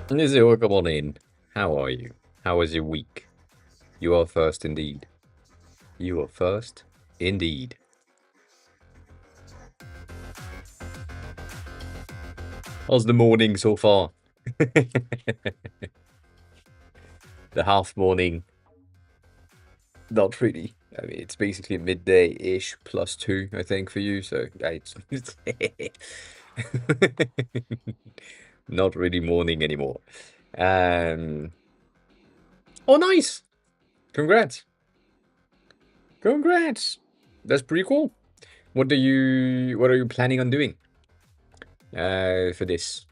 Lizzie, welcome on in. How are you? How was your week? You are first indeed. You are first indeed. How's the morning so far? The half morning. Not really. I mean, it's basically midday-ish plus two, I think, for you. So it's not really morning anymore. Um. Oh, nice! Congrats! Congrats! That's pretty cool. What are you planning on doing for this?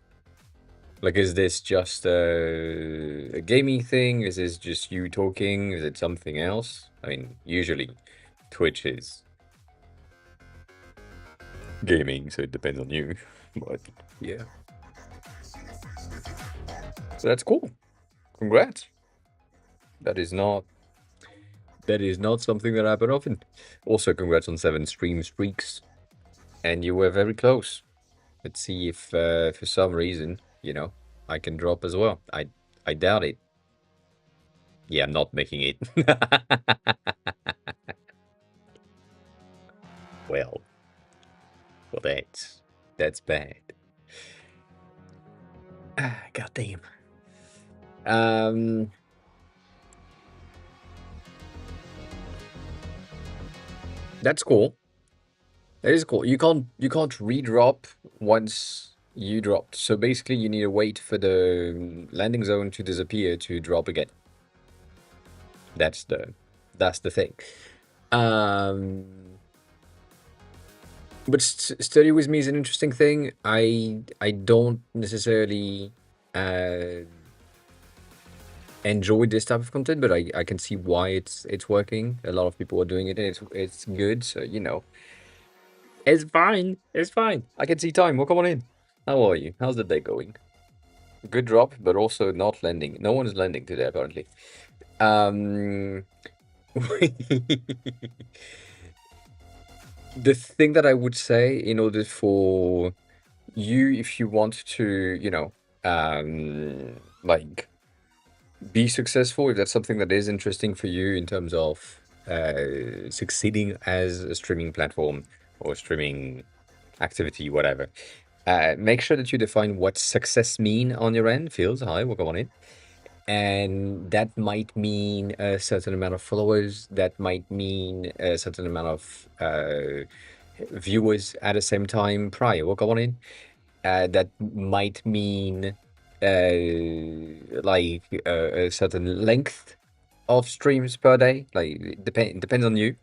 Like, is this just a gaming thing? Is this just you talking? Is it something else? I mean, usually Twitch is gaming, so it depends on you. But yeah, so that's cool. Congrats. That is not that is not something that happen often. Also, congrats on 7 stream streaks, and you were very close. Let's see if for some reason, I can drop as well. I doubt it. Yeah, I'm not making it. Well, well, that's bad. Ah, goddamn. Um, that's cool. That is cool. You can't redrop once you dropped. So basically, you need to wait for the landing zone to disappear to drop again. That's the thing. Um, but study with me is an interesting thing. I don't necessarily uh enjoy this type of content, but I can see why it's working. A lot of people are doing it, and it's good. So it's fine. It's fine. I can see time. Well, come on in. How are you? How's the day going? Good drop, but also not landing. No one is landing today, apparently. Um, the thing that I would say in order for you, if you want to, like be successful, if that's something that is interesting for you in terms of succeeding as a streaming platform or streaming activity, whatever, make sure that you define what success mean on your end. Feels hi, we'll go on in. And that might mean a certain amount of followers, that might mean a certain amount of viewers at the same time prior. We'll go on in. That might mean like a certain length of streams per day. Like depends on you,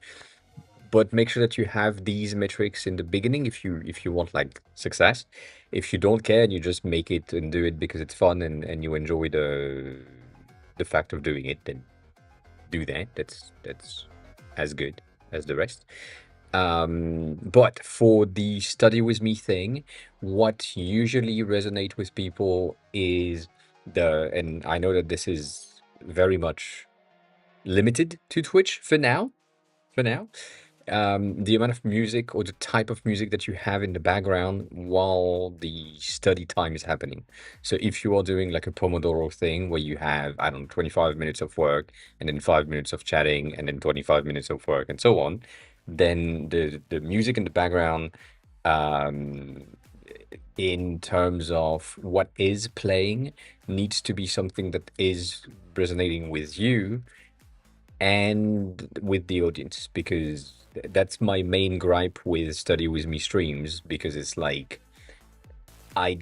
but make sure that you have these metrics in the beginning if you want like success. If you don't care and you just make it and do it because it's fun and you enjoy the fact of doing it, then do that. That's as good as the rest. But for the study with me thing, what usually resonate with people is and I know that this is very much limited to Twitch for now. For now, the amount of music or the type of music that you have in the background while the study time is happening. So if you are doing like a Pomodoro thing where you have, I don't know, 25 minutes of work and then 5 minutes of chatting and then 25 minutes of work and so on, then the music in the background, um, in terms of what is playing, needs to be something that is resonating with you and with the audience, because that's my main gripe with Study With Me streams, because it's like I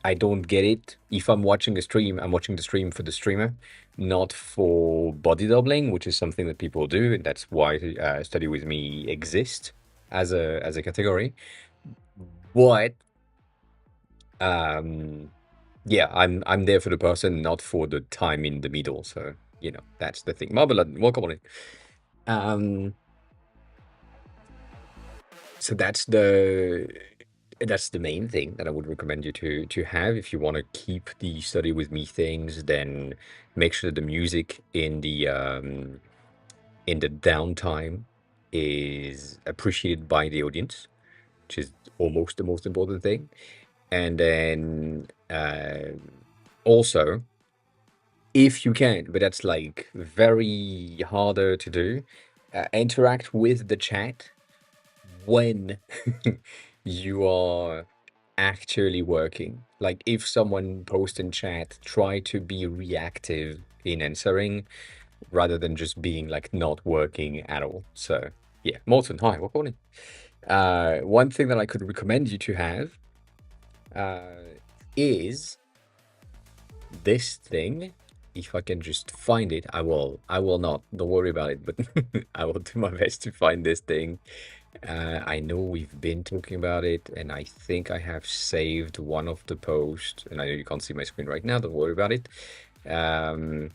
I don't get it. If I'm watching a stream, I'm watching the stream for the streamer, not for body doubling, which is something that people do, and that's why Study With Me exists as a category. But um yeah, I'm there for the person, not for the time in the middle. So that's the thing. Marble, welcome on in. Um So that's the main thing that I would recommend you to have if you want to keep the study with me things. Then make sure that the music in the downtime is appreciated by the audience, which is almost the most important thing. And then Also, if you can, but that's like very harder to do, interact with the chat when you are actually working. Like if someone posts in chat, try to be reactive in answering rather than just being like not working at all. So yeah, Molten, hi, what calling? One thing that I could recommend you to have uh, is this thing. If I can just find it, I will not. Don't worry about it, but I will do my best to find this thing. I know we've been talking about it, and I think I have saved one of the posts. And I know you can't see my screen right now. Don't worry about it. Um,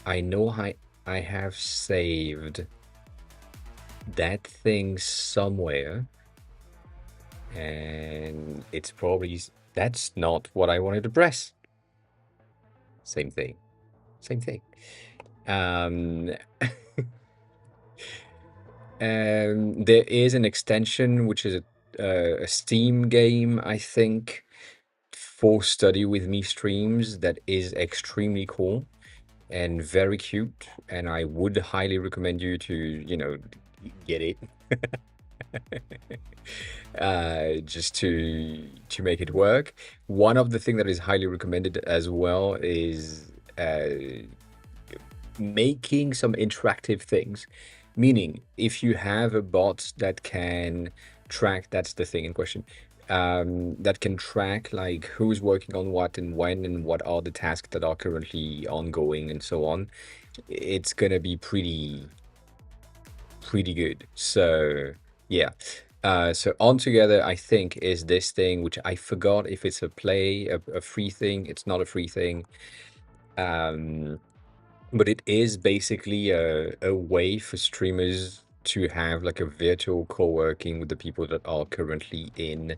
I know I have saved that thing somewhere, and it's probably that's not what I wanted to press. Same thing. Same thing. Um, there is an extension which is a Steam game, I think, for Study With Me streams that is extremely cool and very cute, and I would highly recommend you to, get it just to make it work. One of the things that is highly recommended as well is making some interactive things. Meaning, if you have a bot that can track, that's the thing in question, that can track like who's working on what and when and what are the tasks that are currently ongoing and so on, it's gonna be pretty good. So yeah. So on together, I think is this thing, which I forgot if it's a free thing. It's not a free thing. Um, but it is basically a way for streamers to have like a virtual co-working with the people that are currently in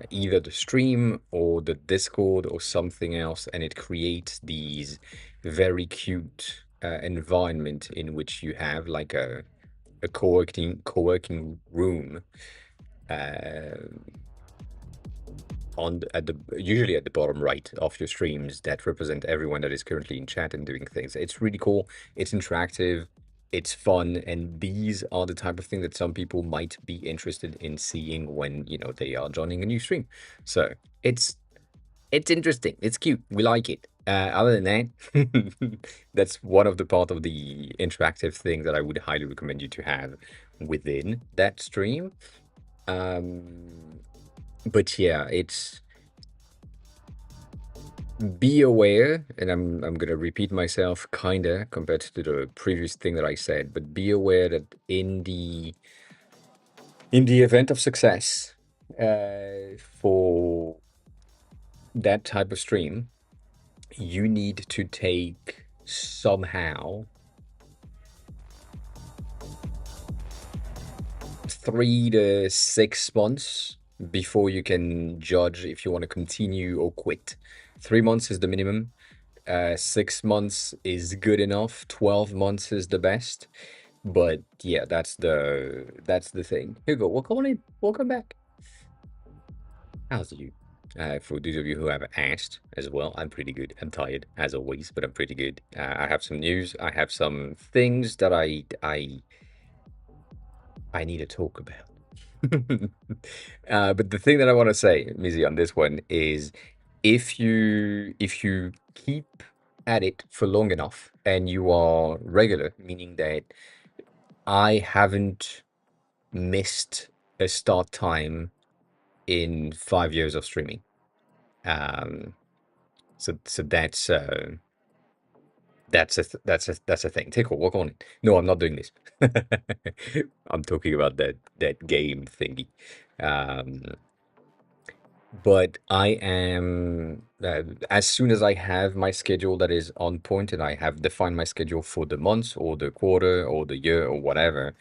either the stream or the Discord or something else, and it creates these very cute environment in which you have like a co-working room uh, at the usually at the bottom right of your streams that represent everyone that is currently in chat and doing things. It's really cool. It's interactive. It's fun, and these are the type of thing that some people might be interested in seeing when they are joining a new stream. So it's interesting. It's cute. We like it. Other than that, that's one of the part of the interactive thing that I would highly recommend you to have within that stream. But yeah, it's be aware, and I'm gonna repeat myself kinda compared to the previous thing that I said, but be aware that in the event of success for that type of stream, you need to take somehow 3 to 6 months before you can judge if you want to continue or quit. 3 months is the minimum. 6 months is good enough. 12 months is the best. But yeah, that's the thing. Hugo, welcome on in. Welcome back. How's you? For those of you who have asked as well, I'm pretty good. I'm tired as always, but I'm pretty good. I have some news. I have some things that I need to talk about. But the thing that I want to say, Mizzy, on this one is if you keep at it for long enough and you are regular, meaning that I haven't missed a start time in 5 years of streaming. Um, so that's a thing. Tickle, walk on it. No, I'm not doing this. I'm talking about that game thingy. Um, but I am as soon as I have my schedule that is on point and I have defined my schedule for the month or the quarter or the year or whatever,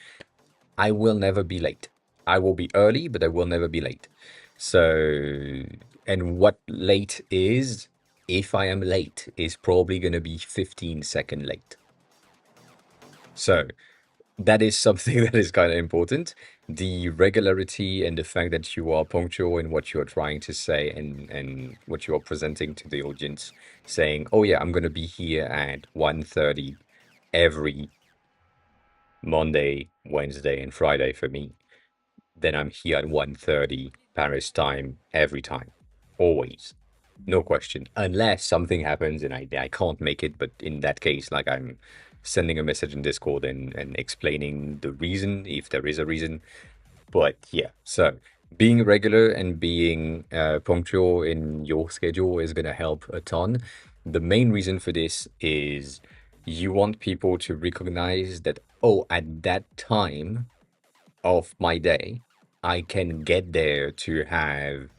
I will never be late. I will be early, but I will never be late. So, and what late is, if I am late, is probably going to be 15-second late. So that is something that is kind of important. The regularity and the fact that you are punctual in what you are trying to say and what you are presenting to the audience, saying, "Oh yeah, I'm gonna be here at 1:30 every Monday, Wednesday, and Friday for me." Then I'm here at 1:30 Paris time every time, always, no question, unless something happens and I can't make it. But in that case, like I'm sending a message in Discord and explaining the reason if there is a reason. But yeah, so being regular and being punctual in your schedule is going to help a ton. The main reason for this is you want people to recognize that, oh, at that time of my day, I can get there to have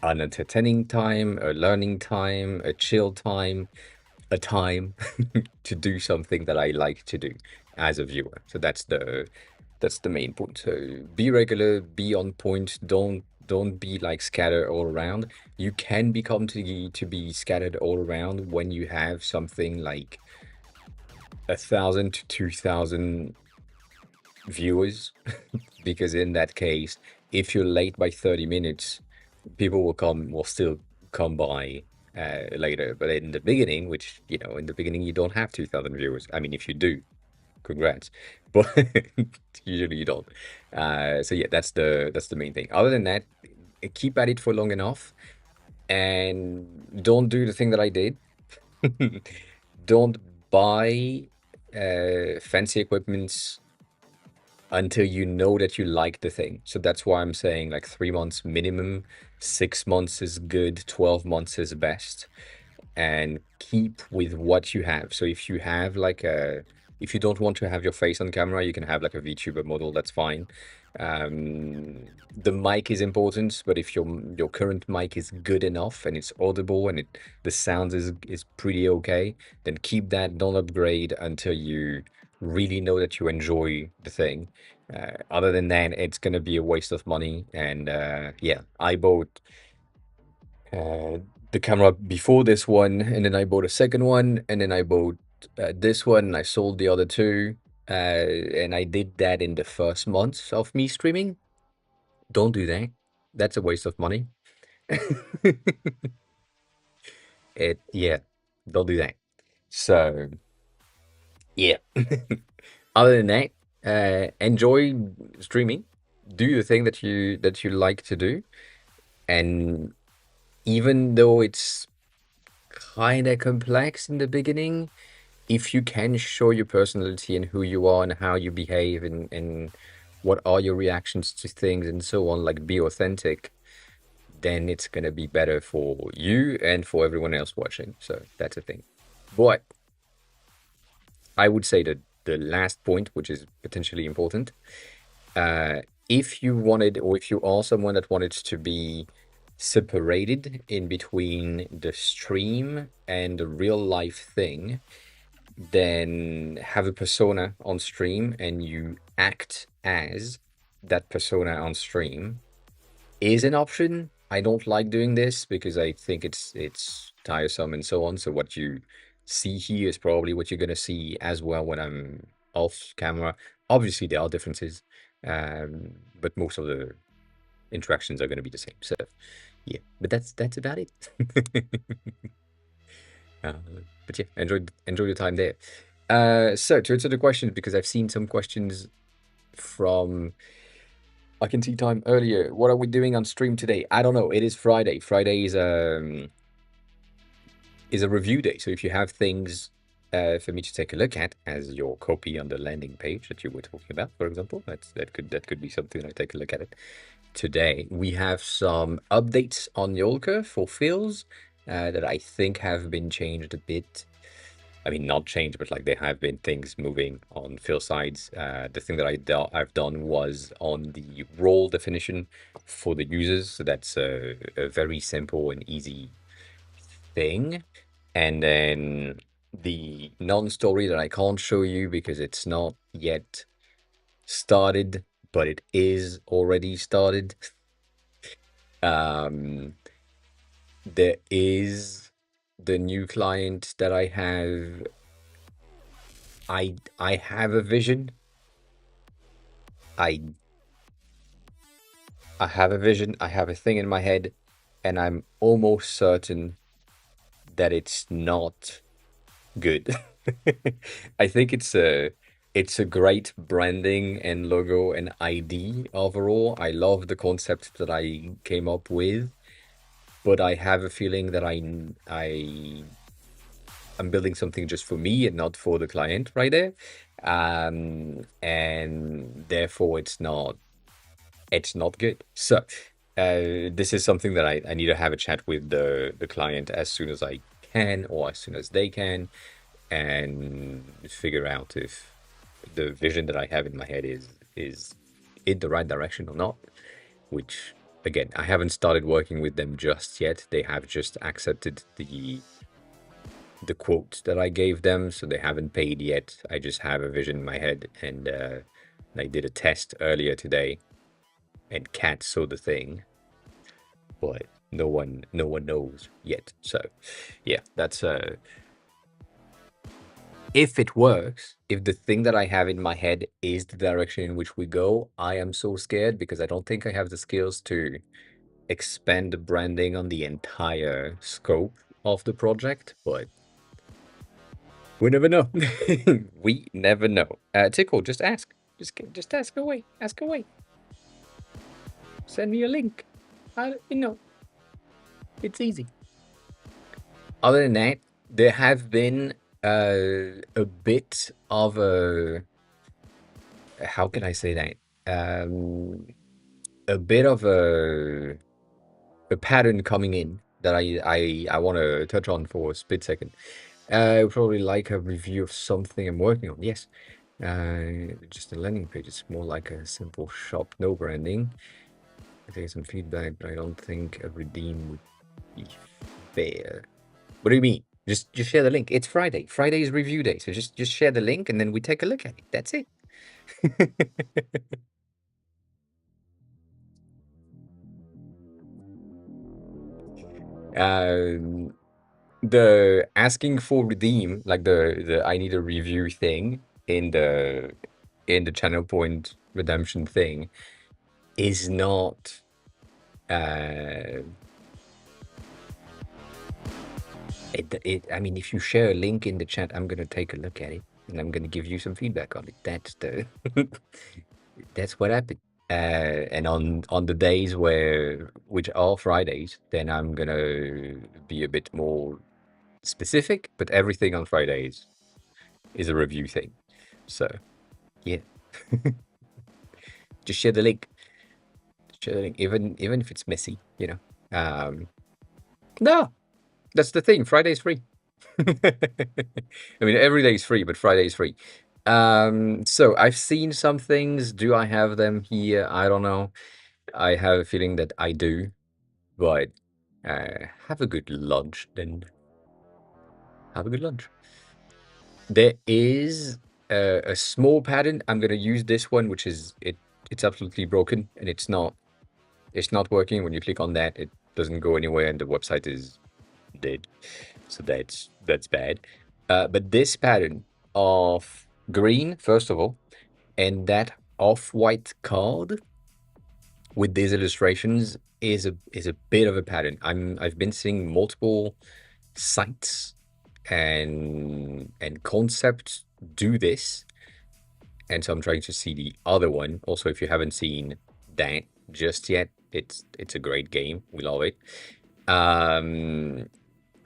an entertaining time, a learning time, a chill time, a time to do something that I like to do as a viewer. So that's the main point. So be regular, be on point. Don't be like scattered all around. You can become to be scattered all around when you have something like 1,000 to 2,000 viewers, because in that case, if you're late by 30 minutes, people will still come by later. But in the beginning, which, in the beginning, you don't have 2,000 viewers. I mean, if you do, congrats. But usually you don't. So yeah, that's the main thing. Other than that, keep at it for long enough and don't do the thing that I did. Don't buy fancy equipments until you know that you like the thing. So that's why I'm saying like 3 months minimum, 6 months is good, 12 months is best, and keep with what you have. So if you have if you don't want to have your face on camera, you can have like a VTuber model, that's fine. The mic is important, but if your current mic is good enough and it's audible and the sound is pretty okay, then keep that, don't upgrade until you really know that you enjoy the thing. Other than that, it's gonna be a waste of money. And yeah, I bought uh, the camera before this one, and then I bought a second one, and then I bought this one, and I sold the other two. And I did that in the first months of me streaming. Don't do that. That's a waste of money. Yeah, don't do that. So yeah. Other than that, enjoy streaming. Do the thing that you like to do, and even though it's kind of complex in the beginning, if you can show your personality and who you are and how you behave and what are your reactions to things and so on, like be authentic, then it's gonna be better for you and for everyone else watching. So that's a thing. But I would say that the last point, which is potentially important, uh, if you wanted, or if you are someone that wanted to be separated in between the stream and the real life thing, then have a persona on stream and you act as that persona on stream is an option. I don't like doing this because I think it's tiresome and so on. So what you see here is probably what you're gonna see as well when I'm off camera. Obviously, there are differences, but most of the interactions are gonna be the same. So yeah, but that's about it. Uh, but yeah, enjoy your time there. So to answer the questions, because I've seen some questions from I can see time earlier. What are we doing on stream today? I don't know. It is Friday. Friday is a review day. So if you have things for me to take a look at as your copy on the landing page that you were talking about, for example, that could be something I take a look at it today. We have some updates on Yolka for fills that I think have been changed a bit. I mean, not changed, but like there have been things moving on fill sides. The thing that I've done was on the role definition for the users. So that's a very simple and easy thing. And then the non-story that I can't show you because it's not yet started, but it is already started. Um, there is the new client that I have. I have a vision I I have a vision, I have a thing in my head, and I'm almost certain that it's not good. I think it's a great branding and logo and ID overall. I love the concept that I came up with, but I have a feeling that I'm building something just for me and not for the client right there. And therefore it's not good. So this is something that I need to have a chat with the client as soon as I can or as soon as they can, and figure out if the vision that I have in my head is in the right direction or not. Which again, I haven't started working with them just yet. They have just accepted the quote that I gave them, so they haven't paid yet. I just have a vision in my head, and I did a test earlier today, and Kat saw the thing, but no one knows yet. So yeah, that's if it works, if the thing that I have in my head is the direction in which we go, I am so scared because I don't think I have the skills to expand the branding on the entire scope of the project, but we never know. We never know. Tickle, just ask. Just ask away. Ask away. Send me a link. It's easy. Other than that, there have been a bit of a, how can I say that? A bit of a pattern coming in that I want to touch on for a split second. I would probably like a review of something I'm working on. Yes. Just a landing page. It's more like a simple shop, no branding. I take some feedback, but I don't think a redeem would be fair. What do you mean? Just share the link. It's Friday. Friday is review day, so just share the link and then we take a look at it. That's it. um, the asking for redeem, like the I need a review thing in the channel point redemption thing, is not uh I mean, if you share a link in the chat, I'm gonna take a look at it and I'm gonna give you some feedback on it. That's the that's what happened. And on the days which are Fridays, then I'm gonna be a bit more specific, but everything on Fridays is a review thing. So yeah. Just share the link. Share the link. Even if it's messy, you know. No, that's the thing. Friday's free. I mean, every day is free, but Friday is free. So I've seen some things. Do I have them here? I don't know. I have a feeling that I do, but have a good lunch then. Have a good lunch. There is a small pattern. I'm gonna use this one, which is it's absolutely broken and it's not working. When you click on that, it doesn't go anywhere and the website is dead. So that's bad. But this pattern of green, first of all, and that off-white card with these illustrations is a bit of a pattern. I've been seeing multiple sites and concepts do this, and so I'm trying to see the other one. Also, if you haven't seen that just yet, it's a great game. We love it.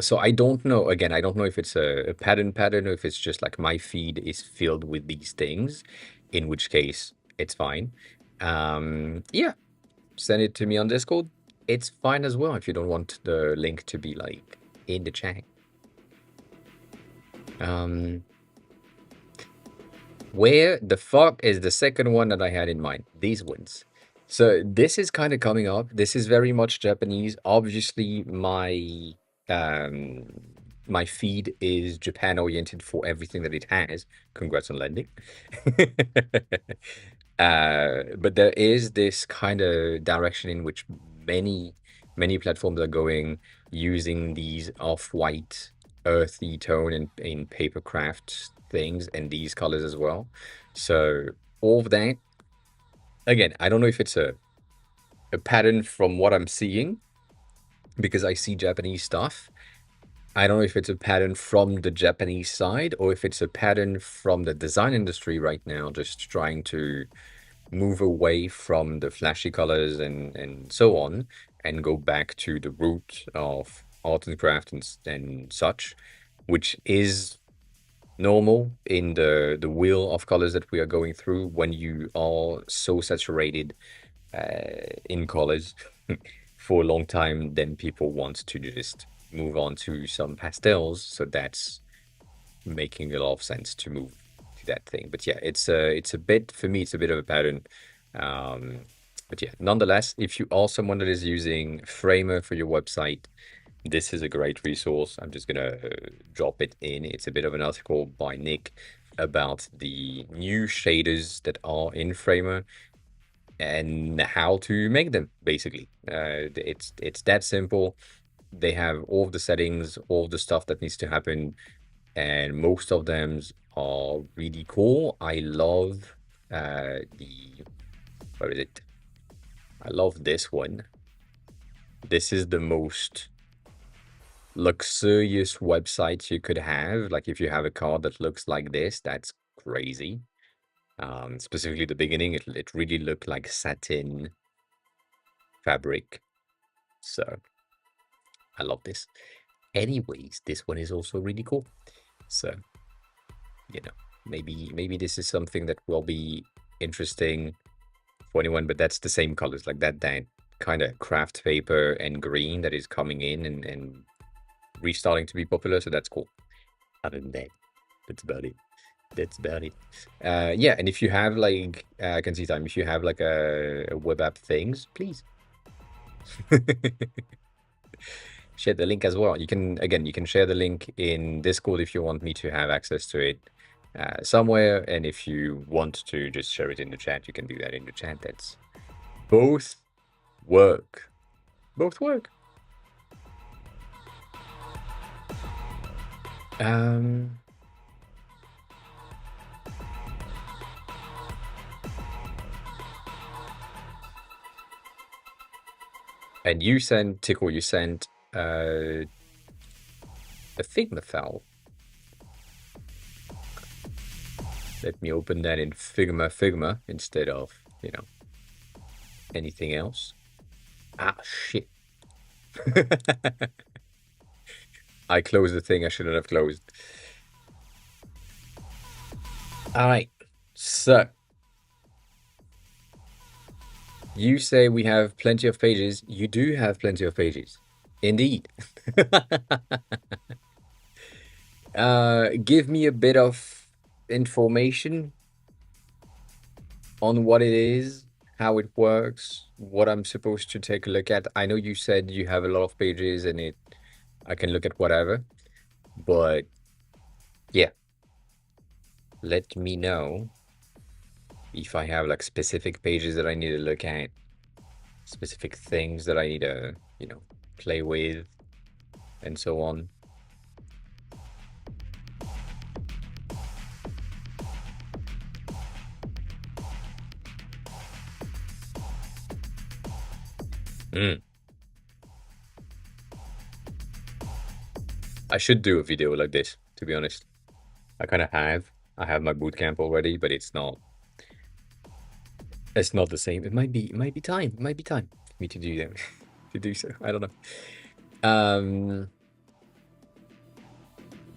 So I don't know. Again, I don't know if it's a pattern or if it's just like my feed is filled with these things, in which case it's fine. Yeah, send it to me on Discord. It's fine as well if you don't want the link to be like in the chat. Where the fuck is the second one that I had in mind? These ones. So this is kind of coming up. This is very much Japanese. Obviously, my feed is Japan oriented for everything that it has. Congrats on landing. But there is this kind of direction in which many platforms are going, using these off-white earthy tone in paper craft things and these colors as well. So all of that Again, I don't know if it's a pattern from what I'm seeing because I see Japanese stuff. I don't know if it's a pattern from the Japanese side or if it's a pattern from the design industry right now, just trying to move away from the flashy colors and so on and go back to the root of art and craft and such, which is normal in the wheel of colors that we are going through when you are so saturated in colors for a long time, then people want to just move on to some pastels. So that's making a lot of sense to move to that thing. But yeah, it's a bit for me, it's a bit of a pattern. Um, but yeah, nonetheless, if you are someone that is using Framer for your website, this is a great resource. I'm just gonna drop it in. It's a bit of an article by Nick about the new shaders that are in Framer and how to make them. Basically, it's that simple. They have all of the settings, all of the stuff that needs to happen, and most of them are really cool. I love the what is it? I love this one. This is the most luxurious website you could have. Like if you have a car that looks like this, that's crazy. Specifically the beginning, it really looked like satin fabric. So I love this. Anyways, this one is also really cool. So, you know, maybe this is something that will be interesting for anyone, but that's the same colors, like that kind of craft paper and green that is coming in and restarting to be popular, so that's cool. Other than that, that's about it. That's about it. Yeah, and if you have like I can see time, if you have like a web app things, please share the link as well. You can you can share the link in Discord if you want me to have access to it somewhere, and if you want to just share it in the chat, you can do that in the chat. That's both work. Both work. Um, and you sent Tickle. You sent a Figma file. Let me open that in Figma instead of, you know, anything else. Ah, shit. I closed the thing I shouldn't have closed. All right. So you say we have plenty of pages. You do have plenty of pages. Indeed. Give me a bit of information on what it is, how it works, what I'm supposed to take a look at. I know you said you have a lot of pages and I can look at whatever, but yeah, let me know if I have like specific pages that I need to look at, specific things that I need to, you know, play with, and so on. I should do a video like this, to be honest. I kind of have. I have my bootcamp already, but it's not the same. It might be time. It might be time for me to do that. To do so. I don't know.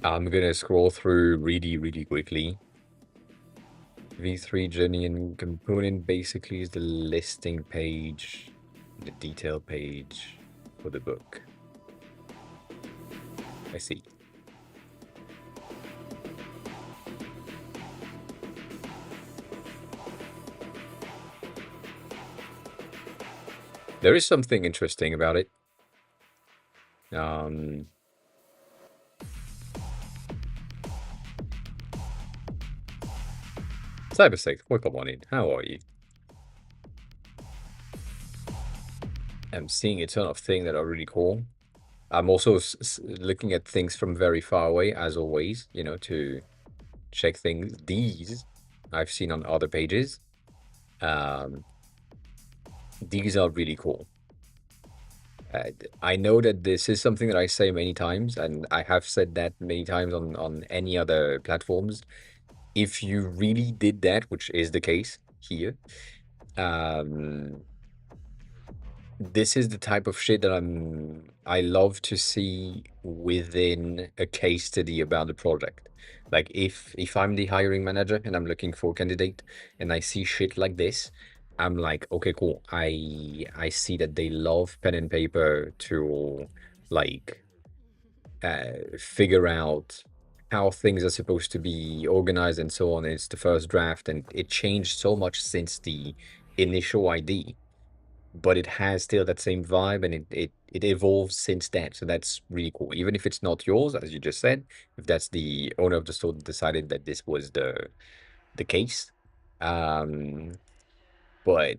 I'm gonna scroll through really quickly. V3 journey and component basically is the listing page, the detail page for the book. I see. There is something interesting about it. Cybersafe, welcome on in. How are you? I'm seeing a ton of things that are really cool. I'm also looking at things from very far away, as always, you know, to check things. These I've seen on other pages. These are really cool. I know that this is something that I say many times, and I have said that many times on any other platforms. If you really did that, which is the case here, um, this is the type of shit that I love to see within a case study about the project. Like if I'm the hiring manager and I'm looking for a candidate and I see shit like this, I'm like, okay, cool. I see that they love pen and paper to like figure out how things are supposed to be organized and so on. It's the first draft and it changed so much since the initial ID, but it has still that same vibe and it evolves since then. So that's really cool. Even if it's not yours, as you just said, if that's the owner of the store that decided that this was the case. Um, but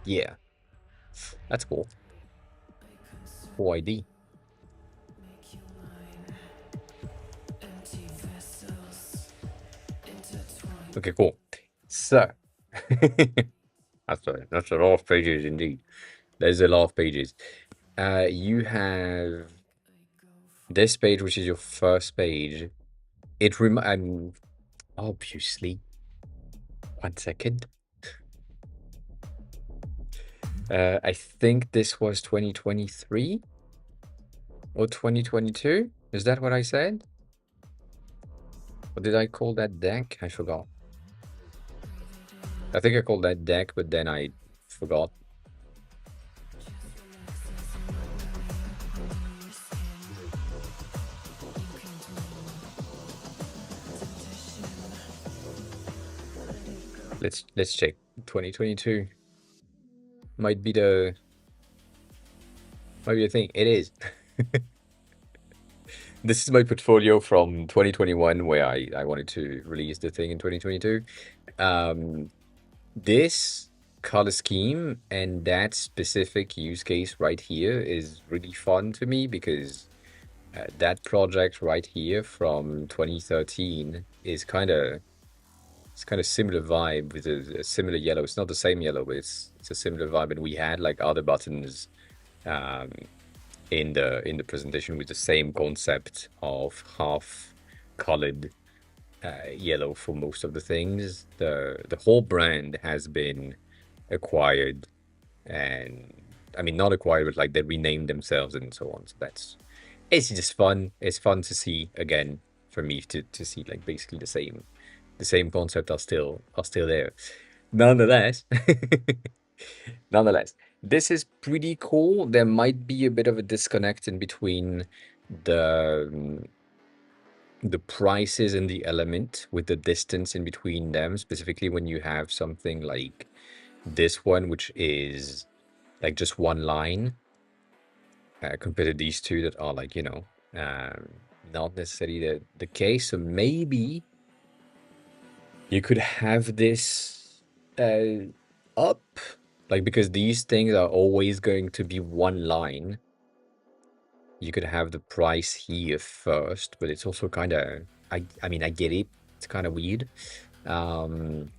yeah, that's cool. Cool ID. Okay, cool. So that's a lot of pages indeed. There's a lot of pages. You have this page, which is your first page. Obviously, 1 second. I think this was 2023 or 2022. Is that what I said? Or did I call that deck? I forgot. I think I called that deck, but then I forgot. Let's check. 2022 might be the thing. It is. This is my portfolio from 2021 where I wanted to release the thing in 2022. Um, this color scheme and that specific use case right here is really fun to me because that project right here from 2013 is kind of similar vibe with a similar yellow. It's not the same yellow, but it's a similar vibe. And we had like other buttons um, in the presentation with the same concept of half colored yellow for most of the things. The whole brand has been acquired, and I mean not acquired, but like they renamed themselves and so on. So it's just fun. It's fun to see again for me to see like basically the same concept are still there. Nonetheless, nonetheless, this is pretty cool. There might be a bit of a disconnect in between the the prices and the element with the distance in between them, specifically when you have something like this one, which is like just one line, compared to these two that are like, um, not necessarily the case. So maybe you could have this up, like because these things are always going to be one line. You could have the price here first, but it's also kind of, I mean, I get it. It's kind of weird. Um,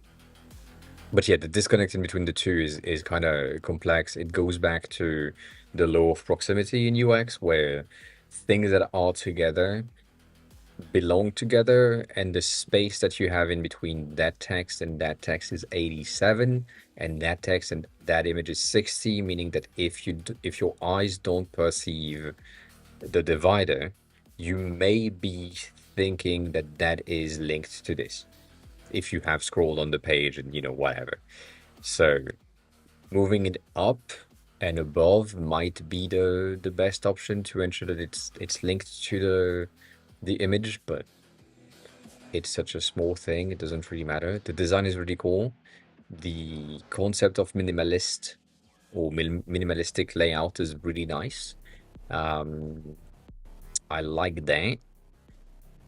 but yeah, the disconnect in between the two is kind of complex. It goes back to the law of proximity in UX, where things that are together belong together, and the space that you have in between that text and that text is 87, and that text and that image is 60, meaning that if your eyes don't perceive the divider, you may be thinking that that is linked to this if you have scrolled on the page and whatever. So moving it up and above might be the best option to ensure that it's linked to the image, but it's such a small thing, it doesn't really matter. The design is really cool. The concept of minimalist or minimalistic layout is really nice. I like that.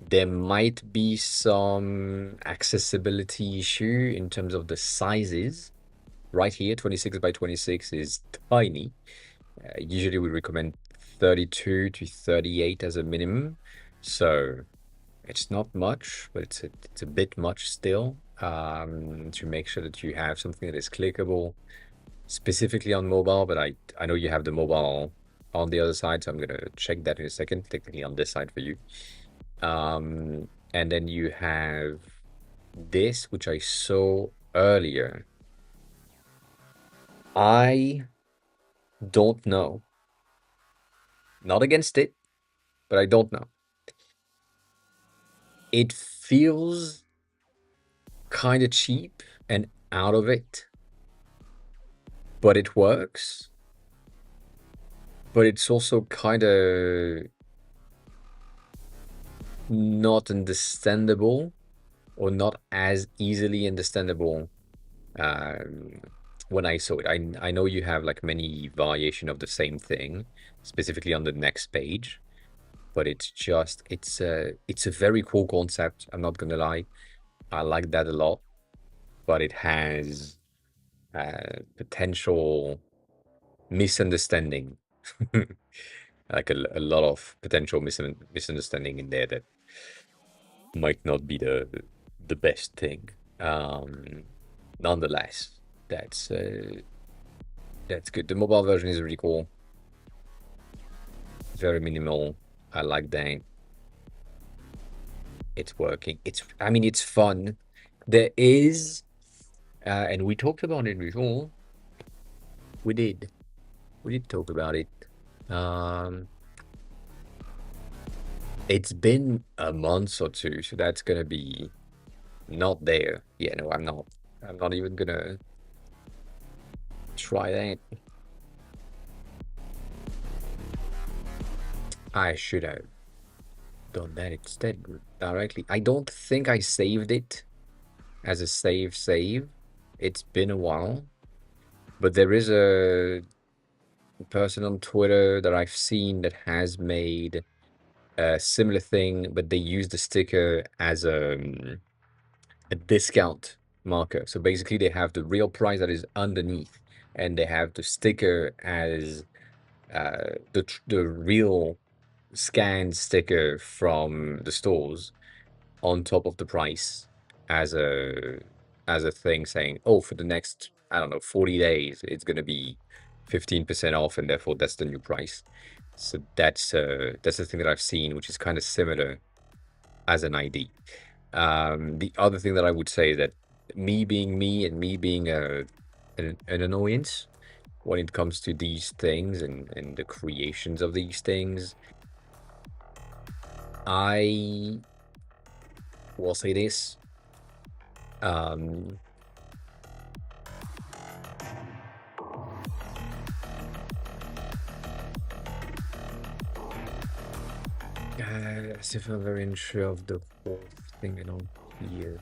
There might be some accessibility issue in terms of the sizes. Right here, 26 by 26 is tiny. Usually we recommend 32 to 38 as a minimum. So it's not much, but it's a bit much still. to make sure that you have something that is clickable, specifically on mobile. But I know you have the mobile on the other side, so I'm gonna check that in a second. Technically on this side for you. And then you have this, which I saw earlier. I don't know. Not against it, but I don't know. It feels kind of cheap and out of it, but it works. But it's also kind of not understandable, or not as easily understandable um, when I saw it. I know you have like many variation of the same thing, specifically on the next page, but it's a very cool concept. I'm not gonna lie, I like that a lot, but it has potential misunderstanding, like a lot of potential misunderstanding in there that might not be the best thing. Nonetheless, that's uh, that's good. The mobile version is really cool, very minimal. I like that. It's working. I mean, it's fun. There is, and we talked about it before. We did. We did talk about it. Um, it's been a month or two, so that's gonna be not there. Yeah, no, I'm not. I'm not even gonna try that. I should have done that instead directly. I don't think I saved it as a save. It's been a while, but there is a person on Twitter that I've seen that has made a similar thing, but they use the sticker as a discount marker. So basically, they have the real price that is underneath, and they have the sticker as the real scanned sticker from the stores on top of the price as a thing saying, oh, for the next, I don't know, 40 days, it's gonna be 15% off, and therefore that's the new price. So that's the thing that I've seen, which is kind of similar as an ID. The other thing that I would say is that me being me and me being an annoyance when it comes to these things and the creations of these things, I will say this. Um, as if I'm very unsure of the whole thing I don't hear.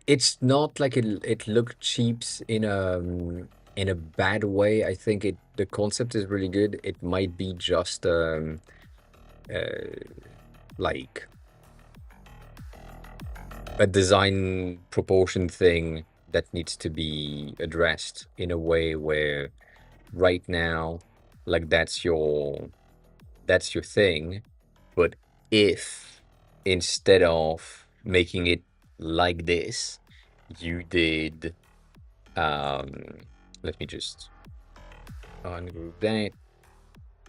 It's not like it looked cheap in a bad way. I think the concept is really good. It might be just like a design proportion thing that needs to be addressed in a way where right now, like that's your thing. But if instead of making it like this, you did let me just ungroup that.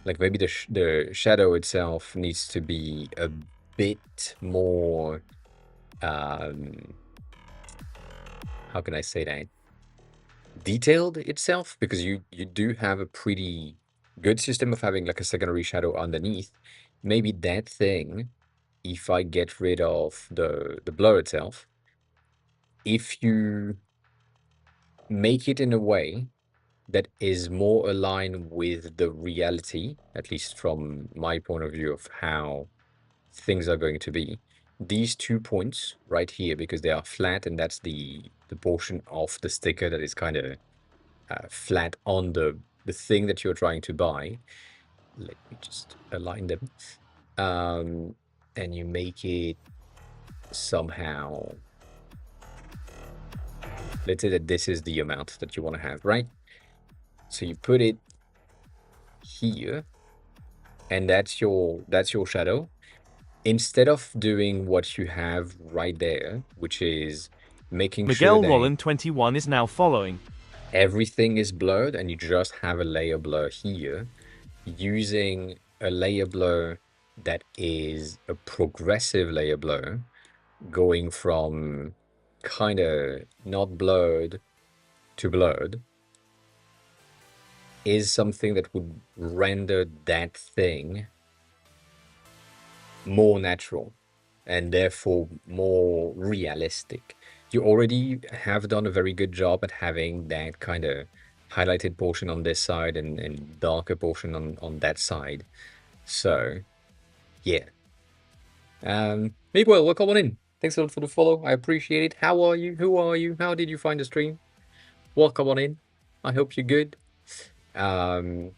Like maybe the shadow itself needs to be a bit more how can I say that? Detailed itself, because you do have a pretty good system of having like a secondary shadow underneath. Maybe that thing, if I get rid of the blur itself, if you make it in a way that is more aligned with the reality, at least from my point of view of how things are going to be, these 2 points right here, because they are flat, and that's the portion of the sticker that is kind of flat on the thing that you're trying to buy. Let me just align them. And you make it somehow, let's say that this is the amount that you want to have, right? So you put it here, and that's your shadow. instead of doing what you have right there, which is making sure Miguel that Rolland 21 is now following. everything is blurred and you just have a layer blur here, using a layer blur that is a progressive layer blur, going from kind of not blurred to blurred, is something that would render that thing more natural and therefore more realistic. You already have done a very good job at having that kind of highlighted portion on this side and darker portion on that side. So, yeah. Miguel, welcome on in. Thanks a lot for the follow. I appreciate it. How are you? Who are you? How did you find the stream? Welcome on in. I hope you're good. Um,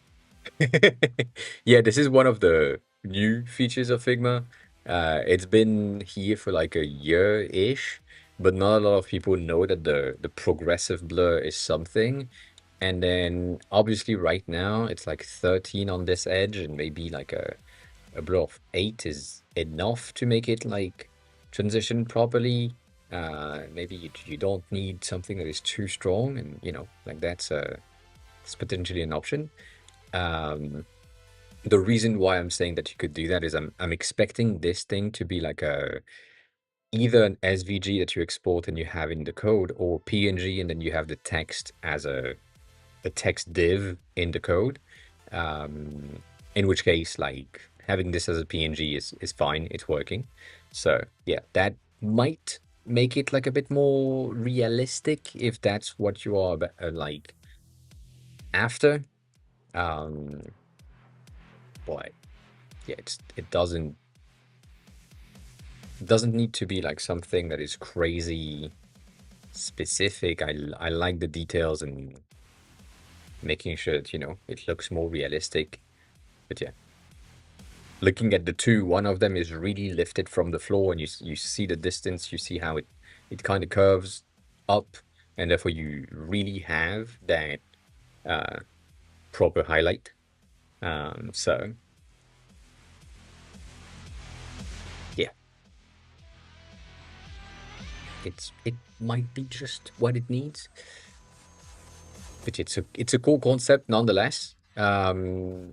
Yeah, this is one of the new features of Figma. It's been here for like a year-ish, but not a lot of people know that the progressive blur is something. And then obviously right now it's like 13 on this edge, and maybe like a blur of 8 is enough to make it like transition properly. Maybe you don't need something that is too strong, and like it's potentially an option. Um, the reason why I'm saying that you could do that is I'm expecting this thing to be like a either an SVG that you export and you have in the code, or PNG and then you have the text as a text div in the code. Um, in which case, like having this as a PNG is fine, it's working. So yeah, that might make it like a bit more realistic if that's what you are like after. Um, but yeah, it doesn't need to be like something that is crazy specific. I like the details and making sure that it looks more realistic. But yeah, looking at the two, one of them is really lifted from the floor, and you see the distance. You see how it kind of curves up, and therefore you really have that uh, proper highlight. So yeah, it might be just what it needs. But it's a cool concept nonetheless. So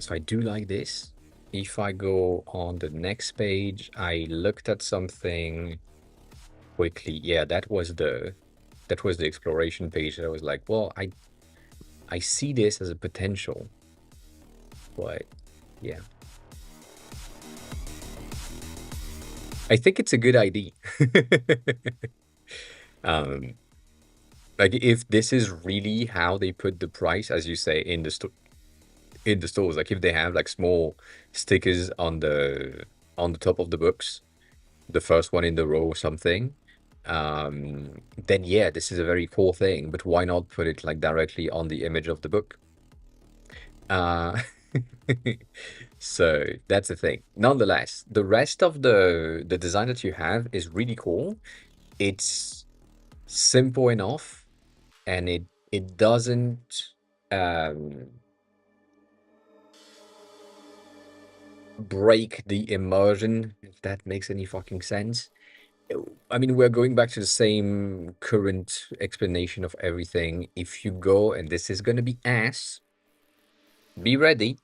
I do like this. If I go on the next page, I looked at something quickly. Yeah, that was the exploration page. I was like, well, I see this as a potential, but yeah, I think it's a good idea. um, like if this is really how they put the price, as you say, in the stores, like if they have like small stickers on the top of the books, the first one in the row or something, then yeah, this is a very cool thing. But why not put it like directly on the image of the book? Uh, so that's the thing. Nonetheless, the rest of the design that you have is really cool. It's simple enough, and it doesn't um break the immersion, if that makes any fucking sense. I mean, we're going back to the same current explanation of everything. If you go, and this is going to be ass, be ready.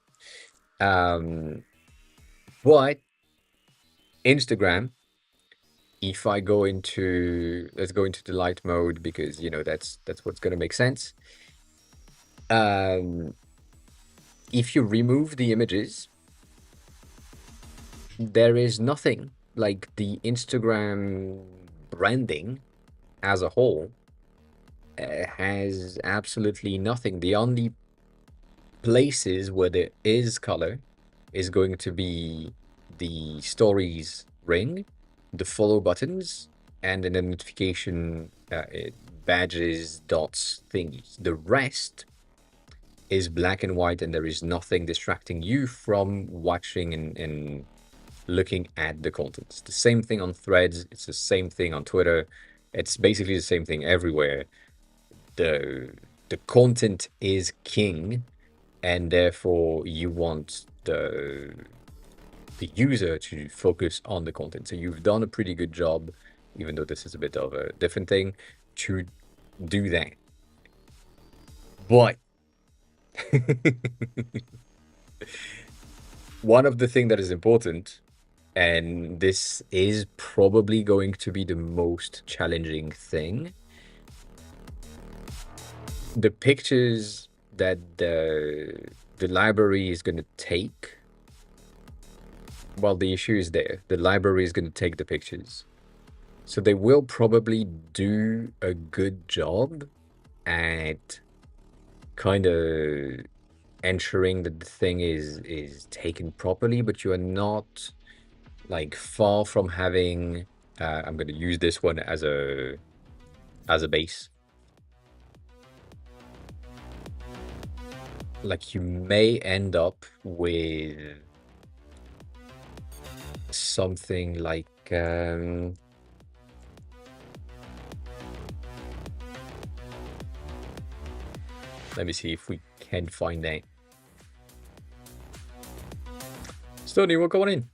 Um, but Instagram, if I go into, let's go into the light mode because, that's what's going to make sense. Um, if you remove the images, there is nothing. Like the Instagram branding as a whole has absolutely nothing. The only places where there is color is going to be the stories ring, the follow buttons, and then the notification badges, dots, thingies. The rest is black and white, and there is nothing distracting you from watching and looking at the content. It's the same thing on Threads. It's the same thing on Twitter. It's basically the same thing everywhere. The content is king, and therefore you want the user to focus on the content. So you've done a pretty good job, even though this is a bit of a different thing, to do that. But one of the things that is important, and this is probably going to be the most challenging thing, the pictures that the library is going to take, well, the issue is there. The library is going to take the pictures. So they will probably do a good job at kind of ensuring that the thing is taken properly, but you are not like far from having I'm going to use this one as a base. Like you may end up with something like let me see if we can find that. Stoney, we're going in.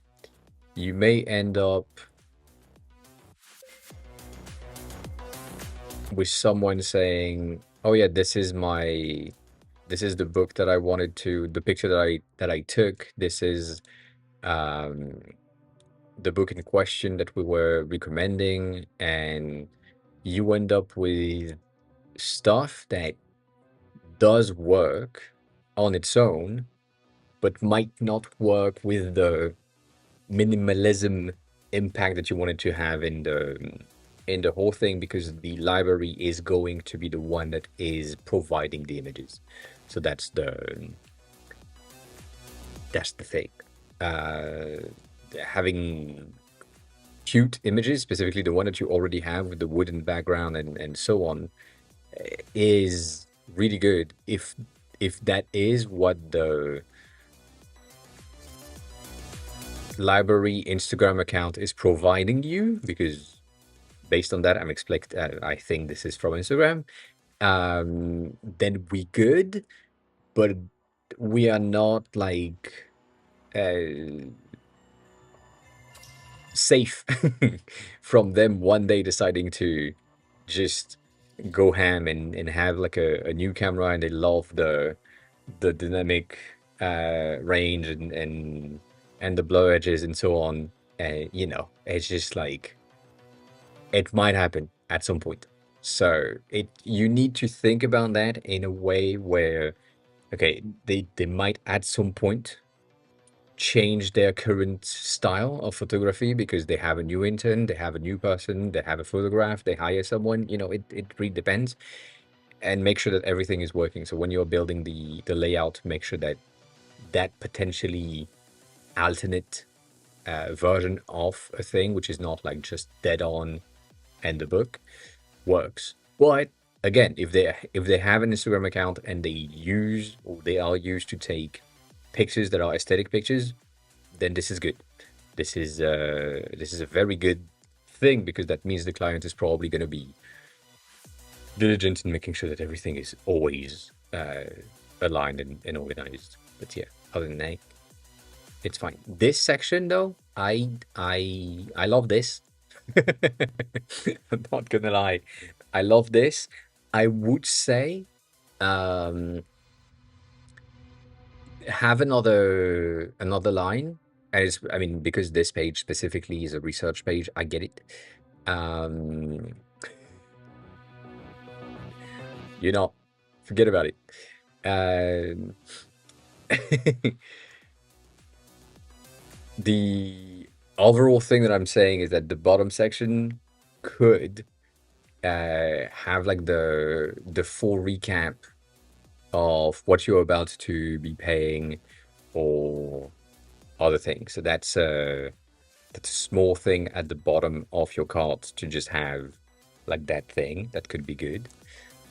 You may end up with someone saying, "Oh yeah, this is the book that I wanted to, the picture that I took. This is um, the book in question that we were recommending," and you end up with stuff that does work on its own, but might not work with the minimalism impact that you wanted to have in the whole thing, because the library is going to be the one that is providing the images. So that's the thing. Having cute images, specifically the one that you already have with the wooden background and so on, is really good if that is what the library Instagram account is providing you, because based on that, I think this is from Instagram. Then we good, but we are not like safe from them one day deciding to just go ham and have like a new camera, and they love the dynamic range and the blur edges and so on. You know, it's just like it might happen at some point. So you need to think about that in a way where, okay, they might at some point change their current style of photography because they have a new intern, they have a new person, they have a photograph, they hire someone. You know, it really depends. And make sure that everything is working. So when you're building the layout, make sure that that potentially alternate version of a thing, which is not like just dead on and the book, works. But again, if they have an Instagram account and they are used to take pictures that are aesthetic pictures, then this is good. This is a very good thing, because that means the client is probably going to be diligent in making sure that everything is always aligned and organized. But yeah, other than that, it's fine. This section though, I love this. I'm not gonna lie, I love this. I would say have another line. As I mean, because this page specifically is a research page, I get it. You know, forget about it. Um, the overall thing that I'm saying is that the bottom section could have like the full recap of what you're about to be paying or other things. So that's a small thing at the bottom of your cart to just have like that thing that could be good.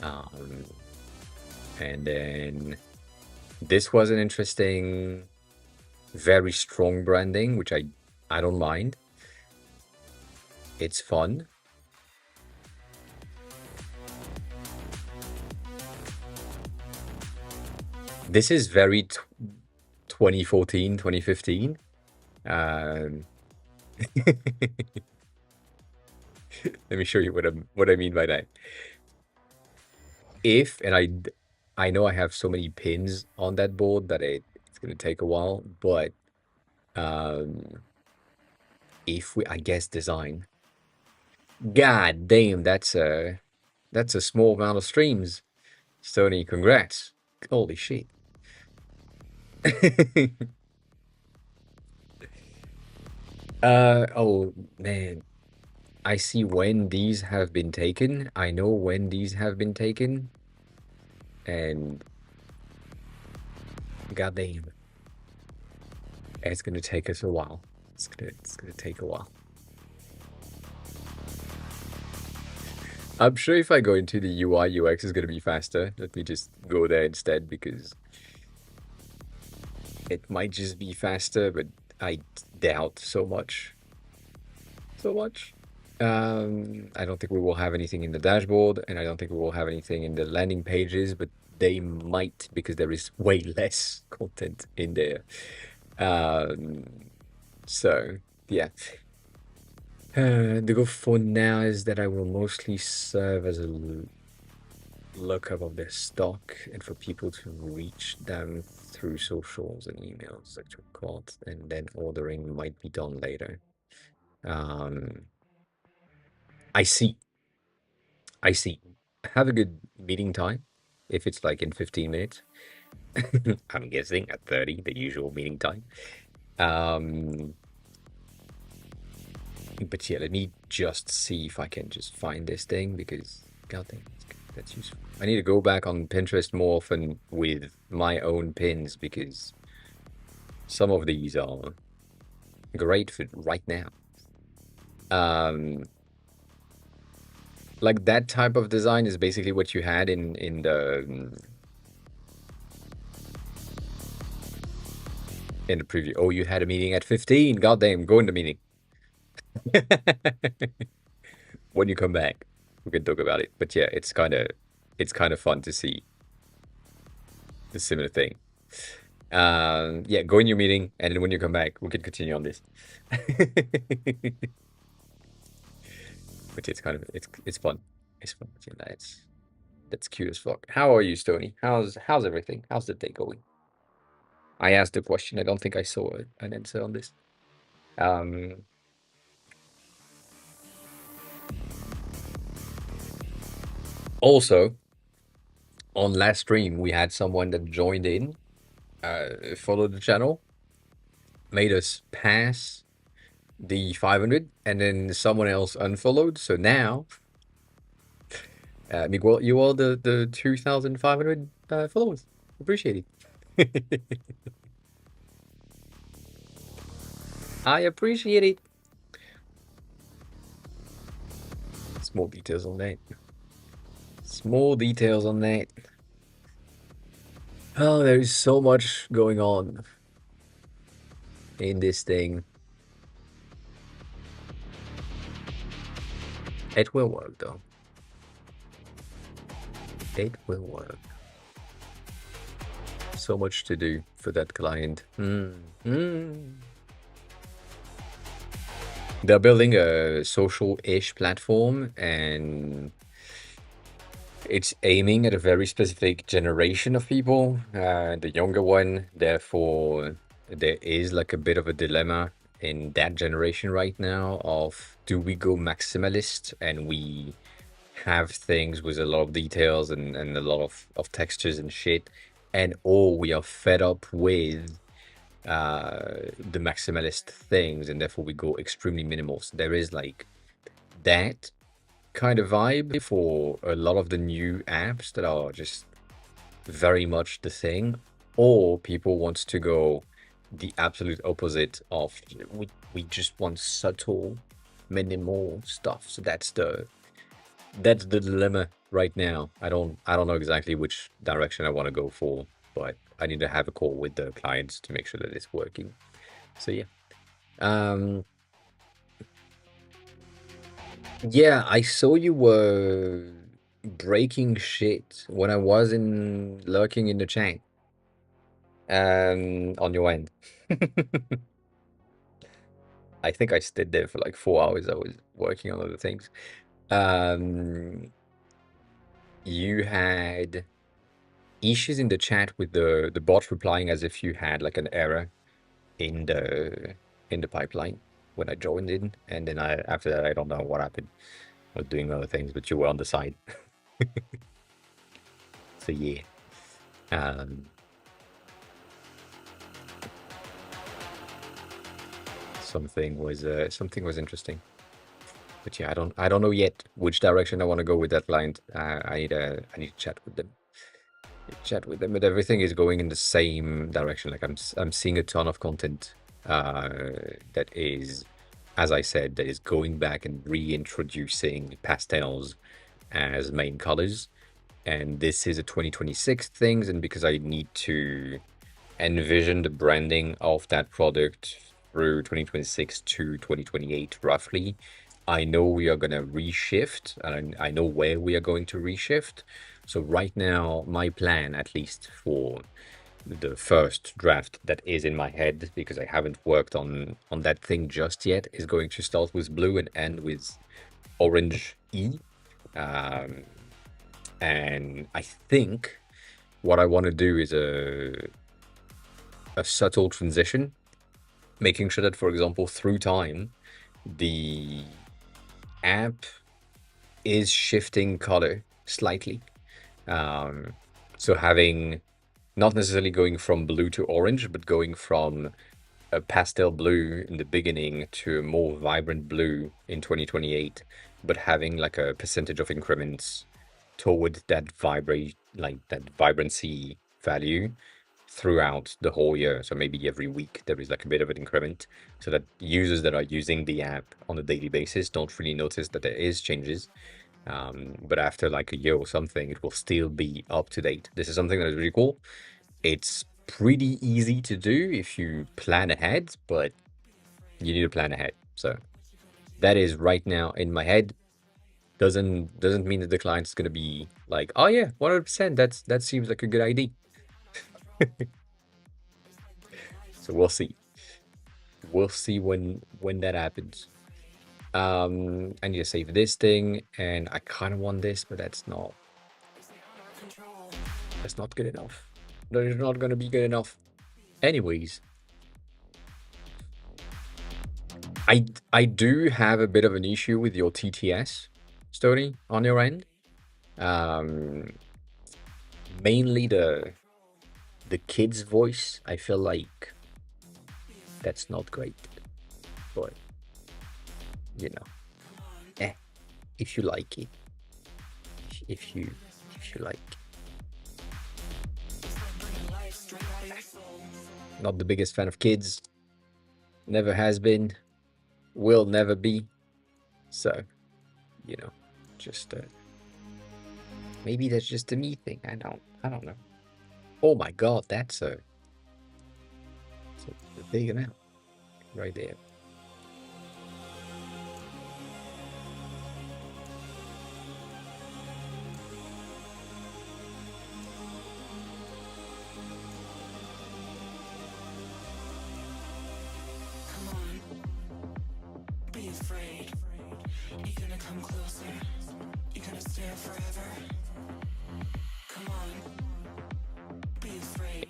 And then this was an interesting, very strong branding, which I don't mind. It's fun. This is very 2014, 2015. Um, let me show you what I mean by that. If and I know I have so many pins on that board that it's gonna take a while, but um, if we I guess design. God damn, that's a small amount of streams. Sony, congrats. Holy shit. Oh man. I see when these have been taken. I know when these have been taken. And goddamn, it's gonna take us a while. It's gonna take a while. I'm sure if I go into the UI UX is gonna be faster. Let me just go there instead because it might just be faster, but I doubt so much. So much. I don't think we will have anything in the dashboard, and I don't think we will have anything in the landing pages, but they might because there is way less content in there. Um, so yeah. The goal for now is that I will mostly serve as a lookup of their stock and for people to reach them through socials and emails, like calls, and then ordering might be done later. Um, I see. I see. Have a good meeting time. If it's like in 15 minutes, I'm guessing at 30, the usual meeting time. Um, but yeah, let me just see if I can just find this thing because goddamn, that's useful. I need to go back on Pinterest more often with my own pins because some of these are great for right now. Um, like that type of design is basically what you had in the preview. Oh, you had a meeting at 15. Goddamn, go in the meeting. When you come back, we can talk about it. But yeah, it's kind of fun to see the similar thing. Yeah, go in your meeting, and then when you come back, we can continue on this. But it's kind of it's fun. It's fun. Yeah, that's cute as fuck. How are you, Stony? How's everything? How's the day going? I asked the question. I don't think I saw an answer on this. Um, Also, on last stream, we had someone that joined in, followed the channel, made us pass the 500, and then someone else unfollowed. So now, Miguel, you are the 2,500 followers. Appreciate it. I appreciate it. Small details on that. Small details on that. Oh, there is so much going on in this thing. It will work, though. It will work. So much to do for that client. They're building a social-ish platform, and it's aiming at a very specific generation of people, the younger one. Therefore, there is like a bit of a dilemma in that generation right now of do we go maximalist and we have things with a lot of details and a lot of textures and shit, and or we are fed up with the maximalist things and therefore we go extremely minimal. So there is like that kind of vibe for a lot of the new apps that are just very much the thing, or people want to go the absolute opposite of we just want subtle minimal stuff. So that's the dilemma right now. I don't know exactly which direction I want to go for, but I need to have a call with the clients to make sure that it's working. So yeah. Um yeah, I saw you were breaking shit when I was in lurking in the chat on your end. I think I stayed there for like 4 hours. I was working on other things. Um, you had issues in the chat with the bot replying as if you had like an error in the pipeline when I joined in, and then after that I don't know what happened. I was doing other things, but you were on the side. So yeah, um, something was interesting. But yeah, I don't know yet which direction I want to go with that client. I need to chat with them. But everything is going in the same direction. Like I'm seeing a ton of content that is, as I said, that is going back and reintroducing pastels as main colors. And this is a 2026 things, and because I need to envision the branding of that product through 2026 to 2028 roughly, I know we are going to reshift, and I know where we are going to reshift. So right now, my plan, at least for the first draft that is in my head, because I haven't worked on that thing just yet, is going to start with blue and end with orange E. Um, and I think what I want to do is a subtle transition, making sure that, for example, through time, the app is shifting color slightly. Um, so having not necessarily going from blue to orange, but going from a pastel blue in the beginning to a more vibrant blue in 2028, but having like a percentage of increments toward that vibrate like that vibrancy value throughout the whole year. So maybe every week there is like a bit of an increment, so that users that are using the app on a daily basis don't really notice that there is changes. But after like a year or something, it will still be up to date. This is something that is really cool. It's pretty easy to do if you plan ahead, but you need to plan ahead. So that is right now in my head. Doesn't mean that the client's gonna be like, oh yeah, 100%. That seems like a good idea. So we'll see. We'll see when that happens. I need to save this thing, and I kind of want this, but that's not good enough. That is not gonna be good enough. Anyways, I do have a bit of an issue with your TTS story on your end. Um, mainly the kid's voice. I feel like that's not great, but you know, if you like it, if you if you like, not the biggest fan of kids. Never has been, will never be. So, you know, just maybe that's just a me thing. I don't know. Oh my god, that's a big amount right there.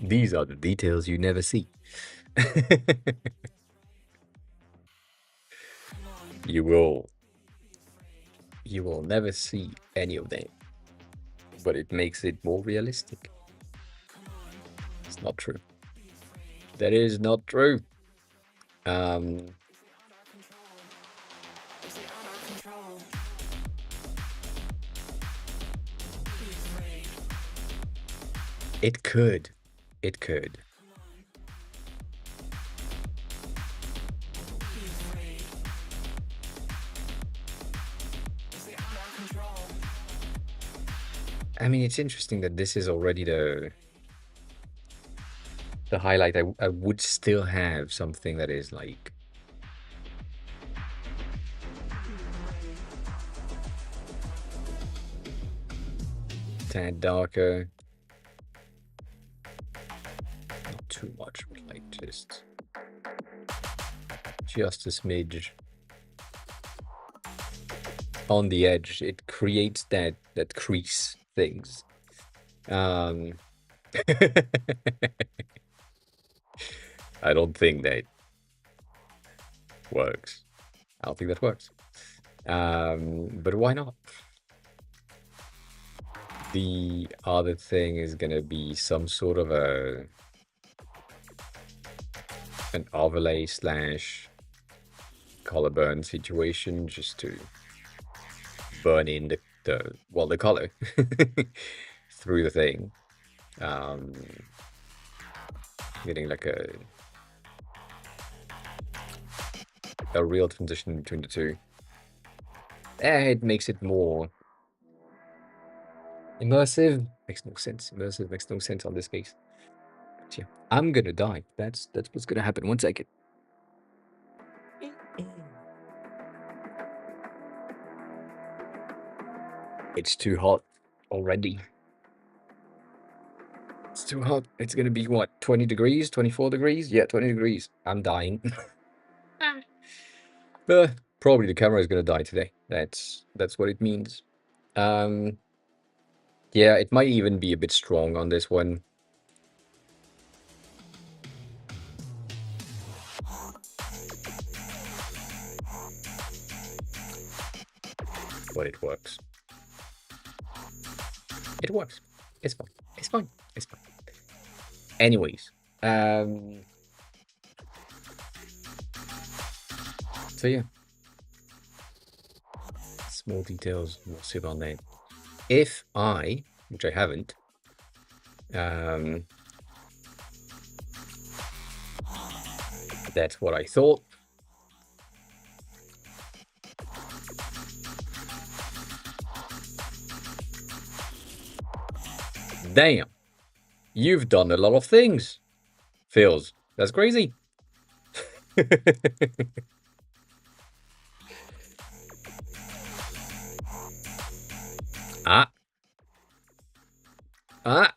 These are the details you never see. you will never see any of them, but it makes it more realistic. It's not true. That is not true. Um, it could. It could. I mean, it's interesting that this is already the highlight. I would still have something that is like tad darker. Not too much, but like just just a smidge on the edge. It creates that crease things. Um, I don't think that works. I don't think that works. But why not? The other thing is gonna be some sort of an overlay slash color burn situation just to burn in the color through the thing. Um, Getting like a real transition between the two. It makes it more immersive. Makes no sense. Immersive makes no sense on this case. But yeah, I'm gonna die. That's what's gonna happen. 1 second. It's too hot already. It's too hot. It's gonna be what, 20 degrees, 24 degrees? Yeah, 20 degrees. I'm dying. Probably the camera is gonna die today. That's what it means. Um, yeah, it might even be a bit strong on this one. But it works. It works. It's fine. It's fine. It's fine. Anyways, so yeah, small details. We'll see about that. If I, which I haven't, that's what I thought. Damn, you've done a lot of things. Feels, that's crazy. Ah. Ah.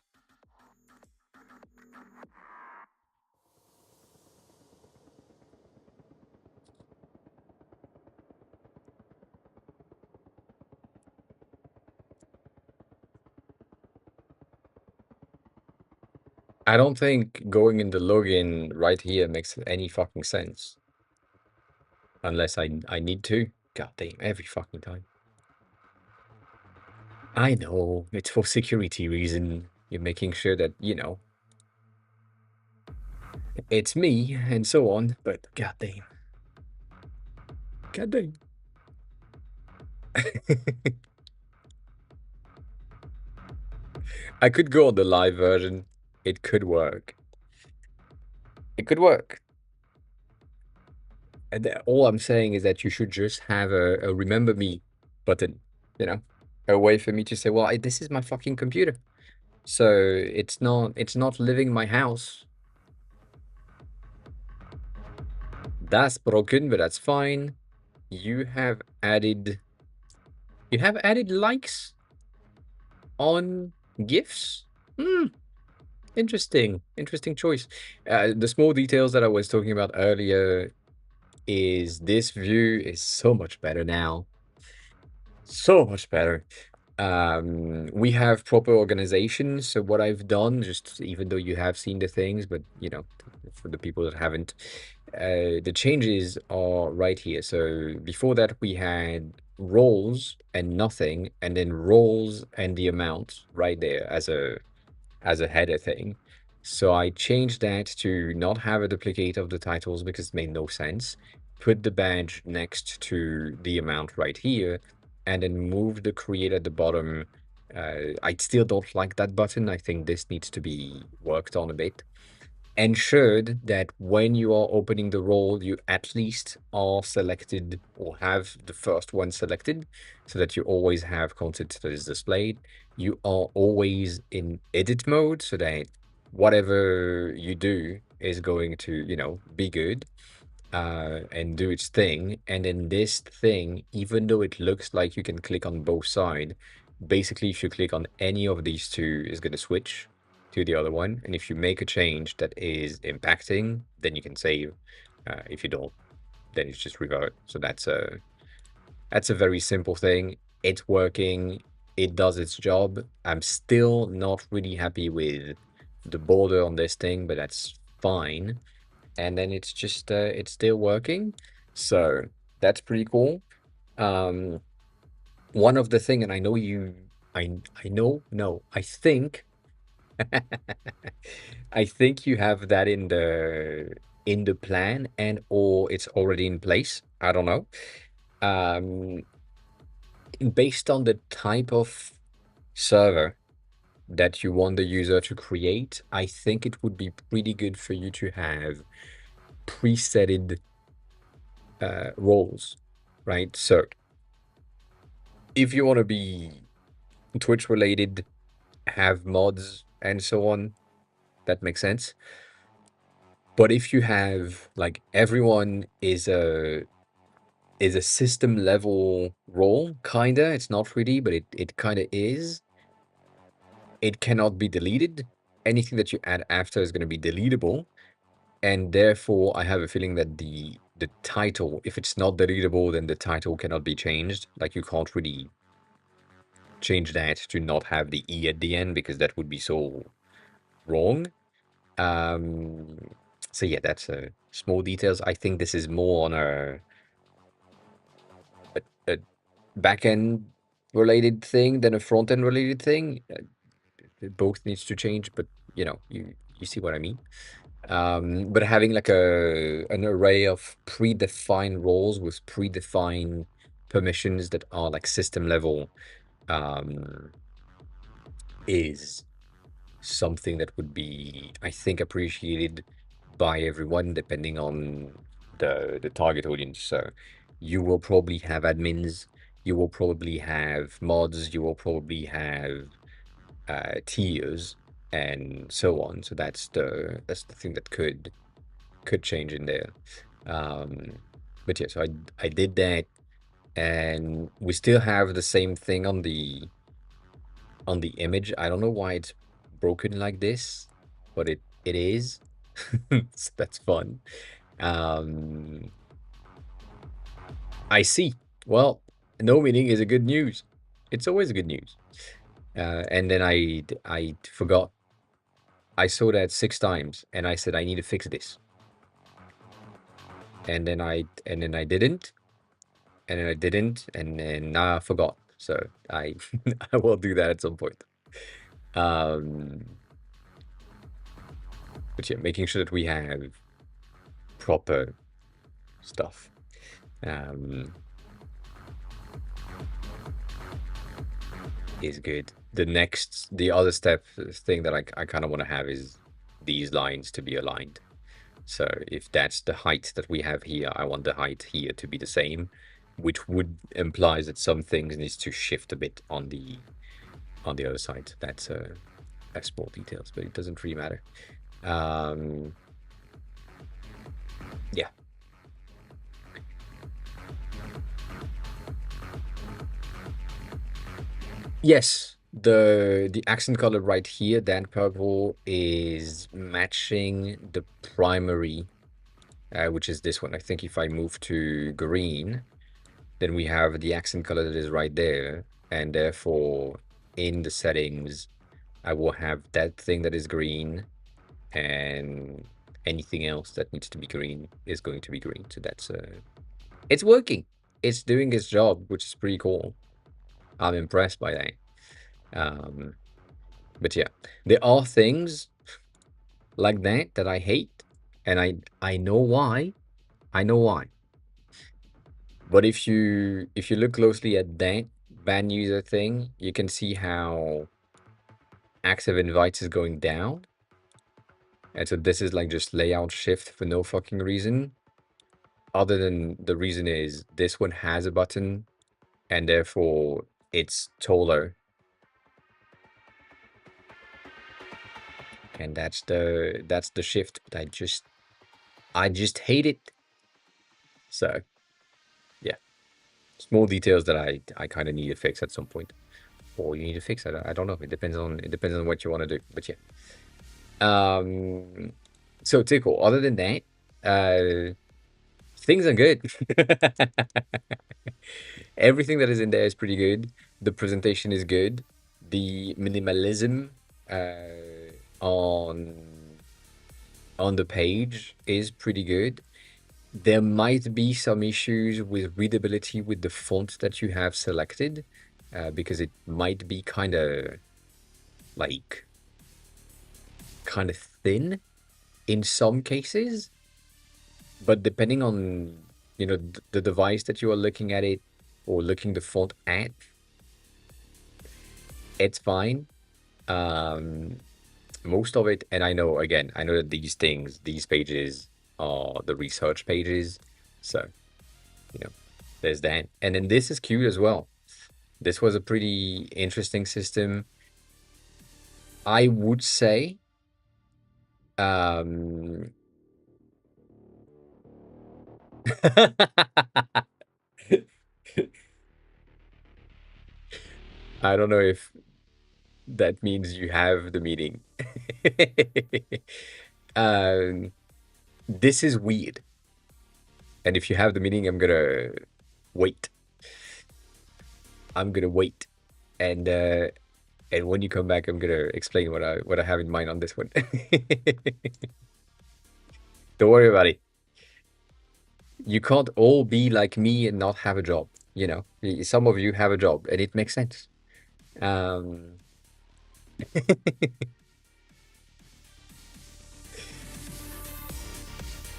I don't think going in the login right here makes any fucking sense. Unless I need to. God damn, every fucking time. I know, it's for security reason. You're making sure that, you know, it's me and so on, but god damn. God damn. I could go on the live version. It could work. It could work. And all I'm saying is that you should just have a remember me button, you know, a way for me to say, well, this is my fucking computer. So it's not living my house. That's broken, but that's fine. You have added likes on GIFs? Interesting. Interesting choice. The small details that I was talking about earlier is this view is so much better now. So much better. We have proper organization. So what I've done, just even though you have seen the things, but you know, for the people that haven't, the changes are right here. So before that, we had roles and nothing, and then roles and the amount right there as a header thing. So I changed that to not have a duplicate of the titles because it made no sense. Put the badge next to the amount right here, and then move the create at the bottom. I still don't like that button. I think this needs to be worked on a bit. Ensured that when you are opening the role, you at least are selected or have the first one selected so that you always have content that is displayed. You are always in edit mode so that whatever you do is going to, you know, be good and do its thing. And then this thing, even though it looks like you can click on both sides, basically if you click on any of these two, is going to switch to the other one. And if you make a change that is impacting, then you can save. If you don't, then it's just revert. So that's a very simple thing. It's working. It does its job. I'm still not really happy with the border on this thing, but that's fine. And then it's still working. So that's pretty cool. Um, one of the thing, and I know you, I know, no, I think, I think you have that in the plan and or it's already in place. I don't know. Um, based on the type of server that you want the user to create, I think it would be pretty good for you to have presetted roles, right? So if you want to be Twitch related, have mods and so on, that makes sense. But if you have like everyone is a system level role, kinda, it's not really, but it kinda is. It cannot be deleted. Anything that you add after is going to be deletable, and therefore I have a feeling that the title, if it's not deletable, then the title cannot be changed. Like you can't really change that to not have the E at the end because that would be so wrong. Um, so yeah, that's small details. I think this is more on a back end related thing than a front end related thing. It both needs to change, but you see what I mean. But having like an array of predefined roles with predefined permissions that are like system level um, is something that would be, I think, appreciated by everyone depending on the target audience. So you will probably have admins, you will probably have mods, you will probably have tiers and so on. So that's the thing that could change in there. Um, but yeah, so I did that, and we still have the same thing on the image. I don't know why it's broken like this, but it is. So that's fun. Um, I see. Well, no meaning is a good news. It's always good news. And then I forgot. I saw that 6 times, and I said I need to fix this. And then I didn't, and then I didn't, and then now I forgot. So I I will do that at some point. Um, but yeah, making sure that we have proper stuff um, is good. The other step thing that I kind of want to have is these lines to be aligned. So if that's the height that we have here, I want the height here to be the same, which would implies that some things needs to shift a bit on the other side. That's small details, but it doesn't really matter. Um, yeah. Yes, the accent color right here, that purple, is matching the primary, which is this one. I think if I move to green, then we have the accent color that is right there, and therefore in the settings, I will have that thing that is green, and anything else that needs to be green is going to be green. So that's it's working. It's doing its job, which is pretty cool. I'm impressed by that. Um, but yeah, there are things like that that I hate, and I know why. I know why. But if you look closely at that ban user thing, you can see how active invites is going down. And so this is like just layout shift for no fucking reason. Other than the reason is this one has a button and therefore it's taller. And that's the shift, but I just hate it. So yeah. Small details that I kind of need to fix at some point. Or you need to fix it. I don't know. It depends on what you want to do. But yeah. So Tickle, other than that, uh Things are good. Everything that is in there is pretty good. The presentation is good. The minimalism on the page is pretty good. There might be some issues with readability with the font that you have selected, because it might be like kind of thin in some cases. But depending on, the device that you are looking at it or looking the font at, it's fine. Um, Most of it, and I know that these pages are the research pages. So, you know, there's that. And then this is cute as well. This was a pretty interesting system. I would say, um, I don't know if that means you have the meeting. um, this is weird. And if you have the meeting, wait. I'm gonna wait. And when you come back, I'm gonna explain what I have in mind on this one. Don't worry about it. You can't all be like me and not have a job. Some of you have a job, and it makes sense. Um,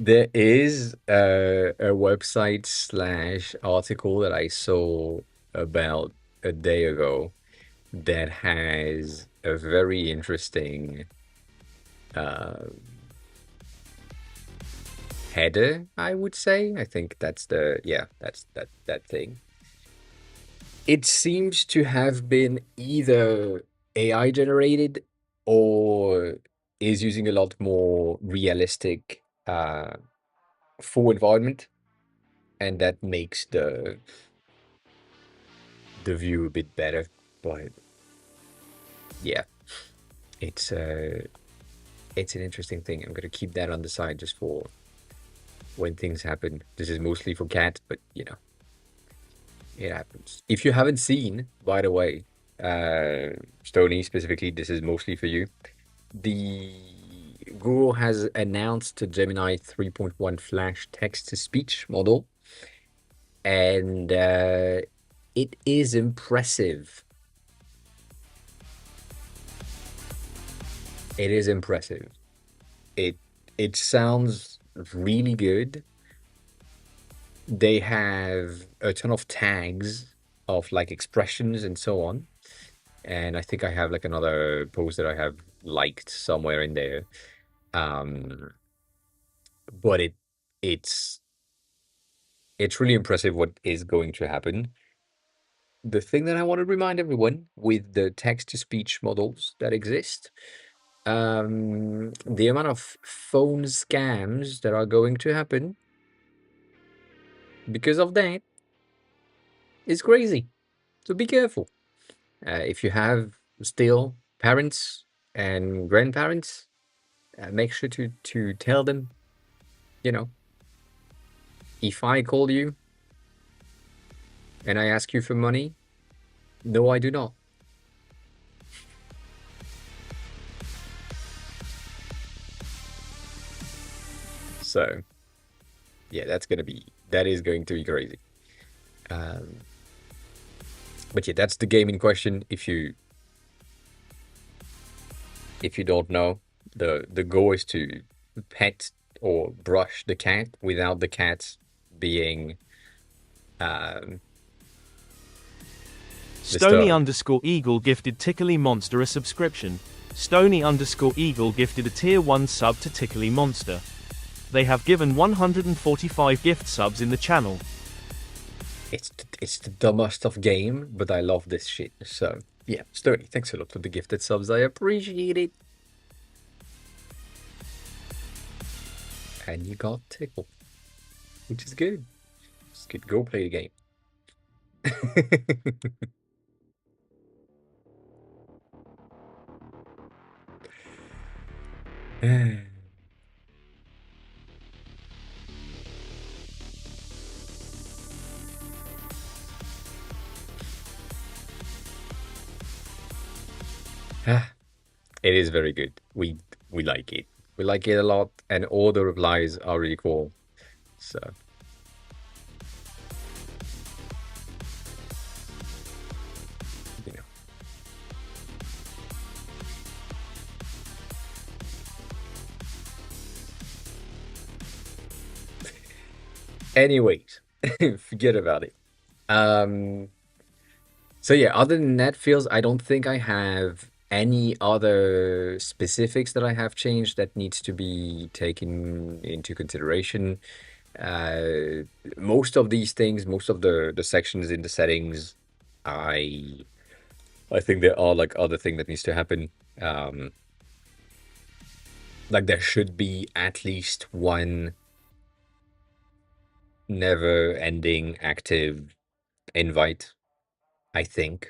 there is a website slash article that I saw about a day ago that has a very interesting uh, header, I would say. I think that's that thing. It seems to have been either AI generated or is using a lot more realistic full environment, and that makes the view a bit better. But yeah, it's uh it's an interesting thing. I'm gonna keep that on the side just for when things happen. This is mostly for cats, but it happens. If you haven't seen, by the way, Stony specifically, this is mostly for you. The Google has announced the Gemini 3.1 Flash text-to-speech model, and it is impressive. It is impressive. It it sounds really good. They have a ton of tags of like expressions and so on. And I think I have like another post that I have liked somewhere in there. Um, but it's it's really impressive what is going to happen. The thing that I want to remind everyone with the text to speech models that exist, the amount of phone scams that are going to happen because of that is crazy. So be careful. If you have still parents and grandparents, make sure to tell them, you know, if I call you and I ask you for money, no, I do not. So yeah, that is going to be crazy. Um, but yeah, that's the game in question. If you don't know, the goal is to pet or brush the cat without the cat being um, Stony disturbed. underscore Eagle gifted Tickly Monster a subscription. Stony underscore Eagle gifted a tier 1 sub to Tickly Monster. They have given 145 gift subs in the channel. It's the dumbest of game, but I love this shit. So yeah, Stoney, thanks a lot for the gifted subs. I appreciate it. And you got Tickle, which is good. It's good. Go play the game. Ah, it is very good. We like it. We like it a lot, and all the replies are really cool. So, you know. Anyways, forget about it. Um, so yeah, other than that fields, I don't think I have any other specifics that I have changed that needs to be taken into consideration. Uh, Most of these things, most of the sections in the settings, I I think there are like other thing that needs to happen. Um, like there should be at least one never-ending active invite, I think.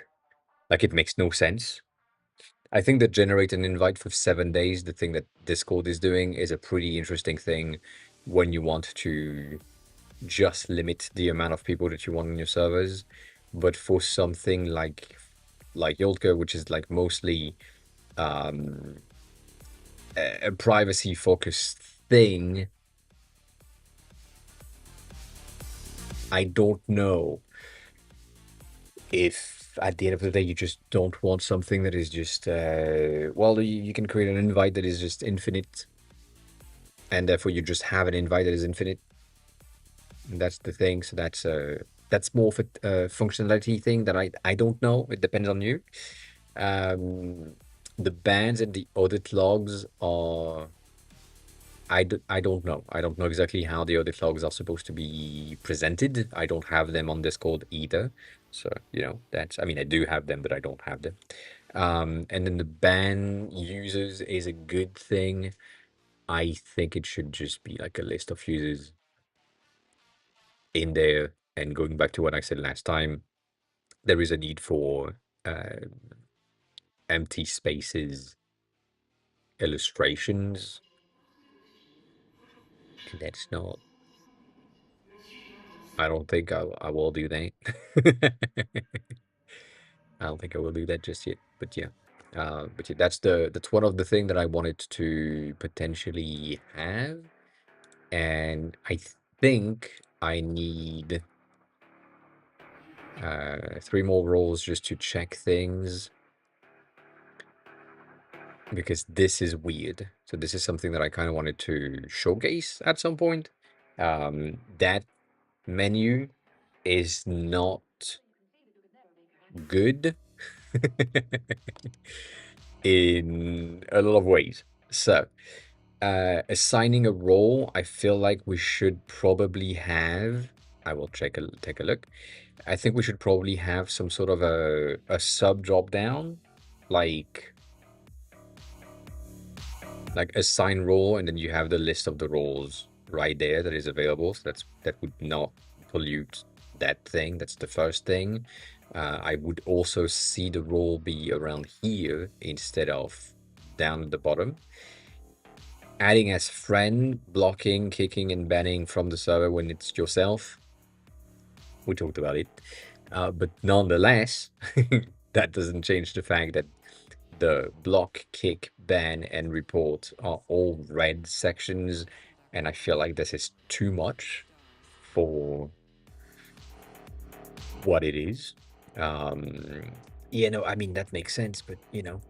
Like it makes no sense. I think that generate an invite for 7 days, the thing that Discord is doing, is a pretty interesting thing when you want to just limit the amount of people that you want on your servers. But for something like Yolka, which is like mostly um, a privacy focused thing, I don't know if at the end of the day you just don't want something that is just well, you can create an invite that is just infinite, and therefore you just have an invite that is infinite. And that's the thing. So that's more of a functionality thing that I don't know. It depends on you. Um, the bans and the audit logs are I don't know. I don't know exactly how the audit logs are supposed to be presented. I don't have them on Discord either. So, you know, that's, I mean, I do have them, but I don't have them. And then the ban users is a good thing. I think it should just be like a list of users in there. And going back to what I said last time, there is a need for uh, empty spaces illustrations. And that's not, I don't think I will do that. I don't think I will do that just yet, but yeah. But yeah, that's one of the thing that I wanted to potentially have, and I think I need 3 more roles just to check things because this is weird. So this is something that I kind of wanted to showcase at some point. That menu is not good in a lot of ways. So, assigning a role, I feel like we should probably have. I will take a look. I think we should probably have some sort of a sub drop down, like assign role, and then you have the list of the roles right there that is available. So that would not pollute that thing. That's the first thing. I would also see the role be around here instead of down at the bottom. Adding as friend, blocking, kicking, and banning from the server when it's yourself. We talked about it. But nonetheless, that doesn't change the fact that the block, kick, ban, and report are all red sections, and I feel like this is too much for what it is. Um, yeah, no, I mean, that makes sense, but you know.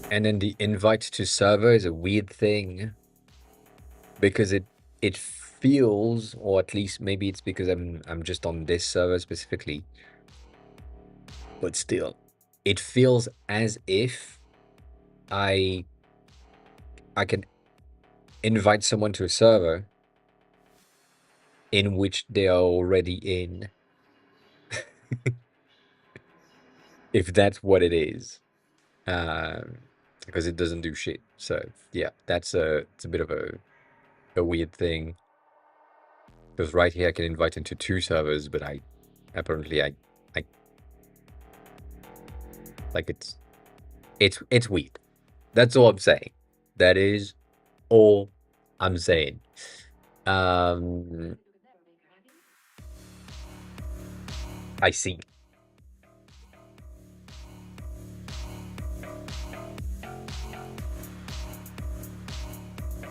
And then the invite to server is a weird thing because it feels, or at least maybe it's because I'm just on this server specifically, but still, it feels as if I I can invite someone to a server in which they are already in, if that's what it is, because it doesn't do shit. So yeah, it's a bit of a weird thing. Because right here I can invite into 2 servers, but I apparently I like it's weird. That's all I'm saying. That is all I'm saying. Um, I see.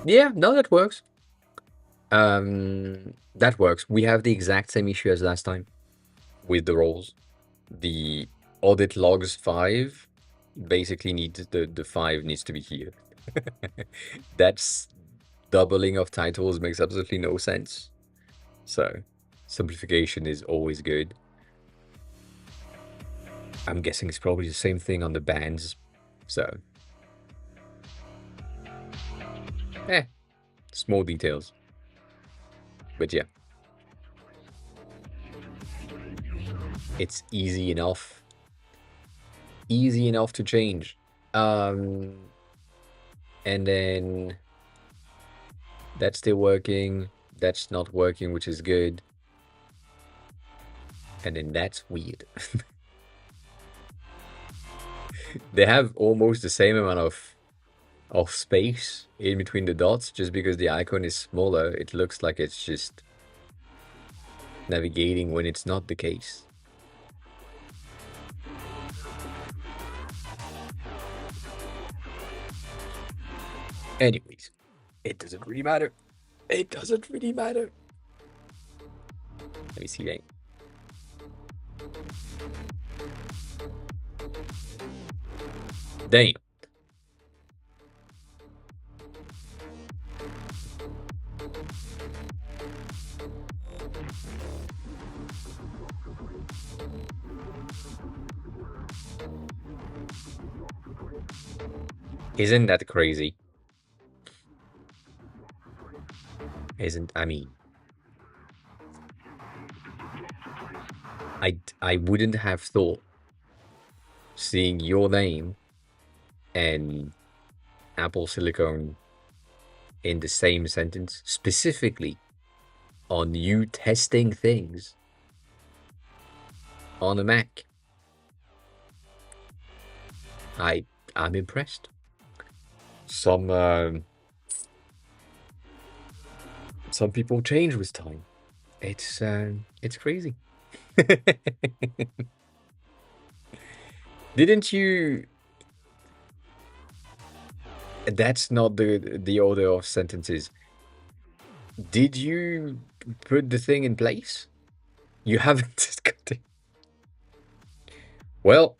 Yeah, no, that works. That works. We have the exact same issue as last time with the roles. The audit logs 5 basically needs the 5 needs to be here. That's doubling of titles makes absolutely no sense. So simplification is always good. I'm guessing it's probably the same thing on the bands. So eh, small details. But yeah, it's easy enough. Easy enough to change. Um and then that's still working. That's not working, which is good. And then that's weird. They have almost the same amount of space in between the dots. Just because the icon is smaller, it looks like it's just navigating when it's not the case. Anyways, it doesn't really matter. It doesn't really matter. Let me see that. Damn. Isn't that crazy? I mean, I wouldn't have thought seeing your name and Apple Silicone in the same sentence, specifically on you testing things on a Mac. I'm impressed. Some people change with time. It's crazy. Didn't you? That's not the order of sentences. Did you put the thing in place? You haven't. Well,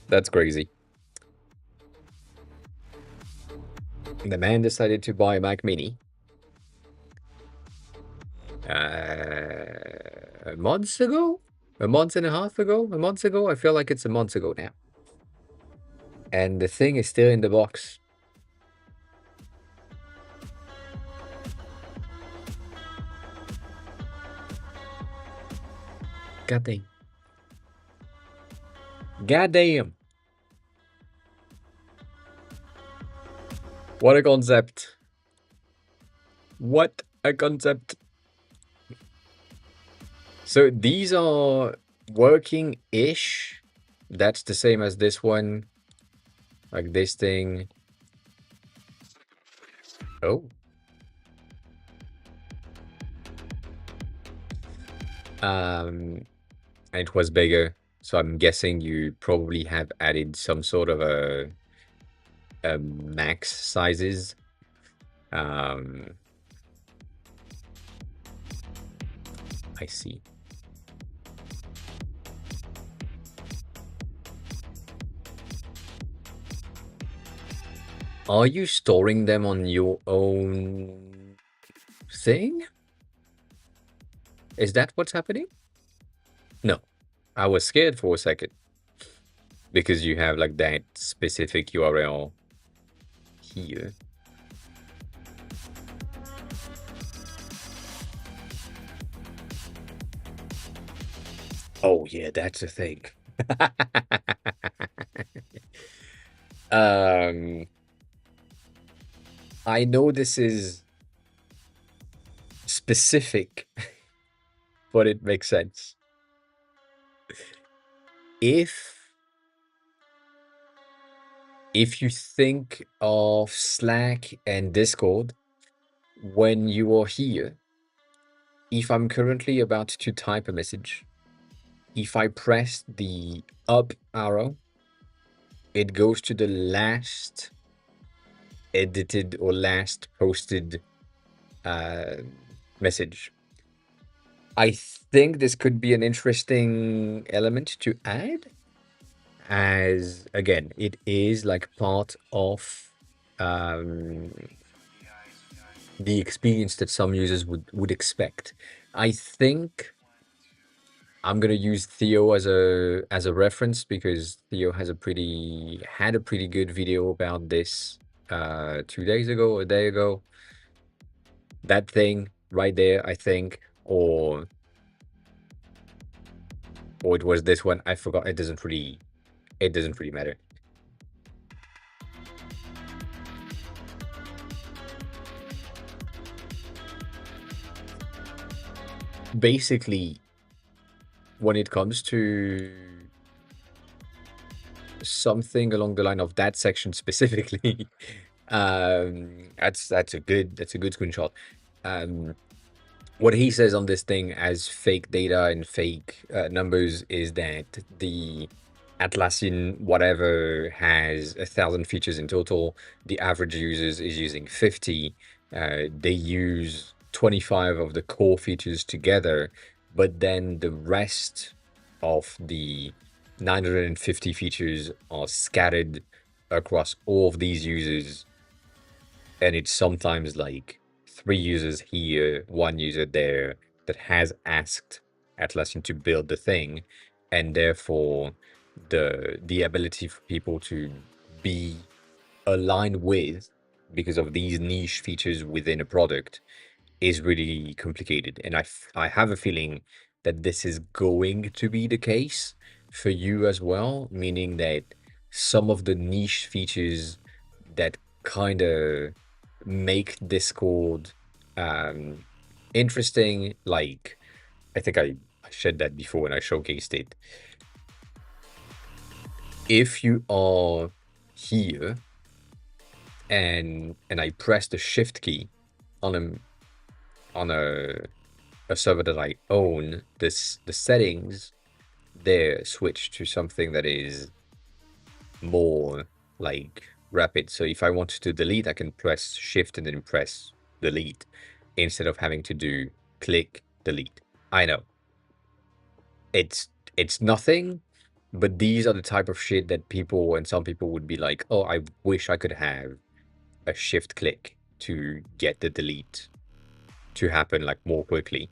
that's crazy. The man decided to buy a Mac Mini months ago, a month and a half ago, a month ago. I feel like it's a month ago now, and the thing is still in the box. God damn. God damn. What a concept. What a concept. So these are working-ish. That's the same as this one. Like this thing. Oh. It was bigger. So I'm guessing you probably have added some sort of a max sizes. I see. Are you storing them on your own thing? Is that what's happening? No. I was scared for a second. Because you have like that specific URL here. Oh yeah, that's a thing. I know this is specific, but it makes sense. If you think of Slack and Discord, when you are here, if I'm currently about to type a message, if I press the up arrow, it goes to the last edited or last posted uh, message. I think this could be an interesting element to add, as again, it is like part of um, the experience that some users would expect. I think I'm gonna use Theo as a reference because Theo has a pretty had a pretty good video about this 2 days ago or a day ago. That thing right there, I think, or it was this one. I forgot. It doesn't really matter. Basically, when it comes to something along the line of that section specifically, that's a good screenshot. Um, what he says on this thing as fake data and fake numbers is that the Atlassian whatever has 1,000 features in total. The average users is using 50. They use 25 of the core features together, but then the rest of the 950 features are scattered across all of these users, and it's sometimes like 3 users here, 1 user there that has asked Atlassian to build the thing, and therefore the ability for people to be aligned with, because of these niche features within a product, is really complicated. And I have a feeling that this is going to be the case for you as well, meaning that some of the niche features that kind of make Discord um, interesting, like I think I shared that before when I showcased it. If you are here and I press the shift key on a server that I own, the settings there switch to something that is more like rapid. So if I want to delete, I can press shift and then press delete instead of having to do click delete. I know it's it's nothing, but these are the type of shit that people and some people would be like, oh, I wish I could have a shift click to get the delete to happen like more quickly.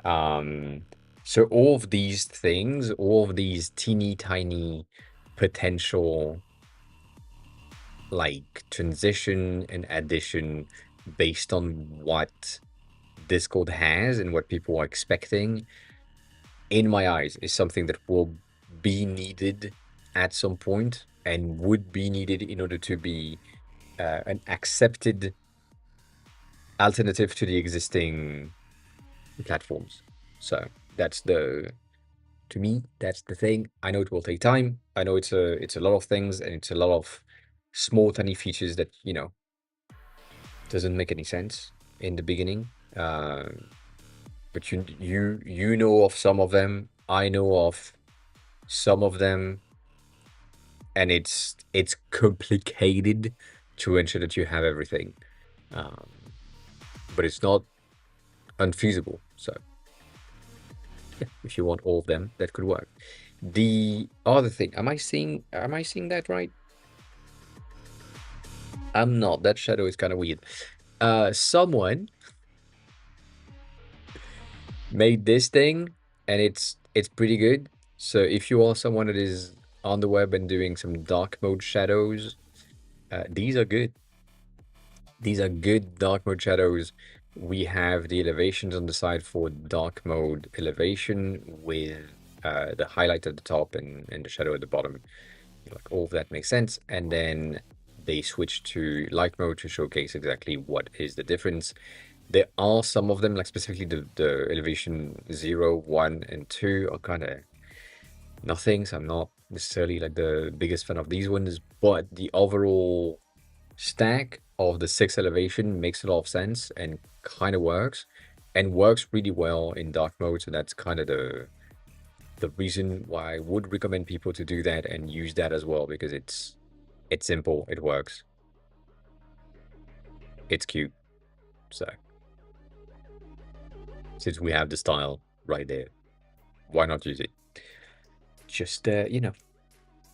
Um, so all of these things, all of these teeny tiny potential like transition and addition based on what Discord has and what people are expecting, in my eyes, is something that will be needed at some point and would be needed in order to be an accepted alternative to the existing platforms. So that's the to me that's the thing. I know it will take time. I know it's a lot of things and it's a lot of small tiny features that doesn't make any sense in the beginning. But you know of some of them. I know of some of them, and it's complicated to ensure that you have everything. Um, but it's not unfeasible. So yeah, if you want all of them, that could work. The other thing, am I seeing that right? I'm not. That shadow is kind of weird. Someone made this thing, and it's pretty good. So if you are someone that is on the web and doing some dark mode shadows, these are good. These are good dark mode shadows. We have the elevations on the side for dark mode elevation with the highlight at the top and the shadow at the bottom. Like all of that makes sense. And then they switch to light mode to showcase exactly what is the difference. There are some of them, like specifically the elevation 0, 1, and 2 are kind of nothing. So I'm not necessarily like the biggest fan of these ones, but the overall stack of the 6 elevation makes a lot of sense and kind of works and works really well in dark mode. So that's kind of the reason why I would recommend people to do that and use that as well, because it's simple, it works. it's cute. So since we have the style right there, why not use it? Just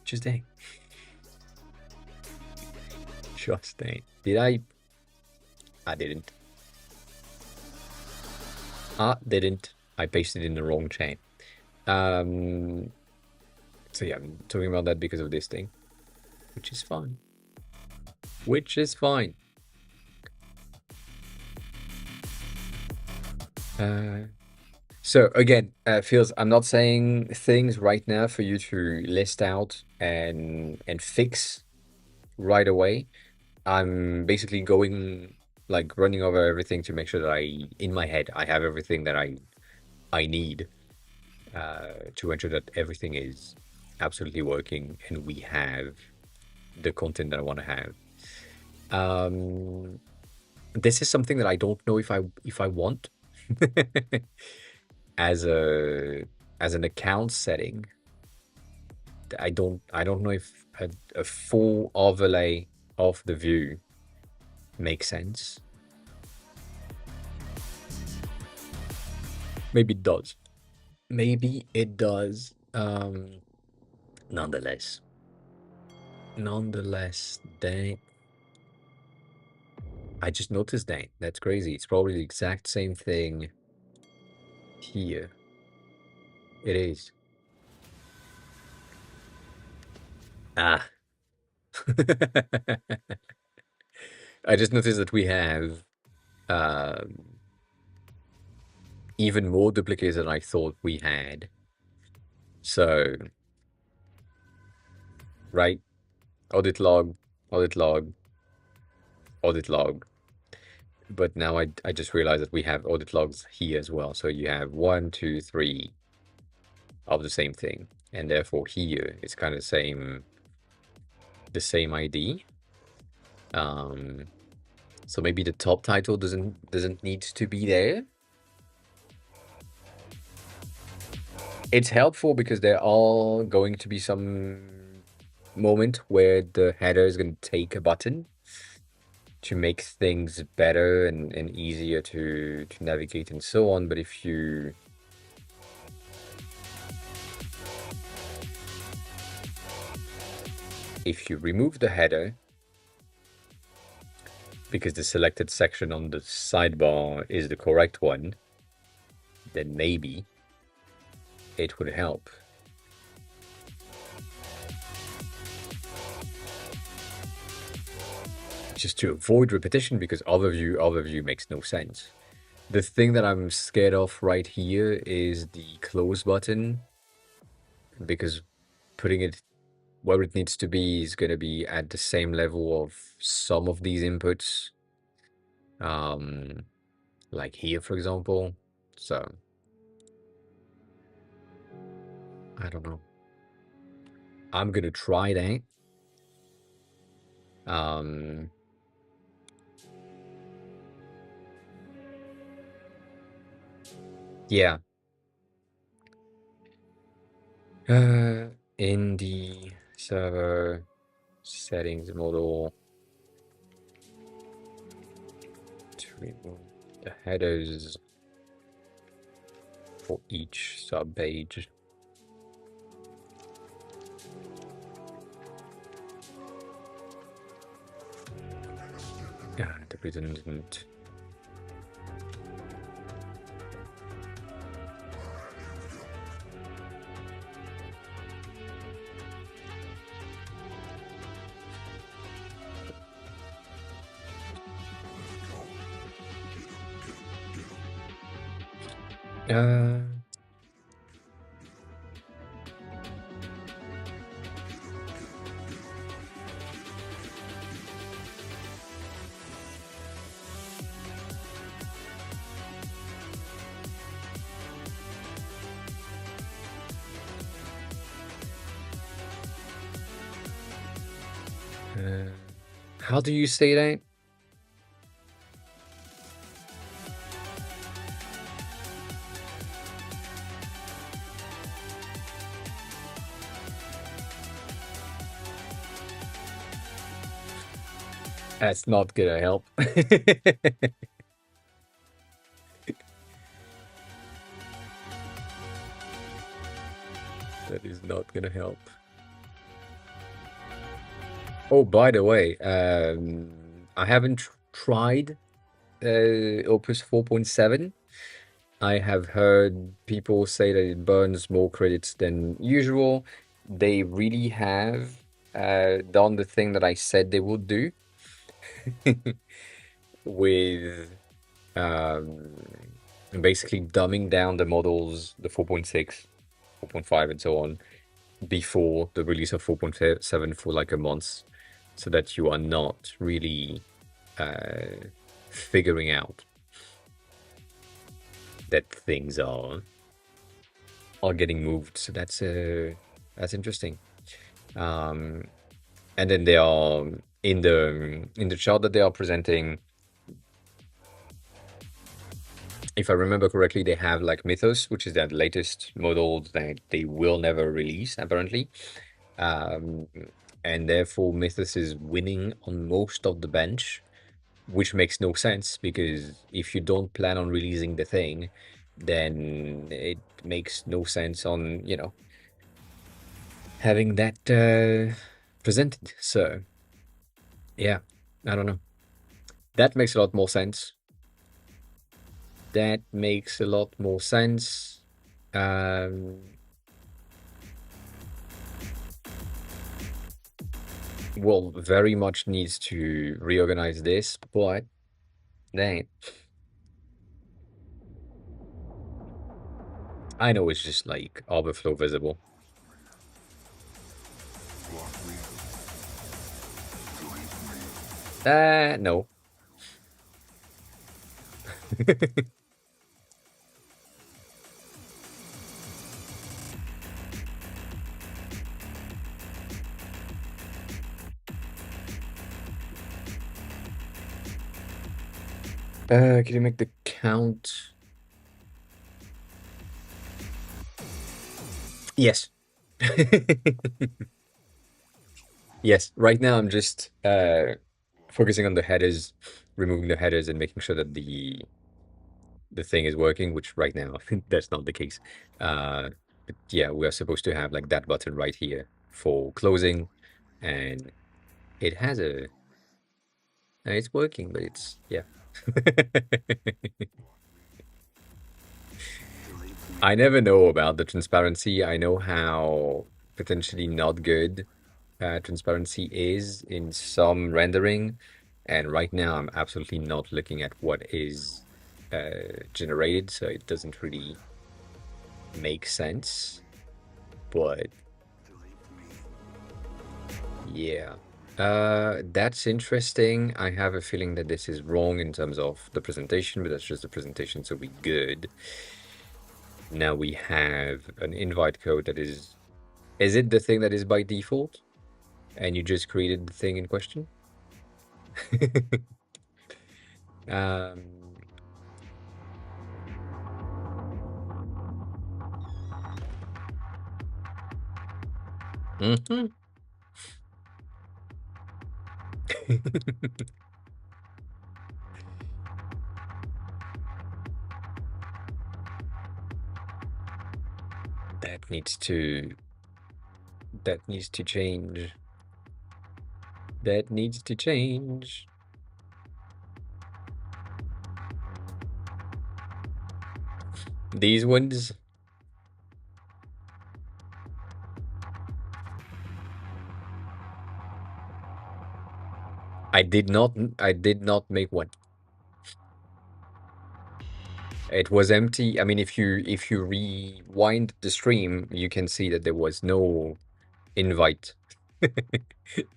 just dang. Just dang. Did I? I didn't. I didn't. I pasted in the wrong chain. Um. So yeah, I'm talking about that because of this thing, which is fine. Which is fine. So again, feels I'm not saying things right now for you to list out and fix right away. I'm basically going like running over everything to make sure that in my head, I have everything that I need to ensure that everything is absolutely working and we have the content that I want to have. Um, this is something that I don't know if I want as a as an account setting. I don't know if a full overlay of the view makes sense. Maybe it does. Maybe it does. Nonetheless. Nonetheless, dang. I just noticed that. That's crazy. It's probably the exact same thing here. It is. Ah. I just noticed that we have um, even more duplicates than I thought we had. So, right, audit log, audit log, audit log. But now I just realized that we have audit logs here as well. So you have 1, 2, 3 of the same thing. And therefore here it's kind of the same ID. So maybe the top title doesn't need to be there. It's helpful because there are going to be some moment where the header is going to take a button to make things better and easier to navigate and so on. But if you remove the header because the selected section on the sidebar is the correct one, then maybe it would help. Just to avoid repetition, because overview makes no sense. The thing that I'm scared of right here is the close button, because putting it where it needs to be is going to be at the same level of some of these inputs, like here, for example. So I don't know. I'm gonna try that. Yeah. In the server settings model, to remove the headers for each sub page. The redundant. How do you say that? That's not gonna help. That is not gonna help. Oh, by the way, I haven't tried Opus 4.7. I have heard people say that it burns more credits than usual. They really have done the thing that I said they would do with um, basically dumbing down the models, the 4.6, 4.5, and so on, before the release of 4.7 for like a month, so that you are not really figuring out that things are getting moved. So that's interesting. Um, and then they are in the chart that they are presenting. If I remember correctly, they have like Mythos, which is their latest model that they will never release, apparently. Um, and therefore, Mythos is winning on most of the bench, which makes no sense because if you don't plan on releasing the thing, then it makes no sense on, having that presented. So, yeah, I don't know. That makes a lot more sense. That makes a lot more sense. Um, well, very much needs to reorganize this, but dang it. I know it's just like overflow visible. No. Can you make the count? Yes. Yes. Right now I'm just focusing on the headers, removing the headers and making sure that the thing is working, which right now that's not the case. But yeah, we are supposed to have like that button right here for closing, and it has it's working, but it's yeah. I never know about the transparency. I know how potentially not good transparency is in some rendering, and right now I'm absolutely not looking at what is generated, so it doesn't really make sense. But yeah, that's interesting. I have a feeling that this is wrong in terms of the presentation, but that's just the presentation, so we good. Now we have an invite code that is it the thing that is by default? And you just created the thing in question? um, mhm. That needs to that needs to change. That needs to change. These ones, I did not make one. It was empty. I mean, if you rewind the stream, you can see that there was no invite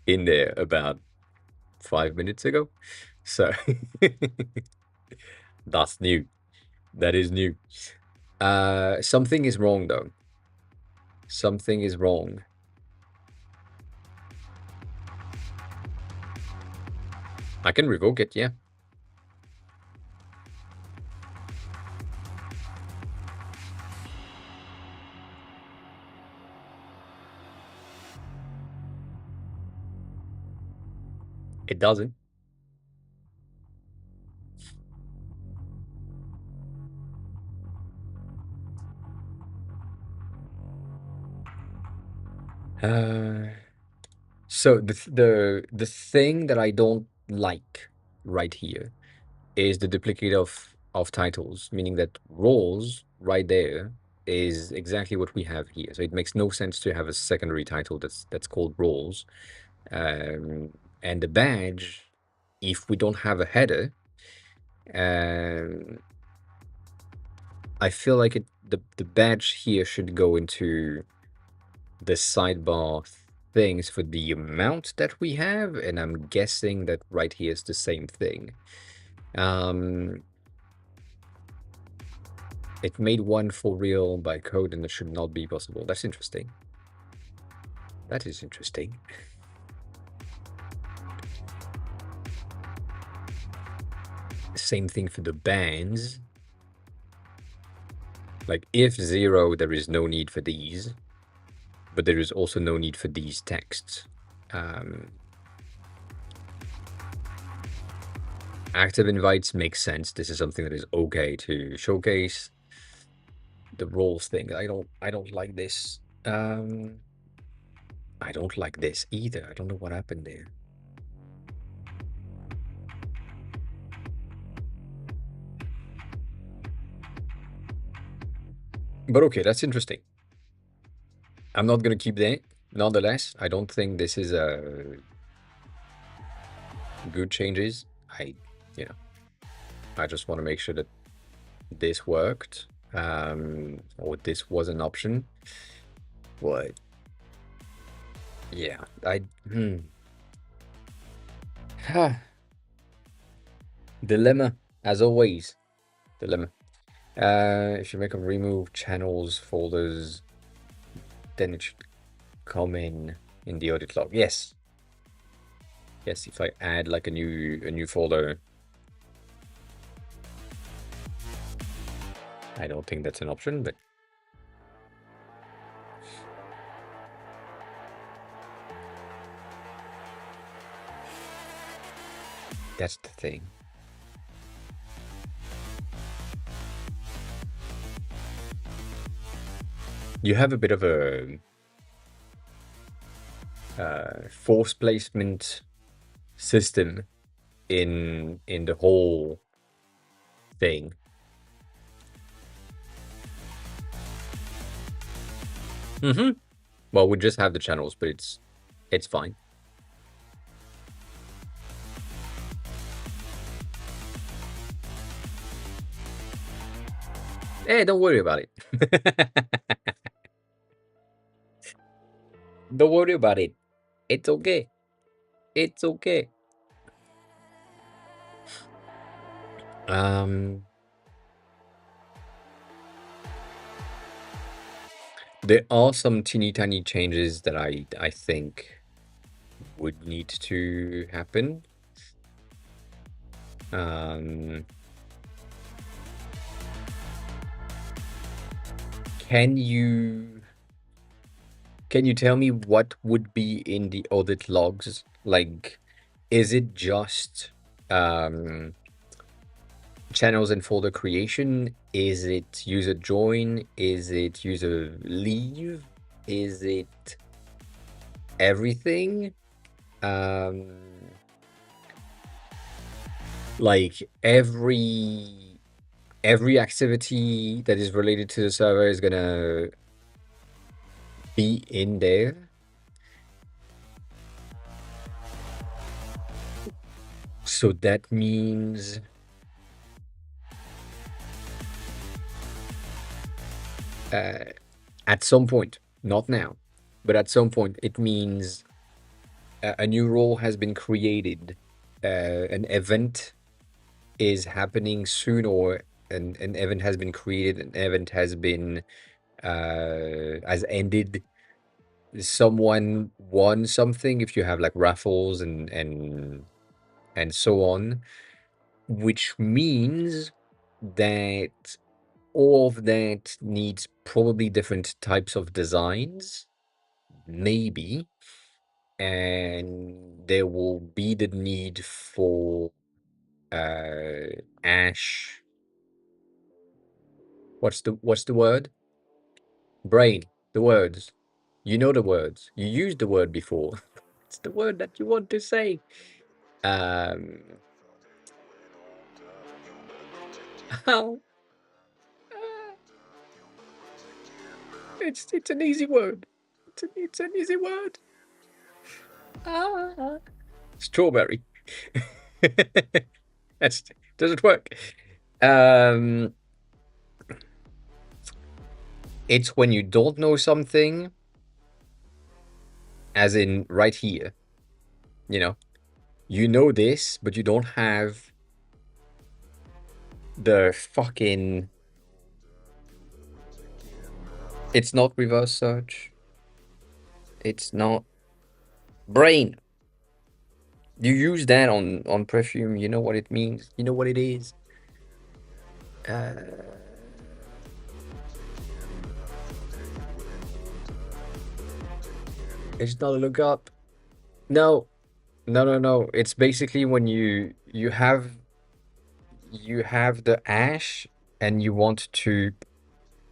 in there about 5 minutes ago. So that's new. That is new. Something is wrong though. Something is wrong. I can revoke it, yeah. It doesn't. Uh, so the thing that I don't like right here is the duplicate of titles, meaning that roles right there is exactly what we have here. So it makes no sense to have a secondary title that's called roles. Um, and the badge, if we don't have a header, um, I feel like the badge here should go into the sidebar things for the amount that we have, and I'm guessing that right here is the same thing. Um, it made one for real by code, and it should not be possible. That's interesting. That is interesting. Same thing for the bands. Like if 0, there is no need for these, but there is also no need for these texts. Active invites make sense. This is something that is okay to showcase. The roles thing, I don't like this. I don't like this either. I don't know what happened there. But okay, that's interesting. I'm not gonna keep that. Nonetheless, I don't think this is a good changes. I, you know, I just want to make sure that this worked, or this was an option. But yeah, dilemma as always. Dilemma. If you make them remove channels folders, then it should come in the audit log. Yes. Yes, if I add like a new folder, I don't think that's an option, but that's the thing. You have a bit of a force placement system in the whole thing. Well, we just have the channels, but it's fine. Hey, don't worry about it. Don't worry about it. It's okay. It's okay. Um, there are some teeny tiny changes that I think would need to happen. Um, can you tell me what would be in the audit logs? Like, is it just um, channels and folder creation? Is it user join? Is it user leave? Is it everything? Um, like every activity that is related to the server is gonna be in there. So that means at some point, not now, but at some point, it means a new role has been created, an event is happening soon, or an event has been created, an event has ended. Someone won something if you have like raffles and so on, which means that all of that needs probably different types of designs, maybe, and there will be the need for ash. What's the word? Brain. The words. You know the words. You used the word before. It's the word that you want to say. Um, how? It's an easy word. It's an easy word. Ah. Strawberry. That's doesn't work. Um, it's when you don't know something, as in right here. You know, you know this, but you don't have the fucking. It's not reverse search. It's not brain. You use that on perfume. You know what it means. You know what it is. Uh, it's not a lookup. No, no. It's basically when you have the ash and you want to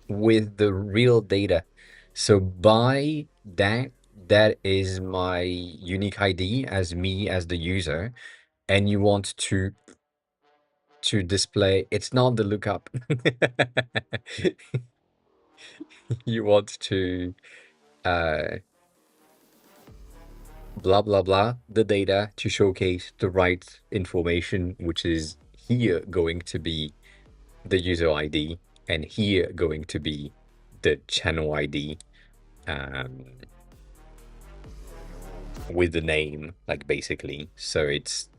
with the real data. So by that, that is my unique ID as me as the user, and you want to display. It's not the lookup. You want to uh blah blah blah the data to showcase the right information, which is here going to be the user ID and here going to be the channel ID, um, with the name, like basically. So it's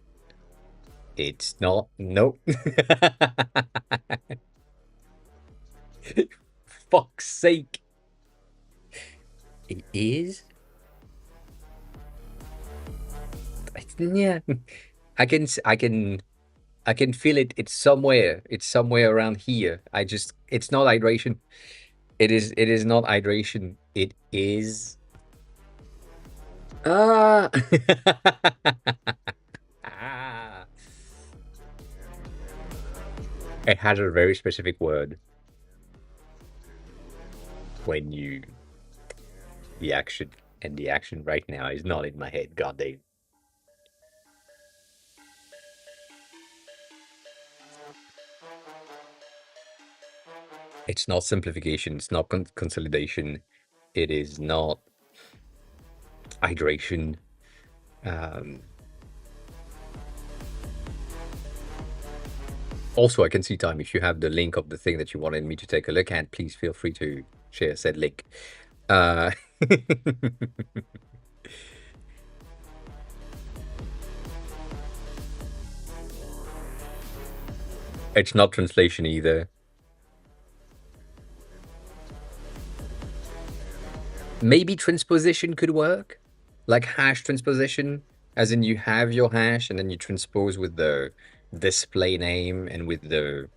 not nope. Fuck's sake. It is. Yeah. I can feel it. It's somewhere. It's somewhere around here. It's not hydration. It is not hydration. It is ah. Ah. It has a very specific word when you the action, and the action right now is not in my head. God damn. It's not simplification. It's not consolidation. It is not hydration. Um, Also, I can see time. If you have the link of the thing that you wanted me to take a look at, please feel free to share said link. Uh, it's not translation either. Maybe transposition could work, like hash transposition, as in you have your hash and then you transpose with the display name and with the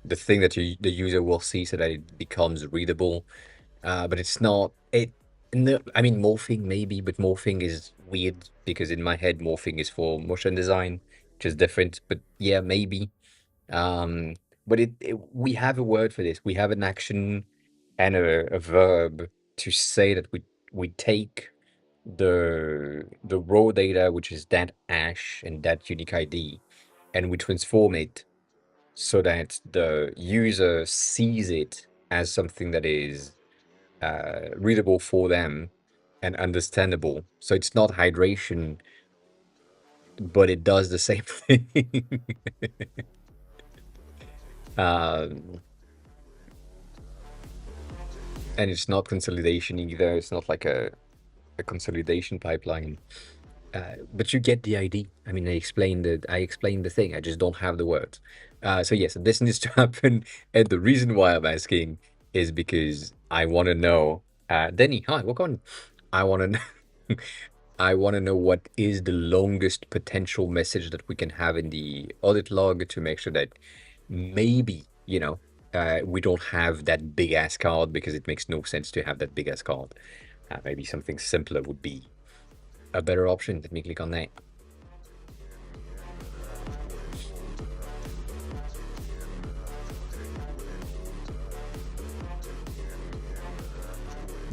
thing that the user will see so that it becomes readable. But it's not it. No, I mean morphing maybe, but morphing is weird because in my head morphing is for motion design, which is different. But yeah, maybe. Um, but we have a word for this. We have an action and a verb to say that we take the raw data, which is that hash and that unique ID, and we transform it so that the user sees it as something that is readable for them and understandable. So it's not hydration, but it does the same thing. um, and it's not consolidation either. It's not like a consolidation pipeline. But you get the idea. I mean, I explained the thing. I just don't have the words. So yes, this needs to happen. And the reason why I'm asking is because I want to know. Denny, hi, welcome on. I want to know. I want to know what is the longest potential message that we can have in the audit log to make sure that maybe, we don't have that big ass card because it makes no sense to have that big ass card. Maybe something simpler would be a better option. Let me click on that.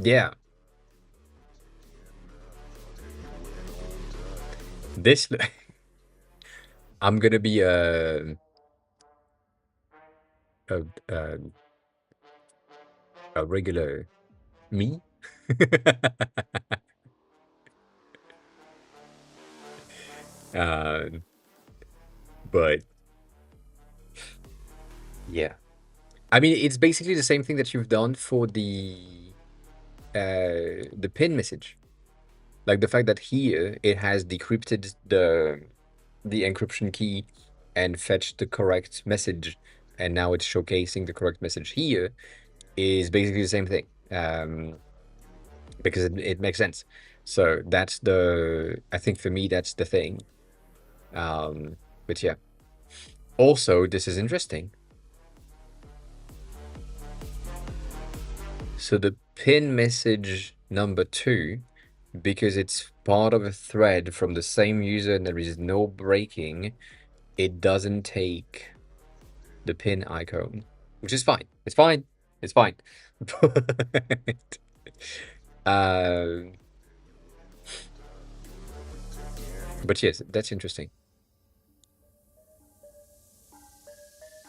Yeah. this I'm gonna be a a, a regular me. uh, but yeah, I mean, it's basically the same thing that you've done for the pin message. Like the fact that here it has decrypted the encryption key and fetched the correct message, and now it's showcasing the correct message here is basically the same thing. Because it makes sense. So that's I think for me, that's the thing. But yeah. Also, this is interesting. So the pin message number 2, because it's part of a thread from the same user and there is no breaking, it doesn't take the pin icon, which is fine. It's fine. It's fine. But, uh, but yes, that's interesting.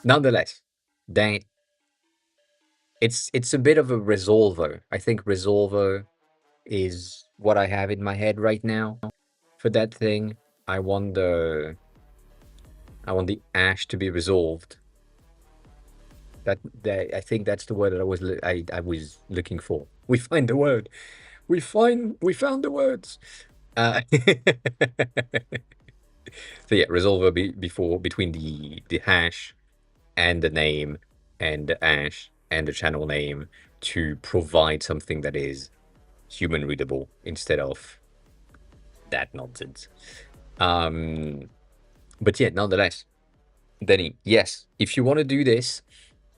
Nonetheless, dang it. It's a bit of a resolver. I think resolver is what I have in my head right now for that thing. I want the I want the ash to be resolved. That I think that's the word that I was looking for. We find the word. We found the words. So yeah, resolver before between the hash and the name and the ash and the channel name to provide something that is human readable instead of that nonsense. Um, but yeah, nonetheless, Denny, yes, if you want to do this,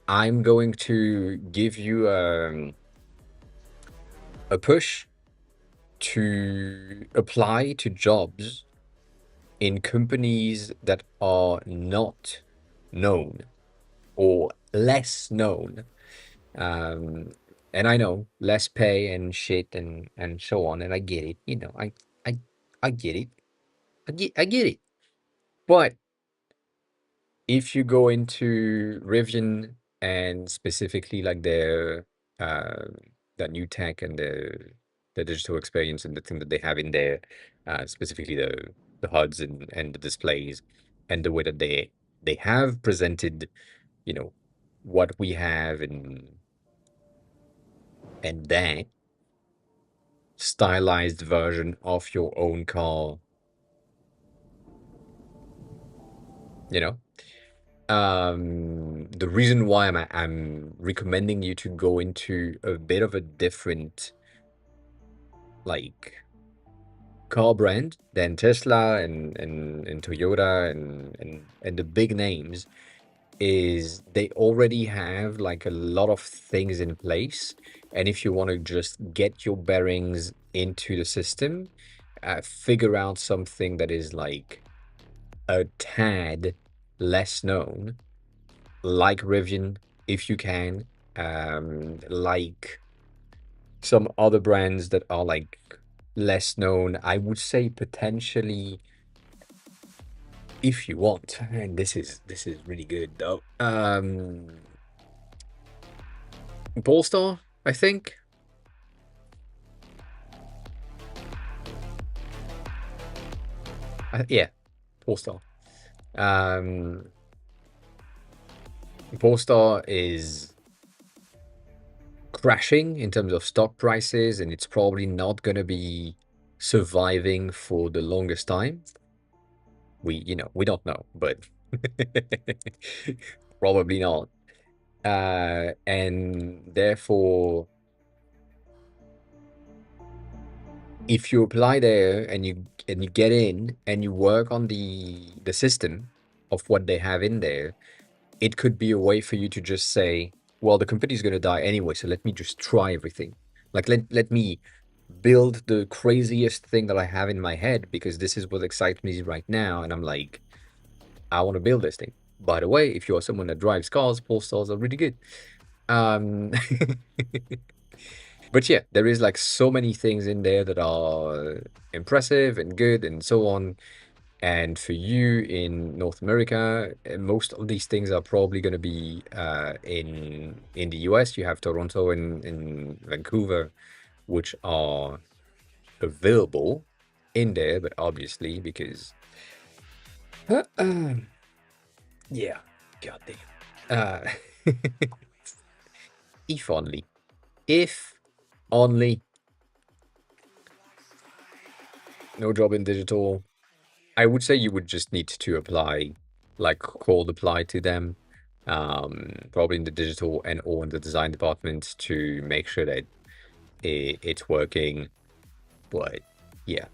I'm going to give you a push to apply to jobs in companies that are not known or less known. Um, and I know less pay and shit and so on, and I get it. I I get it. I get it. But if you go into Rivian and specifically like uh, their new tech and the digital experience and the thing that they have in there, specifically the HUDs and the displays and the way that they have presented, you know, what we have and that stylized version of your own car, you know. The reason why I'm recommending you to go into a bit of a different like car brand than Tesla and Toyota and the big names is they already have like a lot of things in place. And if you want to just get your bearings into the system, figure out something that is like a tad less known, like Rivian, if you can, like some other brands that are like less known. I would say potentially, if you want, and this is really good though. Polestar, I think. Yeah, Polestar. Um, Polestar is crashing in terms of stock prices, and it's probably not going to be surviving for the longest time. We don't know, but probably not. And therefore, if you apply there and you get in and you work on the system of what they have in there, it could be a way for you to just say, well, the company's going to die anyway, so let me just try everything. Like let me build the craziest thing that I have in my head because this is what excites me right now, and I'm like, I want to build this thing. By the way, if you are someone that drives cars, Polestars are really good. Um, but yeah, there is like so many things in there that are impressive and good and so on. And for you in North America, most of these things are probably going to be in the US. You have Toronto and in Vancouver, which are available in there, but obviously because yeah, goddamn. Uh, if only, if only no job in digital. I would say you would just need to apply, like cold apply to them, probably in the digital and or in the design department to make sure that it's working. But yeah,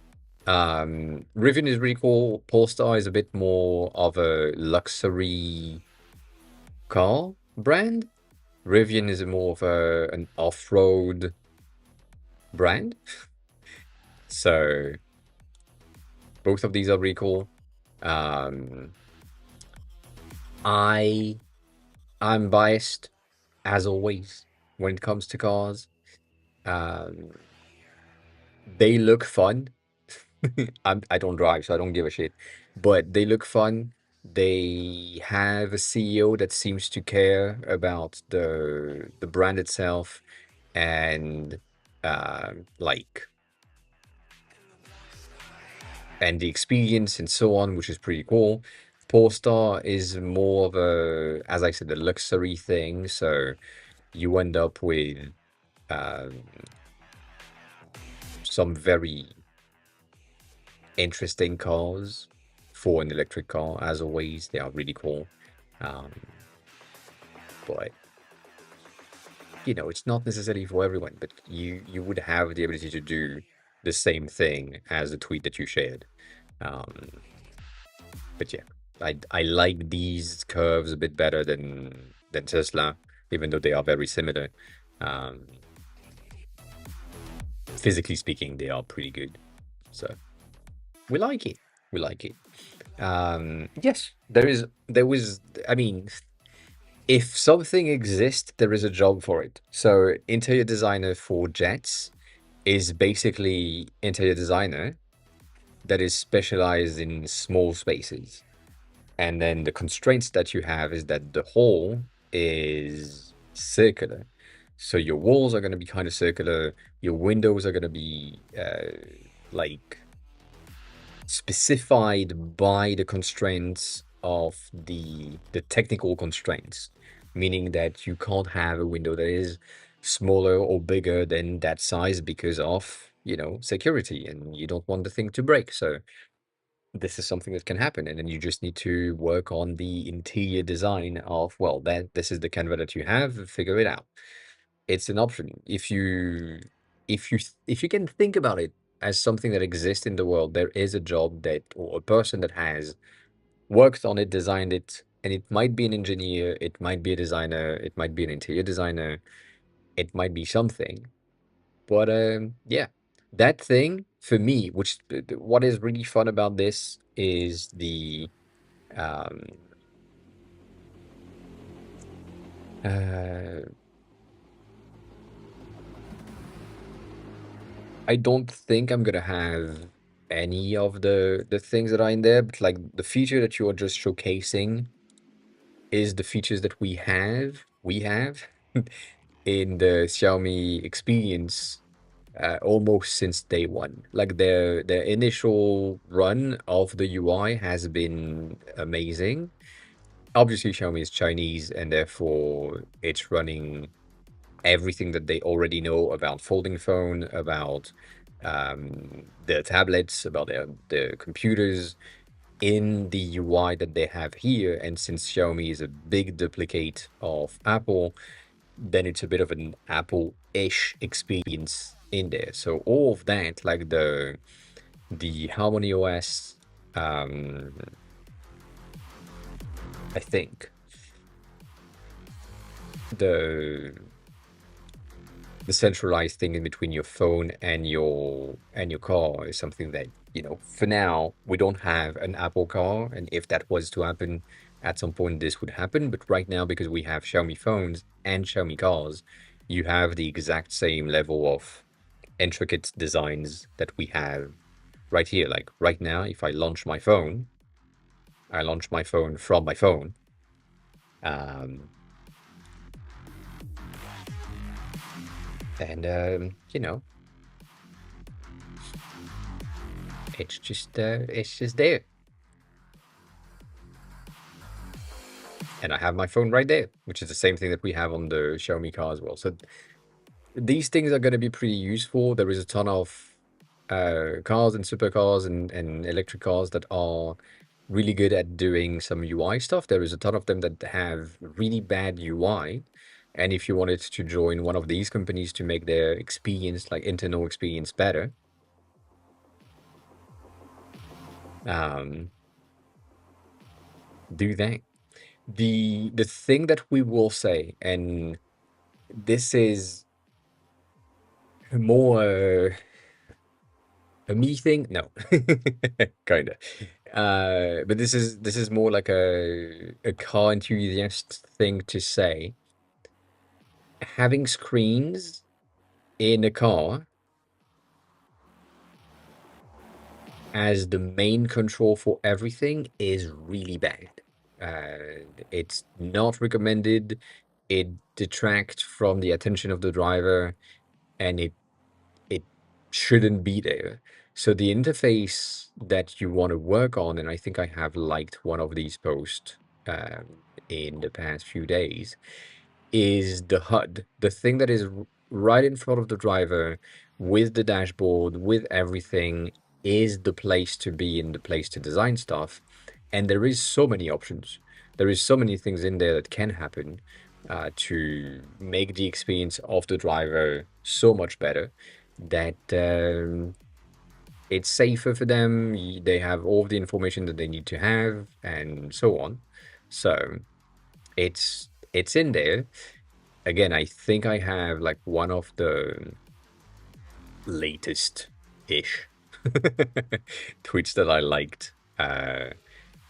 Rivian is really cool. Polestar is a bit more of a luxury car brand. Rivian is more of an off-road brand. So both of these are really cool. Um, I I'm biased as always when it comes to cars. Um, they look fun. I don't drive, so I don't give a shit. But they look fun. They have a CEO that seems to care about the brand itself and like and the experience and so on, which is pretty cool. Polestar is more of a, as I said, a luxury thing. So you end up with um, some very interesting cars for an electric car. As always, they are really cool. Um, but it's not necessarily for everyone. But you would have the ability to do the same thing as the tweet that you shared. Um, but yeah, I like these curves a bit better than Tesla, even though they are very similar. Um, physically speaking, they are pretty good. So we like it. We like it. Yes, there was. I mean, if something exists, there is a job for it. So interior designer for jets is basically interior designer that is specialized in small spaces. And then the constraints that you have is that the hall is circular. So your walls are going to be kind of circular. Your windows are going to be like specified by the constraints of the technical constraints, meaning that you can't have a window that is smaller or bigger than that size because of, security, and you don't want the thing to break. So this is something that can happen, and then you just need to work on the interior design of, well, that this is the Canva that you have, figure it out. It's an option. If you can think about it as something that exists in the world, there is a job that, or a person that has worked on it, designed it, and it might be an engineer, it might be a designer, it might be an interior designer, it might be something. But yeah, that thing for me, which what is really fun about this is um, uh, I don't think I'm gonna have any of the things that are in there, but like the feature that you are just showcasing is the features that we have in the Xiaomi experience almost since day one. Like their initial run of the UI has been amazing. Obviously, Xiaomi is Chinese, and therefore it's running everything that they already know about folding phone, about their tablets, about their computers in the UI that they have here. And since Xiaomi is a big duplicate of Apple, then it's a bit of an Apple-ish experience in there. So all of that, like the Harmony OS, um, I think the the centralized thing in between your phone and your car is something that, for now we don't have an Apple car, and if that was to happen at some point, this would happen. But right now, because we have Xiaomi phones and Xiaomi cars, you have the exact same level of intricate designs that we have right here. Like right now, if I launch my phone, I launch my phone from my phone. Um, and you know, it's just there, and I have my phone right there, which is the same thing that we have on the Xiaomi car as well. So these things are going to be pretty useful. There is a ton of cars and supercars and electric cars that are really good at doing some UI stuff. There is a ton of them that have really bad UI. And if you wanted to join one of these companies to make their experience, like internal experience, better, um, do that. The thing that we will say, and this is more a me thing? No, kind of. But this is more like a car enthusiast thing to say. Having screens in a car as the main control for everything is really bad. It's not recommended. It detracts from the attention of the driver, and it shouldn't be there. So the interface that you want to work on, and I think I have liked one of these posts in the past few days, is the HUD, the thing that is right in front of the driver with the dashboard, with everything, is the place to be and the place to design stuff. And there is so many options. There is so many things in there that can happen to make the experience of the driver so much better that it's safer for them. They have all of the information that they need to have, and so on. So it's in there. Again, I think I have like one of the latest-ish tweets that I liked,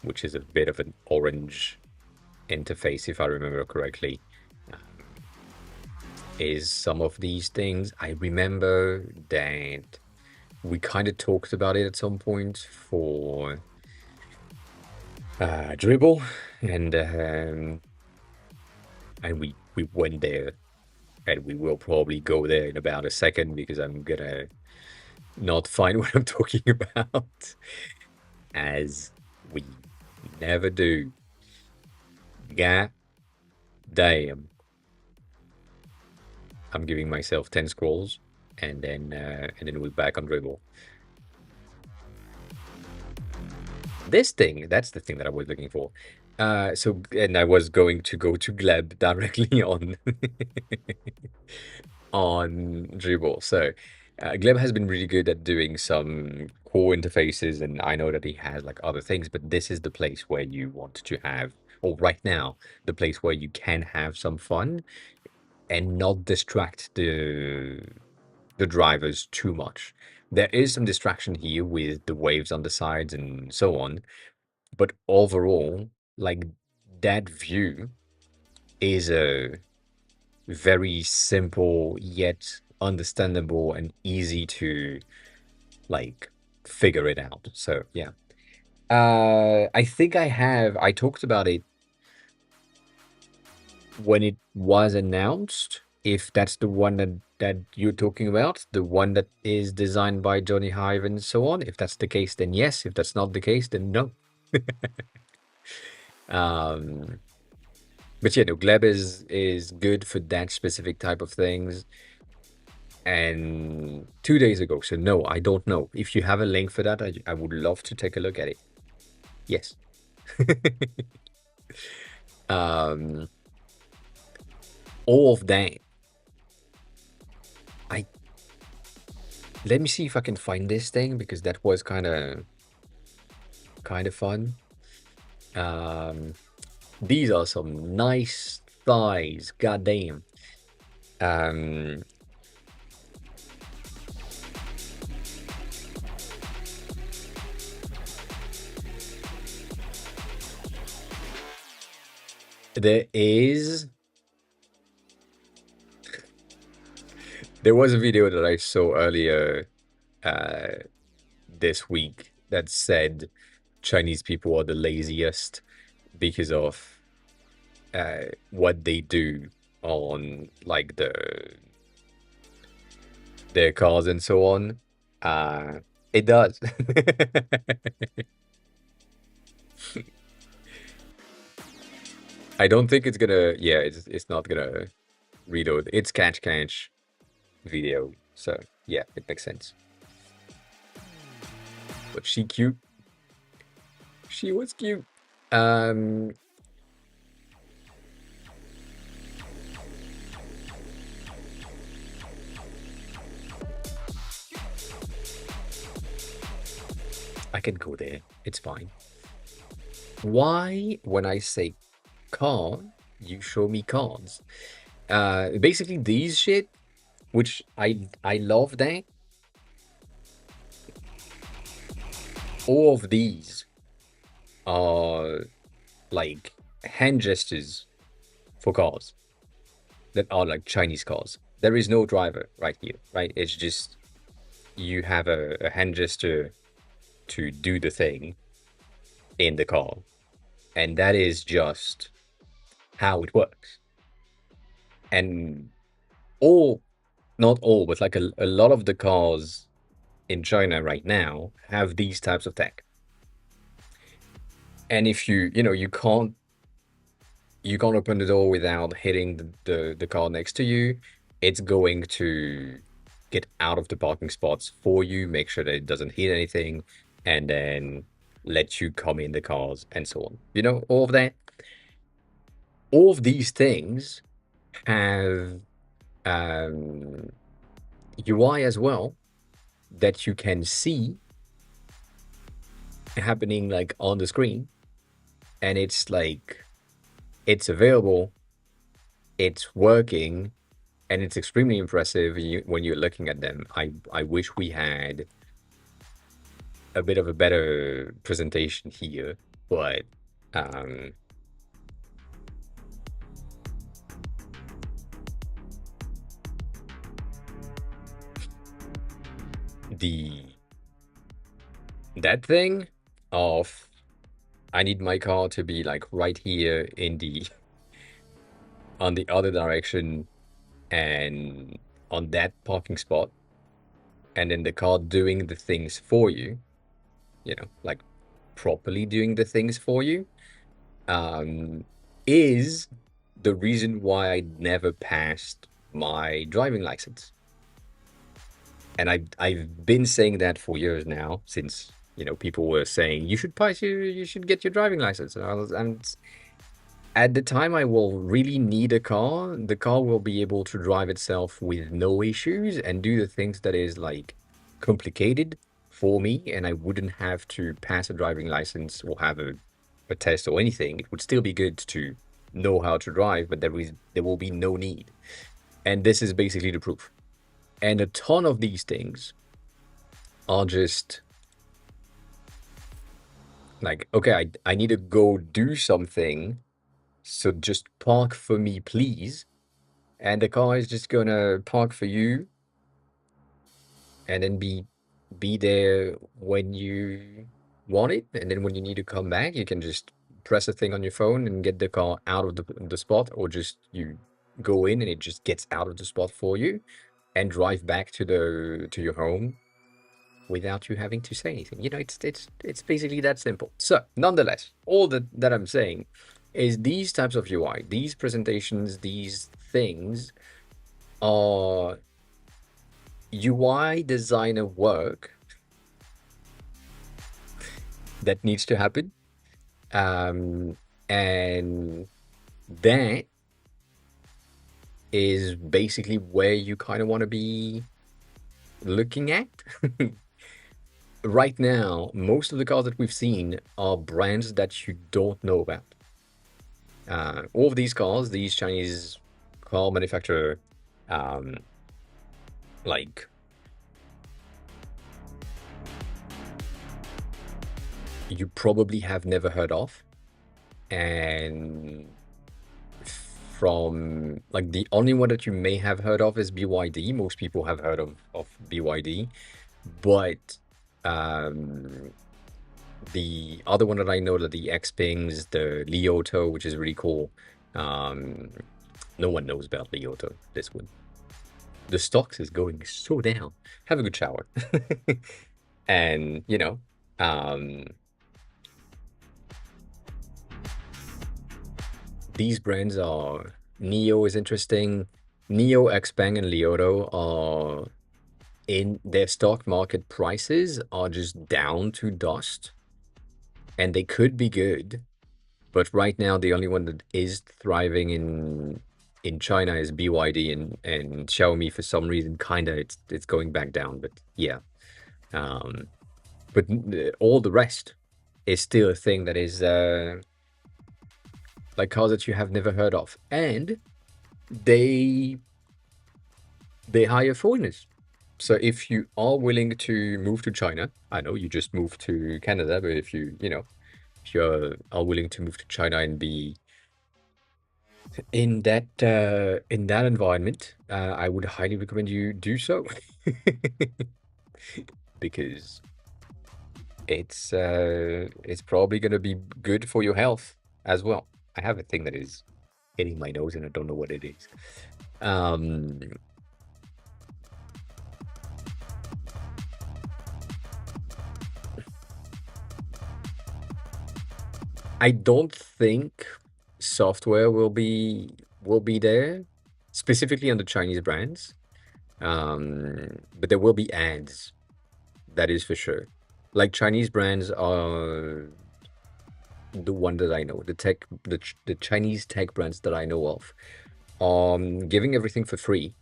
which is a bit of an orange interface, if I remember correctly, is some of these things. I remember that we kind of talked about it at some point for Dribble, and we went there, and we will probably go there in about a second because I'm gonna not find what I'm talking about, as we never do. God damn. I'm giving myself 10 scrolls, and then we're back on Dribble. This thing, that's the thing that I was looking for. And I was going to go to Gleb directly on on Dribble. So Gleb has been really good at doing some core interfaces, and I know that he has like other things, but this is the place where you want to have, or right now, the place where you can have some fun and not distract the drivers too much. There is some distraction here with the waves on the sides and so on, but overall, like, that view is a very simple yet understandable and easy to like figure it out. So yeah. I think I talked about it when it was announced. If that's the one that you're talking about, the one that is designed by Johnny Hive and so on. If that's the case, then yes. If that's not the case, then no. Um, but yeah, no, Gleb is good for that specific type of things. And 2 days ago, so no, I don't know. If you have a link for that, I would love to take a look at it. Yes. um, all of that. I Let me see if I can find this thing, because that was kind of fun. These are some nice thighs, goddamn. Um, there was a video that I saw earlier this week that said Chinese people are the laziest because of what they do on like their cars and so on. It does. I don't think it's gonna. Yeah, it's not gonna reload. It's catch video. So yeah, it makes sense. But she cute. She was cute. Um, I can go there. It's fine. Why, when I say car, you show me cards? Basically these shit, which I love that. All of these are like hand gestures for cars that are like Chinese cars. There is no driver right here, right? It's just you have a hand gesture to do the thing in the car, and that is just how it works. And all, not all, but like a lot of the cars in China right now have these types of tech. And if you can't open the door without hitting the car next to you, it's going to get out of the parking spots for you, make sure that it doesn't hit anything, and then let you come in the cars and so on. All of that. All of these things have UI as well that you can see happening like on the screen, and it's like it's available, it's working, and it's extremely impressive when you're looking at them. I wish we had a bit of a better presentation here, but um, the that thing of I need my car to be like right here in the on the other direction and on that parking spot, and then the car doing the things for you, like properly doing the things for you, um, is the reason why I never passed my driving license. And I've been saying that for years now, since people were saying you should get your driving license, and at the time I will really need a car. The car will be able to drive itself with no issues and do the things that is like complicated for me, and I wouldn't have to pass a driving license or have a test or anything. It would still be good to know how to drive, but there will be no need. And this is basically the proof. And a ton of these things are just like, okay, I need to go do something, so just park for me, please. And the car is just gonna park for you and then be there when you want it. And then when you need to come back, you can just press a thing on your phone and get the car out of the spot, or just you go in and it just gets out of the spot for you and drive back to your home without you having to say anything. It's basically that simple. So nonetheless, all that I'm saying is these types of UI, these presentations, these things are UI designer work that needs to happen. And that is basically where you kind of want to be looking at. Right now, most of the cars that we've seen are brands that you don't know about. All of these cars, these Chinese car manufacturer, like you probably have never heard of, and from like the only one that you may have heard of is BYD. Most people have heard of BYD, but Um, the other one that I know, that the Xpings, the Lyoto, which is really cool. Um, no one knows about Lyoto. This one, the stocks is going so down. Have a good shower, and um, these brands are Neo is interesting. Neo, Xpeng, and Lyoto are in their stock market prices are just down to dust, and they could be good. But right now, the only one that is thriving in China is BYD, and Xiaomi for some reason kind of it's going back down. But yeah, um, but all the rest is still a thing that is like cars that you have never heard of, and they they hire foreigners. So if you are willing to move to China, I know you just moved to Canada, but if if you are willing to move to China and be in that environment, I would highly recommend you do so because it's probably gonna be good for your health as well. I have a thing that is hitting my nose and I don't know what it is. Um, I don't think software will be there, specifically on the Chinese brands. But there will be ads. That is for sure. Like Chinese brands are the one that I know, the Chinese tech brands that I know of, giving everything for free,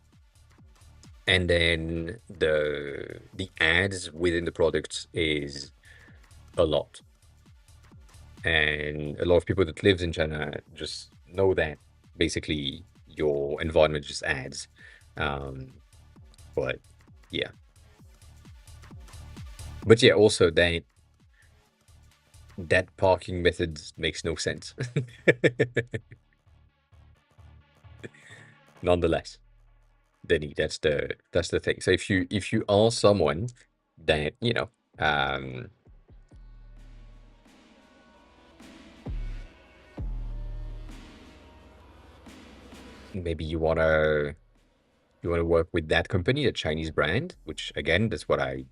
and then the ads within the products is a lot, and a lot of people that lives in China just know that basically your environment just ads, um, but yeah, but yeah, also that parking method makes no sense. Nonetheless, Denny, that's the thing. So if you are someone that maybe you wanna work with that company, a Chinese brand, which again, that's what I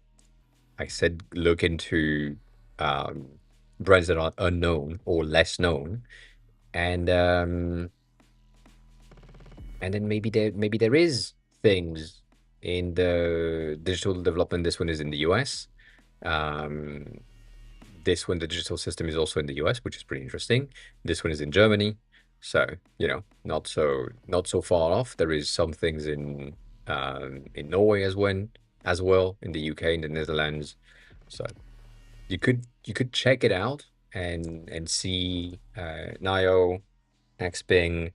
said. Look into um, brands that are unknown or less known, and um, and then maybe there is things in the digital development. This one is in the US. Um, this one, the digital system is also in the US, which is pretty interesting. This one is in Germany, so not so far off. There is some things in Norway as well, in the UK, in the Netherlands. So you could check it out and see Nio, Xpeng,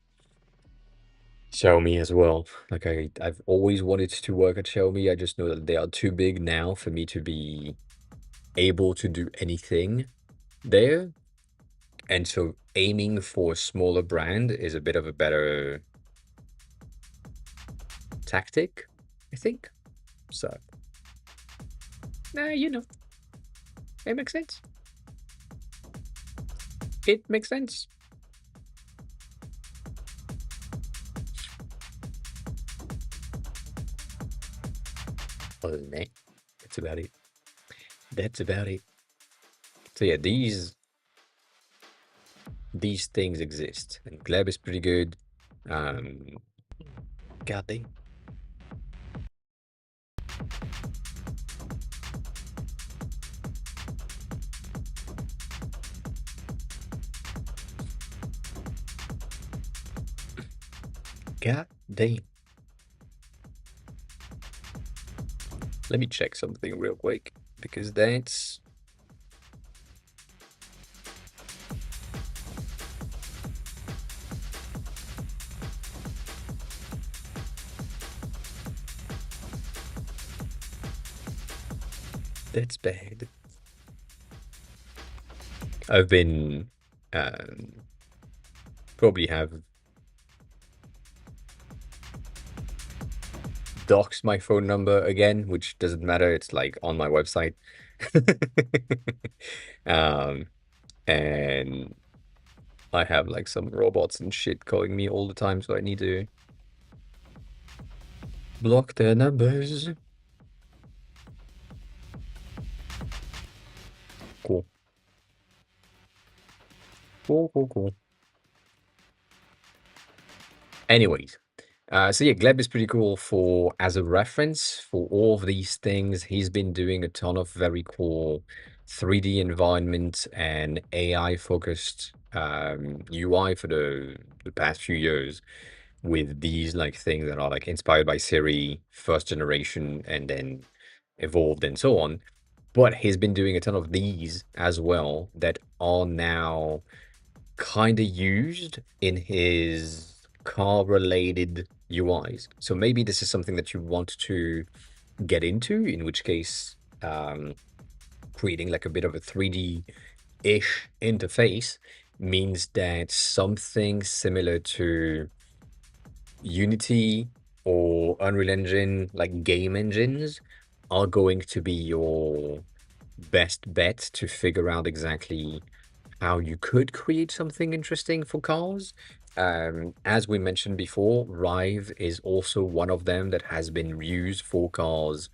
Xiaomi as well. Like I've always wanted to work at Xiaomi. I just know that they are too big now for me to be able to do anything there. And so aiming for a smaller brand is a bit of a better tactic, I think. So, it makes sense. It makes sense. Other than that, that's about it. That's about it. So yeah, these things exist, and Gleb is pretty good. Um, God damn. God damn. Let me check something real quick because that's bad. I've been probably have doxed my phone number again, which doesn't matter. It's like on my website. Um, and I have like some robots and shit calling me all the time, so I need to block their numbers. Cool. Cool, cool, cool. Anyways, so yeah, Gleb is pretty cool for as a reference for all of these things. He's been doing a ton of very cool 3D environment and AI focused UI for the past few years with these like things that are like inspired by Siri, first generation, and then evolved and so on. But he's been doing a ton of these as well that are now kind of used in his car related UIs. So maybe this is something that you want to get into, in which case, creating like a bit of a 3D-ish interface means that something similar to Unity or Unreal Engine, like game engines, are going to be your best bet to figure out exactly how you could create something interesting for cars. As we mentioned before, Rive is also one of them that has been used for cars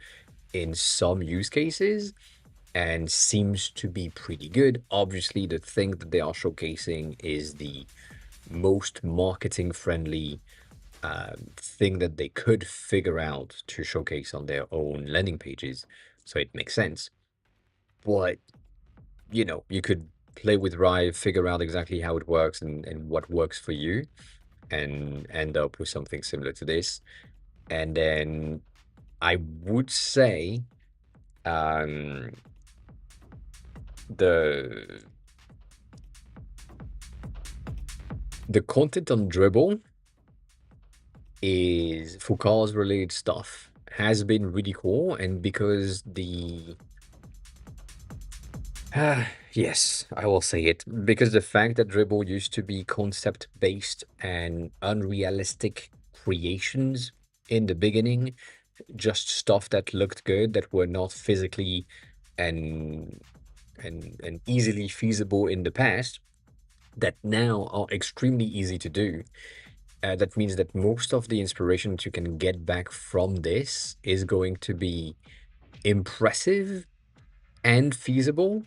in some use cases and seems to be pretty good. Obviously, the thing that they are showcasing is the most marketing friendly thing that they could figure out to showcase on their own landing pages. So it makes sense. But you could play with Rive, figure out exactly how it works and what works for you, and end up with something similar to this. And then I would say um, the the content on Dribble is for cars related stuff has been really cool, and because the yes, I will say it. Because the fact that Dribble used to be concept based and unrealistic creations in the beginning, just stuff that looked good that were not physically and and easily feasible in the past, that now are extremely easy to do. That means that most of the inspiration that you can get back from this is going to be impressive and feasible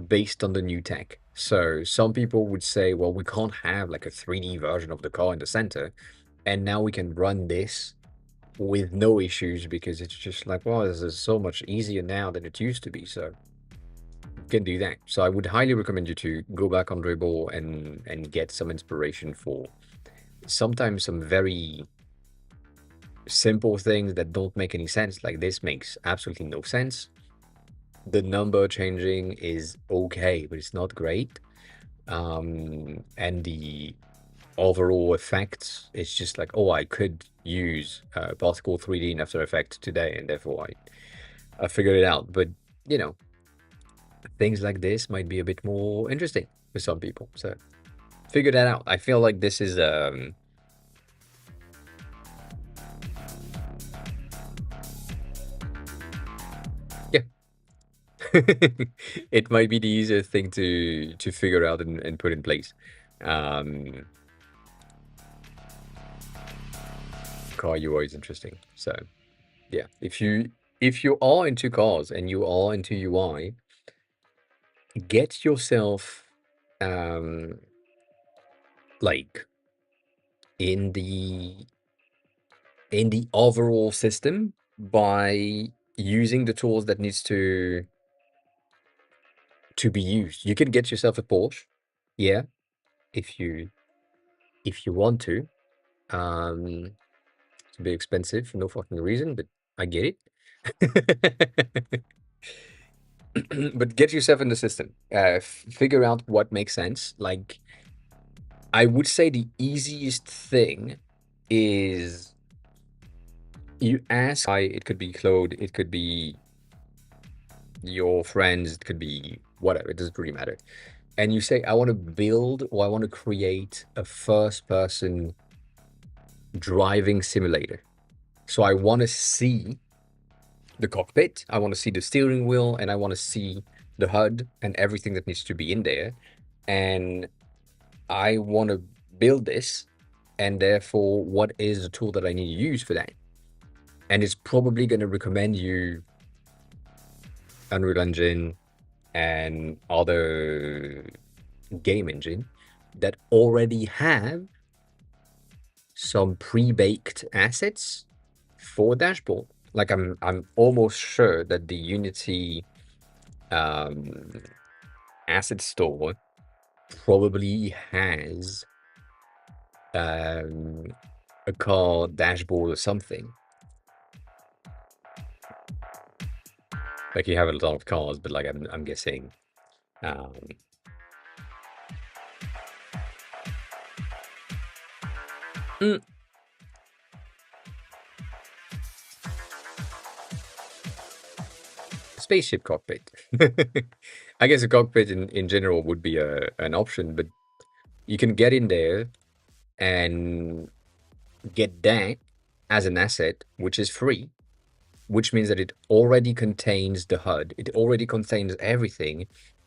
based on the new tech. So some people would say, well, we can't have like a 3D version of the car in the center, and now we can run this with no issues because it's just like, well, this is so much easier now than it used to be. So you can do that. So I would highly recommend you to go back on Dribble and get some inspiration for sometimes some very simple things that don't make any sense. Like this makes absolutely no sense. The number changing is okay, but it's not great. And the overall effects, it's just like, oh, I could use particle 3D in After Effects today, and therefore I figured it out. But you know, things like this might be a bit more interesting for some people. So figure that out. I feel like this is yeah. It might be the easier thing to figure out and put in place. Um, Car UI is interesting. So yeah, if you are into cars and you are into UI, get yourself um like in the overall system by using the tools that needs to be used. You can get yourself a Porsche, yeah, if you want to. It's a bit expensive for no fucking reason, but I get it. But get yourself in the system. Figure out what makes sense. Like, I would say the easiest thing is you ask it could be Claude, it could be your friends, it could be whatever, it doesn't really matter. And you say, I want to build or I want to create a first person driving simulator. So I want to see the cockpit, I want to see the steering wheel, and I want to see the HUD and everything that needs to be in there. And I want to build this, and therefore, what is the tool that I need to use for that? And it's probably going to recommend you Unreal Engine and other game engine that already have some pre-baked assets for dashboard. Like I'm almost sure that the Unity um, asset store probably has um, a car dashboard or something. Like you have a lot of cars, but like I'm guessing um, mm, spaceship cockpit. I guess a cockpit in general would be an option, but you can get in there and get that as an asset, which is free, which means that it already contains the HUD, it already contains everything,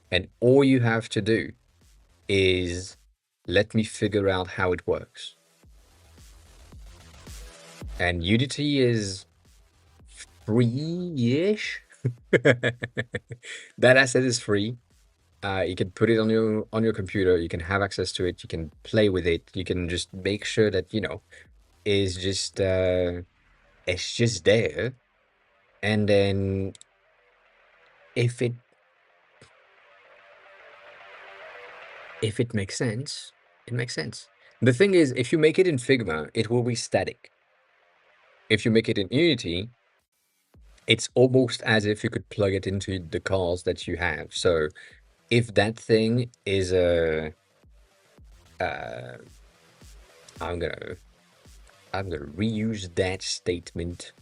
and all you have to do is let me figure out how it works. And Unity is free-ish. That asset is free. You can put it on your computer. You can have access to it. You can play with it. You can just make sure that is just it's just there. And then if it makes sense, it makes sense. The thing is, if you make it in Figma, it will be static. If you make it in Unity, it's almost as if you could plug it into the cars that you have. So if that thing is a uh, I'm gonna reuse that statement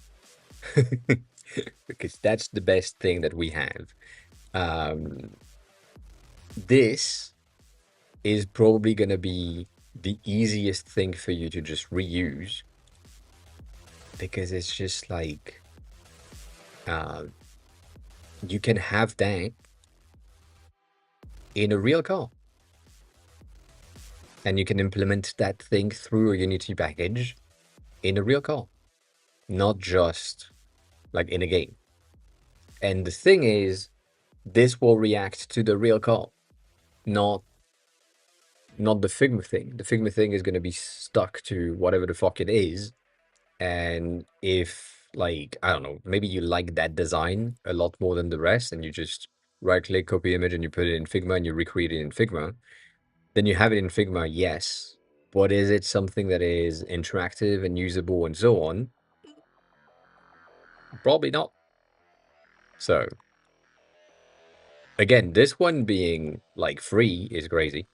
because that's the best thing that we have. Um, this is probably gonna be the easiest thing for you to just reuse because it's just like uh, you can have that in a real car. And you can implement that thing through a Unity package in a real car, not just like in a game. And the thing is, this will react to the real car, not the Figma thing. The Figma thing is going to be stuck to whatever the fuck it is. And if like, I don't know, maybe you like that design a lot more than the rest, and you just right click, copy image, and you put it in Figma and you recreate it in Figma, then you have it in Figma, yes. But is it something that is interactive and usable and so on? Probably not. So again, this one being like free is crazy.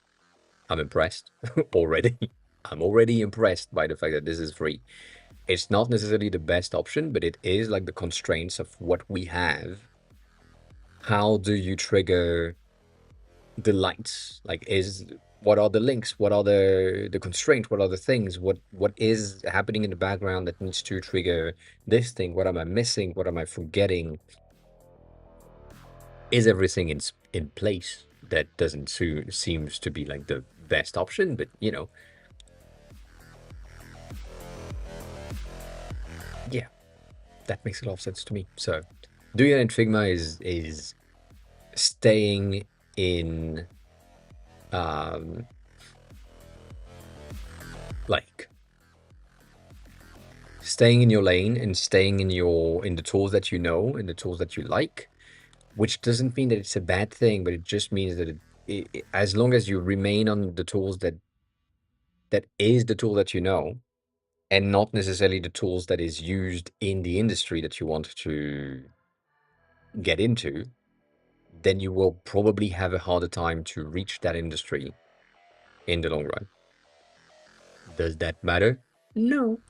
I'm impressed already. I'm already impressed by the fact that this is free. It's not necessarily the best option, but it is like the constraints of what we have. How do you trigger the lights? Like, what are the links? What are the constraints? What are the things? What is happening in the background that needs to trigger this thing? What am I missing? What am I forgetting? Is everything in place? That doesn't seems to be like the best option, but yeah, that makes a lot of sense to me. So doing it in Figma is staying in um like staying in your lane and staying in the tools that you know and the tools that you like, which doesn't mean that it's a bad thing, but it just means that as long as you remain on the tools that is the tool that you know and not necessarily the tools that is used in the industry that you want to get into, then you will probably have a harder time to reach that industry in the long run. Does that matter? No,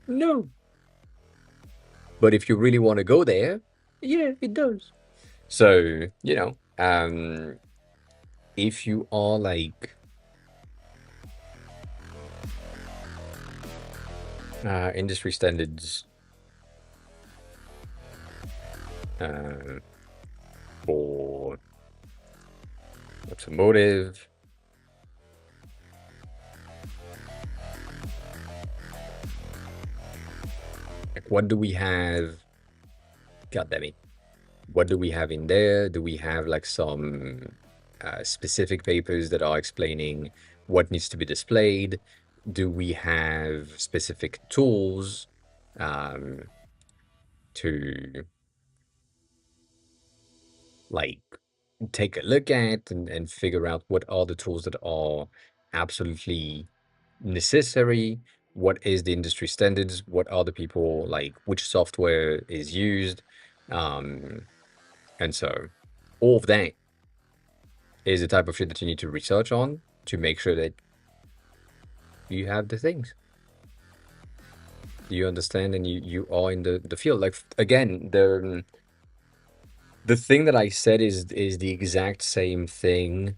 no. But if you really want to go there, yeah, it does. So, if you are like industry standards uh, for automotive. Like, what do we have? God damn it. What do we have in there? Do we have like some specific papers that are explaining what needs to be displayed? Do we have specific tools um, to like take a look at and figure out what are the tools that are absolutely necessary? What is the industry standards? What are the people like? Which software is used? Um, and so all of that is the type of shit that you need to research on to make sure that you have the things you understand and you are in the field. Like again, the thing that I said is the exact same thing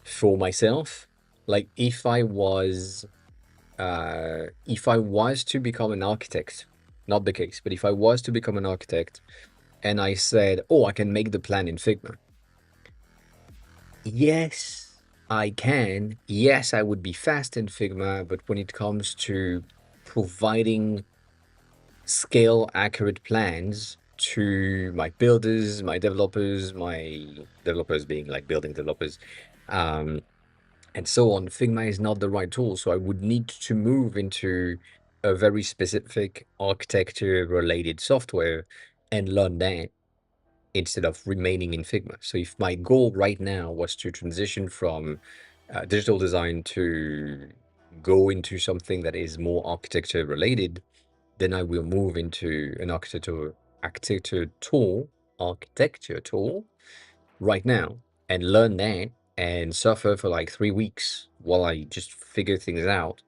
for myself. Like if I was to become an architect, not the case, but if I was to become an architect and I said, oh, I can make the plan in Figma. Yes, I can. Yes, I would be fast in Figma, but when it comes to providing scale accurate plans to my builders, my developers being like building developers, um, and so on, Figma is not the right tool. So I would need to move into a very specific architecture related software and learn that instead of remaining in Figma. So if my goal right now was to transition from digital design to go into something that is more architecture related, then I will move into an architecture tool right now and learn that and suffer for like 3 weeks while I just figure things out.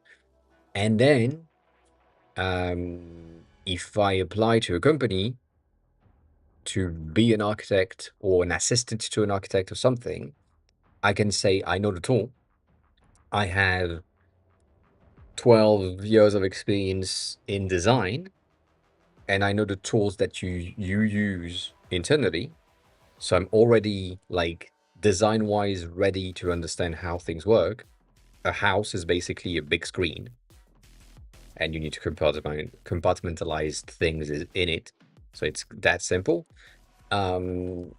And then if I apply to a company to be an architect or an assistant to an architect or something, I can say I know the tool. I have 12 years of experience in design, and I know the tools that you use internally. So I'm already like design wise ready to understand how things work. A house is basically a big screen, and you need to compartmentalize things in it. So it's that simple. Um,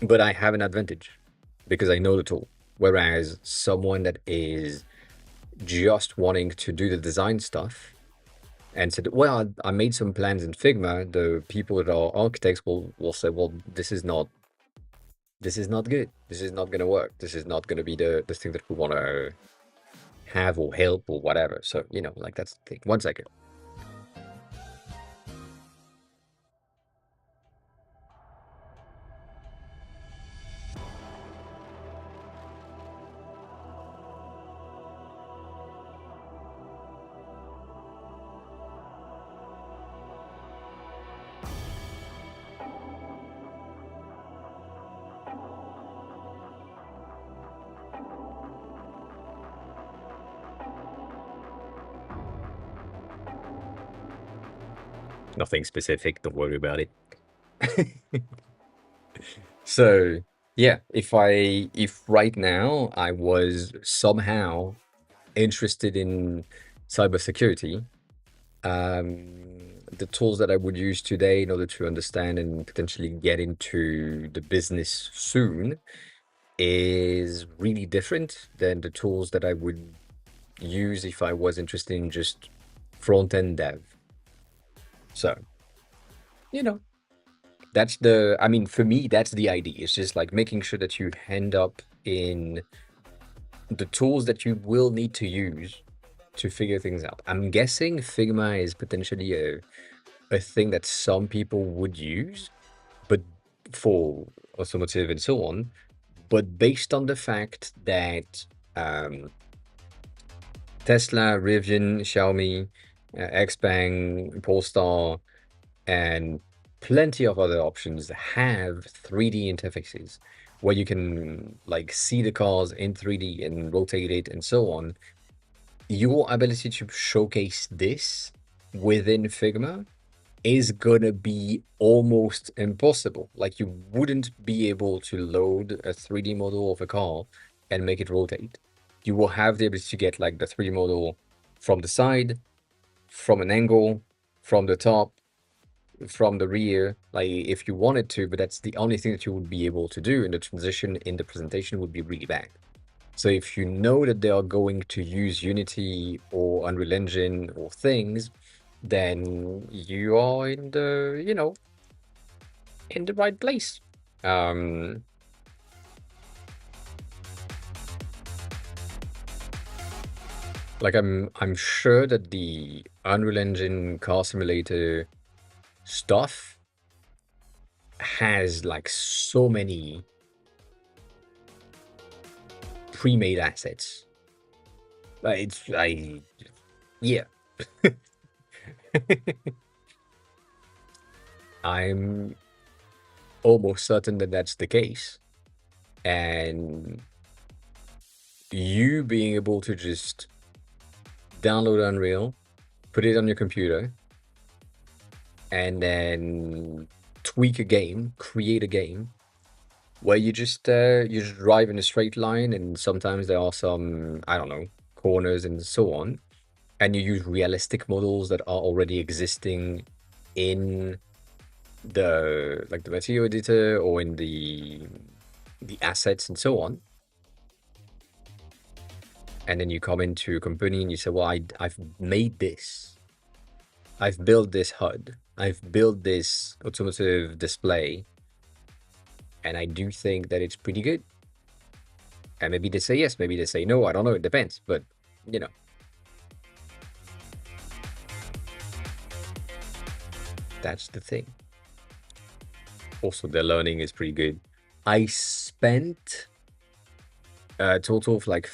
but I have an advantage because I know the tool. Whereas someone that is just wanting to do the design stuff and said, "Well, I made some plans in Figma," the people that are architects will say, "Well, this is not good. This is not going to work. This is not going to be the thing that we want to have or help or whatever." So like that's the thing. 1 second. Nothing specific. Don't worry about it. So yeah, if right now I was somehow interested in cybersecurity, the tools that I would use today in order to understand and potentially get into the business soon is really different than the tools that I would use if I was interested in just front-end dev. So, you know, I mean, for me, that's the idea. It's just like making sure that you end up in the tools that you will need to use to figure things out. I'm guessing Figma is potentially a thing that some people would use, but for automotive and so on. But based on the fact that um, Tesla, Rivian, Xiaomi, Xpeng, Polestar, and plenty of other options have 3D interfaces where you can like see the cars in 3D and rotate it and so on. Your ability to showcase this within Figma is gonna be almost impossible. Like you wouldn't be able to load a 3D model of a car and make it rotate. You will have the ability to get like the 3D model from the side, from an angle, from the top, from the rear, like if you wanted to, but that's the only thing that you would be able to do, and the transition in the presentation would be really bad. So if you know that they are going to use Unity or Unreal Engine or things, then you are in the, in the right place. Um, like I'm sure that the Unreal Engine car simulator stuff has like so many pre-made assets. Yeah. I'm almost certain that that's the case. And you being able to just download Unreal, put it on your computer, and then tweak a game, create a game where you just drive in a straight line, and sometimes there are some, I don't know, corners and so on, and you use realistic models that are already existing in the material editor or in the assets and so on. And then you come into a company and you say, well, I've made this. I've built this HUD. I've built this automotive display. And I do think that it's pretty good. And maybe they say yes, maybe they say no. I don't know. It depends. But, you know, that's the thing. Also, their learning is pretty good. I spent a total of like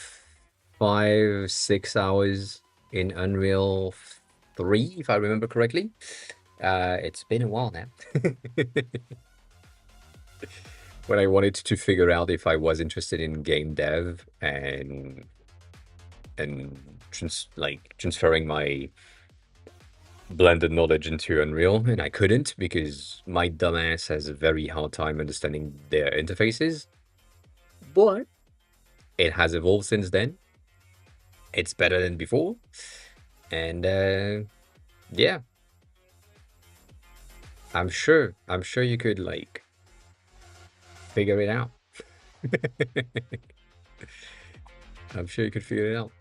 5-6 hours in Unreal 3, if I remember correctly. It's been a while now. When I wanted to figure out if I was interested in game dev and transferring my blended knowledge into Unreal, and I couldn't because my dumbass has a very hard time understanding their interfaces. But it has evolved since then. It's better than before. And yeah, I'm sure you could like figure it out. I'm sure you could figure it out.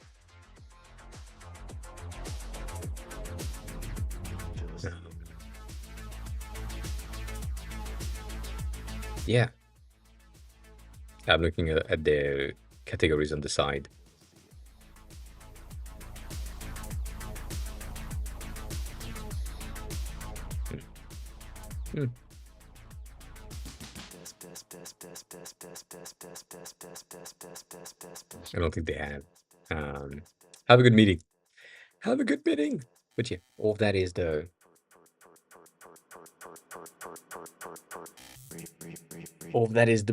Yeah, I'm looking at the categories on the side. Hmm. I don't think they have. Have a good meeting. Have a good meeting. But yeah, all of that is the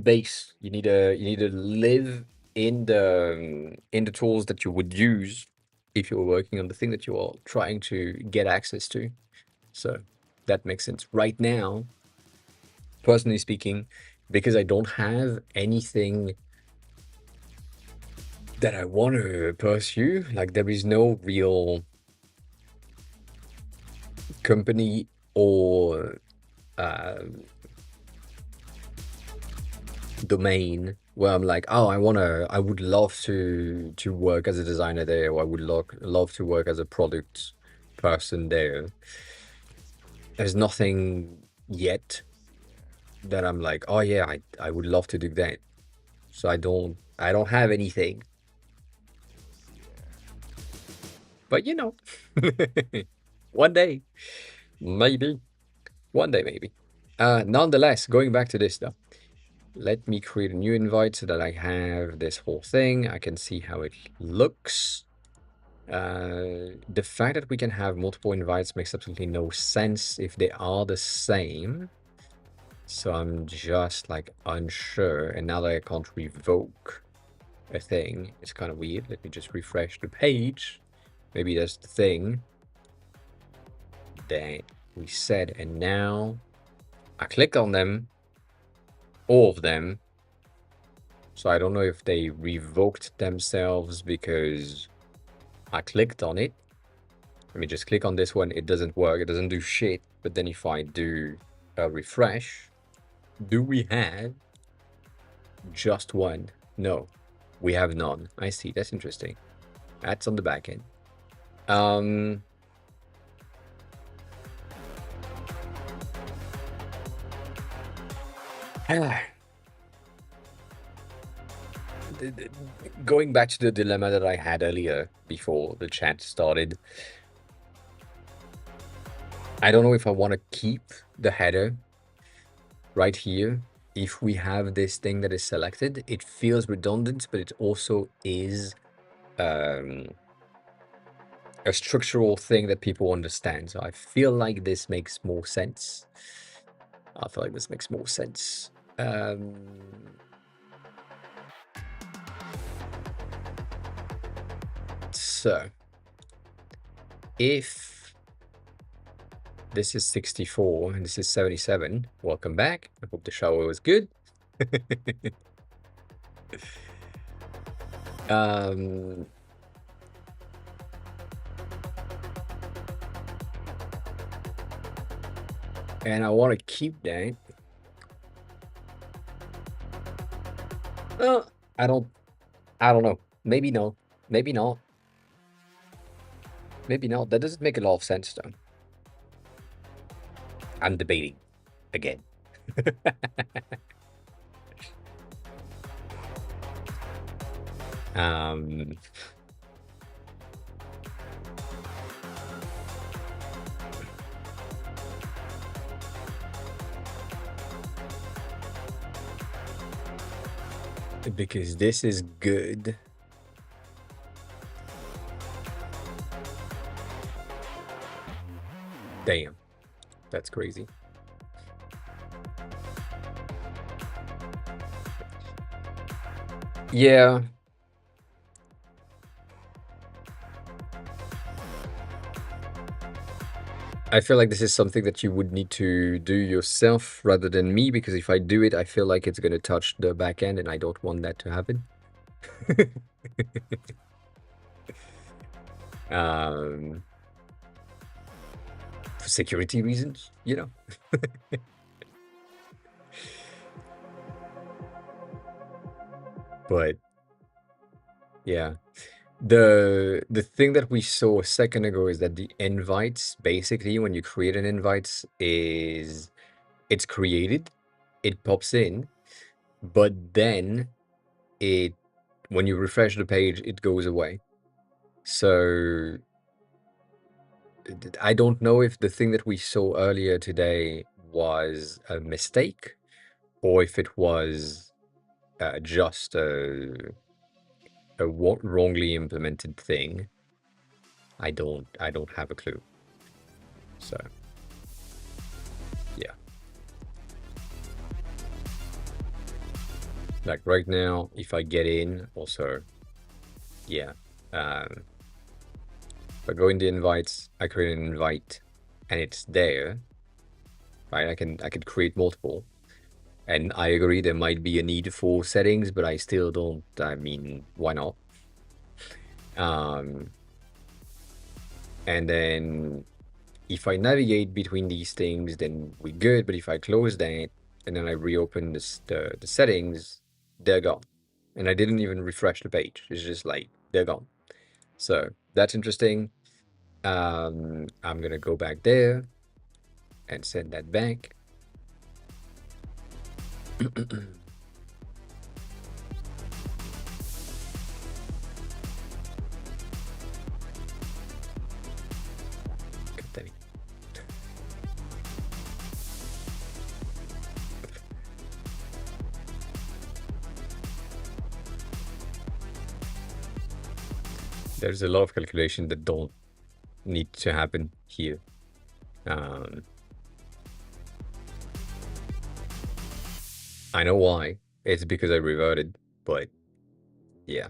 base. You need to live in the tools that you would use if you're working on the thing that you are trying to get access to. So that makes sense. Right now, personally speaking, because I don't have anything that I want to pursue, like there is no real company or uh, domain where I'm like, oh, I would love to work as a designer there, or I would love to work as a product person there. There's nothing yet that I'm like, oh yeah, I would love to do that. So I don't have anything. But one day, maybe. One day, maybe. Nonetheless, going back to this though, let me create a new invite so that I have this whole thing. I can see how it looks. The fact that we can have multiple invites makes absolutely no sense if they are the same. So I'm just like unsure. And now that I can't revoke a thing, it's kind of weird. Let me just refresh the page. Maybe that's the thing. Dang. we said, and now I click on them, all of them. So I don't know if they revoked themselves because I clicked on it. Let me just click on this one. It doesn't work. It doesn't do shit. But then if I do a refresh, do we have just one? No, we have none. I see. That's interesting. That's on the back end. Um, going back to the dilemma that I had earlier before the chat started, I don't know if I want to keep the header right here. If we have this thing that is selected, it feels redundant, but it also is a structural thing that people understand. So I feel like this makes more sense. I feel like this makes more sense. So if this is 64 and this is 77, welcome back. I hope the shower was good. And I want to keep that. Well, I don't know. Maybe no. Maybe not. Maybe not. That doesn't make a lot of sense though. I'm debating again. Because this is good. Damn, that's crazy. Yeah. I feel like this is something that you would need to do yourself rather than me, because if I do it, I feel like it's going to touch the back end and I don't want that to happen. For security reasons, you know. But yeah, the thing that we saw a second ago is that the invites, basically when you create an invite, is it's created, it pops in, but then it, when you refresh the page, it goes away. So I don't know if the thing that we saw earlier today was a mistake or if it was just a wrongly implemented thing. I don't have a clue. So yeah. Like right now, if I get in, also, yeah. If I go in the invites, I create an invite and it's there, right? I could create multiple. And I agree there might be a need for settings, but I still don't, I mean, why not? And then if I navigate between these things, then we're good. But if I close that and then I reopen the settings, they're gone. And I didn't even refresh the page. It's just like, they're gone. So that's interesting. I'm gonna go back there and send that back. There's a lot of calculation that don't need to happen here. I know why. It's because I reverted, but yeah.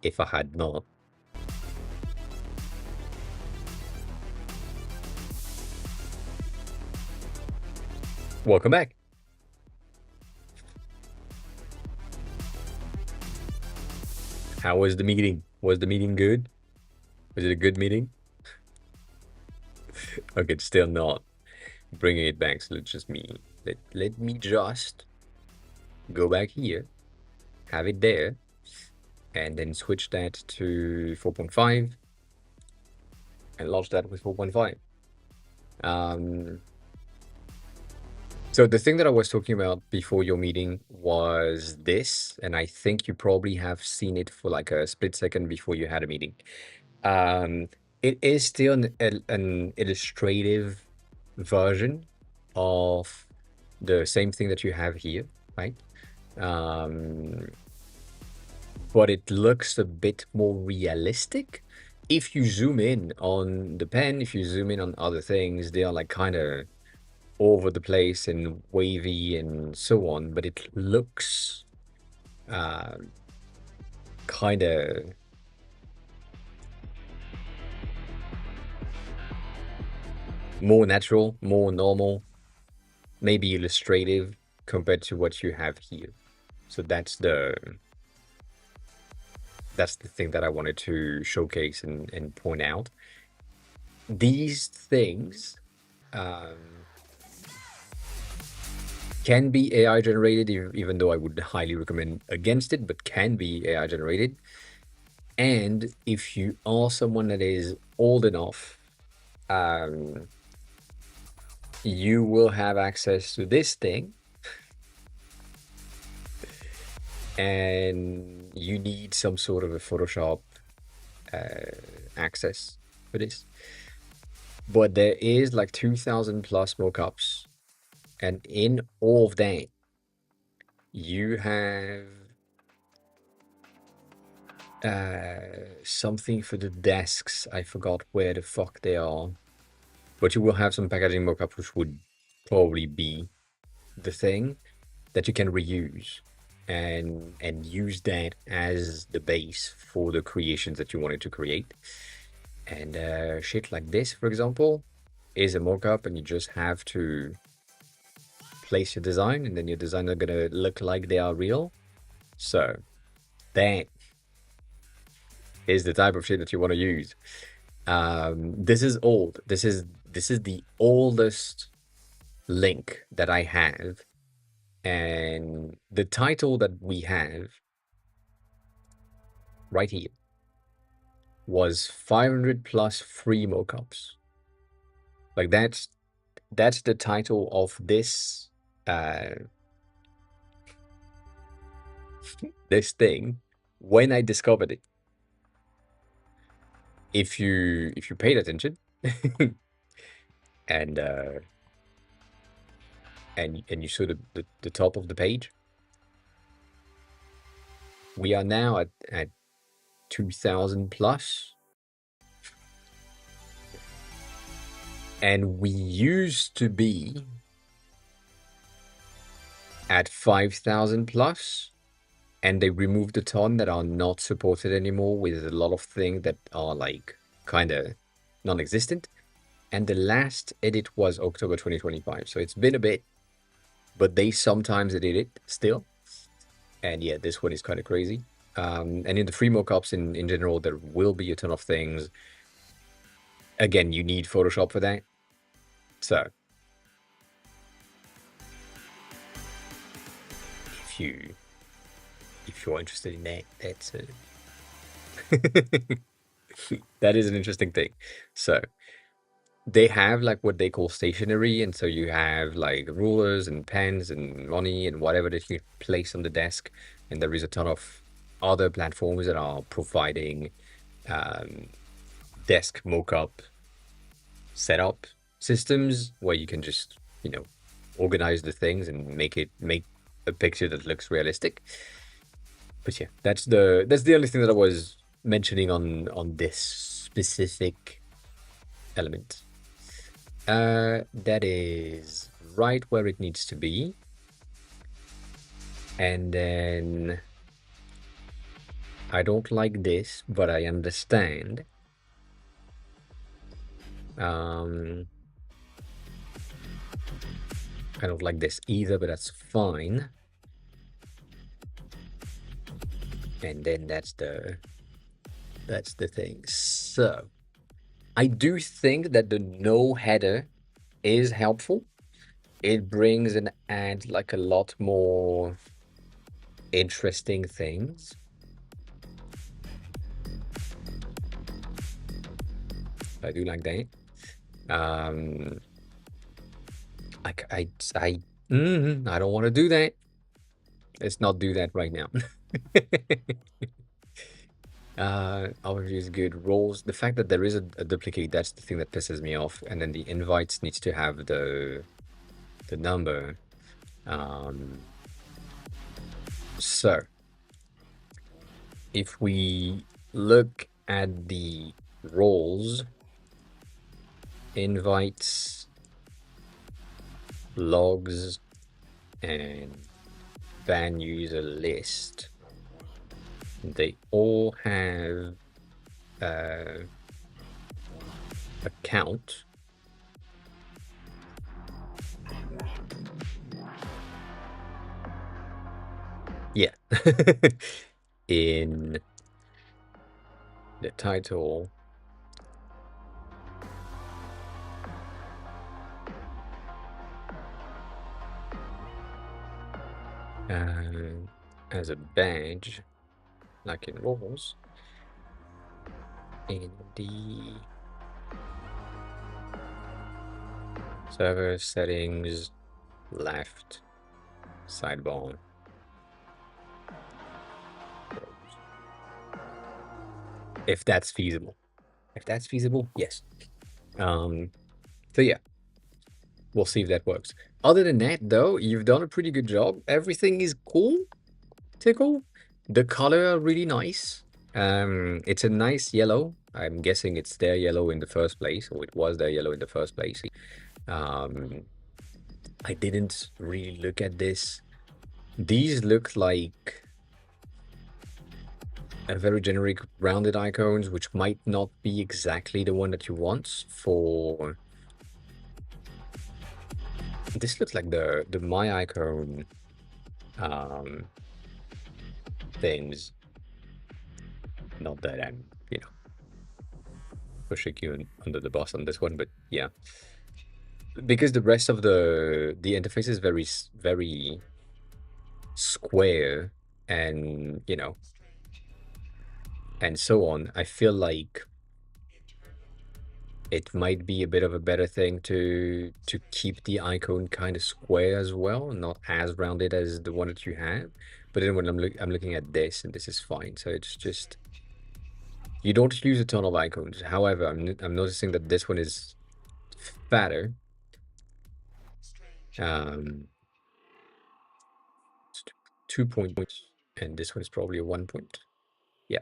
If I had not. Welcome back. How was the meeting? Was the meeting good? Was it a good meeting? Okay, it's still not bringing it back. So let me just go back here, have it there, and then switch that to 4.5 and launch that with 4.5. So the thing that I was talking about before your meeting was this, and I think you probably have seen it for like a split second before you had a meeting. Um, it is still an illustrative version of the same thing that you have here, right? Um, but it looks a bit more realistic. If you zoom in on the pen, if you zoom in on other things, they are like kind of over the place and wavy and so on, but it looks kind of more natural, more normal, maybe illustrative compared to what you have here. So that's the thing that I wanted to showcase and point out. These things can be AI generated, even though I would highly recommend against it, but can be AI generated. And if you are someone that is old enough, you will have access to this thing, and you need some sort of a Photoshop access for this. But there is like 2,000 plus mockups, and in all of that, you have something for the desks. I forgot where the fuck they are, but you will have some packaging mockups, which would probably be the thing that you can reuse and use that as the base for the creations that you wanted to create. And shit like this, for example, is a mockup, and you just have to place your design, and then your design are gonna look like they are real. So that is the type of shit that you want to use. This is old. This is the oldest link that I have, and the title that we have right here was 500 plus free mockups. Like that's the title of this this thing when I discovered it. If you paid attention and you saw the top of the page, we are now at 2,000 plus, and we used to be at 5,000 plus, and they removed a ton that are not supported anymore, with a lot of things that are like kind of non-existent. And the last edit was October 2025, so it's been a bit, but they sometimes edit it still. And yeah, this one is kind of crazy. And in the free mockups in general, there will be a ton of things. Again, you need Photoshop for that. So if you're interested in that, that's that is an interesting thing. So they have like what they call stationery, and so you have like rulers and pens and money and whatever that you place on the desk, and there is a ton of other platforms that are providing desk mockup setup systems where you can just organize the things and make a picture that looks realistic. But yeah, that's the only thing that I was mentioning on this specific element. That is right where it needs to be. And then I don't like this, but I understand. I don't like this either, but that's fine. And then that's the thing. So I do think that the no header is helpful. It brings and adds like a lot more interesting things. I do like that. Um, I, I, I, I don't want to do that. Let's not do that right now. Overview is good. Roles. The fact that there is a duplicate, that's the thing that pisses me off. And then the invites needs to have the number. So if we look at the roles, invites, logs, and ban user list, they all have a count. Yeah. In the title, as a badge, like in roles, in the server settings, left sidebar. If that's feasible. If that's feasible, yes. So yeah, we'll see if that works. Other than that, though, you've done a pretty good job. Everything is cool, Tickle. The color are really nice. It's a nice yellow. I'm guessing it's their yellow in the first place, or it was their yellow in the first place. Um, I didn't really look at this. These look like a very generic rounded icons, which might not be exactly the one that you want for. This looks like the my icon things. Not that I'm, pushing you under the bus on this one, but yeah, because the rest of the interface is very square, and and so on. I feel like it might be a bit of a better thing to keep the icon kind of square as well, not as rounded as the one that you have. But then when I'm looking at this, and this is fine. So it's just you don't use a ton of icons. However, I'm noticing that this one is fatter. 2 points, and this one is probably a 1 point. Yeah.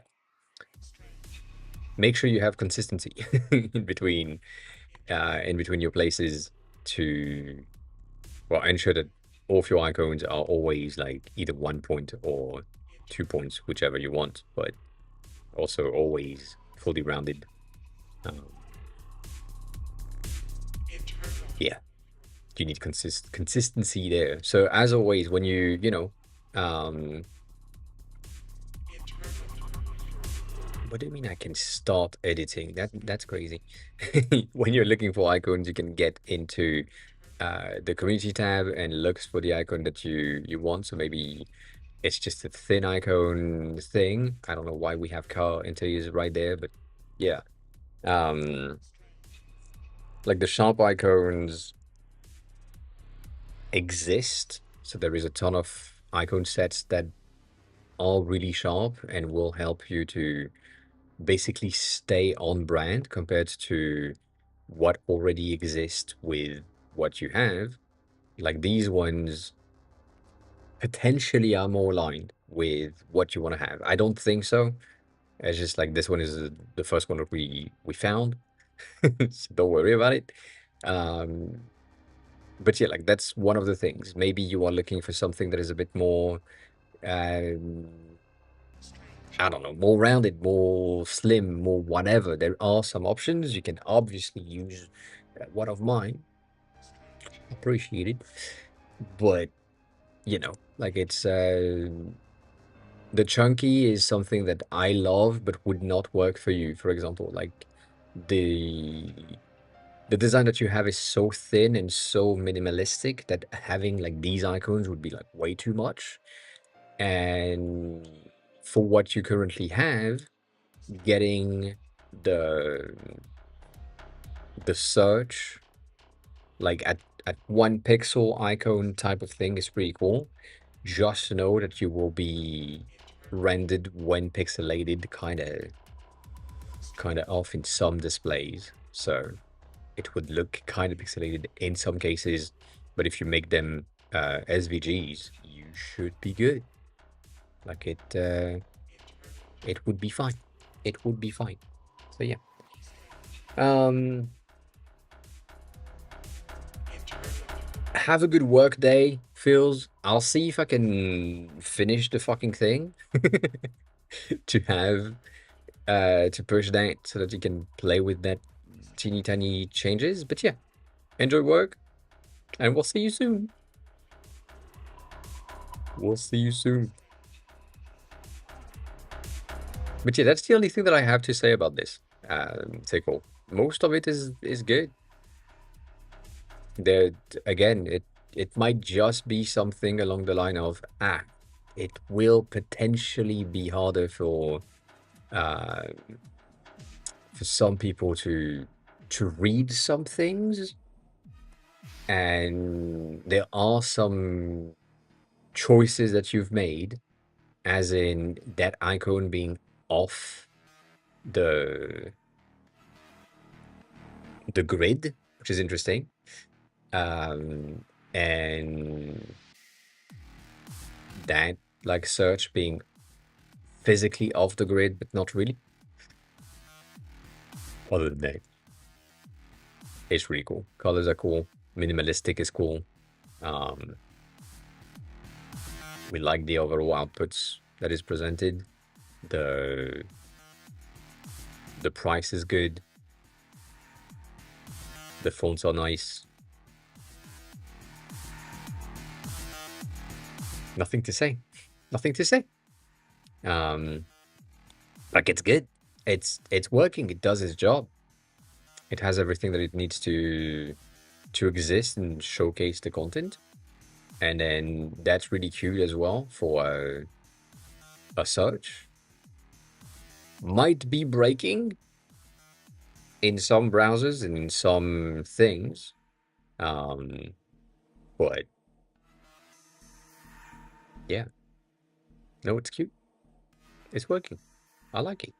Make sure you have consistency in between your places to ensure that all of your icons are always like either 1 point or 2 points, whichever you want, but also always fully rounded. Yeah, you need consistency there. So as always, when what do you mean I can start editing? That's crazy. When you're looking for icons, you can get into the community tab and look for the icon that you want. So maybe it's just a thin icon thing. I don't know why we have car interviews right there, but yeah. Like the sharp icons exist. So there is a ton of icon sets that are really sharp and will help you to basically stay on brand compared to what already exists with what you have. Like these ones potentially are more aligned with what you want to have. I don't think so. It's just like this one is the first one that we found. So don't worry about it. But yeah, like that's one of the things. Maybe you are looking for something that is a bit more I don't know, more rounded, more slim, more whatever. There are some options. You can obviously use one of mine. Appreciate it. but like it's the chunky is something that I love but would not work for you. For example, like the the design that you have is so thin and so minimalistic that having like these icons would be like way too much. And for what you currently have, getting the the search like at 1 pixel icon type of thing is pretty cool. Just know that you will be rendered when pixelated kind of off in some displays. So it would look kind of pixelated in some cases, but if you make them SVGs, you should be good. Like it would be fine. It would be fine. So yeah. Um, have a good work day, Phils. I'll see if I can finish the fucking thing to have to push that so that you can play with that teeny tiny changes. But yeah, enjoy work, and we'll see you soon. We'll see you soon. But yeah, that's the only thing that I have to say about this tickle. Most of it is good. There again, it might just be something along the line of it will potentially be harder uh, for some people to read some things, and there are some choices that you've made, as in that icon being off the the grid, which is interesting. Um, and that like search being physically off the grid, but not really. Other than that, it's really cool. Colors are cool. Minimalistic is cool. Um, we like the overall outputs that is presented. The the price is good. The fonts are nice. Nothing to say. Nothing to say. Um, like it's good. It's working. It does its job. It has everything that it needs to exist and showcase the content. And then that's really cute as well for a search. Might be breaking in some browsers and in some things. Um, but yeah, no, it's cute. It's working. I like it.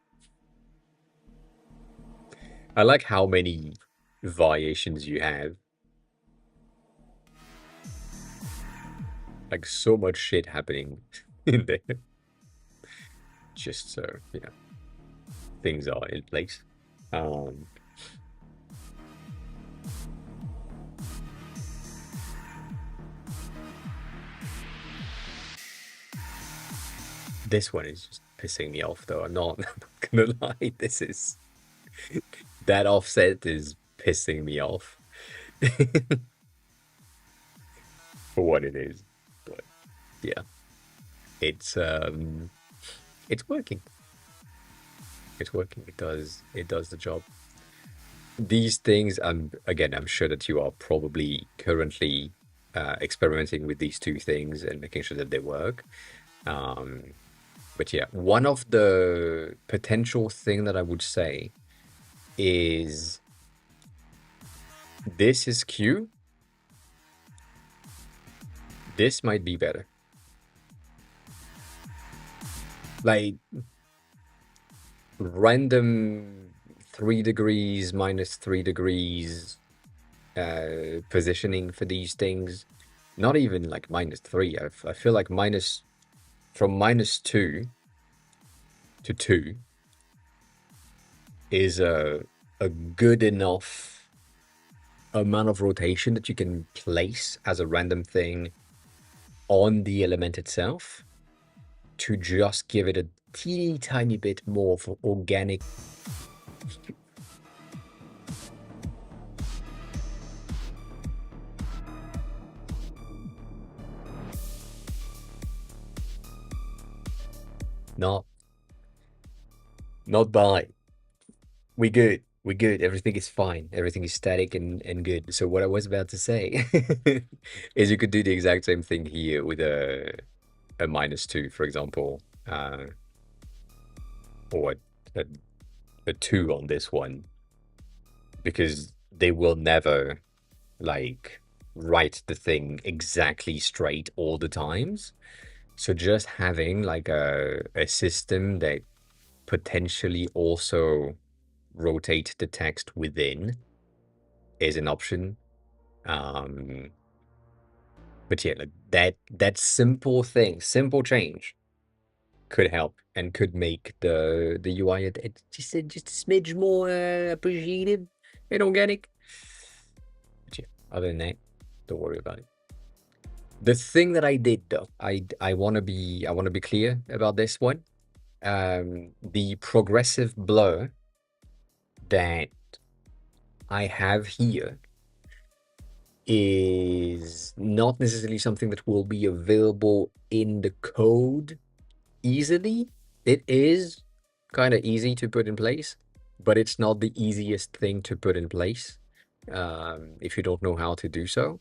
I like how many variations you have. Like so much shit happening in there. Just so, things are in place. Um, this one is just pissing me off though. I'm not, I'm not gonna lie. That offset is pissing me off for what it is. But yeah, it's um it's working. It's working. It does the job. These things, I'm sure that you are probably currently experimenting with these two things and making sure that they work. Um, but yeah, one of the potential thing that I would say is this is cute. This might be better. Like random 3 degrees, -3 degrees positioning for these things. Not even like -3. I feel like from -2 to 2 is a good enough amount of rotation that you can place as a random thing on the element itself to just give it a teeny tiny bit more for organic. Not not by. We good. We good. Everything is fine. Everything is static and good. So what I was about to say is you could do the exact same thing here with a -2, for example, or a, a 2 on this one, because they will never like write the thing exactly straight all the times. So just having like a system that potentially also rotate the text within is an option. Um, but yeah, like that simple thing, simple change could help and could make the UI just a smidge more appreciative and organic. But yeah, other than that, don't worry about it. The thing that I did though, I wanna be clear about this one. The progressive blur that I have here is not necessarily something that will be available in the code easily. It is kind of easy to put in place, but it's not the easiest thing to put in place if you don't know how to do so.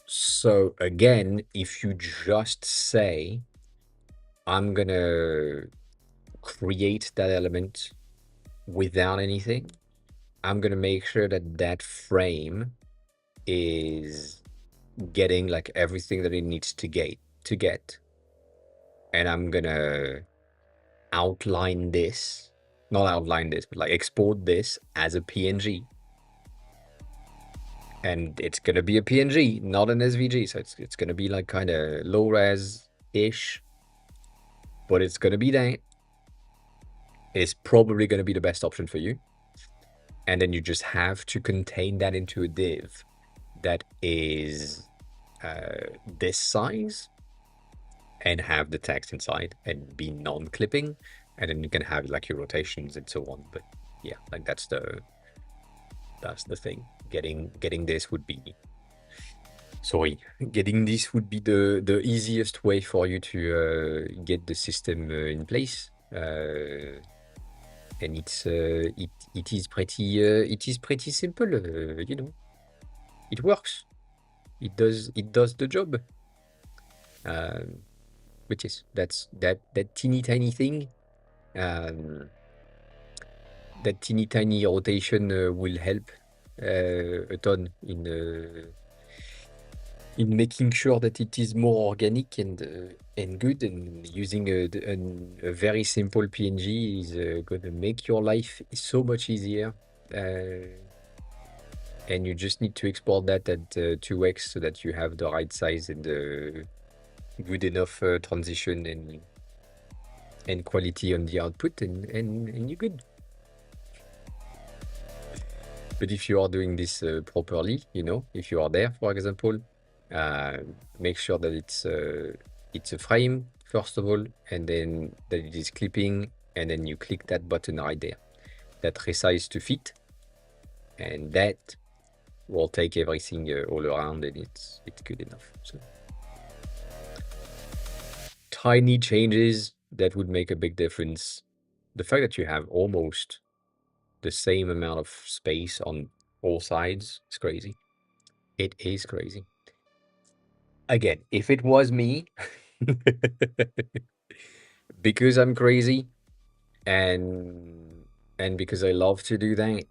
So again, if you just say, I'm gonna create that element without anything, I'm gonna make sure that that frame is getting like everything that it needs to get, and I'm gonna outline this, not outline this, but like export this as a PNG, and it's gonna be a PNG, not an SVG. So it's gonna be like kind of low res ish, but it's gonna be that. It's probably gonna be the best option for you, and then you just have to contain that into a div that is this size and have the text inside and be non-clipping, and then you can have like your rotations and so on. But yeah, like that's the thing. Getting this would be sorry, getting this would be the easiest way for you to get the system in place. And it is pretty simple, you know. It works. It does the job. Which is that teeny tiny thing. That teeny tiny rotation will help a ton in making sure that it is more organic and good. And using a very simple PNG is gonna make your life so much easier. And you just need to export that at 2x so that you have the right size and the good enough transition and quality on the output, and you're good. But if you are doing this properly, you know, if you are there, for example, uh, make sure that it's a frame first of all, and then that it is clipping, and then you click that button right there, that resize to fit, and that will take everything all around, and it's good enough. So tiny changes that would make a big difference. The fact that you have almost the same amount of space on all sides is crazy. It is crazy. Again, if it was me, because I'm crazy and because I love to do that,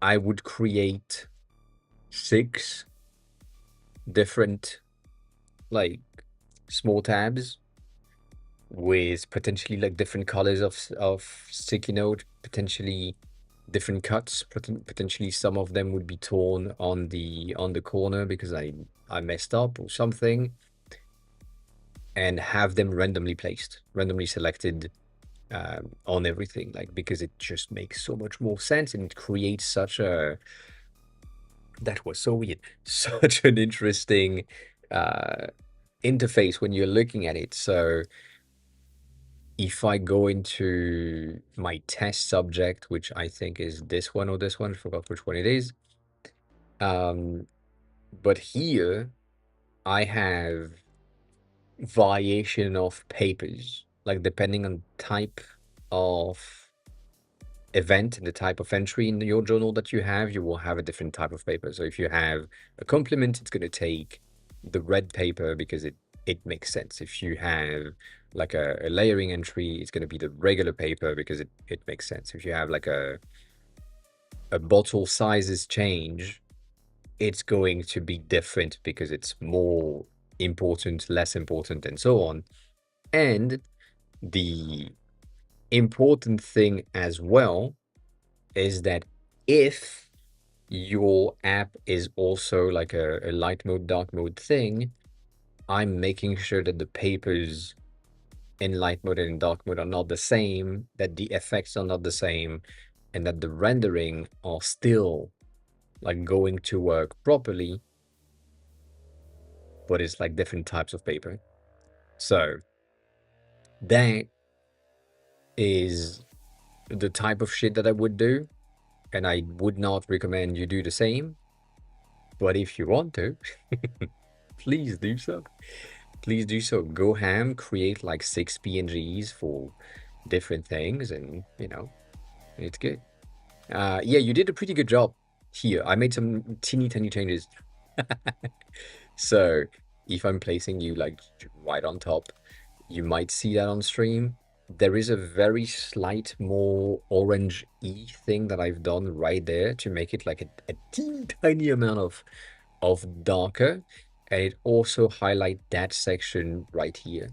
I would create 6 different like small tabs with potentially like different colors of sticky note, potentially different cuts. Potentially some of them would be torn on the corner because I messed up or something, and have them randomly placed, randomly selected on everything, like, because it just makes so much more sense, and it creates such a, that was so weird, such an interesting interface when you're looking at it. So if I go into my test subject, which I think is this one or this one, I forgot which one it is. But here I have variation of papers, like depending on type of event and the type of entry in your journal that you will have a different type of paper. So if you have a compliment, it's going to take the red paper because it makes sense. If you have like a layering entry, it's going to be the regular paper because it makes sense. If you have like a bottle sizes change, it's going to be different because it's more important, less important, and so on. And the important thing as well is that if your app is also like a light mode, dark mode thing, I'm making sure that the papers in light mode and in dark mode are not the same, that the effects are not the same, and that the rendering are still like going to work properly, but it's like different types of paper. So that is the type of shit that I would do, and I would not recommend you do the same. But if you want to, please do so. Please do so. Go ham, create like 6 PNGs for different things, and it's good. Yeah, you did a pretty good job here. I made some teeny tiny changes. So if I'm placing you like right on top, you might see that on stream. There is a very slight more orange-y thing that I've done right there to make it like a teeny tiny amount of darker, and it also highlight that section right here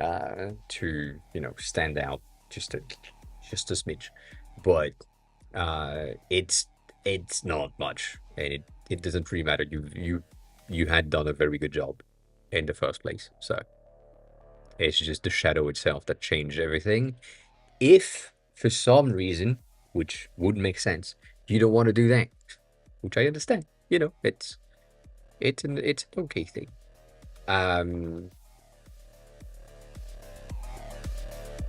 to stand out just a smidge, but it's not much, and it doesn't really matter. You had done a very good job in the first place, so it's just the shadow itself that changed everything. If for some reason, which would make sense, you don't want to do that, which I understand, it's an okay thing. Um,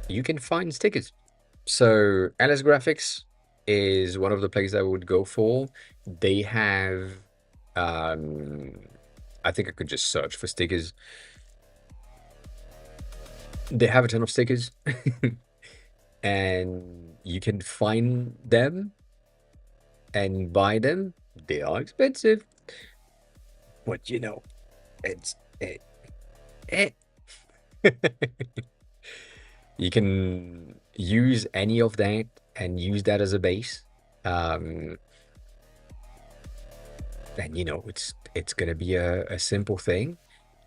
you can find stickers. So LS Graphics is one of the places I would go for. They have, um, I think I could just search for stickers. They have a ton of stickers, and you can find them and buy them. They are expensive, but it's it. it. You can use any of that and use that as a base. Um, and it's gonna be a simple thing.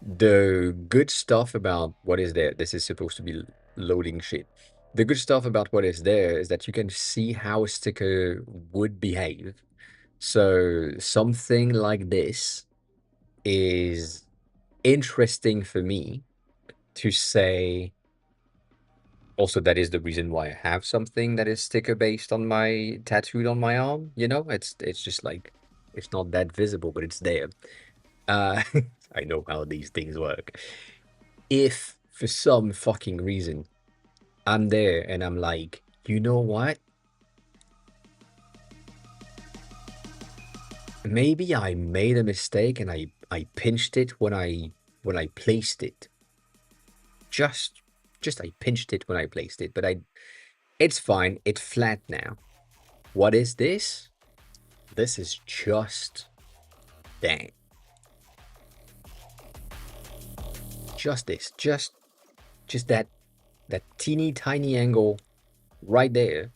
The good stuff about what is there, this is supposed to be loading shit. The good stuff about what is there is that you can see how a sticker would behave. So something like this is interesting for me to say. Also, that is the reason why I have something that is sticker based on my tattooed on my arm. It's just like it's not that visible, but it's there. Uh, I know how these things work. If for some fucking reason I'm there and I'm like, you know what? Maybe I made a mistake and I pinched it when I placed it. Just just I pinched it when I placed it, but it's fine. It's flat now. What is this? This is just that. Just this. Just that teeny tiny angle right there.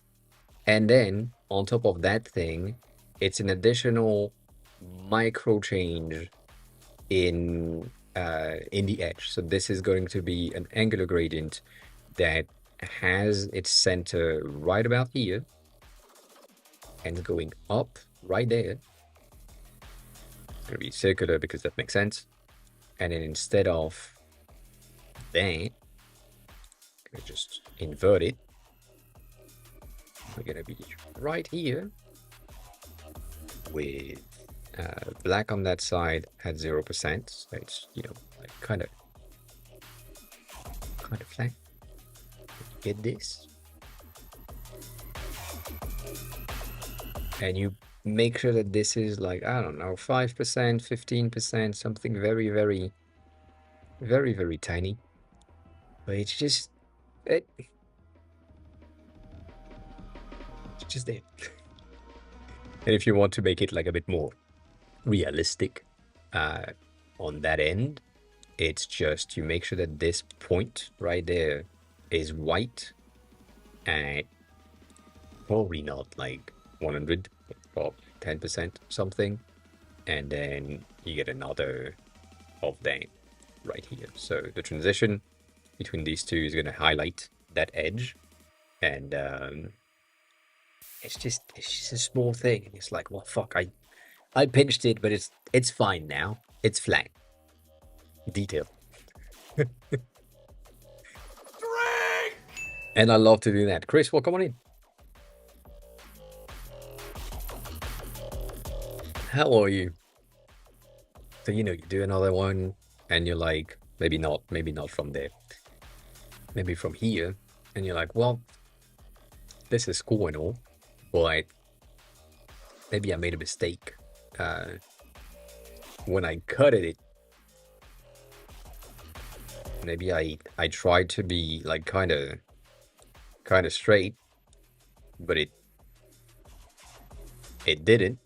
And then on top of that thing, it's an additional micro change in the edge. So this is going to be an angular gradient that has its center right about here and going up right there. It's going to be circular because that makes sense. And then instead of that, I'm going to just invert it. We're going to be right here with black on that side at 0%. So it's, like kind of flat. Get this. And you make sure that this is like, I don't know, 5%, 15%, something very, very very, very tiny, but it's just there. And if you want to make it like a bit more realistic uh, on that end, it's just you make sure that this point right there is white and probably not like 100, or 10% something. And then you get another of that right here. So the transition between these two is going to highlight that edge. And it's just a small thing. And it's like, well, fuck, I pinched it, but it's fine now. It's flat. Detail. And I love to do that. Chris, welcome on in. How are you? So, you do another one and you're like, maybe not from there, maybe from here. And you're like, well, this is cool and all, but maybe I made a mistake. Uh, when I cut it, maybe I tried to be like kind of straight, but it didn't,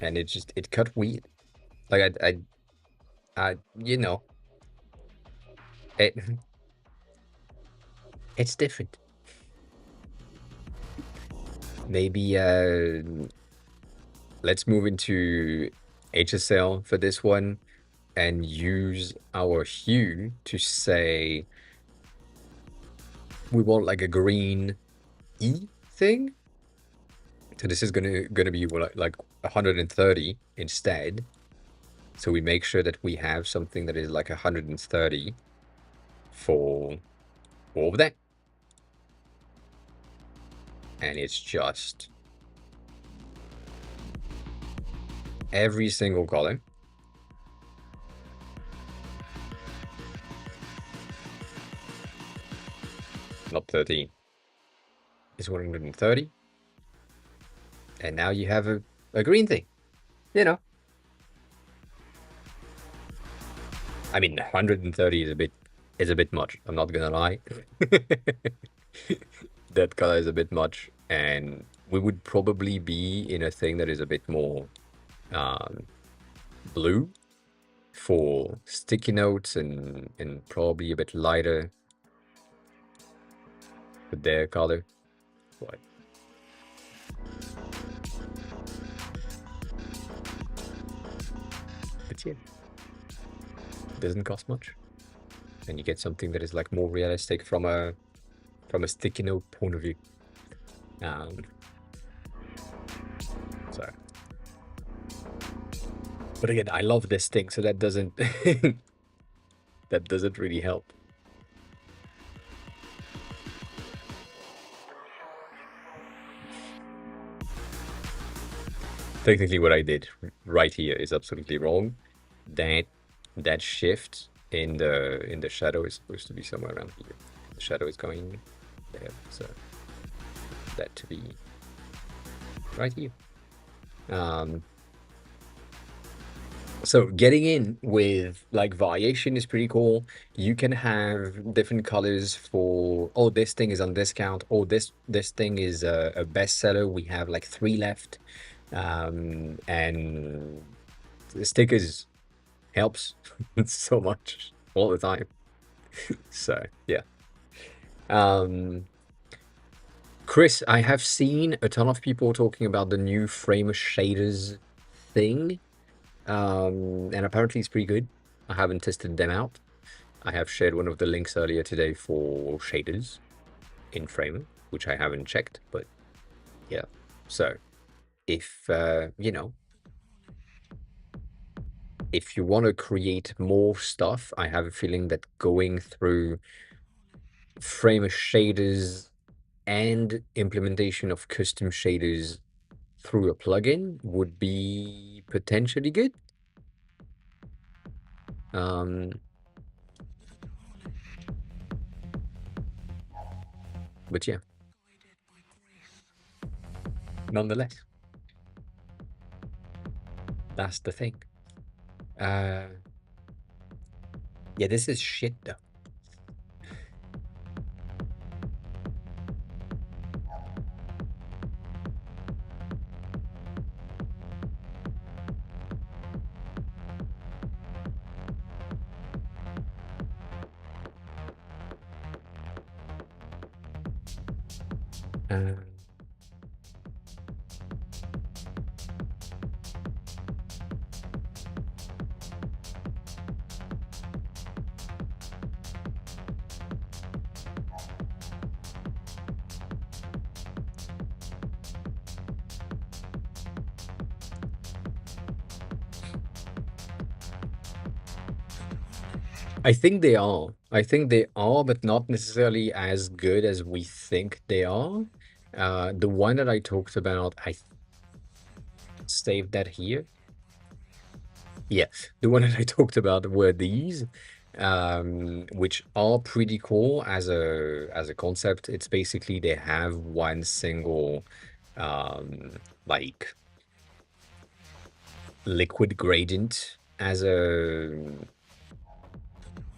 and it cut weird. Like I it it's different. Maybe let's move into HSL for this one and use our hue to say we want like a green E thing. So this is gonna be like 130 instead. So we make sure that we have something that is like 130 for all of that. And it's just every single color. Not 13. It's 130. And now you have a green thing. You know. I mean 130 is a bit much. I'm not gonna lie. That color is a bit much, and we would probably be in a thing that is a bit more um, blue for sticky notes and probably a bit lighter with their color. But yeah, it doesn't cost much, and you get something that is like more realistic from a sticky note point of view. Um, so, but again, I love this thing, so that doesn't that doesn't really help. Technically, what I did right here is absolutely wrong. That that shift in the shadow is supposed to be somewhere around here. The shadow is going there, so that to be right here. Um, so getting in with like variation is pretty cool. You can have different colors for, oh, this thing is on discount, oh, this thing is a bestseller. We have like 3 left. And the stickers helps so much all the time. So yeah. Um, Chris, I have seen a ton of people talking about the new frame shaders thing. And apparently it's pretty good. I haven't tested them out. I have shared one of the links earlier today for shaders in Frame, which I haven't checked, but yeah. So if if you want to create more stuff, I have a feeling that going through frame shaders and implementation of custom shaders through a plugin would be potentially good. Um, but yeah, nonetheless, that's the thing. Uh, Yeah, this is shit though. Um, I think they are. I think they are, but not necessarily as good as we think they are. The one that I talked about, saved that here. Yeah, the one that I talked about were these, which are pretty cool as a concept. It's basically they have one single like liquid gradient as a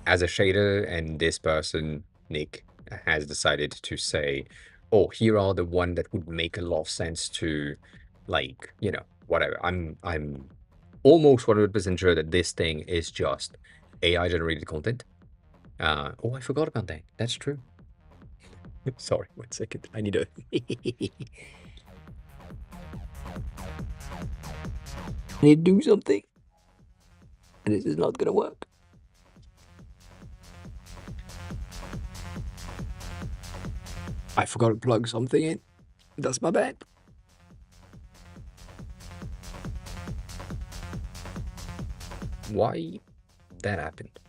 shader, and this person, Nick, has decided to say, oh, here are the one that would make a lot of sense to, like, whatever. I'm almost 100% sure that this thing is just AI generated content. Oh, I forgot about that. That's true. Sorry, 1 second. I need to I need to do something. And this is not gonna work. I forgot to plug something in. That's my bad. Why that happened?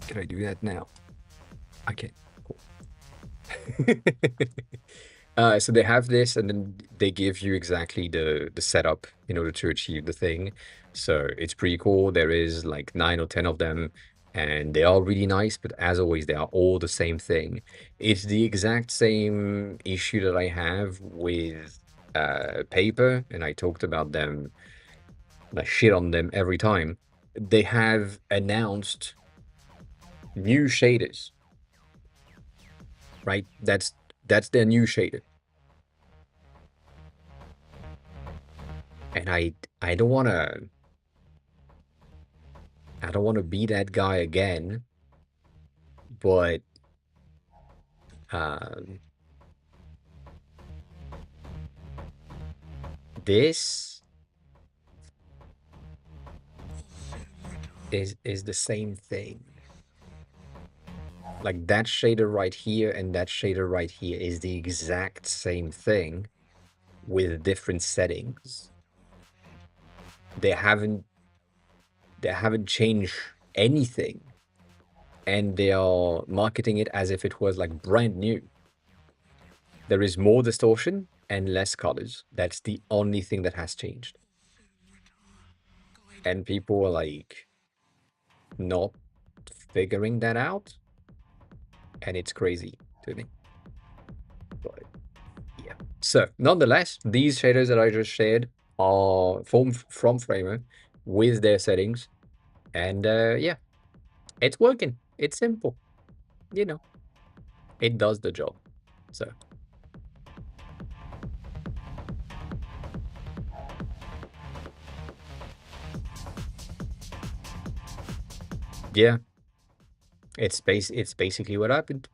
Can I do that now? I can. Cool. So they have this, and then they give you exactly the setup in order to achieve the thing. So it's pretty cool. There is like 9 or 10 of them, and they are really nice. But as always, they are all the same thing. It's the exact same issue that I have with paper, and I talked about them. I shit on them every time. They have announced new shaders, right? That's their new shader. And I don't wanna be that guy again, but um this is the same thing. Like that shader right here and that shader right here is the exact same thing with different settings. They haven't they haven't changed anything, and they are marketing it as if it was like brand new. There is more distortion and less colors. That's the only thing that has changed. And people are like not figuring that out, and it's crazy to me. But yeah. So nonetheless, these shaders that I just shared are from Framer with their settings, and yeah, it's working. It's simple, you know. It does the job. So yeah, it's basically what happened.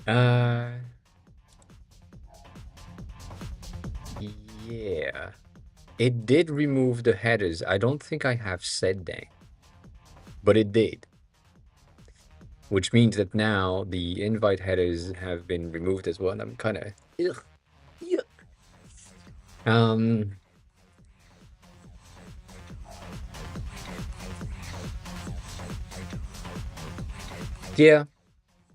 uh yeah. It did remove the headers. I don't think I have said that, but it did. Which means that now the invite headers have been removed as well. And I'm kind of, yeah. Um, yeah.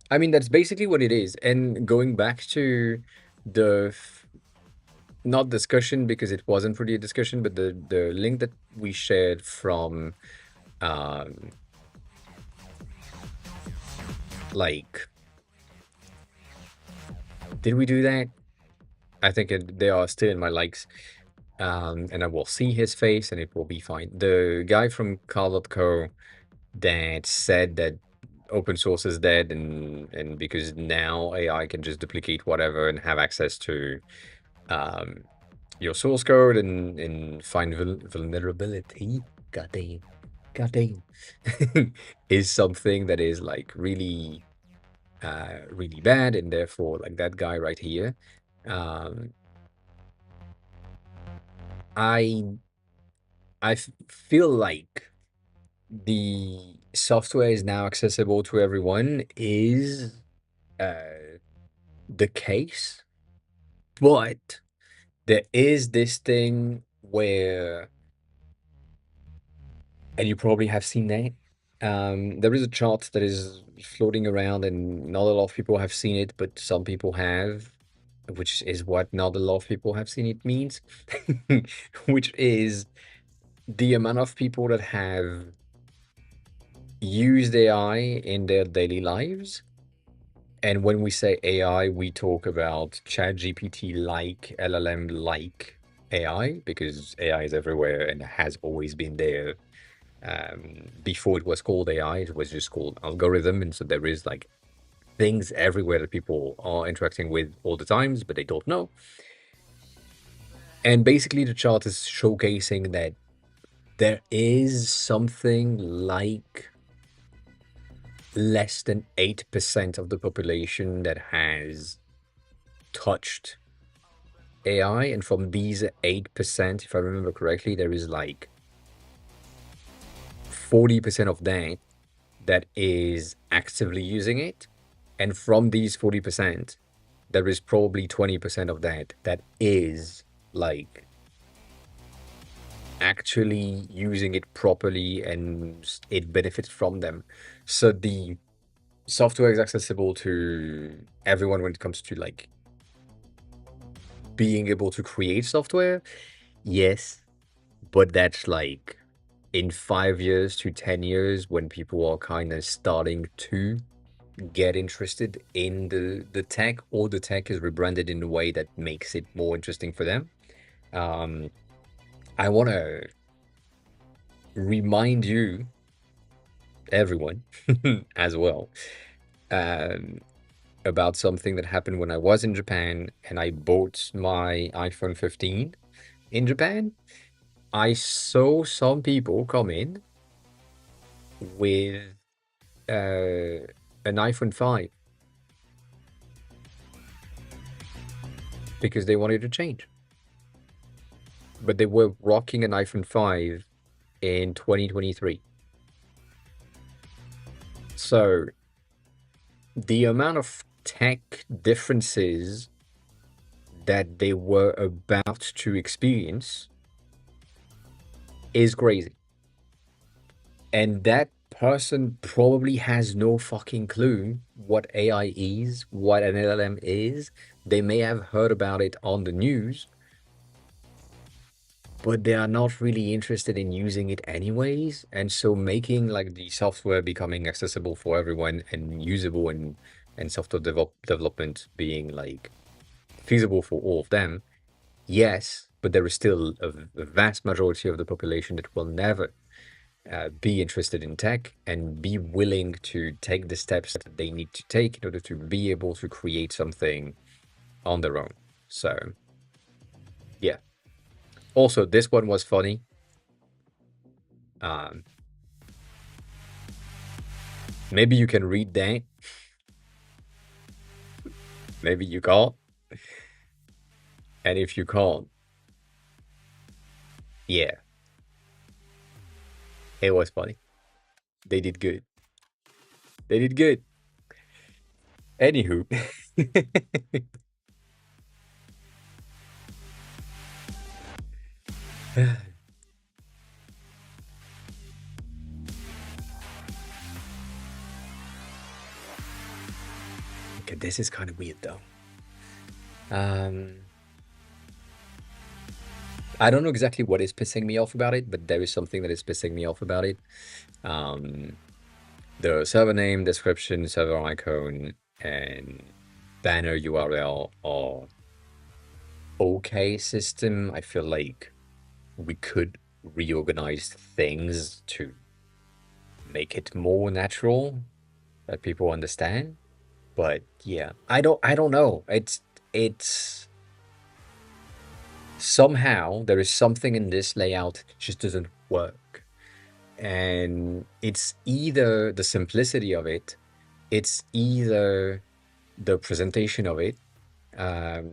I mean, that's basically what it is. And going back to the not discussion, because it wasn't really a discussion, but the link that we shared from um like, did we do that? I think they are still in my likes. and I will see his face and it will be fine. The guy from Carl.co that said that open source is dead and because now AI can just duplicate whatever and have access to um, your source code and find vulnerability. God damn, god damn, is something that is like really, really bad, and therefore, like that guy right here, um, I feel like the software is now accessible to everyone is uh, the case, but there is this thing where, and you probably have seen that, there is a chart that is floating around, and not a lot of people have seen it, but some people have, which is what not a lot of people have seen it means, which is the amount of people that have used AI in their daily lives. And when we say AI, we talk about ChatGPT like, LLM like AI, because AI is everywhere and has always been there. Before it was called AI, it was just called algorithm. And so there is like things everywhere that people are interacting with all the times, but they don't know. And basically, the chart is showcasing that there is something like less than 8% of the population that has touched AI. And from these 8%, if I remember correctly, there is like 40% of that is actively using it. And from these 40%, there is probably 20% of that is like actually using it properly and it benefits from them. So the software is accessible to everyone when it comes to like being able to create software. Yes, but that's like in 5 years to 10 years when people are kind of starting to get interested in the tech, or the tech is rebranded in a way that makes it more interesting for them. Um, I want to remind you, everyone, as well, um, about something that happened when I was in Japan and I bought my iPhone 15 in Japan. I saw some people come in with an iPhone 5 because they wanted to change, but they were rocking an iPhone 5 in 2023. So the amount of tech differences that they were about to experience is crazy. And that person probably has no fucking clue what AI is, what an LLM is. They may have heard about it on the news, but they are not really interested in using it anyways. And so making like the software becoming accessible for everyone and usable, and software development being like feasible for all of them, yes, but there is still a vast majority of the population that will never be interested in tech and be willing to take the steps that they need to take in order to be able to create something on their own. So, yeah. Also, this one was funny. Um, Maybe you can read that. Maybe you can't. And if you can't, yeah, it was funny. They did good. They did good. Anywho, okay, this is kind of weird though. Um, I don't know exactly what is pissing me off about it, but there is something that is pissing me off about it. Um, the server name, description, server icon, and banner URL are okay system. I feel like we could reorganize things to make it more natural that people understand. But yeah, I don't know. It's somehow there is something in this layout that just doesn't work. And it's either the simplicity of it, it's either the presentation of it. Um,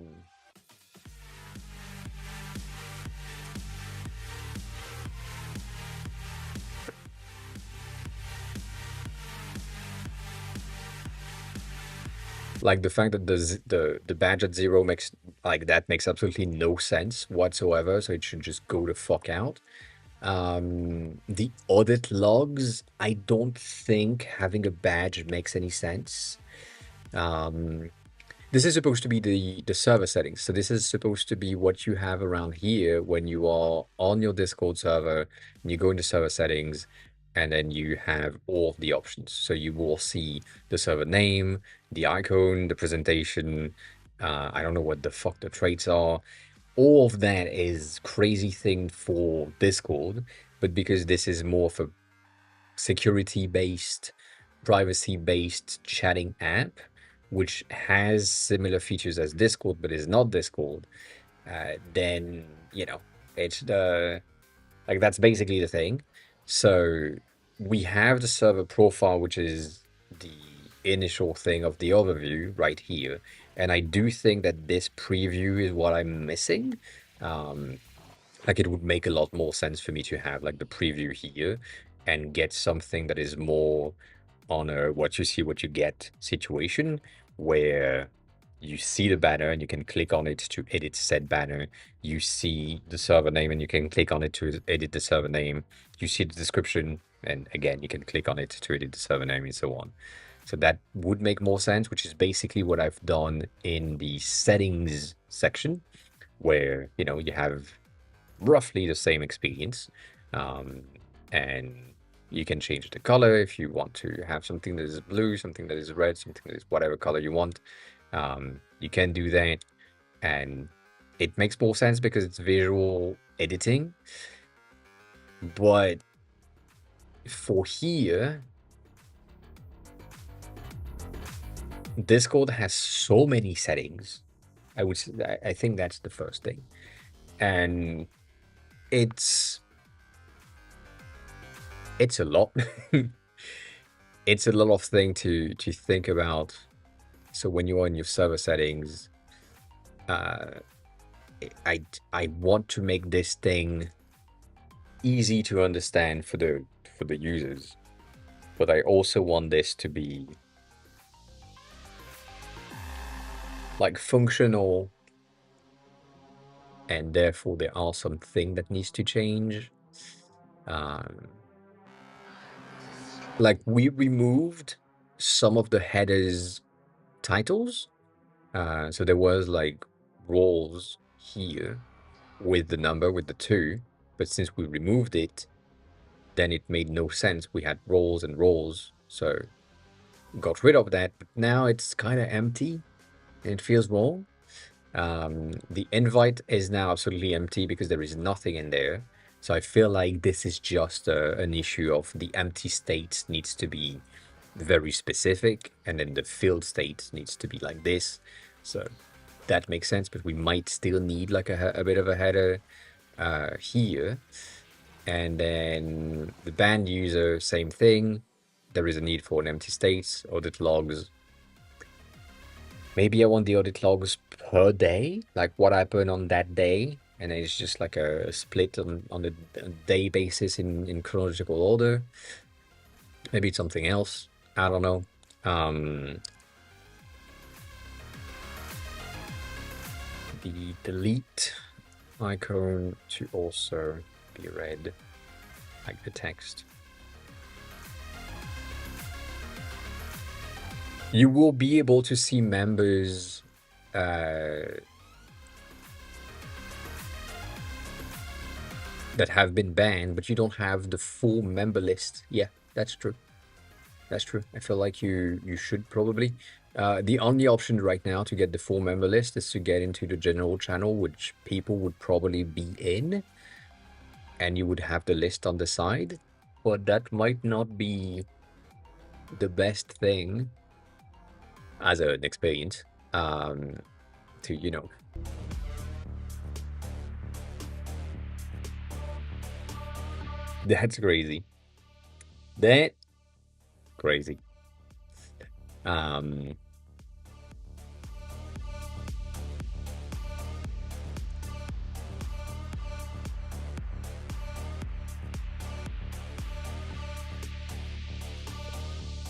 like the fact that the badge at zero makes like that makes absolutely no sense whatsoever, so it should just go the fuck out. The audit logs, I don't think having a badge makes any sense. Um, This is supposed to be the server settings. So this is supposed to be what you have around here when you are on your Discord server and you go into server settings and then you have all the options. So you will see the server name, the icon, the presentation. I don't know what the fuck the traits are. All of that is crazy thing for Discord, but because this is more of a security-based, privacy-based chatting app, which has similar features as Discord but is not Discord, then it's the like that's basically the thing. So we have the server profile, which is the initial thing of the overview right here, and I do think that this preview is what I'm missing. Um, like it would make a lot more sense for me to have like the preview here and get something that is more on a what you see, what you get situation where you see the banner and you can click on it to edit said banner. You see the server name and you can click on it to edit the server name. You see the description and again, you can click on it to edit the server name and so on. So that would make more sense, which is basically what I've done in the settings section where, you have roughly the same experience. Um, and you can change the color if you want to have something that is blue, something that is red, something that is whatever color you want. You can do that. And it makes more sense because it's visual editing. But for here, Discord has so many settings. I think that's the first thing. And it's a lot. It's a lot of thing to think about. So when you are in your server settings, uh, I want to make this thing easy to understand for the users, but I also want this to be like functional, and therefore there are some things that needs to change. Like we removed some of the headers titles. So there was like roles here with the number, with the 2, but since we removed it, then it made no sense. We had roles and roles, so got rid of that, but now it's kind of empty and it feels wrong. The invite is now absolutely empty because there is nothing in there. So I feel like this is just an issue of the empty state needs to be very specific, and then the filled state needs to be like this. So that makes sense, but we might still need like a bit of a header here. And then the banned user, same thing. There is a need for an empty state, audit logs. Maybe I want the audit logs per day, like what happened on that day. And it's just like a split on the day basis in chronological order. Maybe it's something else. I don't know. The delete icon to also be read like the text. You will be able to see members that have been banned, but you don't have the full member list. Yeah, that's true. That's true. I feel like you should probably. The only option right now to get the full member list is to get into the general channel, which people would probably be in, and you would have the list on the side. But that might not be the best thing as an experience. To that's crazy. That crazy. Um,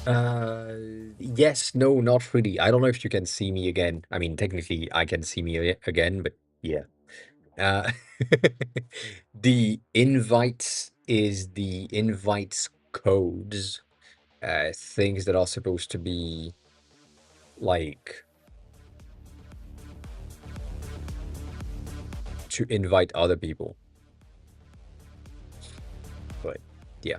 Uh, yes, no, not really. I don't know if you can see me again. I mean, technically, I can see me again, but yeah. Uh, the invites is the invites codes, things that are supposed to be like to invite other people. But yeah,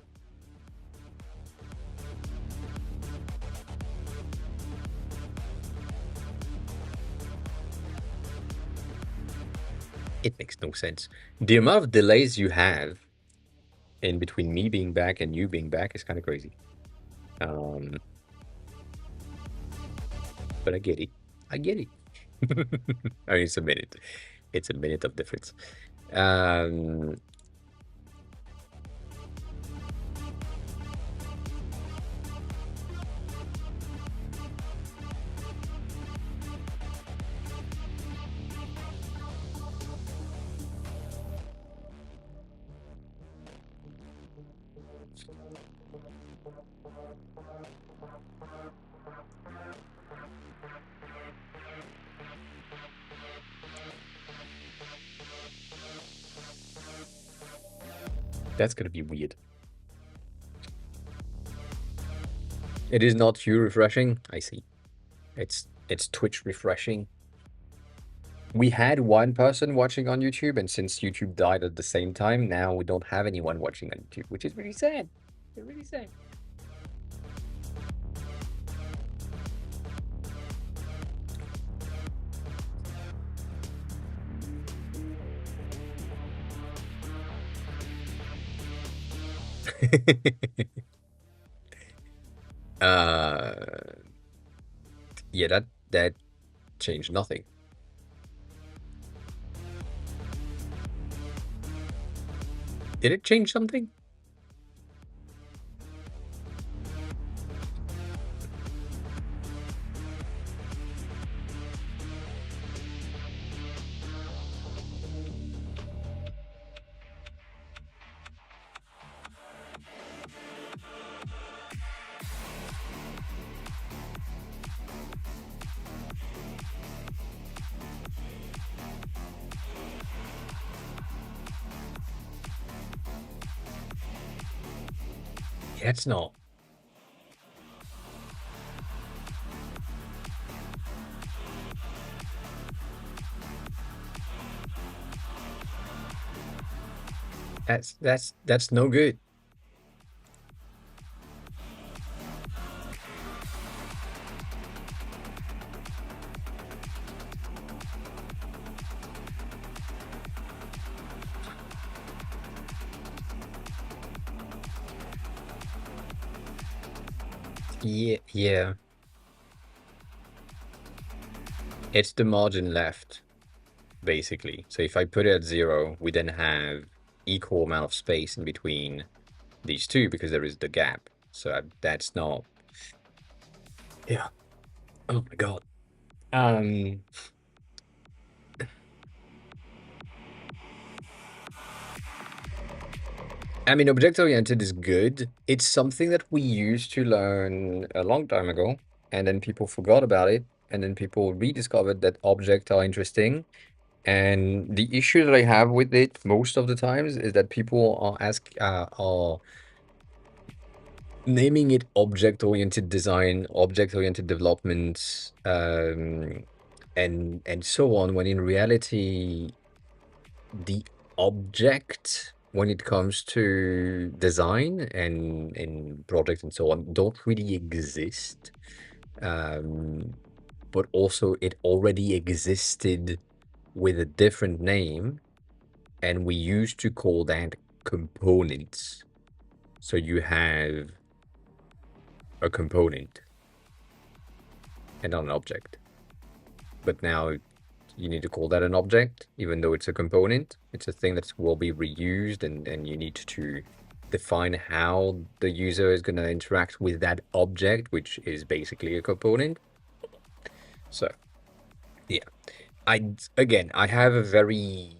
it makes no sense. The amount of delays you have in between me being back and you being back is kind of crazy. Um, but I get it. I get it. I mean, it's a minute. It's a minute of difference. Um, that's gonna be weird. It is not you refreshing. I see. It's Twitch refreshing. We had one person watching on YouTube, and since YouTube died at the same time, now we don't have anyone watching on YouTube, which is really sad. It's really sad. uh, yeah, that changed nothing. Did it change something? Yeah, it's not. That's no good. Yeah, yeah. It's the margin left, basically. So if I put it at 0, we then have equal amount of space in between these two because there is the gap. So that's not. Yeah. Oh my God. Um, I mean, object-oriented is good. It's something that we used to learn a long time ago, and then people forgot about it, and then people rediscovered that objects are interesting. And the issue that I have with it most of the times is that people are naming it object-oriented design, object-oriented development, and so on, when in reality, the object when it comes to design and in projects and so on, don't really exist. Um, but also it already existed with a different name, and we used to call that components. So you have a component and not an object. But now you need to call that an object, even though it's a component. It's a thing that will be reused, and you need to define how the user is going to interact with that object, which is basically a component. So, yeah. I have a very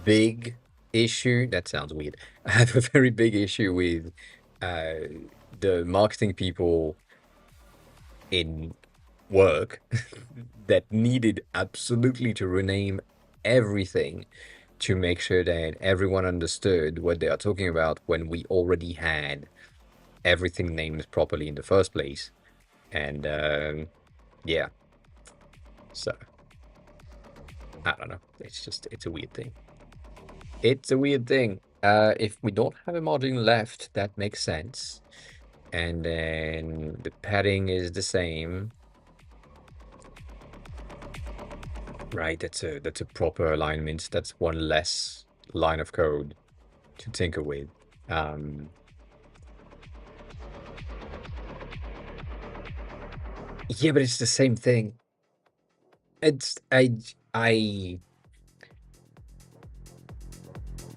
big issue. That sounds weird. I have a very big issue with uh, the marketing people in work that needed absolutely to rename everything to make sure that everyone understood what they are talking about when we already had everything named properly in the first place. And yeah, so I don't know. It's a weird thing. It's a weird thing. If we don't have a margin left, that makes sense. And then the padding is the same. Right, that's a proper alignment. That's one less line of code to tinker with. Um, yeah, but it's the same thing. It's I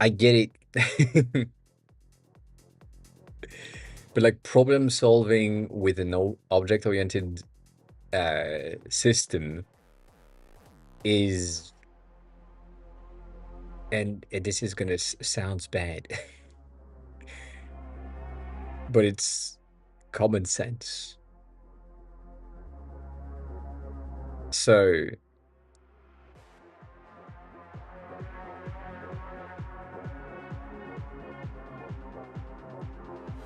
get it. But like problem solving with an object-oriented system is, and this is gonna sounds bad, but it's common sense. So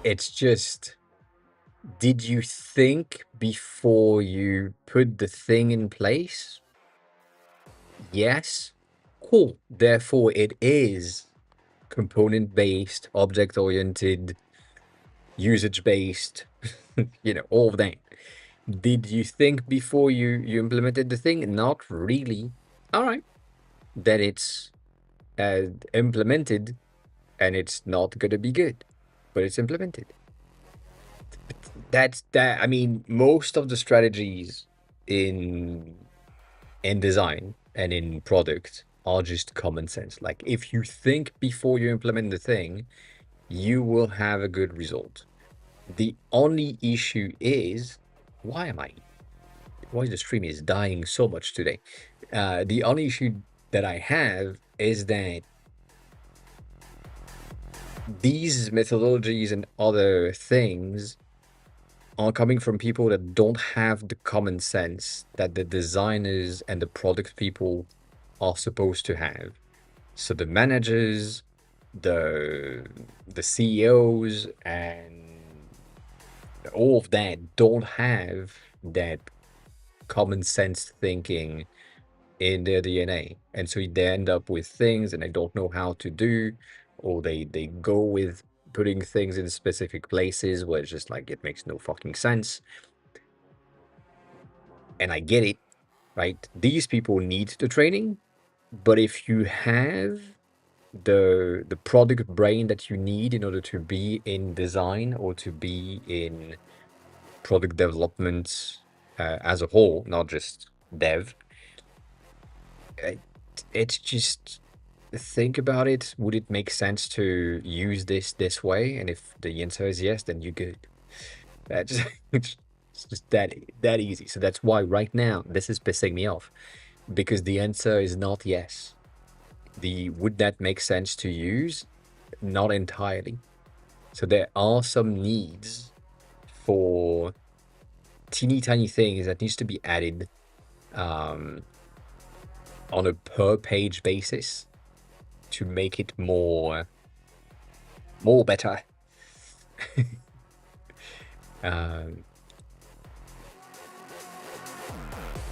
it's just, did you think before you put the thing in place? Yes. Cool. Therefore, it is component-based, object-oriented, usage-based, all of that. Did you think before you implemented the thing? Not really. All right. Then it's implemented, and it's not gonna be good, but it's implemented. That's that. I mean, most of the strategies in design and in product are just common sense. Like if you think before you implement the thing, you will have a good result. The only issue is, why the stream is dying so much today? The only issue that I have is that these methodologies and other things are coming from people that don't have the common sense that the designers and the product people are supposed to have. So the managers, the CEOs, and all of that don't have that common sense thinking in their DNA, and so they end up with things and they don't know how to do, or they go with putting things in specific places where it's just like it makes no fucking sense. And I get it, right? These people need the training, but if you have the product brain that you need in order to be in design or to be in product development as a whole, not just dev, it, it's just, think about it. Would it make sense to use this way? And if the answer is yes, then you're good. That's it's just that easy. So that's why right now this is pissing me off, because the answer is not yes. The would that make sense to use? Not entirely. So there are some needs for teeny tiny things that needs to be added um, on a per page basis to make it more better. um,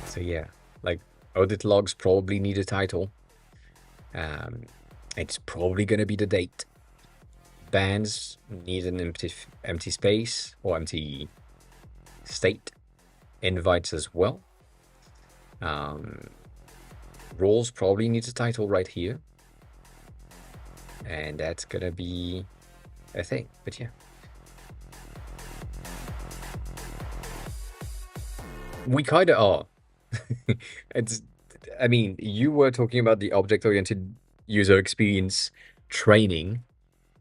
so yeah, like audit logs probably need a title. Um, It's probably gonna be the date. Bands need an empty space or empty state. Invites as well. Um, roles probably needs a title right here, and that's gonna be a thing. But yeah, we kind of are. It's, I mean, you were talking about the object-oriented user experience training,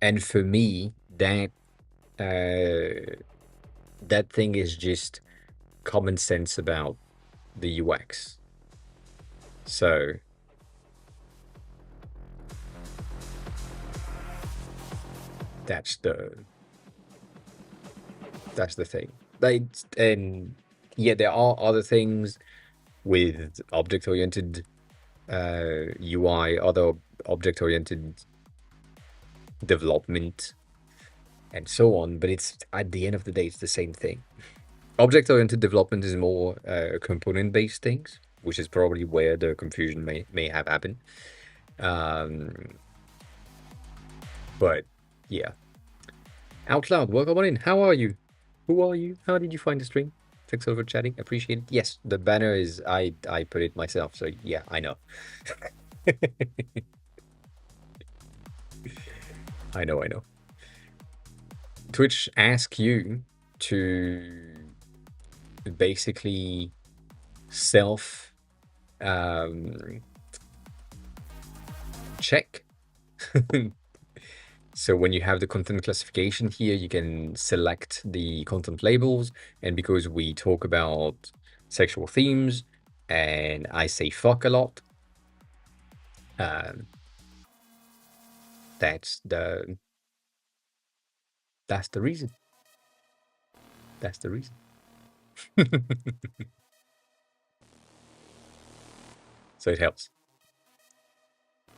and for me, uh, that thing is just common sense about the UX. So that's the thing. Like, and yeah, there are other things with object-oriented UI, other object-oriented development, and so on. But it's at the end of the day, it's the same thing. Object-oriented development is more component-based things, which is probably where the confusion may have happened. But yeah, out loud, welcome on in. How are you? Who are you? How did you find the stream? Thanks for chatting. Appreciate it. Yes, the banner is I put it myself. So yeah, I know. I know. I know. Twitch asks you to basically self check. So when you have the content classification here, you can select the content labels. And because we talk about sexual themes and I say fuck a lot, that's the reason. That's the reason. So it helps.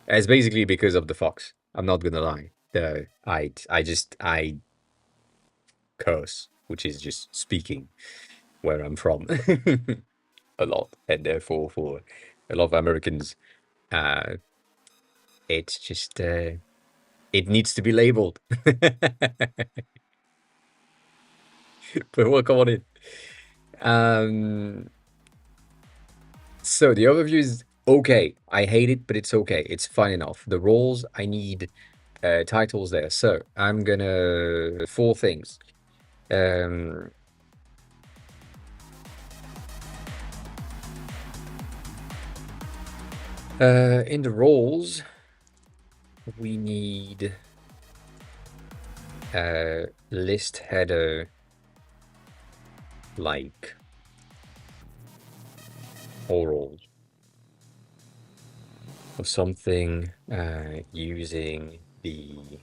It's basically because of the fox. I'm not gonna lie. I curse, which is just speaking where I'm from a lot, and therefore for a lot of Americans, it's just it needs to be labeled. But welcome on in. So the overview is okay. I hate it, but it's okay. It's fine enough. The roles, I need titles there. So I'm gonna four things. In the roles, we need list header like all roles or something using the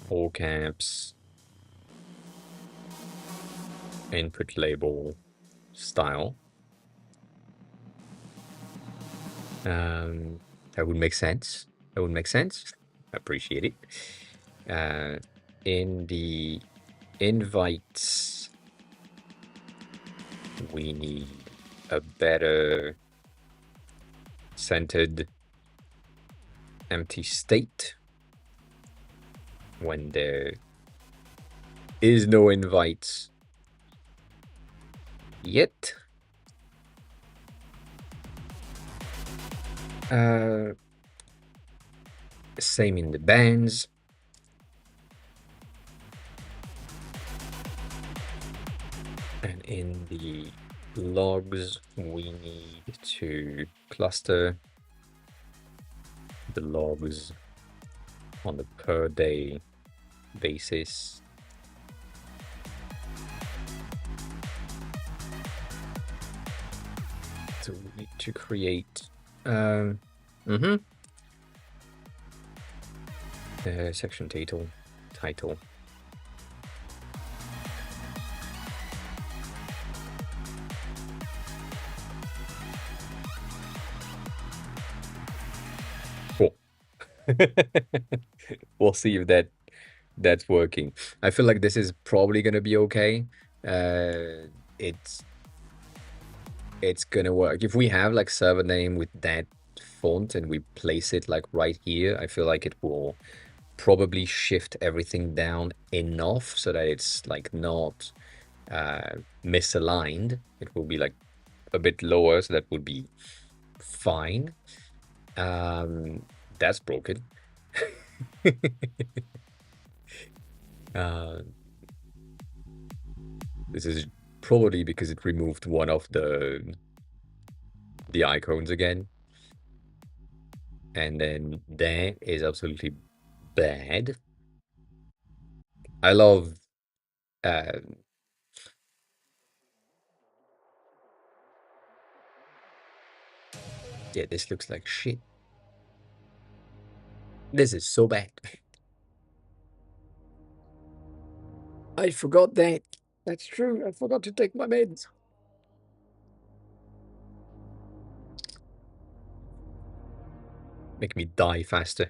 all caps input label style. That would make sense. That would make sense. Appreciate it. In the invites, we need a better centered empty state when there is no invites yet. Same in the bands. And in the logs, we need to cluster the logs on the per day basis. So we need to create section title. Cool. We'll see if that's working. I feel like this is probably gonna be okay. It's gonna work. If we have like server name with that font and we place it like right here, I feel like it will probably shift everything down enough so that it's like not misaligned. It will be like a bit lower, so that would be fine. Um, that's broken. Uh, this is probably because it removed one of the icons again. And then that is absolutely bad. I love uh yeah, this looks like shit. This is so bad. I forgot that. That's true. I forgot to take my meds. Make me die faster.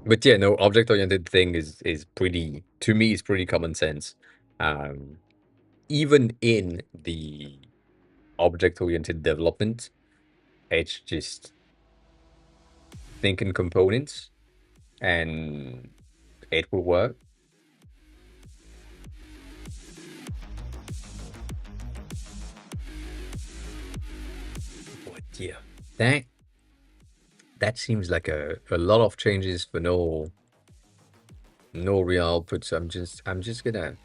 But yeah, no, object-oriented thing is pretty, to me, is pretty common sense. Um, Even in the object-oriented development, it's just thinking components and it will work. But yeah, that that seems like a lot of changes for no real output. So I'm just gonna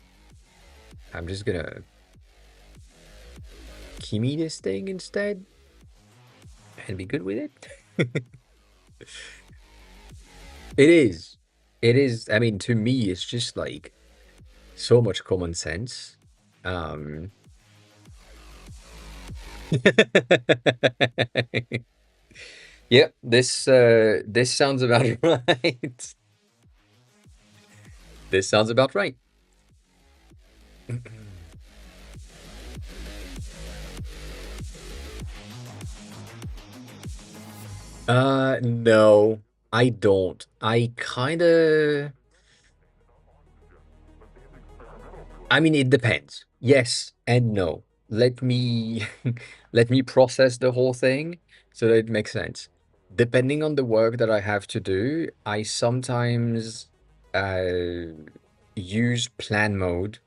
Kimi this thing instead and be good with it. It is. It is. I mean, to me, it's just like so much common sense. Um, yep, this sounds about right. This sounds about right. No, I don't. I mean, it depends. Yes and no. Let me let me process the whole thing so that it makes sense. Depending on the work that I have to do, I sometimes uh, use plan mode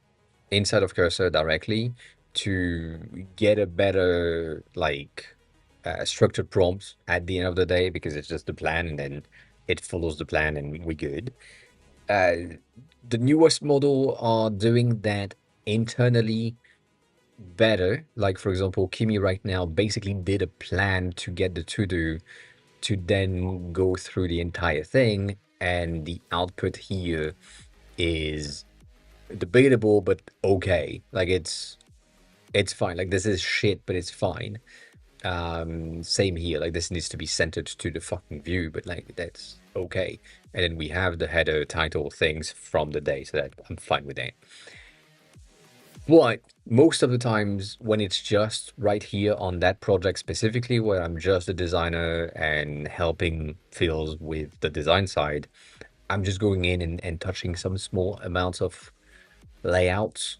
inside of Cursor directly to get a better like structured prompt at the end of the day because it's just the plan and then it follows the plan and we're good. Uh, the newest model are doing that internally better. Like for example, Kimi right now basically did a plan to get the to-do to then go through the entire thing, and the output here is debatable but okay. Like it's fine. Like this is shit, but it's fine. Same here. Like this needs to be centered to the fucking view, but like that's okay. And then we have the header title things from the day, so that I'm fine with that. But most of the times when it's just right here on that project specifically, where I'm just a designer and helping Phils with the design side, I'm just going in and touching some small amounts of layouts.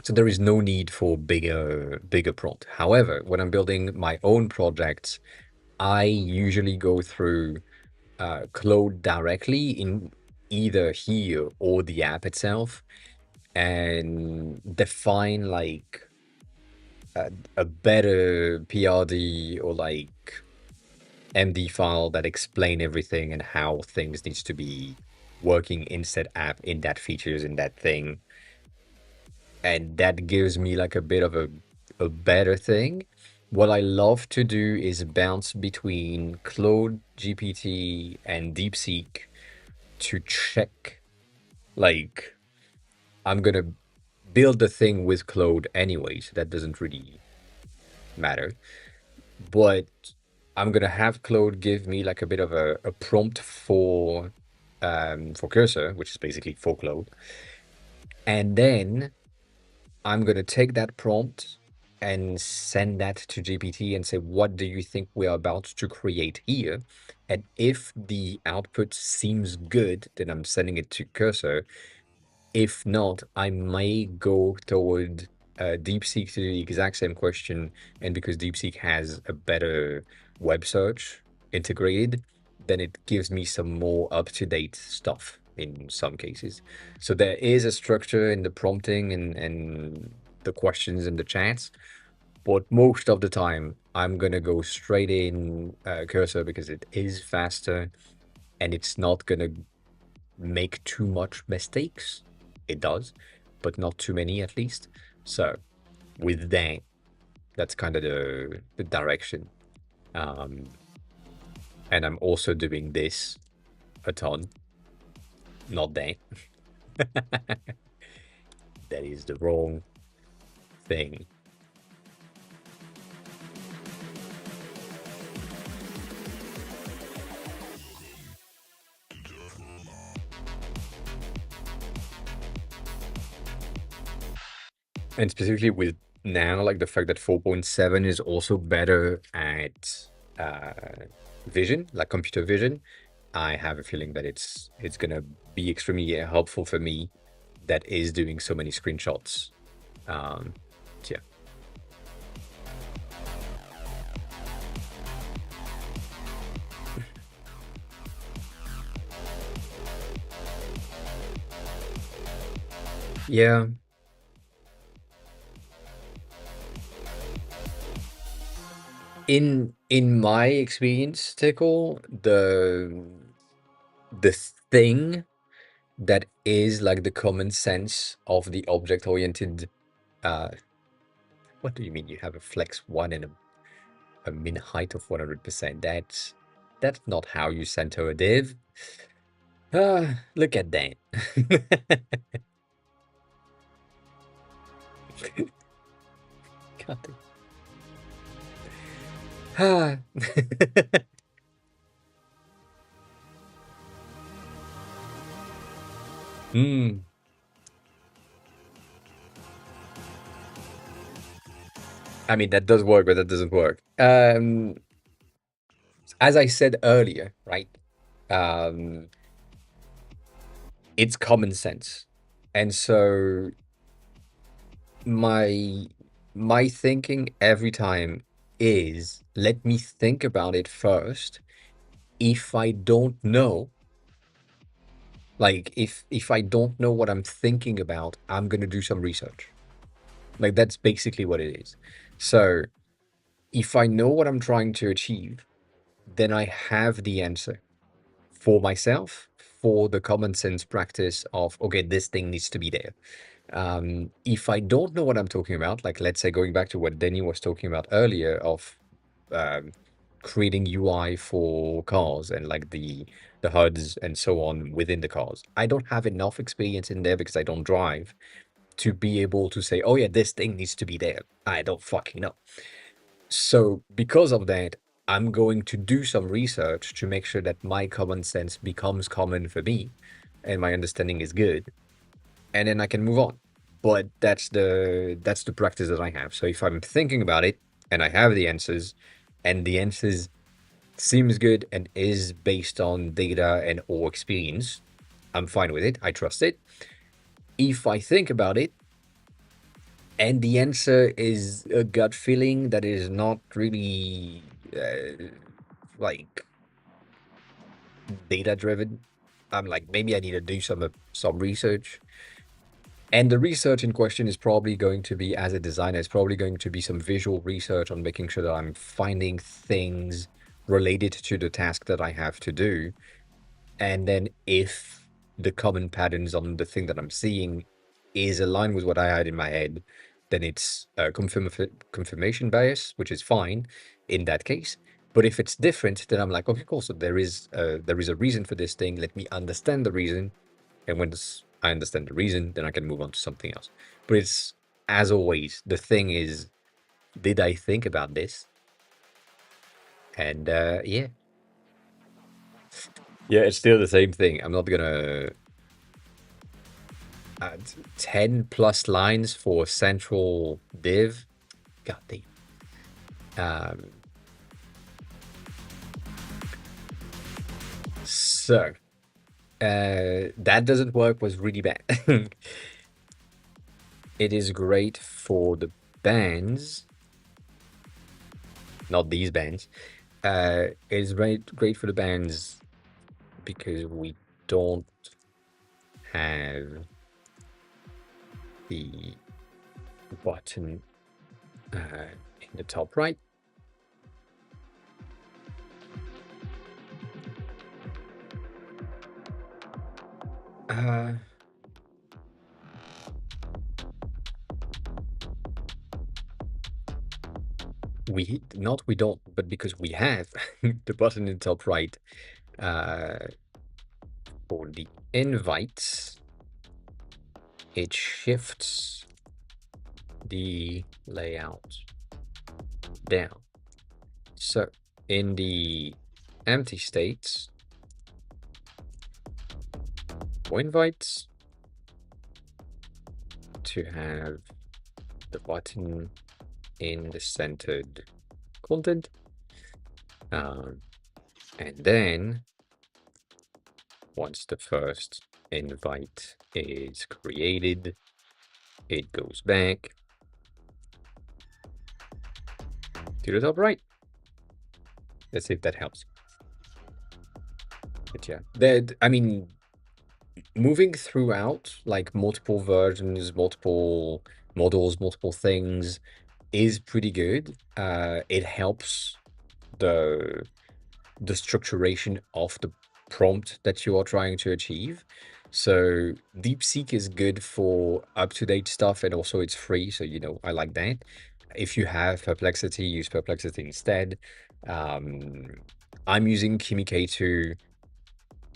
So there is no need for bigger prompt. However, when I'm building my own projects, I usually go through Claude directly in either here or the app itself and define like a better PRD or like MD file that explain everything and how things needs to be working in said app, in that features, in that thing. And that gives me like a bit of a better thing. What I love to do is bounce between Claude GPT and DeepSeek to check like I'm gonna build the thing with Claude anyway, so that doesn't really matter. But I'm gonna have Claude give me like a bit of a prompt for Cursor, which is basically for Claude. And then I'm gonna take that prompt and send that to GPT and say, what do you think we're about to create here? And if the output seems good, then I'm sending it to Cursor. If not, I may go toward DeepSeek to do the exact same question, and because DeepSeek has a better web search integrated, then it gives me some more up-to-date stuff in some cases. So there is a structure in the prompting and the questions and the chats, but most of the time I'm gonna go straight in Cursor because it is faster and it's not gonna make too much mistakes. It does, but not too many at least. So with that, that's kind of the direction. Um, and I'm also doing this a ton, not that. That is the wrong thing. And specifically with now, like the fact that 4.7 is also better at uh, vision, like computer vision, I have a feeling that it's gonna be extremely helpful for me that is doing so many screenshots. So yeah. Yeah. In my experience, Tickle, the thing that is like the common sense of the object-oriented uh what do you mean you have a flex one and a min height of 100%? That's not how you center a div. Look at that. God damn. Hmm. I mean, that does work, but that doesn't work. As I said earlier, right? Um, it's common sense. And so my my thinking every time is let me think about it first. If I don't know, like if I don't know what I'm thinking about, I'm gonna do some research. Like that's basically what it is. So if I know what I'm trying to achieve, then I have the answer for myself, for the common sense practice of, okay, this thing needs to be there. If I don't know what I'm talking about, like let's say going back to what Denny was talking about earlier of um, creating UI for cars and like the HUDs and so on within the cars, I don't have enough experience in there because I don't drive to be able to say, oh yeah, this thing needs to be there. I don't fucking know. So because of that, I'm going to do some research to make sure that my common sense becomes common for me and my understanding is good, and then I can move on. But that's the practice that I have. So if I'm thinking about it and I have the answers, and the answers seems good and is based on data and or experience, I'm fine with it. I trust it. If I think about it and the answer is a gut feeling that is not really like data driven, I'm like maybe I need to do some research. And the research in question is probably going to be, as a designer, it's probably going to be some visual research on making sure that I'm finding things related to the task that I have to do. And then if the common patterns on the thing that I'm seeing is aligned with what I had in my head, then it's a confirmation bias, which is fine in that case. But if it's different, then I'm like, okay, cool. So there is a reason for this thing. Let me understand the reason, and once I understand the reason, then I can move on to something else. But it's, as always, the thing is, did I think about this? And yeah. Yeah, it's still the same thing. I'm not gonna add 10 plus lines for central div. God damn. Um, so That doesn't work was really bad. It is great for the bands, not these bands. It is great for the bands because we don't have the button in the top right. Uh, we don't, but because we have the button in the top right uh, for the invites, it shifts the layout down. So in the empty states for invites, to have the button in the centered content. And then once the first invite is created, it goes back to the top right. Let's see if that helps. But yeah, that, I mean, moving throughout like multiple versions, multiple models, multiple things is pretty good. It helps the structuration of the prompt that you are trying to achieve. So DeepSeek is good for up-to-date stuff, and also it's free, so I like that. If you have Perplexity, use Perplexity instead. Um, I'm using Kimi K2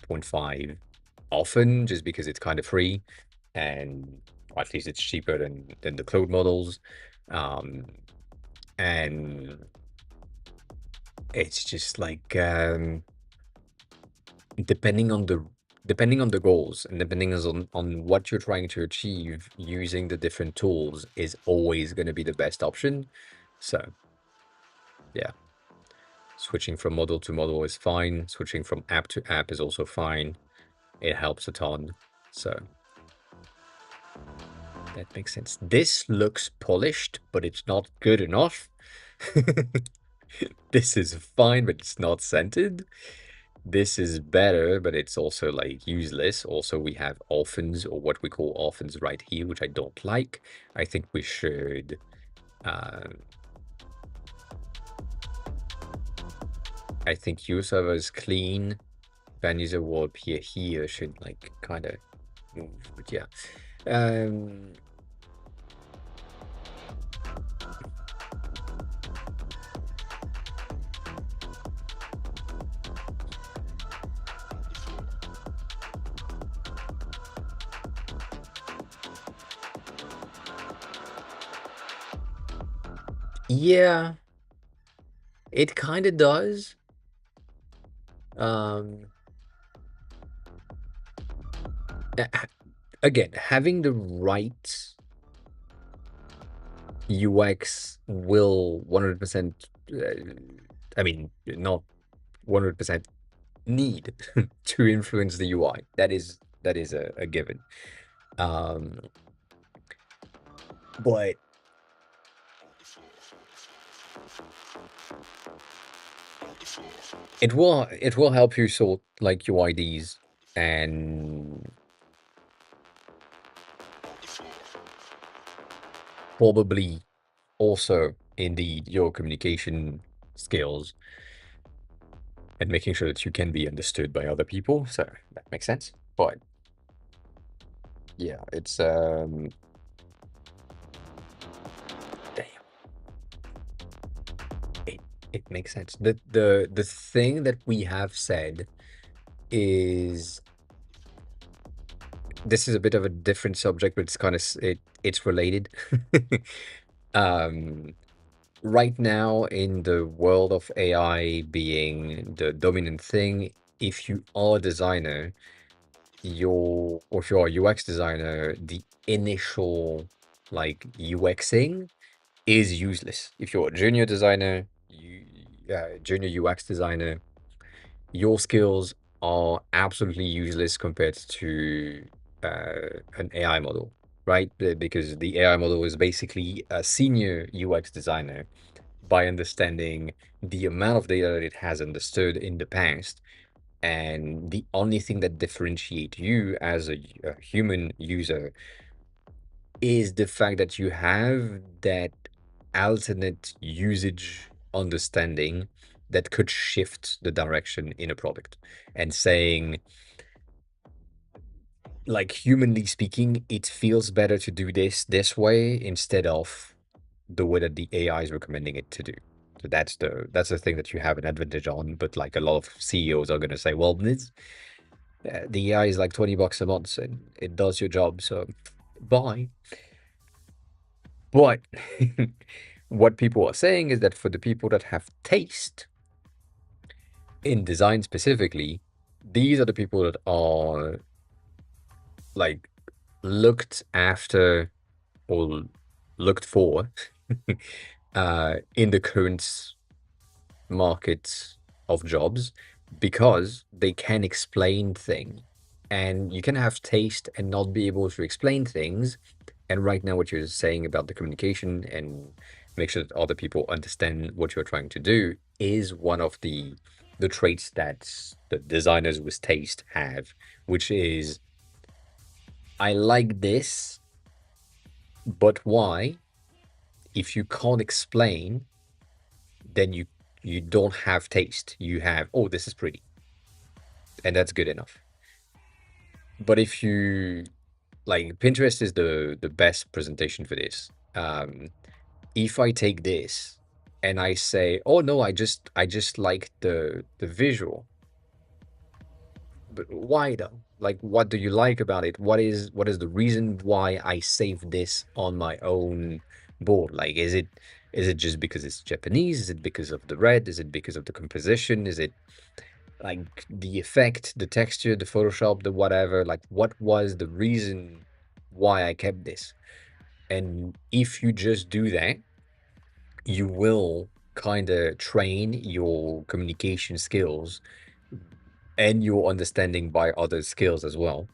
0.5 often just because it's kind of free, and at least it's cheaper than the cloud models. And it's just like depending on the goals and depending on what you're trying to achieve, using the different tools is always going to be the best option. So yeah, switching from model to model is fine. Switching from app to app is also fine. It helps a ton. So that makes sense. This looks polished, but it's not good enough. This is fine, but it's not scented. This is better, but it's also like useless. Also, we have orphans, or what we call orphans right here, which I don't like. I think we should I think user server is clean. Van user will appear here, should like kind of move, but yeah. Yeah, it kind of does. Again, having the right UX will 100%, I mean, not 100% need to influence the UI. That is a given. But it will help you sort like UIDs and probably also indeed your communication skills and making sure that you can be understood by other people. So that makes sense. But yeah, it's damn. It makes sense. The thing that we have said is, this is a bit of a different subject, but it's kind of it's related. Right now, in the world of AI being the dominant thing, if you are a designer, or if you're a UX designer, the initial like UXing is useless. If you're a junior designer, junior UX designer, your skills are absolutely useless compared to an AI model, right? Because the AI model is basically a senior UX designer by understanding the amount of data that it has understood in the past. And the only thing that differentiates you as a human user is the fact that you have that alternate usage understanding that could shift the direction in a product and saying, like, humanly speaking, it feels better to do this way instead of the way that the AI is recommending it to do. So that's the thing that you have an advantage on. But like a lot of CEOs are going to say, well, the AI is like $20 a month and it does your job. So bye. But what people are saying is that for the people that have taste in design specifically, these are the people that are like looked after or looked for in the current market of jobs because they can explain things. And you can have taste and not be able to explain things. And right now, what you're saying about the communication and make sure that other people understand what you're trying to do is one of the traits that the designers with taste have, which is I like this, but why? If you can't explain, then you don't have taste. You have, oh, this is pretty, and that's good enough. But if you like Pinterest is the best presentation for this. If I take this and I say, oh no, I just like the visual, but why though? Like, what do you like about it? What is the reason why I saved this on my own board? Like, is it just because it's Japanese? Is it because of the red? Is it because of the composition? Is it like the effect, the texture, the Photoshop, the whatever? Like, what was the reason why I kept this? And if you just do that, you will kind of train your communication skills and your understanding by other skills as well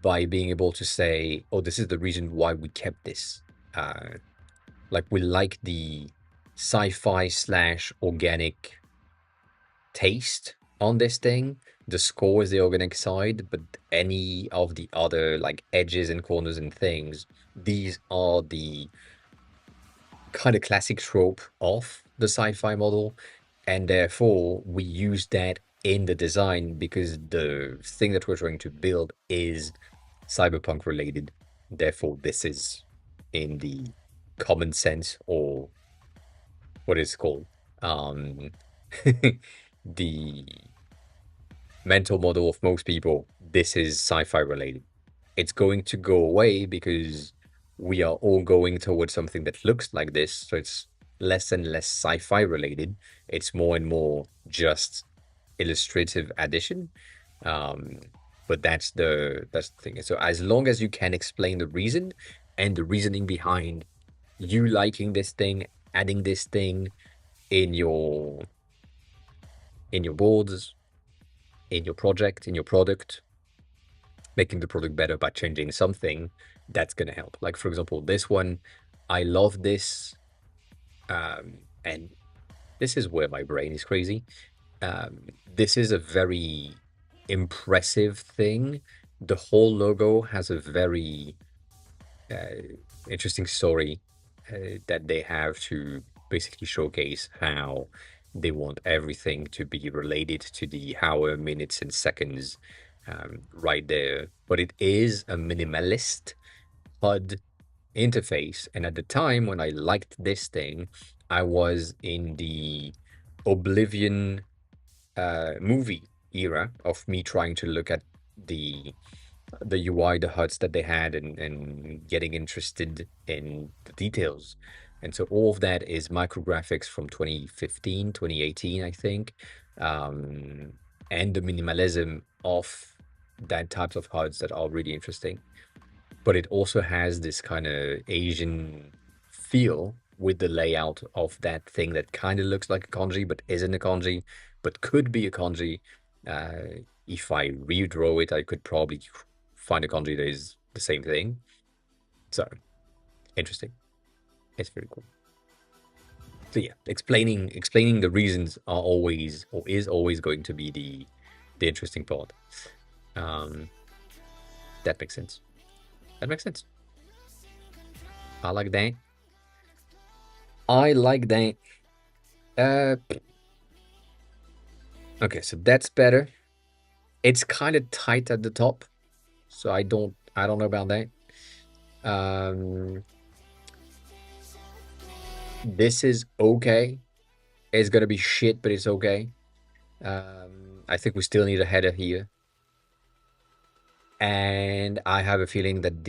by being able to say, oh, this is the reason why we kept this. Uh, like we like the sci-fi slash organic taste on this thing. The score is the organic side, but any of the other like edges and corners and things, these are the kind of classic trope of the sci-fi model, and therefore we use that in the design because the thing that we're trying to build is cyberpunk related. Therefore, this is in the common sense or what is it called? Um, the mental model of most people, this is sci-fi related. It's going to go away because we are all going towards something that looks like this. So it's less and less sci-fi related. It's more and more just illustrative addition. Um, but that's the thing. So as long as you can explain the reason and the reasoning behind you liking this thing, adding this thing in your boards, in your project, in your product, making the product better by changing something, that's going to help. Like, for example, this one, I love this. And this is where my brain is crazy. This is a very impressive thing. The whole logo has a very interesting story that they have to basically showcase how they want everything to be related to the hour, minutes, and seconds right there. But it is a minimalist HUD interface. And at the time when I liked this thing, I was in the Oblivion movie era of me trying to look at the UI, the HUDs that they had, and getting interested in the details. And so all of that is micrographics from 2015, 2018, I think. Um, and the minimalism of that types of HUDs that are really interesting. But it also has this kind of Asian feel with the layout of that thing that kind of looks like a kanji, but isn't a kanji, but could be a kanji. If I redraw it, I could probably find a kanji that is the same thing. So interesting. It's very cool. So yeah, explaining the reasons are always or is always going to be the interesting part. Um, that makes sense. That makes sense. I like that. I like that. Uh, okay, so that's better. It's kind of tight at the top, so I don't know about that. Um, this is okay. It's gonna be shit, but it's okay. I think we still need a header here, and I have a feeling that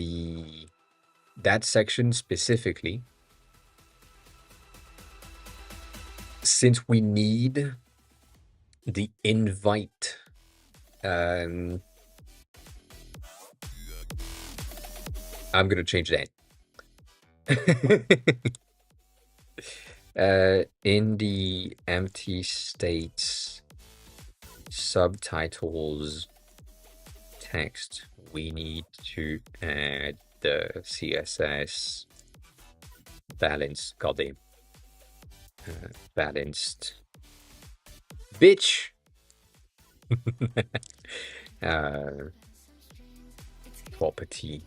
that section specifically, since we need the invite, um, I'm gonna change that. In the empty states subtitles text, we need to add the CSS balance. Goddamn. Balanced. Bitch! Property.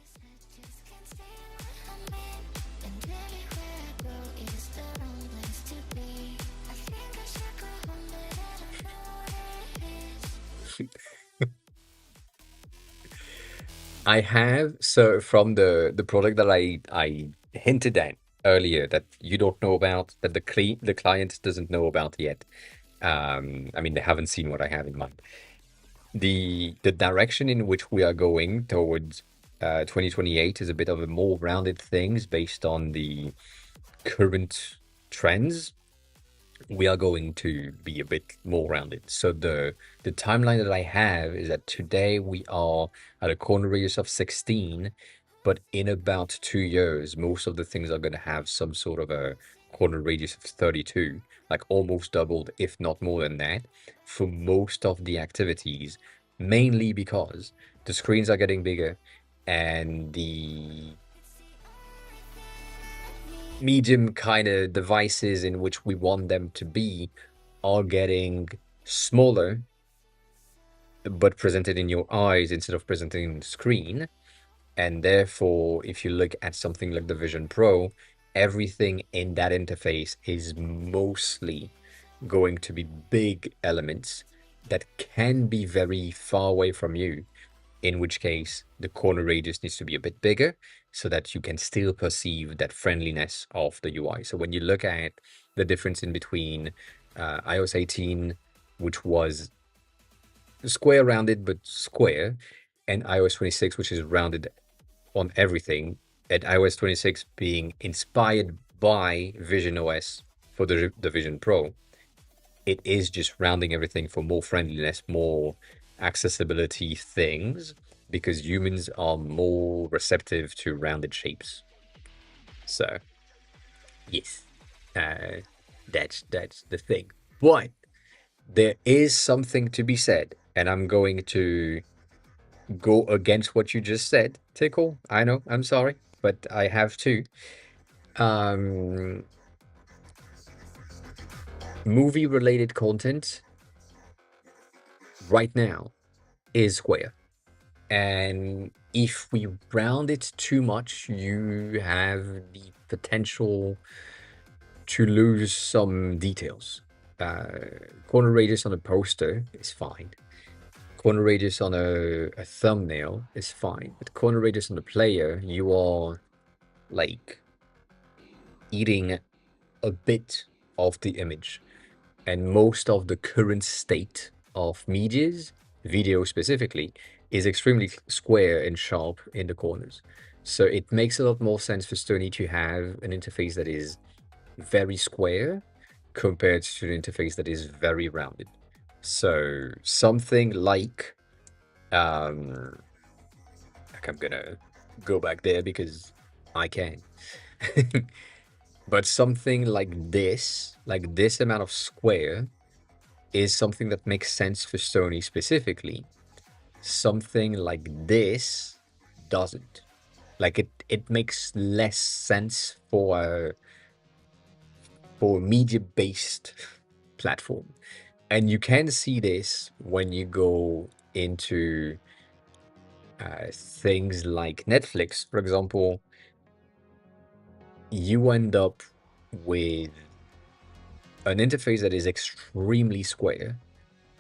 I have, so from the product that I hinted at earlier that you don't know about, that the client doesn't know about yet. I mean, they haven't seen what I have in mind. The direction in which we are going towards 2028 is a bit of a more rounded things based on the current trends. We are going to be a bit more rounded. So the timeline that I have is that today we are at a corner radius of 16, but in about 2 years, most of the things are going to have some sort of a corner radius of 32, like almost doubled, if not more than that, for most of the activities, mainly because the screens are getting bigger and the medium kind of devices in which we want them to be are getting smaller, but presented in your eyes instead of presented in the screen. And therefore, if you look at something like the Vision Pro, everything in that interface is mostly going to be big elements that can be very far away from you, in which case the corner radius needs to be a bit bigger so that you can still perceive that friendliness of the UI. So when you look at the difference in between iOS 18, which was square rounded but square, and iOS 26, which is rounded on everything, and iOS 26 being inspired by Vision OS for the Vision Pro, it is just rounding everything for more friendliness, more accessibility things, because humans are more receptive to rounded shapes. So, yes, uh, that's the thing. But there is something to be said, and I'm going to go against what you just said, Tickle. I know, I'm sorry, but I have to. Um, movie-related content right now is square. And if we round it too much, you have the potential to lose some details. Corner radius on a poster is fine. Corner radius on a thumbnail is fine. But corner radius on the player, you are like eating a bit of the image. And most of the current state of medias, video specifically, is extremely square and sharp in the corners. So it makes a lot more sense for Stony to have an interface that is very square compared to an interface that is very rounded. So something like I'm gonna go back there because I can. But something like this amount of square is something that makes sense for Sony specifically. Something like this doesn't. Like it makes less sense for a media-based platform. And you can see this when you go into things like Netflix, for example. You end up with an interface that is extremely square.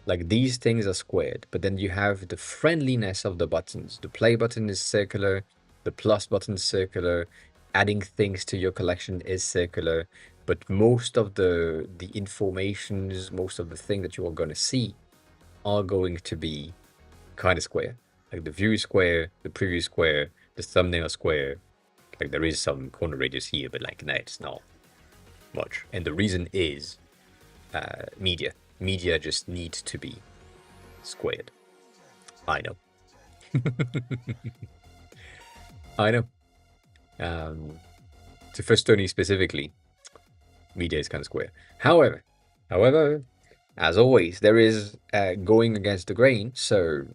Like these things are squared, but then you have the friendliness of the buttons. The play button is circular, the plus button is circular, adding things to your collection is circular, but most of the informations, most of the thing that you are going to see are going to be kind of square. Like the view is square, the preview is square, the thumbnail is square. Like there is some corner radius here, but like no, it's not much. And the reason is media. Media just needs to be squared. I know. I know. To first Tony specifically, media is kind of square. However, as always, there is going against the grain. So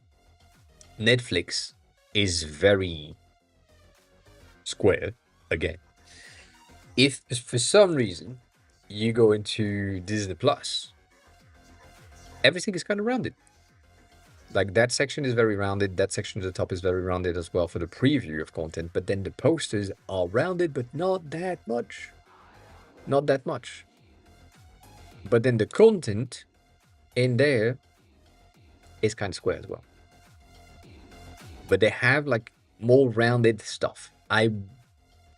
Netflix is very square again. If for some reason you go into Disney Plus, everything is kind of rounded. Like that section is very rounded. That section at the top is very rounded as well for the preview of content. But then the posters are rounded, but not that much. Not that much. But then the content in there is kind of square as well. But they have like more rounded stuff. I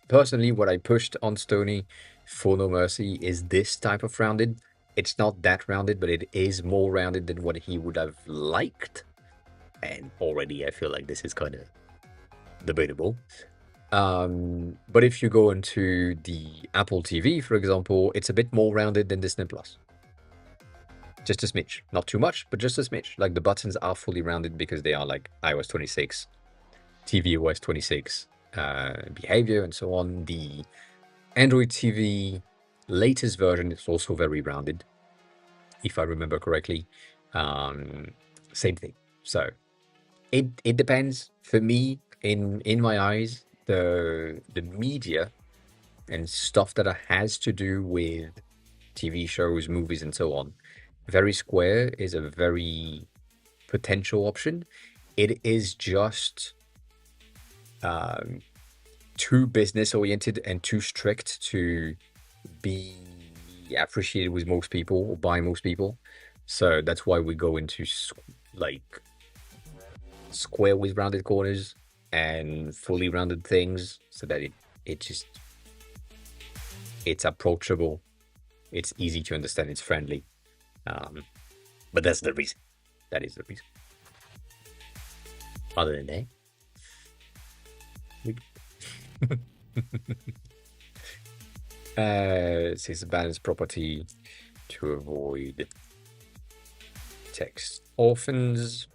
personally, what I pushed on Stony for No Mercy is this type of rounded. It's not that rounded, but it is more rounded than what he would have liked. And already I feel like this is kind of debatable. But if you go into the Apple TV, for example, it's a bit more rounded than Disney Plus. Just a smidge. Not too much, but just a smidge. Like the buttons are fully rounded because they are like iOS 26, tvOS 26 behavior and so on. The Android TV latest version is also very rounded, if I remember correctly. Same thing. So it depends. For me, in my eyes, the media and stuff that has to do with TV shows, movies, and so on, very square is a very potential option. It is just too business oriented and too strict to be appreciated with most people or by most people. So that's why we go into like square with rounded corners and fully rounded things, so that it's approachable, it's easy to understand, it's friendly. But that's the reason. That is the reason. Other than that, it says balance property to avoid text orphans.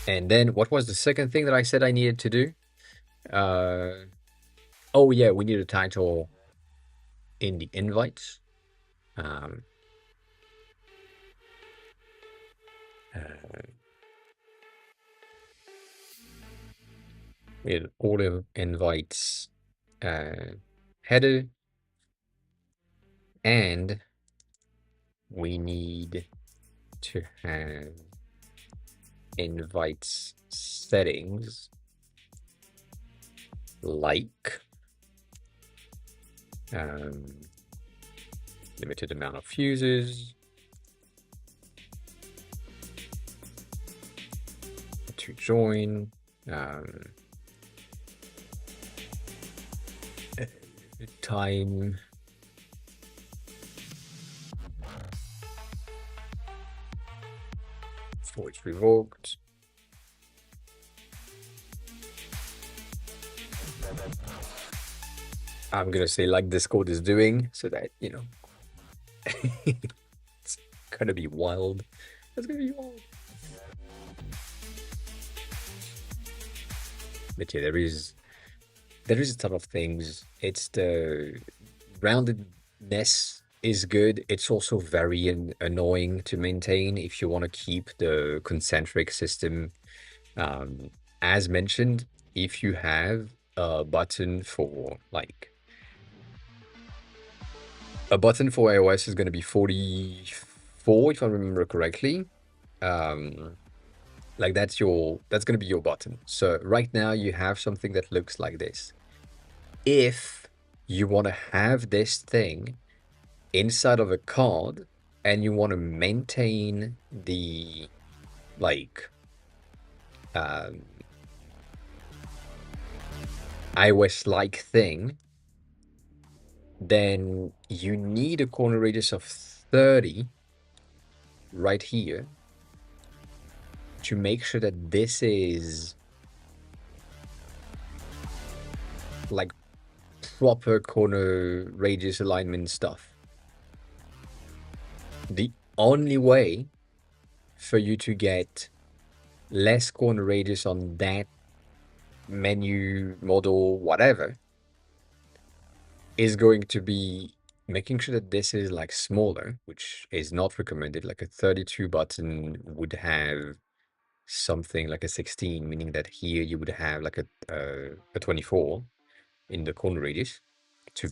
And then what was the second thing that I said I needed to do? Oh yeah, we need a title in the invites. We need audio invites header, and we need to have invites settings like limited amount of users, to join, time, before it's revoked. I'm gonna say like Discord is doing, so that you know it's gonna be wild. It's gonna be wild. But yeah, there is a ton of things. It's the roundedness is good. It's also very annoying to maintain if you want to keep the concentric system. Um, as mentioned, if you have a button for like a button for iOS is going to be 44, if I remember correctly. Um, like that's going to be your button. So right now you have something that looks like this. If you want to have this thing inside of a card and you want to maintain the like um, iOS like thing, then you need a corner radius of 30 right here to make sure that this is like proper corner radius alignment stuff. The only way for you to get less corner radius on that menu, model, whatever, is going to be making sure that this is like smaller, which is not recommended. Like a 32 button would have something like a 16, meaning that here you would have like a 24 in the corner radius to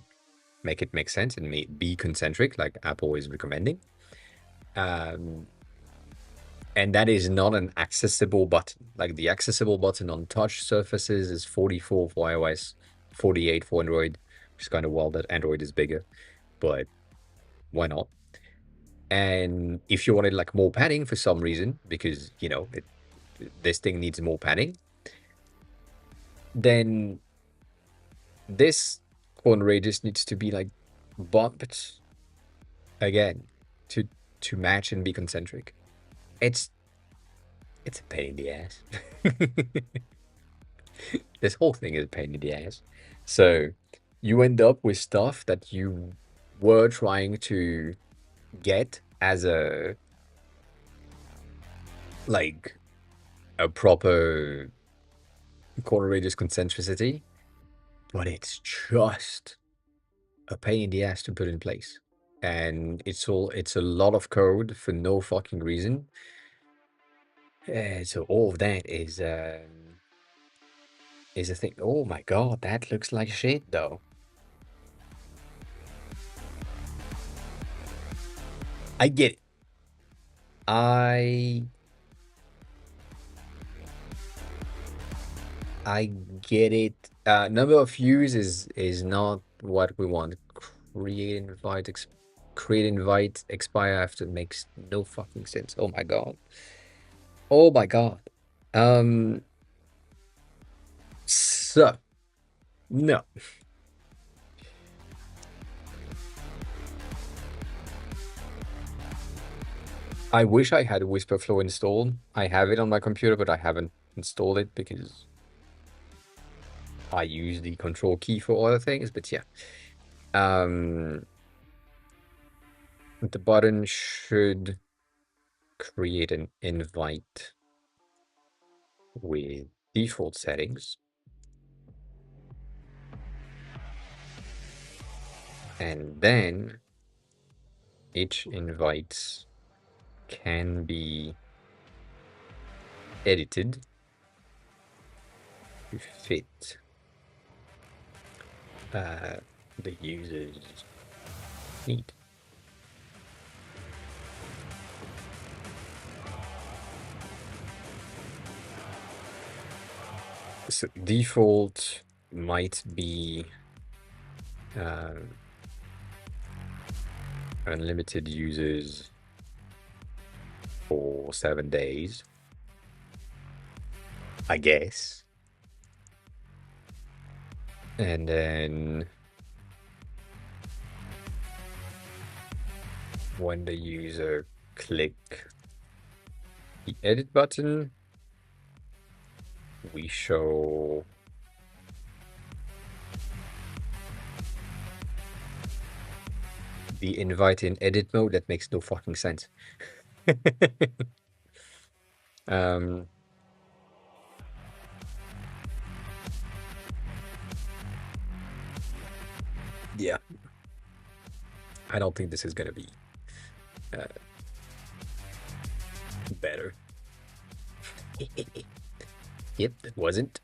make it make sense and be concentric, like Apple is recommending. Um, and that is not an accessible button. Like the accessible button on touch surfaces is 44 for iOS, 48 for Android, which is kind of wild that Android is bigger, but why not? And if you wanted like more padding for some reason, because you know this thing needs more padding, then this corner radius needs to be like bumped again to match and be concentric. It's it's a pain in the ass. This whole thing is a pain in the ass. So you end up with stuff that you were trying to get as a like a proper corner radius concentricity, but it's just a pain in the ass to put in place. And it's a lot of code for no fucking reason. So all of that is a thing. Oh my god, that looks like shit though. I get it. I I get it. Number of views is not what we want. Create invite create invite expire after makes no fucking sense. Oh my god. Oh my god. Um so no. I wish I had Whisperflow installed. I have it on my computer, but I haven't installed it because I use the control key for other things. But yeah. Um the button should create an invite with default settings. And then each invite can be edited to fit the user's need. So default might be unlimited users for 7 days, I guess. And then when the user click the edit button, we show the invite in edit mode. That makes no fucking sense. um, yeah. I don't think this is gonna be uh, better. Yep, it wasn't.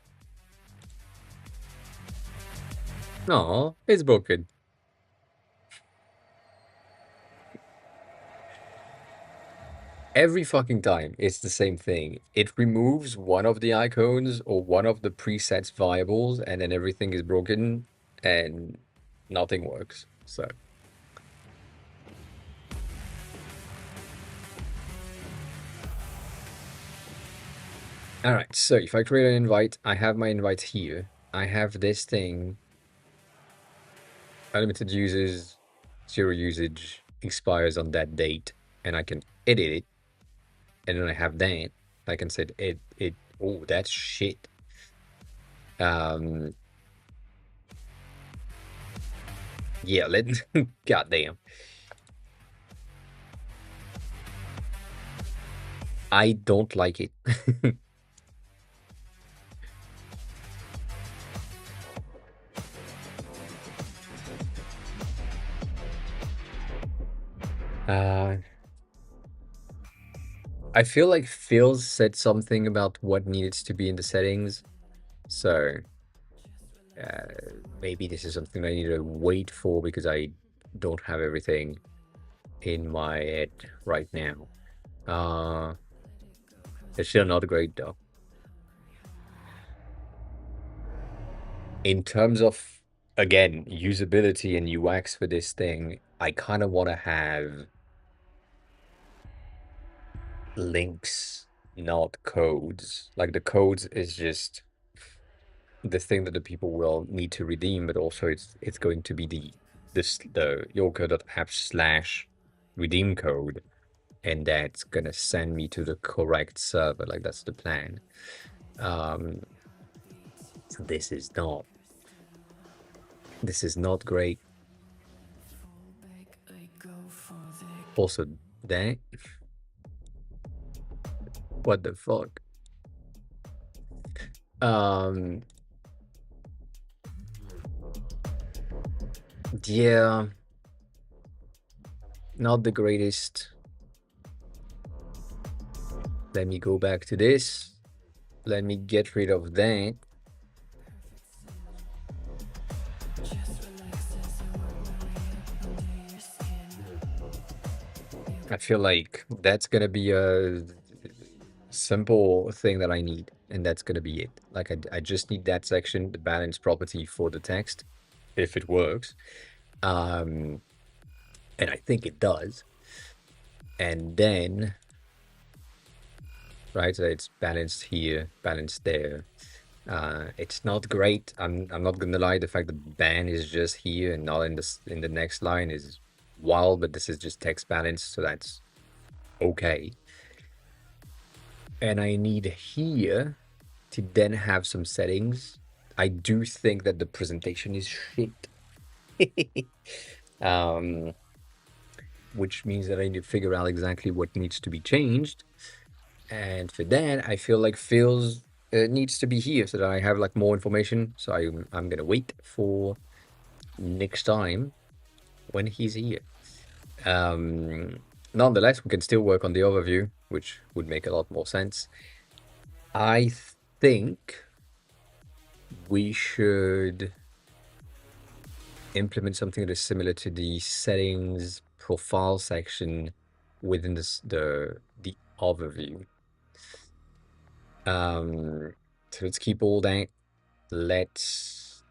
No, it's broken. Every fucking time, it's the same thing. It removes one of the icons or one of the presets variables, and then everything is broken and nothing works. So, all right. So if I create an invite, I have my invite here. I have this thing, unlimited users, zero usage, expires on that date, and I can edit it. And then I have that. I can say it. Oh, that's shit. Um, yeah. Let. Goddamn. I don't like it. uh, I feel like Phil said something about what needs to be in the settings, so uh, maybe this is something I need to wait for because I don't have everything in my head right now. It's still not great though. In terms of, again, usability and UX for this thing, I kind of want to have links, not codes. Like the codes is just the thing that the people will need to redeem, but also it's going to be the yoker.app/redeem code, and that's gonna send me to the correct server. Like that's the plan. So this is not great. Also, that what the fuck? Um, yeah, not the greatest. Let me go back to this. Let me get rid of that. I feel like that's gonna be a simple thing that I need, and that's gonna be it. Like I just need that section, the balance property for the text, if it works. And I think it does. And then, right, so it's balanced here, balanced there. It's not great. I'm not gonna lie. The fact that ban is just here and not in the next line is wild, but this is just text balance, so that's okay. And I need here to then have some settings. I do think that the presentation is shit. um, which means that I need to figure out exactly what needs to be changed. And for that, I feel like Phil's needs to be here so that I have like more information. So I'm gonna wait for next time when he's here. Nonetheless, we can still work on the overview, which would make a lot more sense. I think we should implement something that is similar to the settings profile section within the overview. So let's keep all that. Let's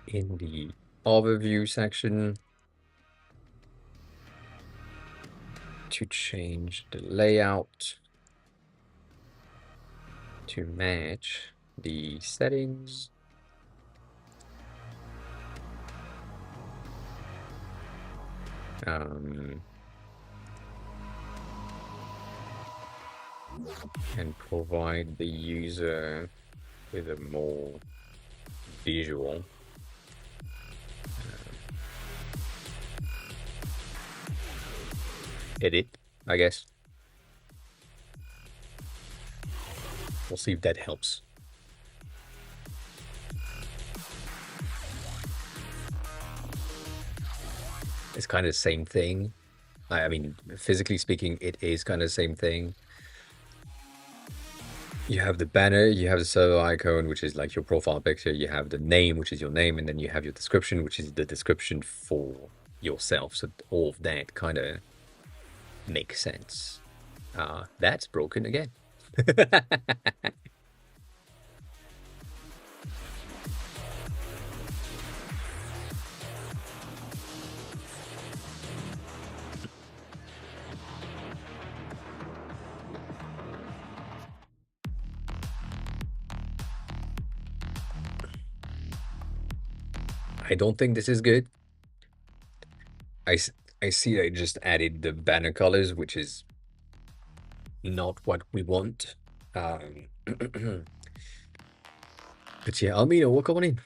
in the overview section to change the layout to match the settings. And provide the user with a more visual edit, I guess. We'll see if that helps. It's kind of the same thing. I mean, physically speaking, it is kind of the same thing. You have the banner, you have the server icon, which is like your profile picture, you have the name, which is your name, and then you have your description, which is the description for yourself. So all of that kind of makes sense. That's broken again. I don't think this is good. I, I see I just added the banner colors, which is not what we want. But yeah, Almina, welcome on in.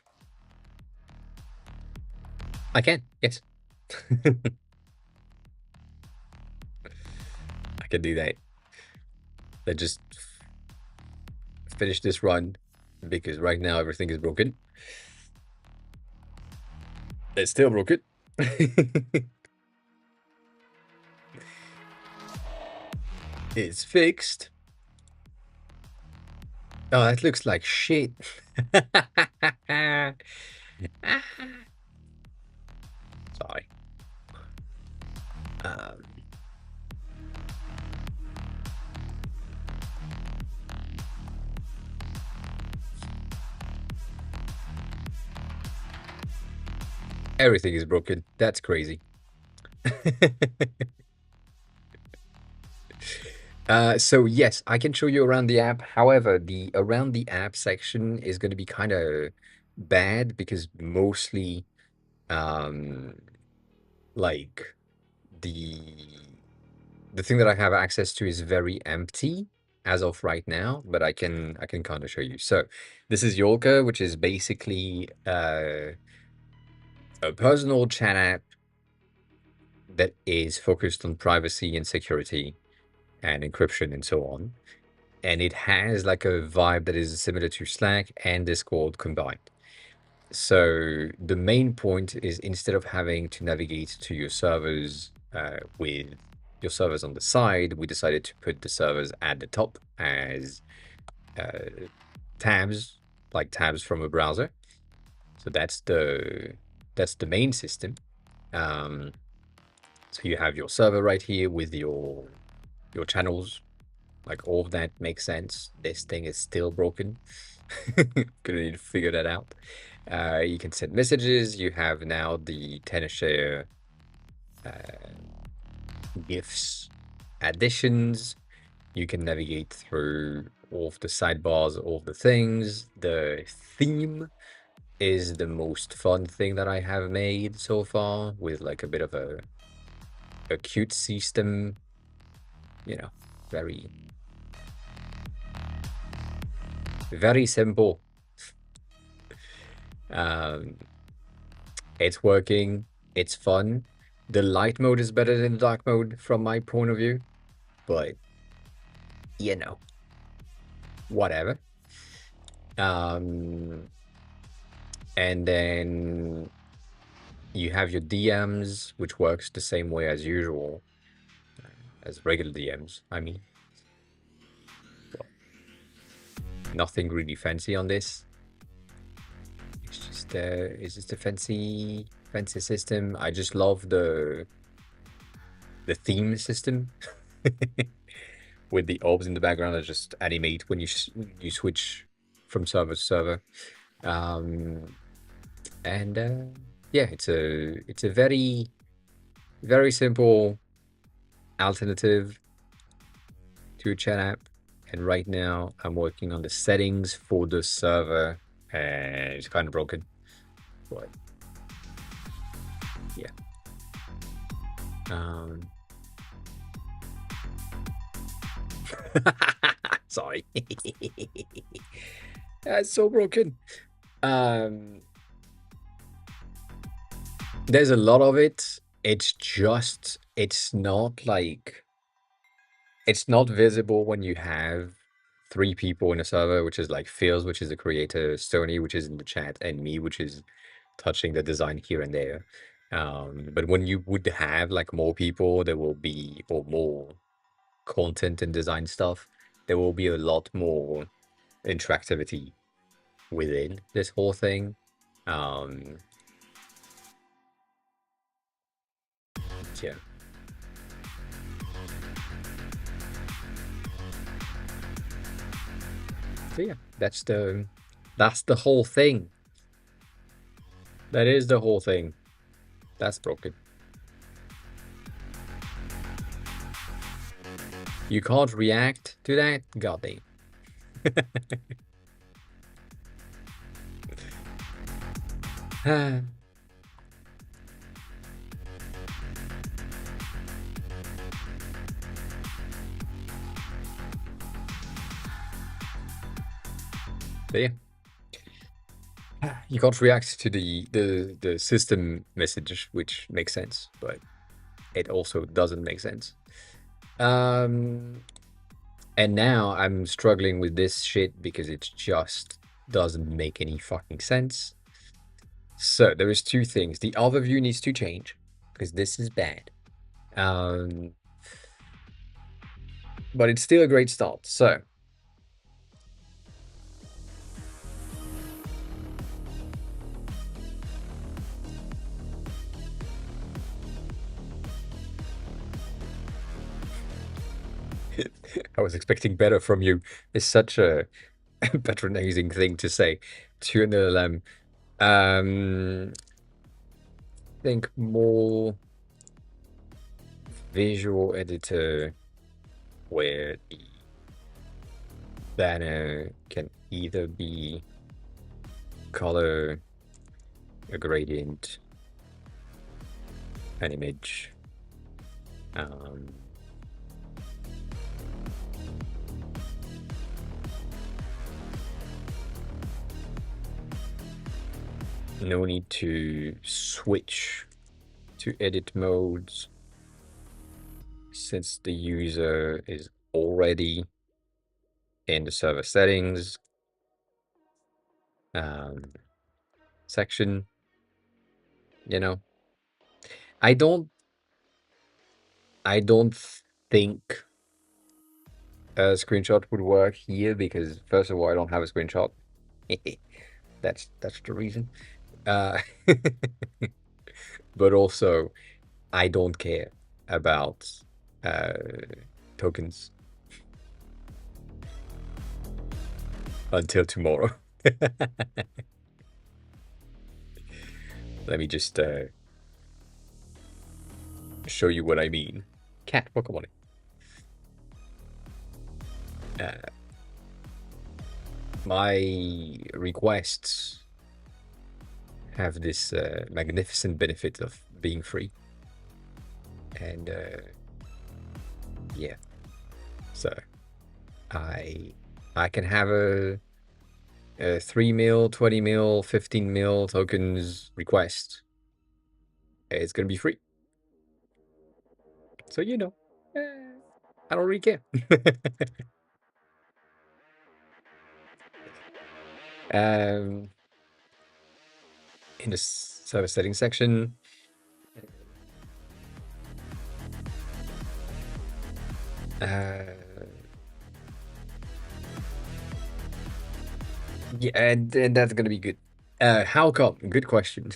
I can, yes. I can do that. Let's just finish this run because right now everything is broken. It's still broken. It's fixed. Oh, that looks like shit. Sorry. Um, Everything is broken. That's crazy. So yes, I can show you around the app. However, the around the app section is going to be kind of bad because mostly, um, like the the thing that I have access to is very empty as of right now, but I can kind of show you. So this is Yolka, which is basically a personal chat app that is focused on privacy and security and encryption and so on. And it has like a vibe that is similar to Slack and Discord combined. So the main point is instead of having to navigate to your servers with your servers on the side, we decided to put the servers at the top as tabs, like tabs from a browser. So that's the main system. So you have your server right here with your channels. Like all of that makes sense. This thing is still broken. Gonna need to figure that out. You can send messages. You have now the Tenorshare gifts additions. You can navigate through all of the sidebars, all of the things. The theme is the most fun thing that I have made so far, with like a bit of a cute system, very very simple. Um, it's working. It's fun. The light mode is better than the dark mode from my point of view, but you know, whatever. And then you have your DMs, which works the same way as usual, as regular DMs. I mean, well, nothing really fancy on this. It's just a fancy system. I just love the theme system with the orbs in the background that just animate when you switch from server to server. And yeah, it's a very very simple alternative to a chat app. And right now I'm working on the settings for the server, and it's kind of broken, but yeah. Sorry. That's so broken. There's a lot of it. It's not visible when you have 3 people in a server, which is like Phils, which is the creator, Stony, which is in the chat, and me, which is touching the design here and there. But when you would have like more people, there will be or more content and design stuff, there will be a lot more interactivity within this whole thing. Um, yeah. So yeah, that's the whole thing. That is the whole thing. That's broken. You can't react to that? God damn. But yeah, you can't react to the system message, which makes sense, but it also doesn't make sense. Um, and now I'm struggling with this shit because it just doesn't make any fucking sense. So there is two things. The overview needs to change because this is bad. Um, but it's still a great start. So I was expecting better from you. It's such a patronizing thing to say to an LLM. Think more visual editor where the banner can either be color, a gradient, an image. Um, no need to switch to edit modes since the user is already in the server settings section. You know, I don't I don't think a screenshot would work here because first of all, I don't have a screenshot. That's the reason. Uh, but also, I don't care about uh, tokens until tomorrow. Let me just show you what I mean. Cat Pokemon. My requests have this magnificent benefit of being free. And yeah, so I I can have a 3 mil, 20 mil, 15 mil tokens request. It's gonna be free. So eh, I don't really care. um, in the server settings section, uh, yeah, and that's gonna be good. How come? Good question.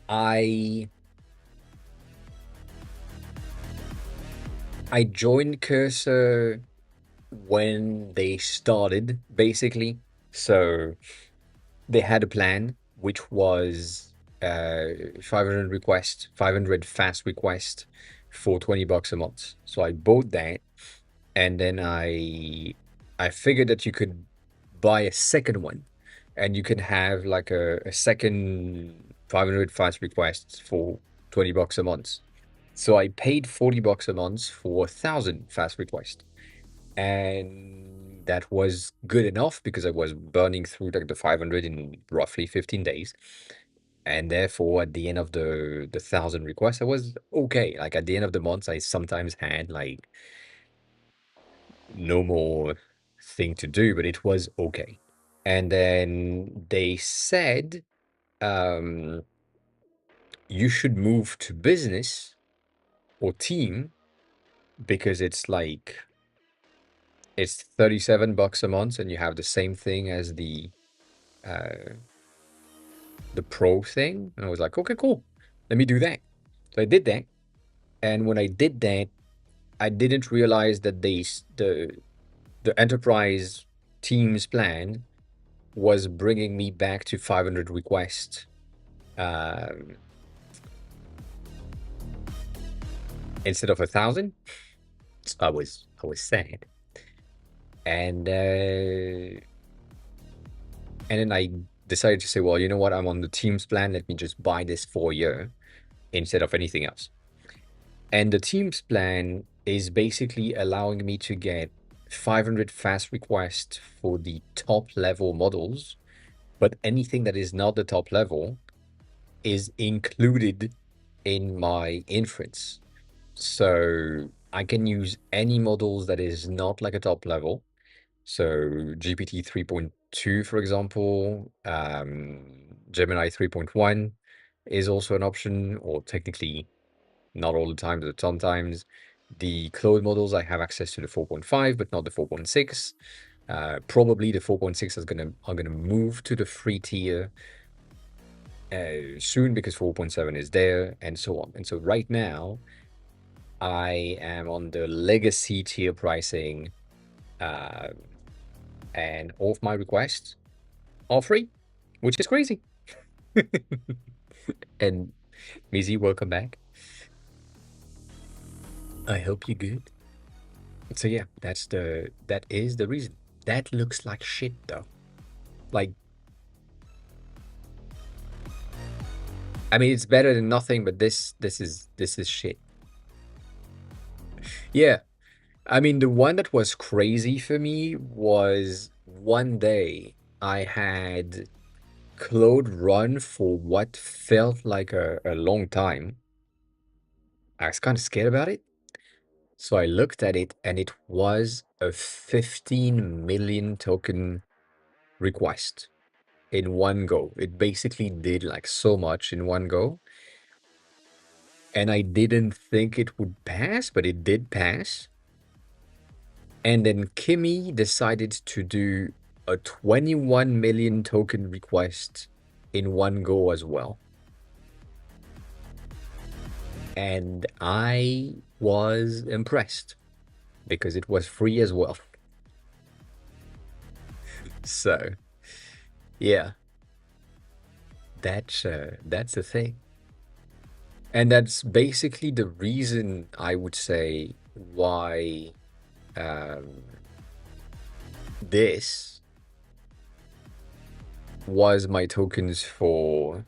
I I joined Cursor when they started, basically. So they had a plan which was 500 requests, 500 fast requests for $20 a month. So I bought that, and then I figured that you could buy a second one, and you can have like a second 500 fast requests for $20 a month. So I paid $40 a month for 1,000 fast requests, and that was good enough because I was burning through like the 500 in roughly 15 days. And therefore, at the end of the 1,000 requests, I was okay. Like at the end of the month, I sometimes had like no more thing to do, but it was okay. And then they said, um, you should move to business or team because it's like it's $37 a month and you have the same thing as uh the pro thing. And I was like, okay, cool. Let me do that. So I did that. And when I did that, I didn't realize that the enterprise teams plan was bringing me back to 500 requests um, instead of 1,000. So I was sad, and then I decided to say, well, you know what? I'm on the Teams plan. Let me just buy this for a year instead of anything else. And the Teams plan is basically allowing me to get 500 fast requests for the top level models, but anything that is not the top level is included in my inference. So I can use any models that is not like a top level. So GPT 3.2, for example, Gemini 3.1 is also an option, or technically not all the time, but sometimes. The Claude models, I have access to the 4.5, but not the 4.6. Probably the 4.6 are gonna move to the free tier soon because 4.7 is there, and so on. And so right now, I am on the legacy tier pricing, uh, and all of my requests are free, which is crazy. And Mizzy, welcome back. I hope you're good. So yeah, that is the reason. That looks like shit though. Like, I mean, it's better than nothing, but this is shit. Yeah, I mean, the one that was crazy for me was one day I had Claude run for what felt like a long time. I was kind of scared about it. So I looked at it and it was a 15 million token request in one go. It basically did like so much in one go. And I didn't think it would pass, but it did pass. And then Kimmy decided to do a 21 million token request in one go as well. And I was impressed because it was free as well. So, yeah, that's the thing. And that's basically the reason I would say why um, this was my tokens for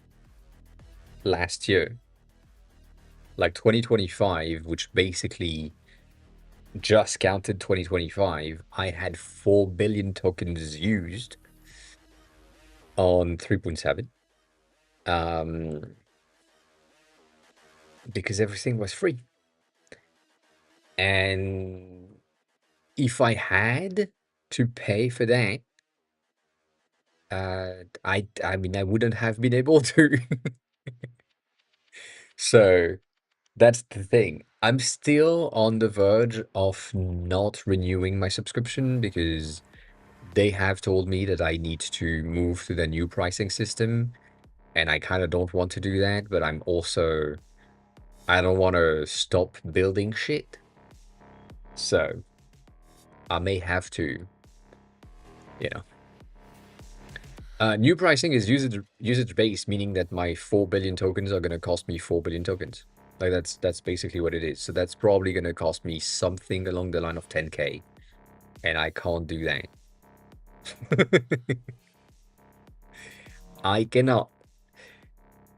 last year. Like 2025, which basically just counted 2025, I had 4 billion tokens used on 3.7 because everything was free. And if I had to pay for that, I mean, I wouldn't have been able to. So that's the thing. I'm still on the verge of not renewing my subscription because they have told me that I need to move to the new pricing system, and I kind of don't want to do that, but I don't want to stop building shit. So I may have to, you know. New pricing is usage based, meaning that my 4 billion tokens are going to cost me 4 billion tokens. Like that's basically what it is. So that's probably going to cost me something along the line of 10K, and I can't do that. I cannot.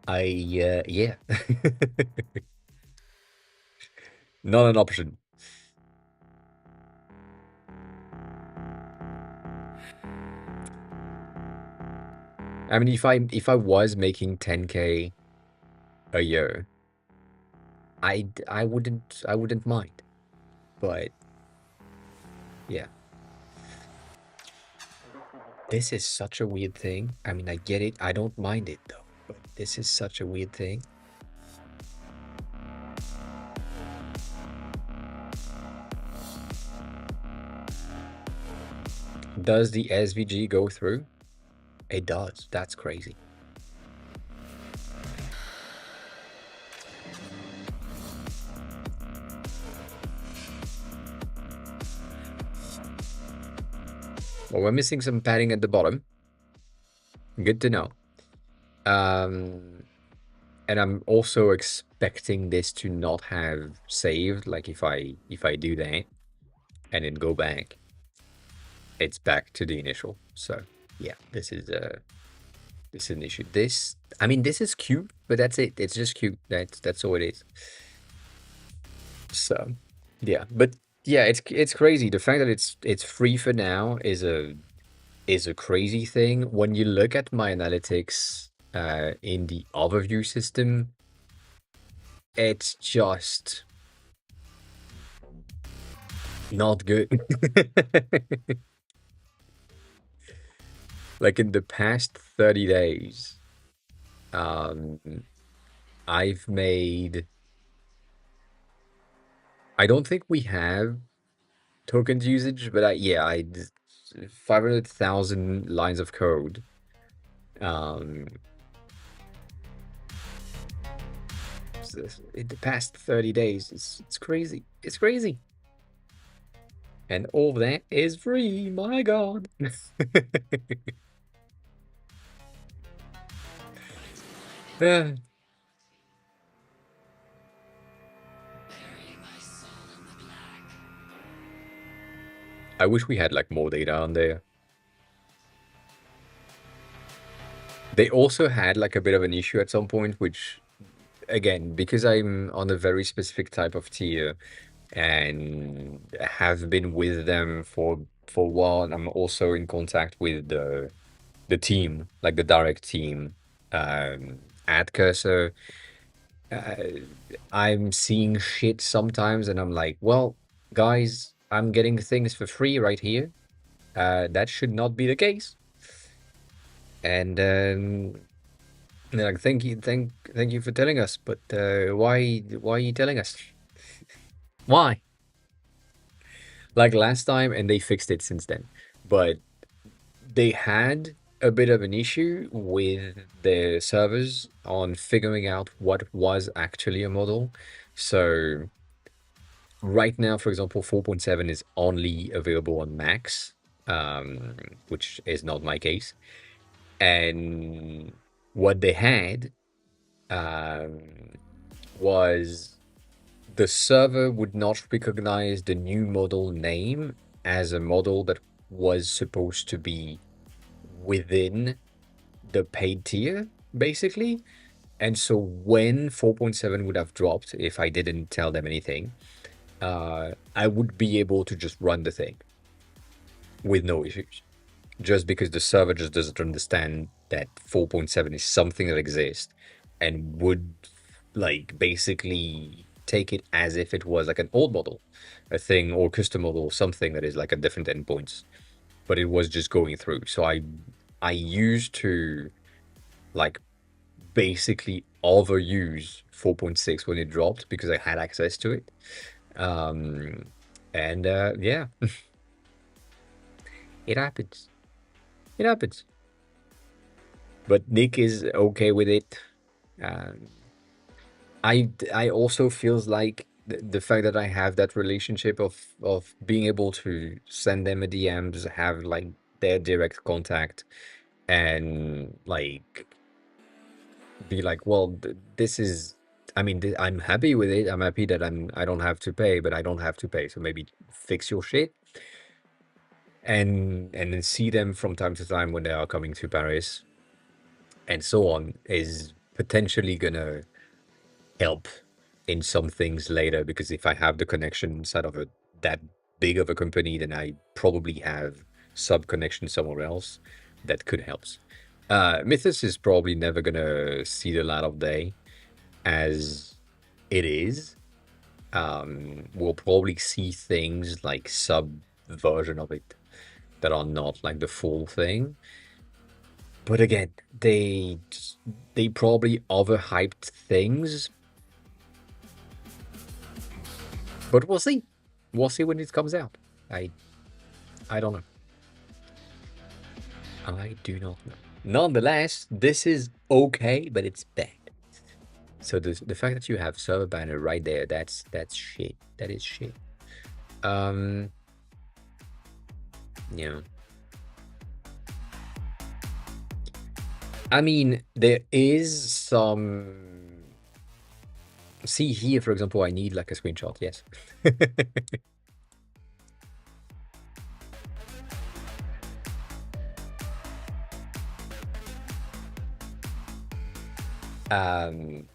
Yeah. Not an option. I mean, if I was making 10K a year, I wouldn't mind. But yeah, this is such a weird thing. I mean, I get it. I don't mind it though. But this is such a weird thing. Does the SVG go through? It does. That's crazy. Well, we're missing some padding at the bottom. Good to know. Um, and I'm also expecting this to not have saved. Like if I do that and then go back, it's back to the initial. So yeah, this is an issue. I mean, this is cute, but that's it. It's just cute. That's all it is. So yeah, but yeah, it's crazy. The fact that it's free for now is a crazy thing. When you look at my analytics in the overview system, it's just not good. Like in the past 30 days, um, I've made, I don't think we have tokens usage, but yeah, 500,000 lines of code. Um, in the past 30 days, it's crazy. It's crazy. And all that is free. My God. Yeah. I wish we had like more data on there. They also had like a bit of an issue at some point, which again, because I'm on a very specific type of tier and have been with them for a while, and I'm also in contact with the team, like the direct team, at Cursor. Uh, I'm seeing shit sometimes, and I'm like, well, guys, I'm getting things for free right here. That should not be the case. And they're like, thank you for telling us, but why are you telling us? Why? Like last time, and they fixed it since then. But they had a bit of an issue with their servers on figuring out what was actually a model. So right now, for example, 4.7 is only available on Macs, which is not my case. And what they had um, was the server would not recognize the new model name as a model that was supposed to be within the paid tier, basically. And so when 4.7 would have dropped, if I didn't tell them anything, I would be able to just run the thing with no issues. Just because the server just doesn't understand that 4.7 is something that exists and would like basically take it as if it was like an old model, a thing or custom model, something that is like a different endpoints, but it was just going through. So I used to like basically overuse 4.6 when it dropped because I had access to it. Um, and yeah, it happens. It happens. But Nick is okay with it. Um, I also feels like the fact that I have that relationship of being able to send them a DMs, have like their direct contact, and like be like, well, this is. I mean, I'm happy with it. I'm happy that I don't have to pay, but I don't have to pay. So maybe fix your shit, and then see them from time to time when they are coming to Paris, and so on, is potentially gonna help in some things later, because if I have the connection inside of that big of a company, then I probably have sub connection somewhere else that could help. Mythos is probably never gonna see the light of day as it is. We'll probably see things like sub version of it that are not like the full thing. But again, they probably overhyped things. But we'll see. We'll see when it comes out. I don't know. I do not know. Nonetheless, this is okay, but it's bad. So the fact that you have server banner right there, that's shit. That is shit. Um, yeah. I mean, there is some. See here, for example, I need like a screenshot. Yes. um,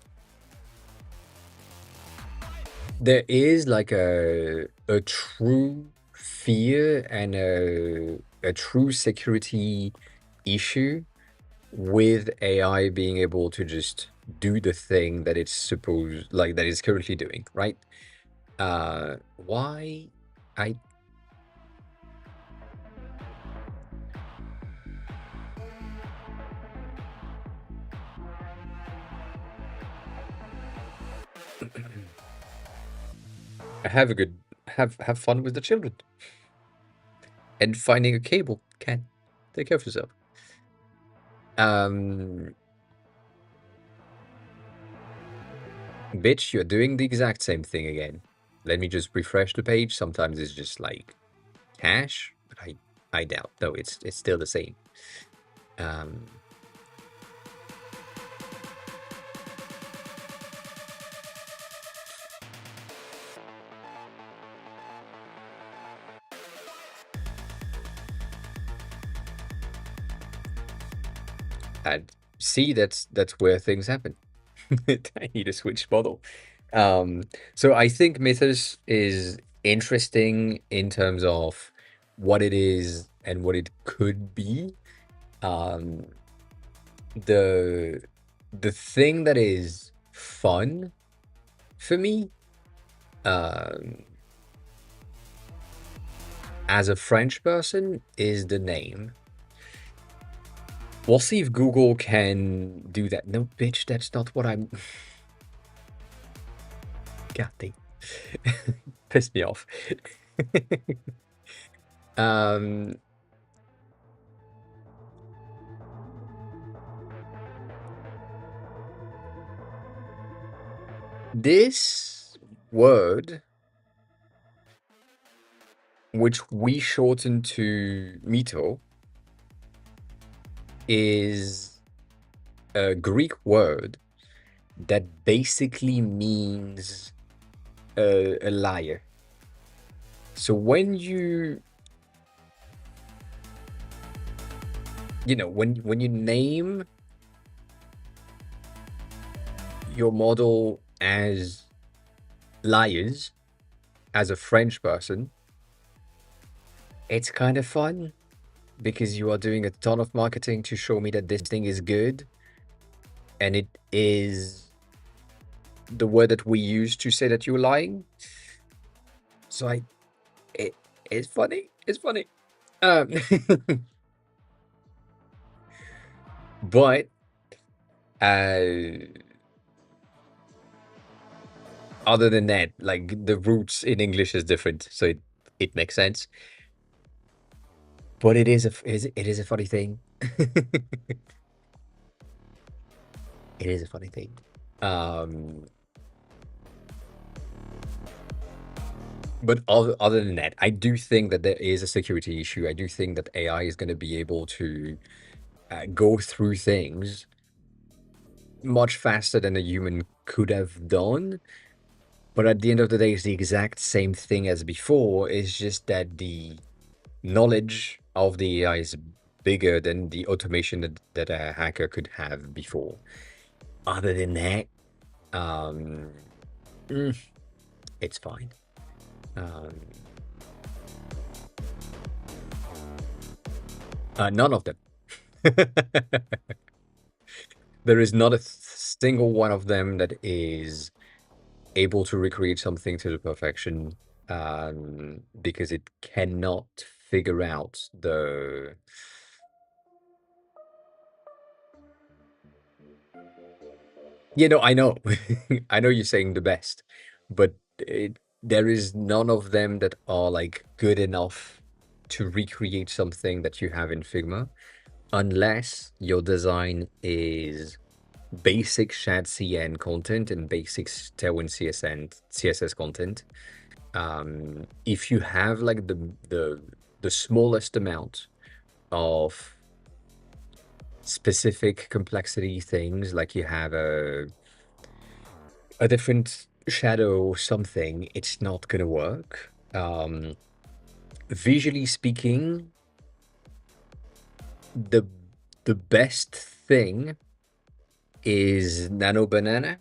there is like a true fear and a true security issue with AI being able to just do the thing that it's supposed like that it's currently doing, right? Why I have a good have fun with the children and finding a cable. Can take care of yourself. Um, bitch, you're doing the exact same thing again. Let me just refresh the page. Sometimes it's just like cache, but I doubt. No, it's still the same. Um, and see that's where things happen. I need to switch model. So I think Mythos is interesting in terms of what it is and what it could be. Um, the the thing that is fun for me, um, as a French person, is the name. We'll see if Google can do that. No, bitch, that's not what I'm. God dang. Pissed me off. um, this word, which we shorten to mito, is a Greek word that basically means a liar. So when when you name your model as liars as a French person, it's kind of fun because you are doing a ton of marketing to show me that this thing is good, and it is the word that we use to say that you're lying. So it's funny. It's funny. Um, but uh, other than that, like the roots in English is different, so it makes sense. But it is a funny thing. It is a funny thing. Um, but other than that, I do think that there is a security issue. I do think that AI is going to be able to go through things much faster than a human could have done. But at the end of the day, it's the exact same thing as before. It's just that the knowledge of the AI is bigger than the automation that a hacker could have before. Other than that, um, it's fine. Um, none of them. There is not a single one of them that is able to recreate something to the perfection, because it cannot figure out the. I know. I know you're saying the best, but there is none of them that are like good enough to recreate something that you have in Figma. unless your design is basic ShadCN content and basic Tailwind CSS content. If you have like the smallest amount of specific complexity things, like you have a different shadow or something, it's not gonna work. Visually speaking, the the best thing is Nano Banana,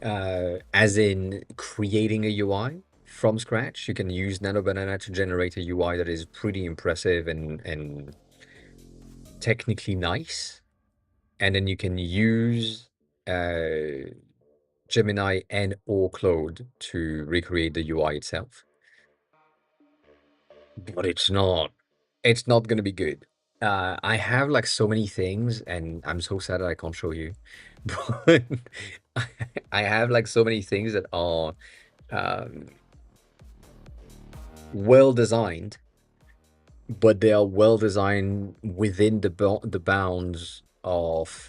as in creating a UI from scratch. You can use Nano Banana to generate a UI that is pretty impressive and technically nice. And then you can use Gemini and or Claude to recreate the UI itself. But it's not gonna be good. I have like so many things, and I'm so sad that I can't show you. But I have like so many things that are um, well designed, but they are well designed within the bounds of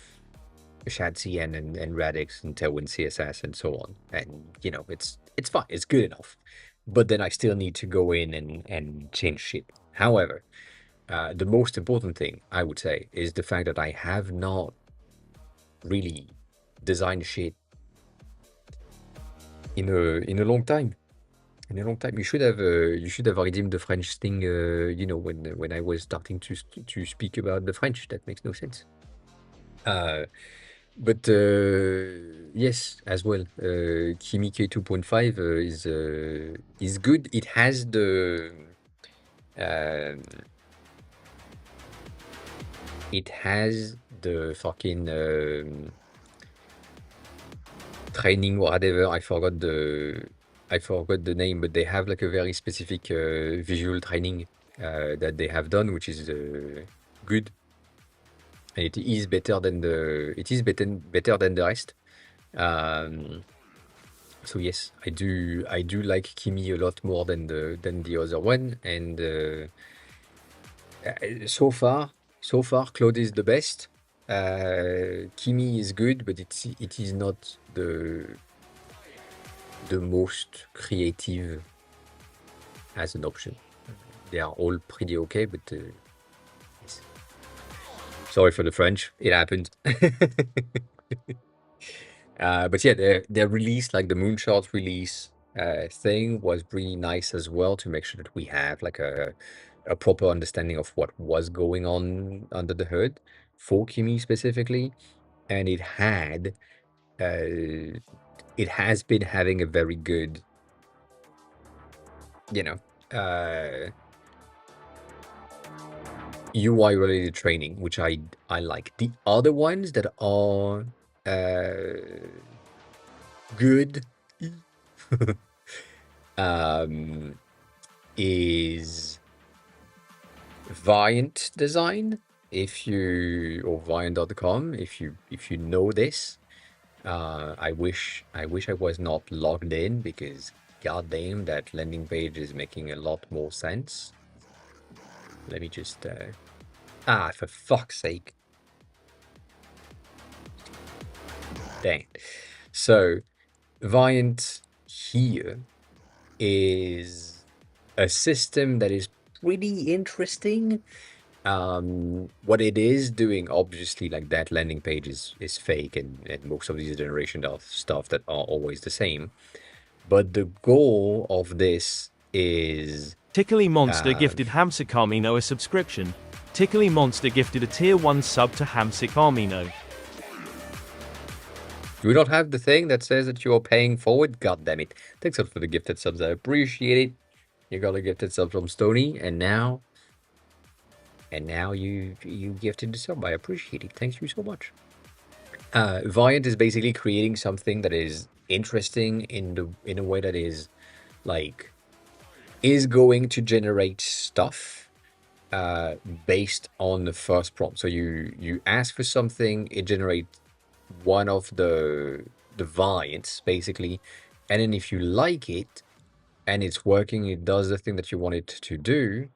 ShadCN and Radix and Tailwind CSS and so on. And you know, it's fine, it's good enough. But then I still need to go in and change shit. However, the most important thing I would say is the fact that I have not really designed shit in a long time. In a long time, you should have redeemed the French thing. You know, when I was starting to speak about the French, that makes no sense. Uh, but yes, as well, Kimi K2.5 is good. Um, it has the fucking training whatever. I forgot the name, but they have like a very specific visual training that they have done, which is good. And it is better than the rest. Um, so yes, I do like Kimi a lot more than the other one, and so far Claude is the best. Kimi is good, but it is not the most creative as an option. They are all pretty okay, but yes. Sorry for the French, it happened. But yeah, their release, like the moonshot release thing, was really nice as well to make sure that we have like a proper understanding of what was going on under the hood for Kimi specifically, and uh, it has been having a very good, you know, UI related training, which I like. The other ones that are good um, is Viant Design. If you or Viant.com, if you know this, I wish I was not logged in because goddamn that landing page is making a lot more sense. Let me just for fuck's sake. Dang. So Viant here is a system that is pretty interesting. What it is doing, obviously, like that landing page is fake, and most of these generation of stuff that are always the same. But the goal of this is Tickly Monster uh, gifted Hamsik Armino a subscription. Tickly Monster gifted a tier 1 sub to Hamsik Armino. do we not have the thing that says that you are paying forward? God damn it! Thanks a lot for the gifted subs. I appreciate it. You got a gifted sub from Stony, and now you gifted the sub. I appreciate it. Thank you so much. Viant is basically creating something that is interesting in a way that is like is going to generate stuff based on the first prompt. So you ask for something, it generates one of the variants basically, and then if you like it and it's working, it does the thing that you want it to do,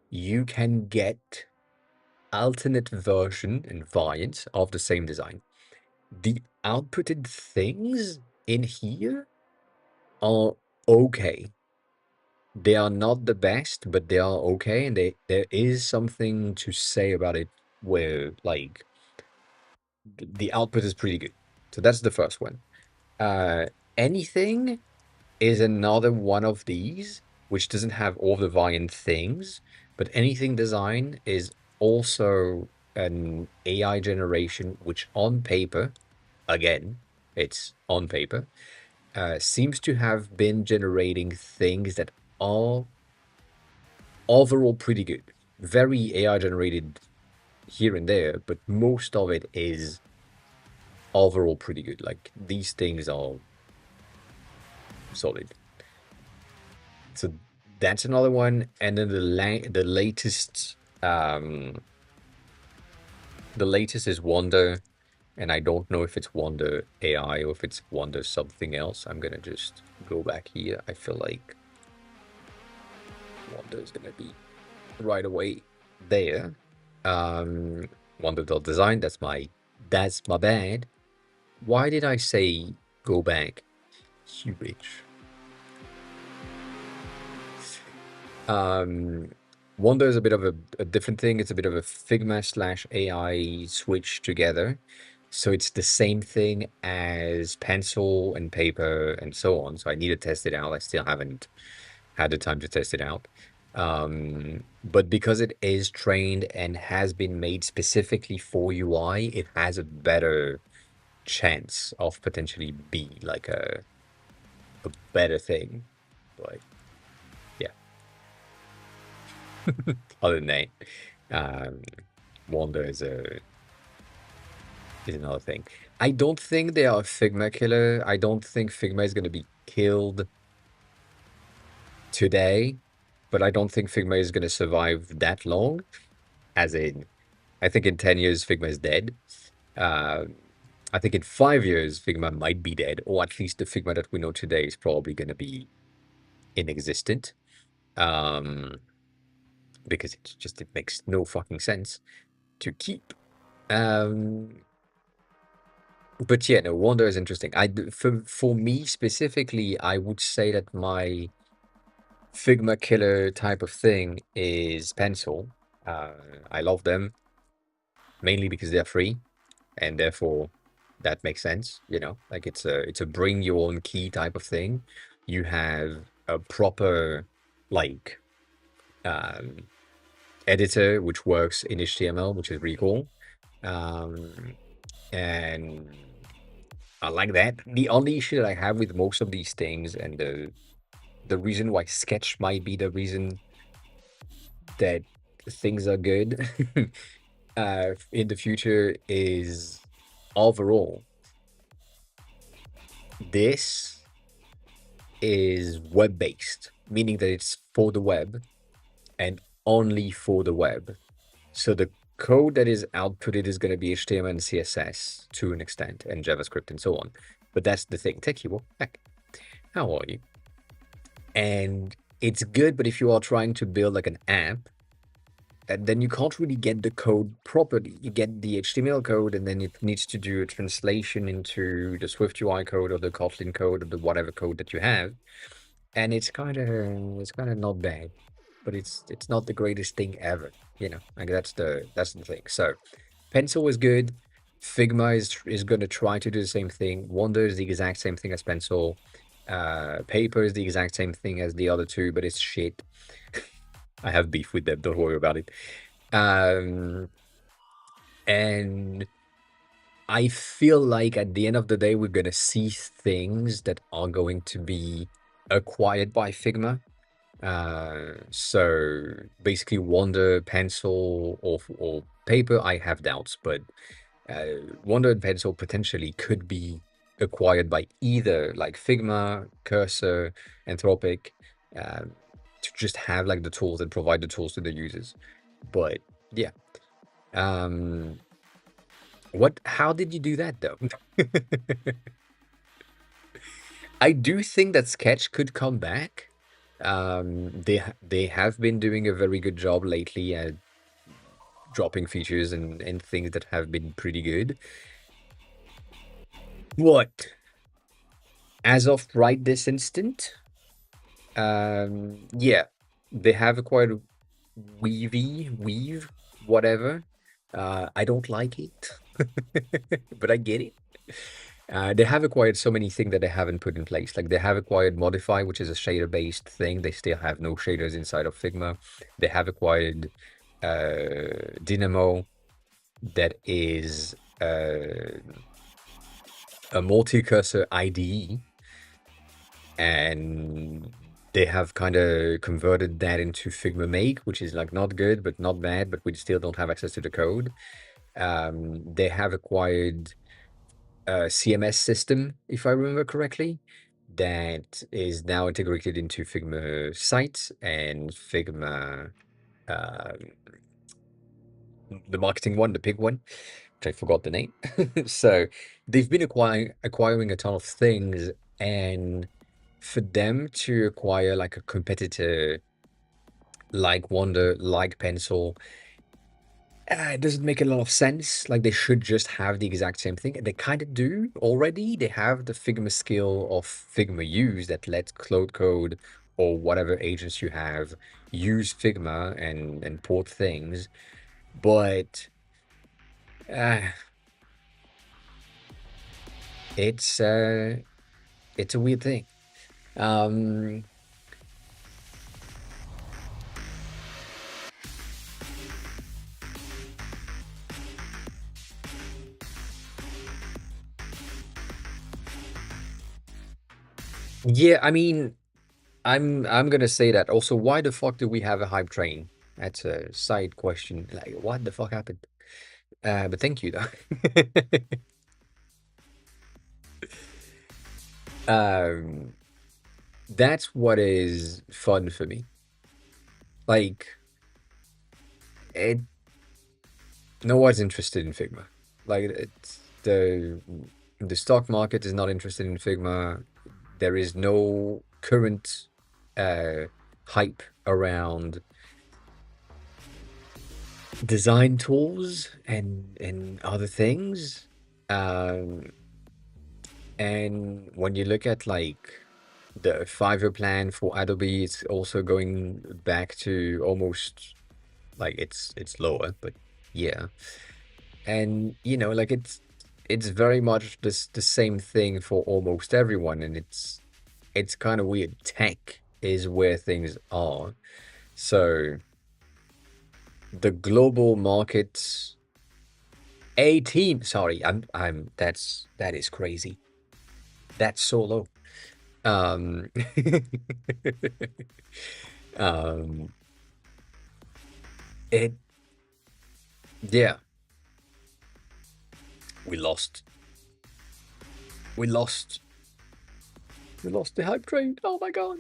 you can get alternate version and variant of the same design. The outputted things in here are okay. They are not the best, but they are okay, and there is something to say about it where like the output is pretty good. So that's the first one. Uh, anything is another one of these, which doesn't have all the variant things, but anything design is also an AI generation, which on paper, again, it's on paper, seems to have been generating things that are overall pretty good. Very AI generated here and there, but most of it is overall pretty good. Like these things are solid. So that's another one. And then the latest is Wonder, and I don't know if it's Wonder AI or if it's Wonder something else. I'm gonna just go back here. I feel like Wonder is gonna be right away there. Um, Wonder.design. That's my bad. Why did I say go back? You bitch. Um, Wonder is a bit of a different thing. It's a bit of a Figma slash AI switch together. So it's the same thing as pencil and paper and so on. So I need to test it out. I still haven't had the time to test it out. But because it is trained and has been made specifically for UI, it has a better chance of potentially be like a better thing. But yeah, other than that, um, Wonder is another thing. I don't think they are a Figma killer. I don't think Figma is going to be killed today, but I don't think Figma is going to survive that long. As in, I think in 10 years, Figma is dead. Uh, I think in 5 years, Figma might be dead, or at least the Figma that we know today is probably going to be inexistent. Um, because it makes no fucking sense to keep. Um, but yeah, no, Wonder is interesting. For me specifically, I would say that my Figma killer type of thing is pencil. Uh, I love them mainly because they're free, and therefore that makes sense. Like it's a bring your own key type of thing. You have a proper like um, editor which works in HTML, which is really cool. Um, and I like that. The only issue that I have with most of these things, and the reason why Sketch might be the reason that things are good in the future, is overall this is web-based, meaning that it's for the web and only for the web. So the code that is outputted is going to be HTML and CSS to an extent, and JavaScript and so on. But that's the thing. Techie, well, heck, how are you? And it's good, but if you are trying to build like an app, then you can't really get the code properly. You get the HTML code, and then it needs to do a translation into the Swift UI code or the Kotlin code or the whatever code that you have. And it's kind of not bad, but it's not the greatest thing ever. Like that's the thing. So Pencil is good. Figma is going to try to do the same thing. Wonder is the exact same thing as Pencil. Paper is the exact same thing as the other two, but it's shit. I have beef with them. Don't worry about it. Um, and I feel like at the end of the day, we're gonna see things that are going to be acquired by Figma. So basically, Wonder, Pencil, or Paper, I have doubts, but Wonder and Pencil potentially could be acquired by either like Figma, Cursor, Anthropic, um, to just have like the tools and provide the tools to the users. But yeah, um, how did you do that though? I do think that Sketch could come back. They have been doing a very good job lately at dropping features and things that have been pretty good. But as of right this instant, yeah, they have acquired Weave, whatever. I don't like it, but I get it. They have acquired so many things that they haven't put in place. Like they have acquired Modify, which is a shader-based thing. They still have no shaders inside of Figma. They have acquired Dynamo, that is a multi-cursor IDE, and they have kind of converted that into Figma Make, which is like not good, but not bad, but we still don't have access to the code. They have acquired a CMS system, if I remember correctly, that is now integrated into Figma Site and Figma, um, the marketing one, the big one, which I forgot the name. So they've been acquiring a ton of things, and for them to acquire like a competitor like Wonder, like Pencil, it doesn't make a lot of sense. Like they should just have the exact same thing. They kind of do already. They have the Figma skill of Figma Use that lets Cloud Code or whatever agents you have use Figma and port things. But uh, it's uh, it's a weird thing. Um, yeah, I mean, I'm gonna say that. Also, why the fuck do we have a hype train? That's a side question. Like, what the fuck happened? But thank you though. Um, that's what is fun for me. Like, it, no one's interested in Figma. Like, it's the stock market is not interested in Figma. There is no current uh hype around design tools and other things. Um, and when you look at like the 5-year plan for Adobe, it's also going back to almost like it's lower, but yeah. And you know, like it's very much the same thing for almost everyone, and it's kind of weird. Tech is where things are. So the global market A team, sorry, that is crazy. That's so low. Um, um, it, yeah, we lost, we lost, we lost the hype train. Oh my God.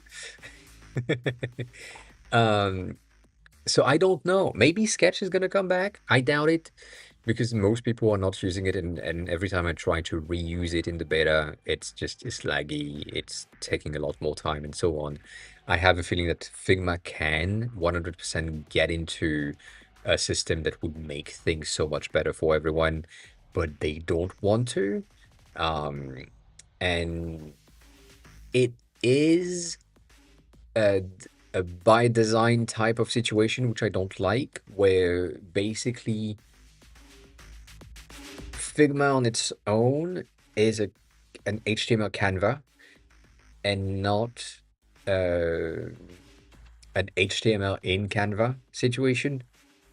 Um, so I don't know. Maybe Sketch is gonna come back. I doubt it because most people are not using it, and every time I try to reuse it in the beta, it's laggy, it's taking a lot more time and so on. I have a feeling that Figma can 100% get into a system that would make things so much better for everyone, but they don't want to. Um, and it is a, a by design type of situation, which I don't like, where basically Figma on its own is an HTML Canva and not uh, an HTML in Canva situation.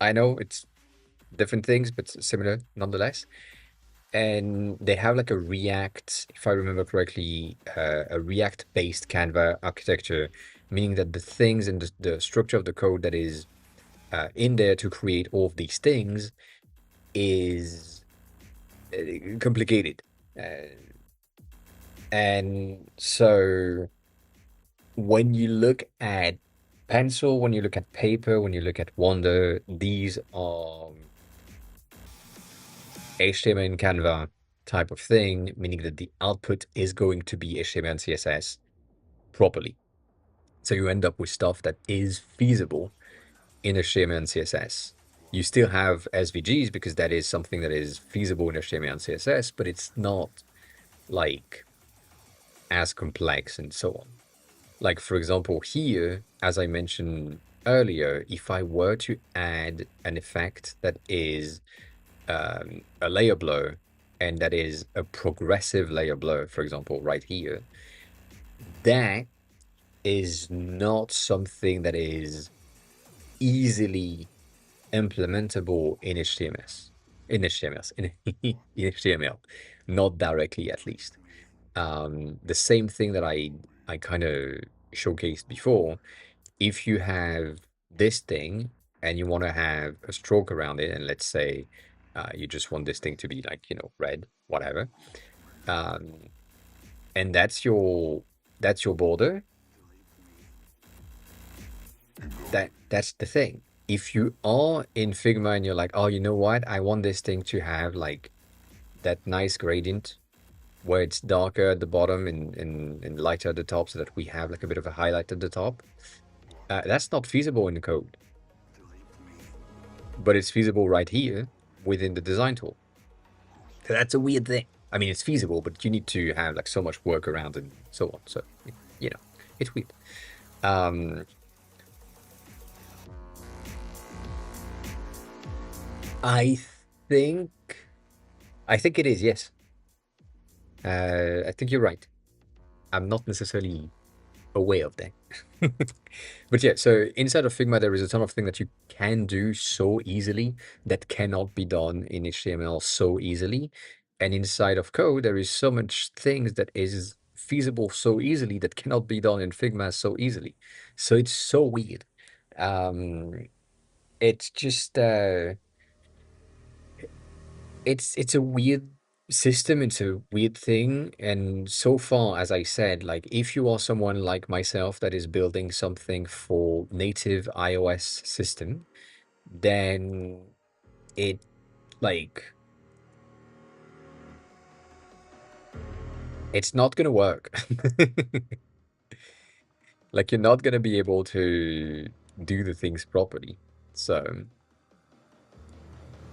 I know it's different things, but similar nonetheless. And they have like a React, if I remember correctly, a React-based Canva architecture, meaning that the things and the structure of the code that is in there to create all of these things is complicated. And so when you look at Pencil, when you look at Paper, when you look at Wonder, these are HTML in Canva type of thing, meaning that the output is going to be HTML and CSS properly. So you end up with stuff that is feasible in HTML and CSS. You still have SVGs because that is something that is feasible in HTML and CSS, but it's not like as complex and so on. Like, for example, here, as I mentioned earlier, if I were to add an effect that is a layer blur and that is a progressive layer blur, for example, right here, that is not something that is easily implementable in HTML, in HTML, not directly at least. The same thing that I kind of showcased before. If you have this thing and you want to have a stroke around it, and let's say you just want this thing to be like, red, whatever, um, and that's your border. That's the thing. If you are in Figma and you're like, oh, you know what? I want this thing to have like that nice gradient where it's darker at the bottom and lighter at the top so that we have like a bit of a highlight at the top. That's not feasible in the code, but it's feasible right here within the design tool. So that's a weird thing. I mean, it's feasible, but you need to have like so much work around and so on. So, you know, it's weird. Um, I think I think it is, yes. I think you're right. I'm not necessarily aware of that. But yeah, so inside of Figma, there is a ton of things that you can do so easily that cannot be done in HTML so easily. And inside of code, there is so much things that is feasible so easily that cannot be done in Figma so easily. So it's so weird. Um, it's just it's a weird system. It's a weird thing. And so far, as I said, like if you are someone like myself that is building something for native iOS system, then it like it's not gonna work. Like you're not gonna be able to do the things properly. So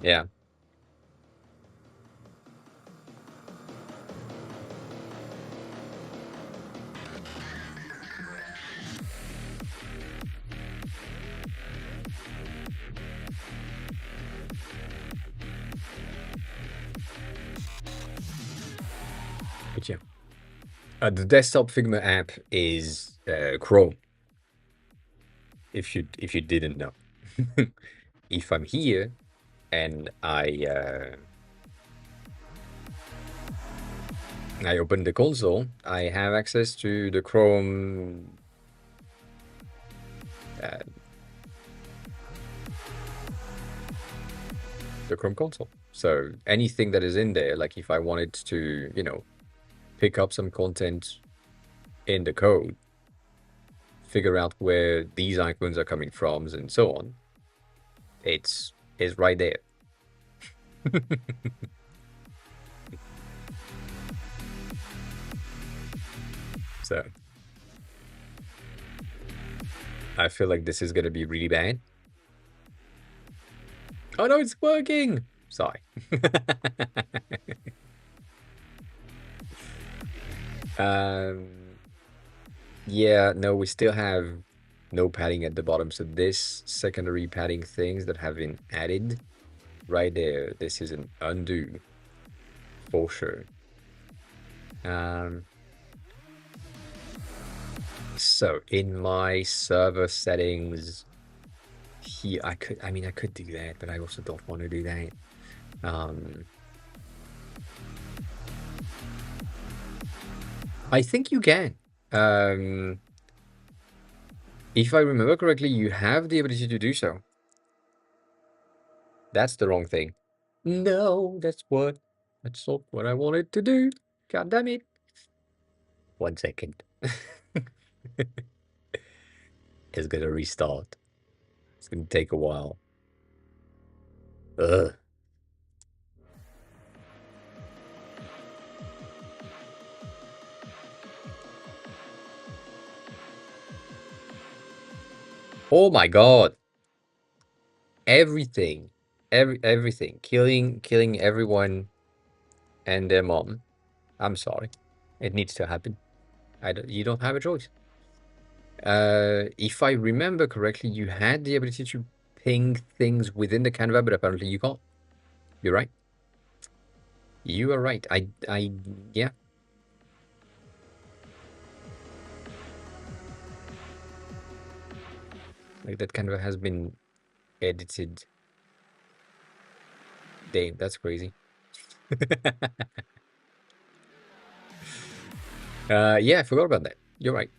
yeah. But yeah. The desktop Figma app is Chrome, if you didn't know. If I'm here and I open the console, I have access to uh, the Chrome console. So anything that is in there, like if I wanted to, pick up some content in the code, figure out where these icons are coming from, and so on, it's right there. So I feel like this is gonna be really bad. Oh no, it's working. Sorry. um, yeah, no, we still have no padding at the bottom. So this secondary padding things that have been added right there, this is an undo for sure. So in my server settings here, I could do that, but I also don't want to do that. I think you can. If I remember correctly, you have the ability to do so. That's the wrong thing. No, that's not what I wanted to do. God damn it. 1 second. It's gonna restart. It's gonna take a while. Ugh. Oh my god. everything, everything, killing everyone and their mom. I'm sorry, it needs to happen. You don't have a choice. If I remember correctly, you had the ability to ping things within the Canva, but apparently you can't. You're right. You are right. Yeah. Like that Canva has been edited. Damn, that's crazy. Yeah, I forgot about that. You're right.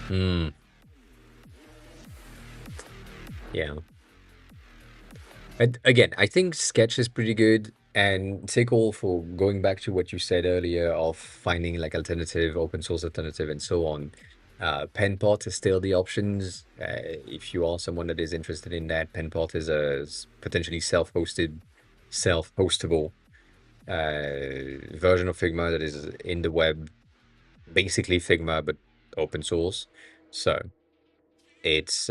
Hmm. Yeah. And again, I think Sketch is pretty good. And Tickle, for going back to what you said earlier of finding like alternative, open source alternative, and so on. Penpot is still the options. If you are someone that is interested in that, Penpot is a potentially self-hosted, self-hostable version of Figma that is in the web, basically Figma but open source. So it's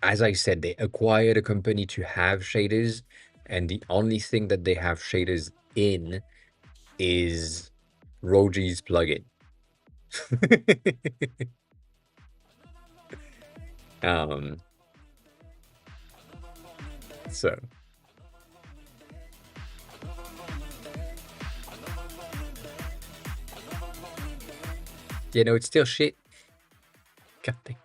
as I said, they acquired a company to have shaders, and the only thing that they have shaders in is Roji's plugin. um, so it's still shit. God damn.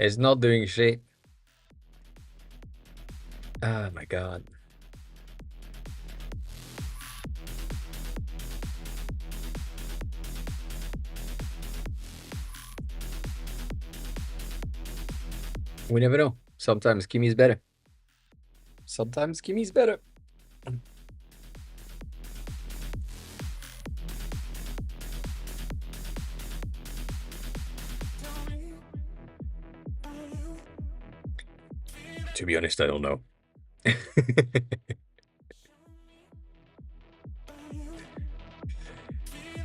It's not doing shit. Oh my god. We never know. Sometimes Kimmy's better. Sometimes Kimmy's better. To be honest, I don't know.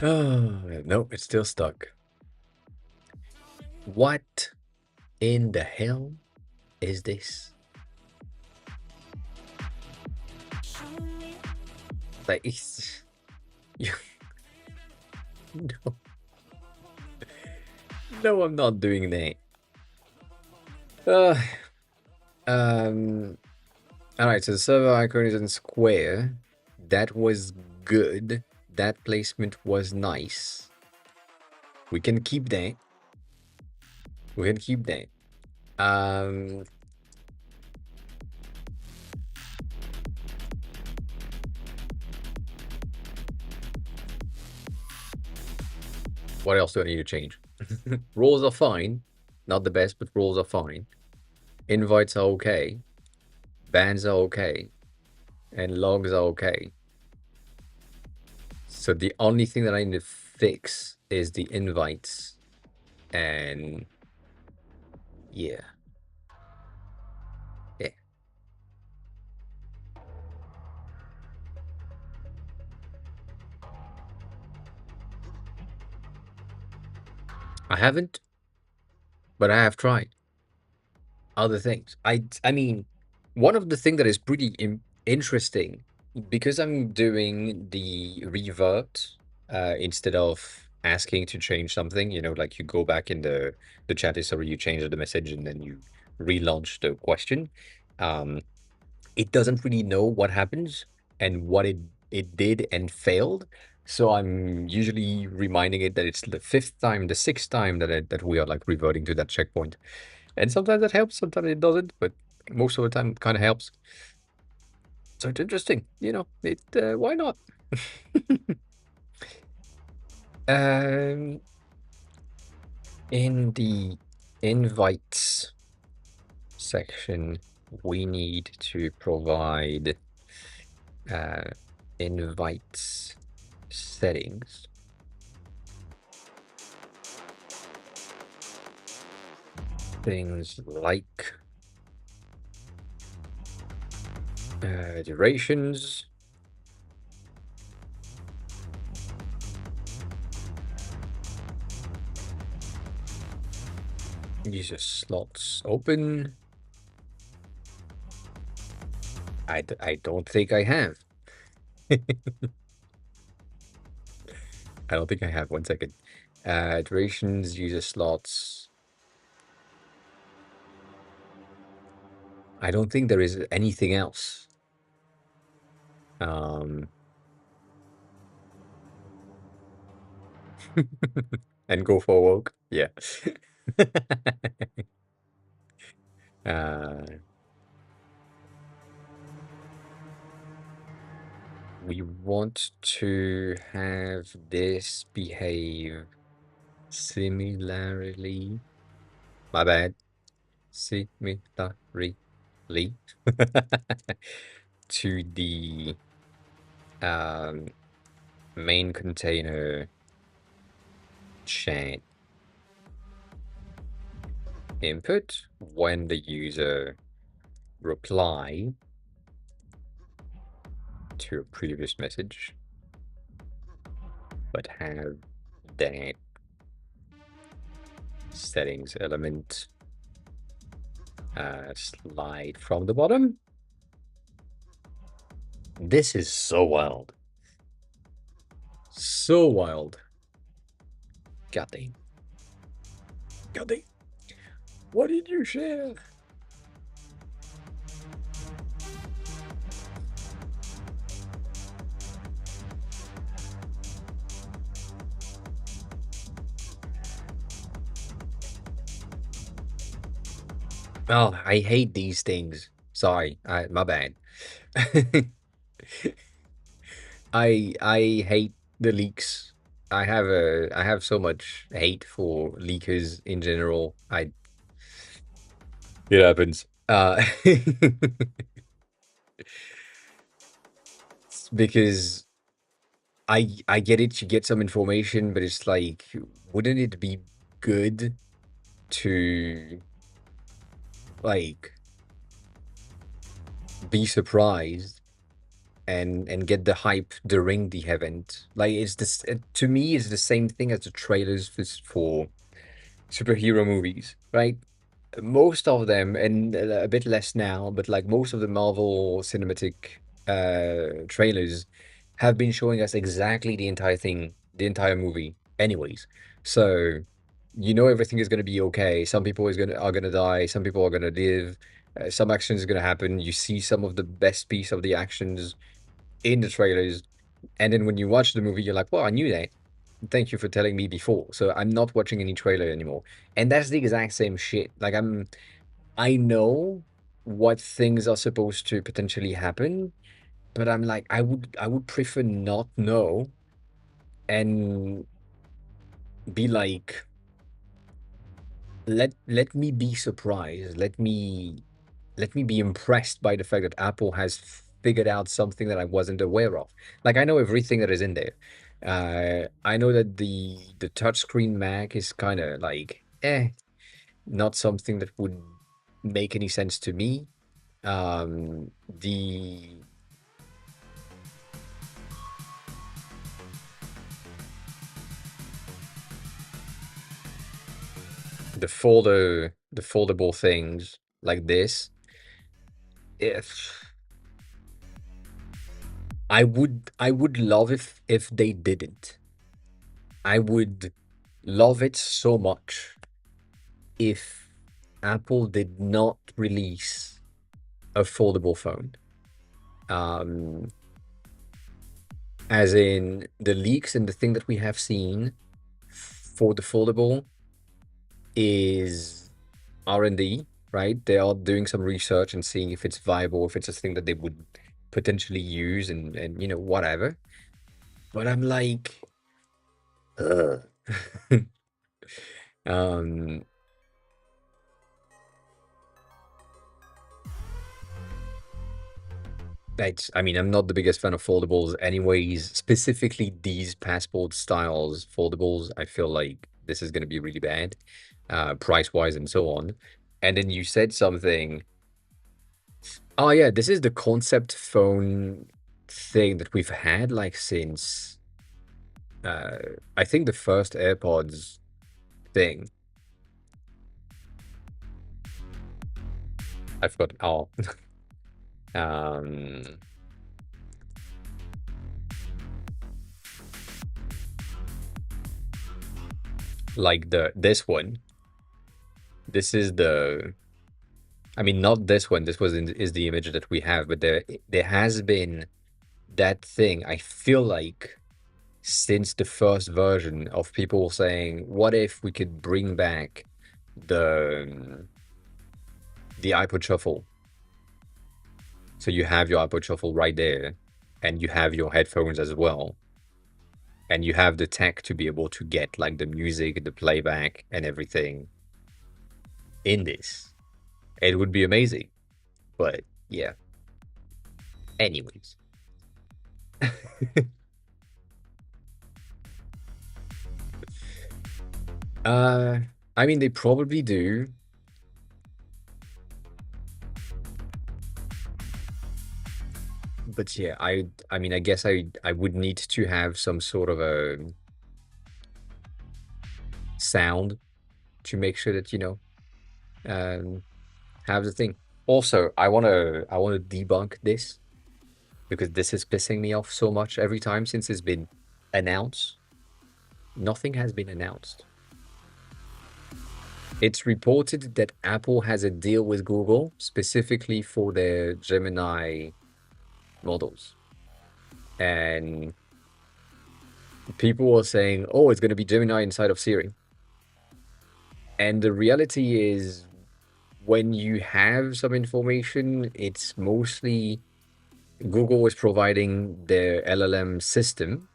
Oh, no, it's still stuck. What in the hell is this? Like, it's... No. No, I'm not doing that. Uh, all right, so the server icon is in square. That was good. That placement was nice. We can keep that. We can keep that. What else do I need to change? Rules are fine. Not the best, but rules are fine. Invites are okay. Bans are okay. And logs are okay. So the only thing that I need to fix is the invites. And yeah. Yeah. I haven't, but I have tried other things. I mean, one of the things that is pretty interesting, because I'm doing the revert instead of asking to change something, like you go back in the chat history, you change the message, and then you relaunch the question. Um, it doesn't really know what happens and what it did and failed. So I'm usually reminding it that it's the fifth time, the sixth time that we are like reverting to that checkpoint. And sometimes that helps, sometimes it doesn't, but most of the time it kind of helps. So it's interesting, why not? um, in the invites section, we need to provide invites settings. things like durations. User slots open. I don't think I have. I don't think I have. 1 second. Durations, user slots. I don't think there is anything else. And go for a walk. Yeah. uh, we want to have this behave similarly. My bad. Similarly to the main container chat input when the user reply to a previous message, but have that settings element slide from the bottom. This is so wild. So wild. God damn. God damn. What did you share? Oh, I hate these things. Sorry, my bad. I hate the leaks. I have so much hate for leakers in general. It happens. Because I get it, you get some information, but it's like, wouldn't it be good to like be surprised and get the hype during the event? Like, it's this to me it's the same thing as the trailers for superhero movies, right? Most of them, and a bit less now, but like most of the Marvel cinematic trailers have been showing us exactly the entire thing, the entire movie, anyways. So you know everything is going to be okay. Some people are gonna die. Some people are gonna live. Some actions is gonna happen. You see some of the best piece of the actions in the trailers, and then when you watch the movie, you're like, "Well, I knew that. Thank you for telling me before." So I'm not watching any trailer anymore. And that's the exact same shit. Like I know what things are supposed to potentially happen, but I'm like, I would prefer not know and be like, let me be surprised. Let me be impressed by the fact that Apple has figured out something that I wasn't aware of. Like, I know everything that is in there. I know that the touchscreen Mac is kind of like, not something that would make any sense to me. The the foldable things like this, if I would love if they didn't. I would love it so much if Apple did not release a foldable phone. Um, as in the leaks and the thing that we have seen for the foldable is R&D, right? They are doing some research and seeing if it's viable, if it's a thing that they would potentially use and you know, whatever. But I'm like, ugh. um, I mean, I'm not the biggest fan of foldables anyways, specifically these passport styles foldables. I feel like this is going to be really bad. price wise and so on. And then you said something. Oh yeah, this is the concept phone thing that we've had like since uh I think the first AirPods thing. I forgot. Oh, um, like the this one. This is the. I mean, not this one. This was is the image that we have, but there has been that thing. I feel like since the first version of people saying, "What if we could bring back the iPod Shuffle?" So you have your iPod Shuffle right there, and you have your headphones as well, and you have the tech to be able to get like the music, the playback, and everything in this. It would be amazing. But yeah. Anyways. uh I mean they probably do. But yeah, I mean I guess I would need to have some sort of a sound to make sure that, um have the thing. Also, I wanna debunk this because this is pissing me off so much every time since it's been announced. Nothing has been announced. It's reported that Apple has a deal with Google specifically for their Gemini models. And people are saying, oh, it's going to be Gemini inside of Siri. And the reality is, when you have some information, it's mostly Google is providing their LLM system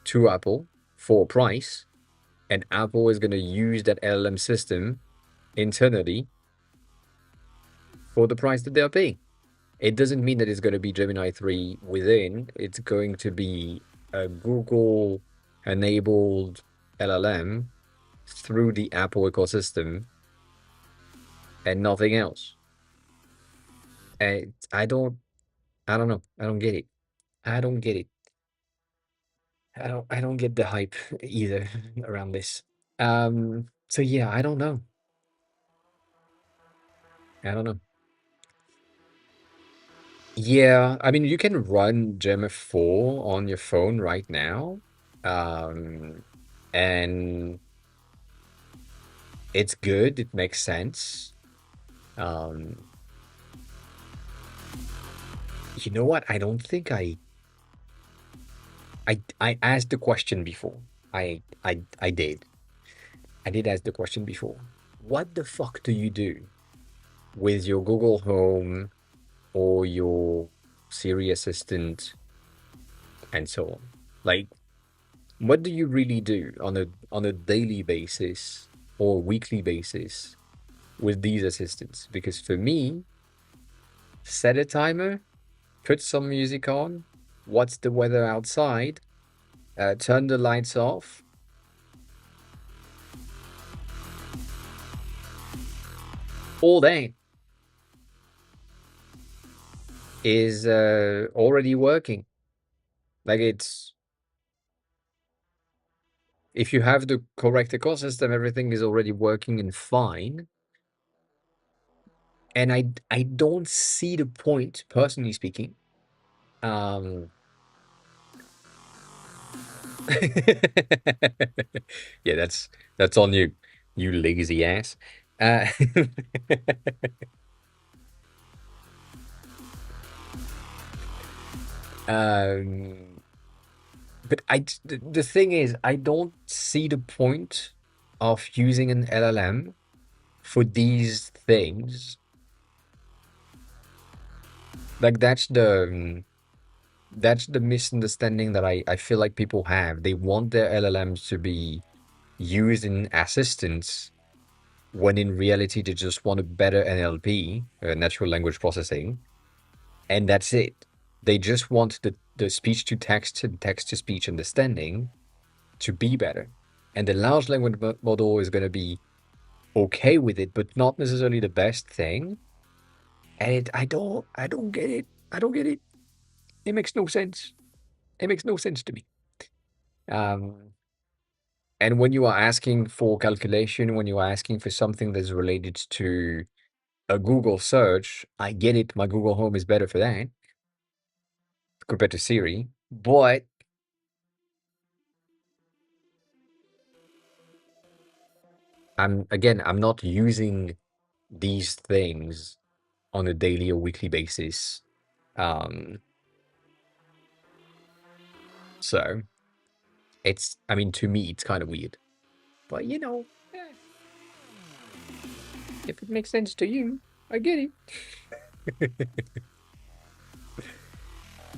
to Apple for a price, and Apple is going to use that LLM system internally for the price that they're paying. It doesn't mean that it's going to be Gemini 3 within. It's going to be a Google enabled LLM through the Apple ecosystem and nothing else. And I don't know. I don't get it. I don't get it. I don't get the hype either around this. So yeah, I don't know. I don't know. Yeah, I mean you can run Gemma 4 on your phone right now. Um and it's good, it makes sense. Um you know what? I don't think I asked the question before. I did. I did ask the question before. What the fuck do you do with your Google Home or your Siri Assistant and so on? Like, what do you really do on a daily basis or weekly basis with these assistants? Because for me, set a timer, put some music on, what's the weather outside, turn the lights off, all day is already working. Like it's if you have the correct ecosystem, everything is already working and fine. And I don't see the point, personally speaking. Um, yeah, that's on you, you lazy ass. Uh, um, but the thing is, I don't see the point of using an LLM for these things. Like that's the misunderstanding that I feel like people have. They want their LLMs to be used in assistance when in reality they just want a better NLP, natural language processing, and that's it. They just want the speech to text and text to speech understanding to be better. And the large language model is going to be okay with it, but not necessarily the best thing. And I don't get it. I don't get it. It makes no sense. It makes no sense to me. Um, and when you are asking for calculation, when you are asking for something that's related to a Google search, I get it. My Google Home is better for that compared to Siri. But I'm not using these things on a daily or weekly basis. Um, so I mean, to me, it's kind of weird. But if it makes sense to you, I get it.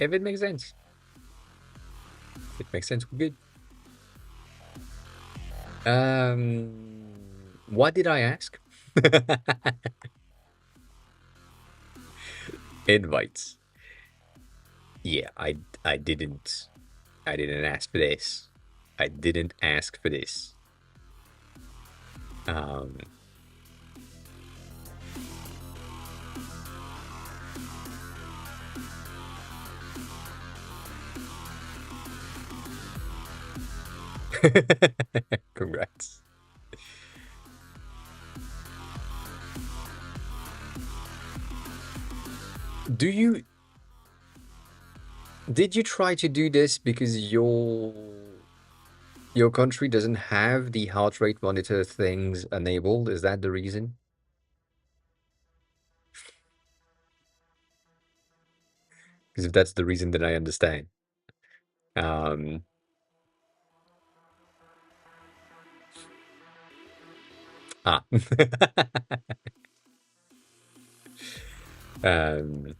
If it makes sense, if it makes sense, we're good. What did I ask? Invites. Yeah, I didn't I didn't ask for this. I didn't ask for this. Um, Congrats. Do you did you try to do this because your country doesn't have the heart rate monitor things enabled? Is that the reason? Because if that's the reason, then I understand. Um, ah. um,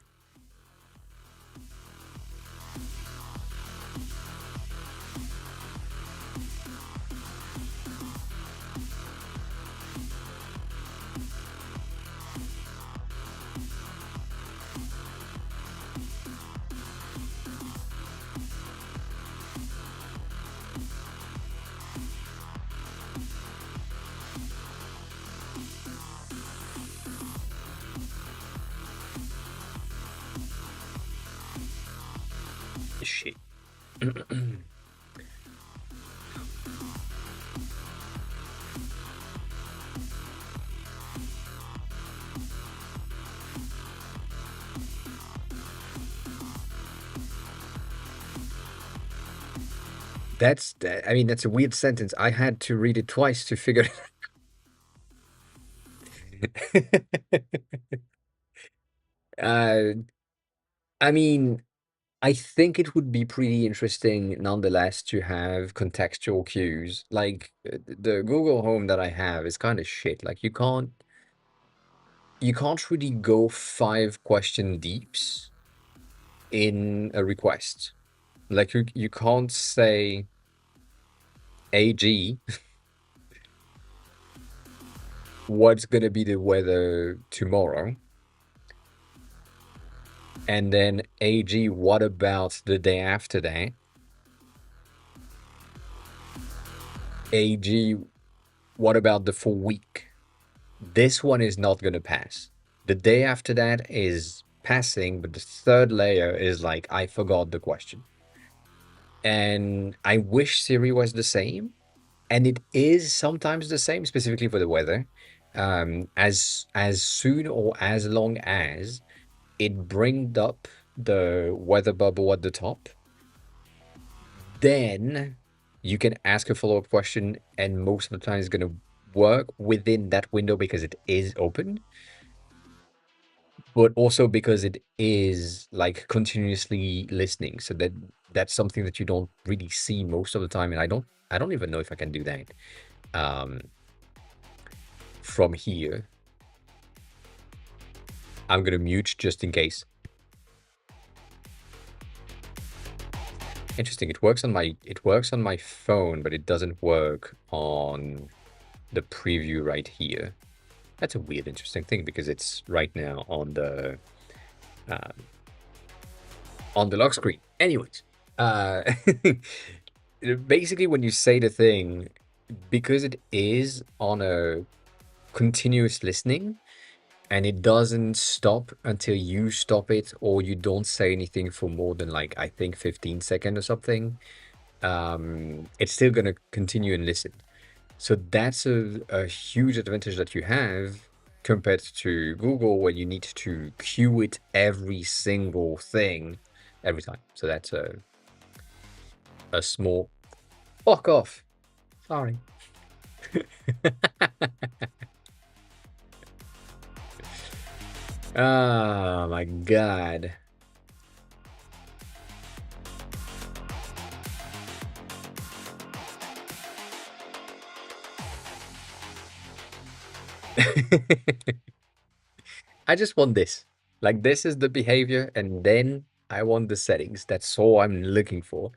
shit. I mean, that's a weird sentence. I had to read it twice to figure it. uh, I mean, I think it would be pretty interesting nonetheless to have contextual cues. Like the Google Home that I have is kind of shit. Like you can't really go 5 question deeps in a request. Like you can't say AG, what's gonna be the weather tomorrow? And then AG, what about the day after that? AG, what about the full week? This one is not gonna pass. The day after that is passing, but the third layer is like, I forgot the question. And I wish Siri was the same. And it is sometimes the same, specifically for the weather. As soon or as long as it brings up the weather bubble at the top, then you can ask a follow-up question, and most of the time it's going to work within that window because it is open, but also because it is like continuously listening. So that's something that you don't really see most of the time, and I don't even know if I can do that um, from here. I'm gonna mute just in case. Interesting. It works on my phone, but it doesn't work on the preview right here. That's a weird, interesting thing because it's right now uh, on the lock screen. Anyways, uh, basically when you say the thing, because it is on a continuous listening and it doesn't stop until you stop it or you don't say anything for more than like I think 15 seconds or something, it's still gonna continue and listen. So that's a huge advantage that you have compared to Google, where you need to queue it every single thing every time. So that's a small fuck off. Sorry. Oh my god. I just want this. Like this is the behavior, and then I want the settings. That's all I'm looking for.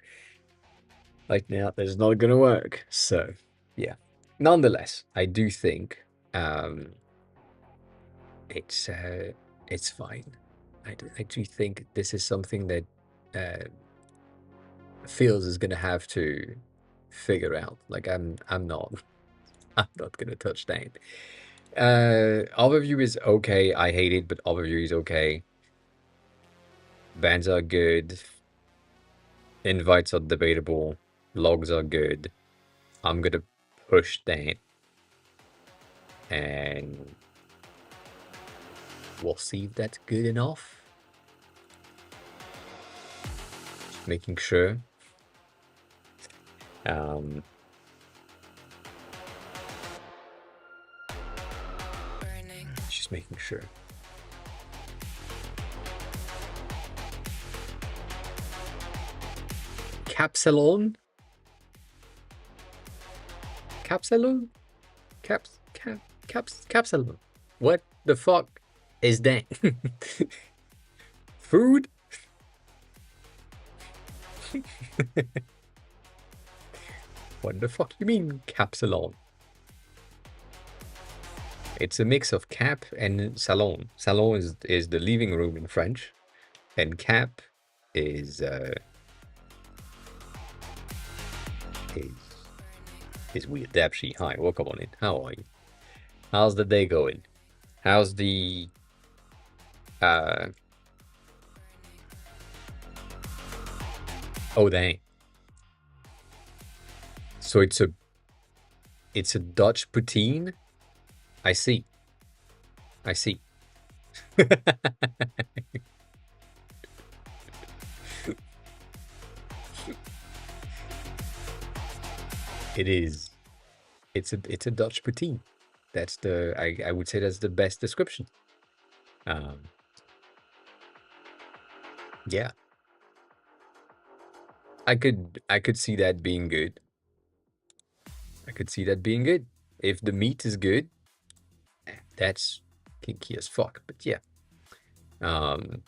Like now, that's not gonna work. So, yeah. Nonetheless, I do think um, it's it's fine. I do think this is something that uh, Fields is gonna have to figure out. Like I'm not I'm not gonna touch that. Overview is okay. I hate it, but overview is okay. Bans are good. Invites are debatable. Logs are good. I'm gonna push that, and we'll see if that's good enough. Just making sure. Um, just making sure. Capsalon? Capsalon? Capsalon? What the fuck is that? Food? What the fuck you mean, Capsalon? It's a mix of cap and salon. Salon is the living room in French, and cap is is is weird. Dapshi, hi, welcome on in. How are you? How's the day going? How's the uh oh dang. So it's a Dutch poutine? I see. I see. It is. It's a Dutch poutine. That's the I would say that's the best description. Um yeah. I could see that being good. I could see that being good. If the meat is good, that's kinky as fuck. But yeah. Um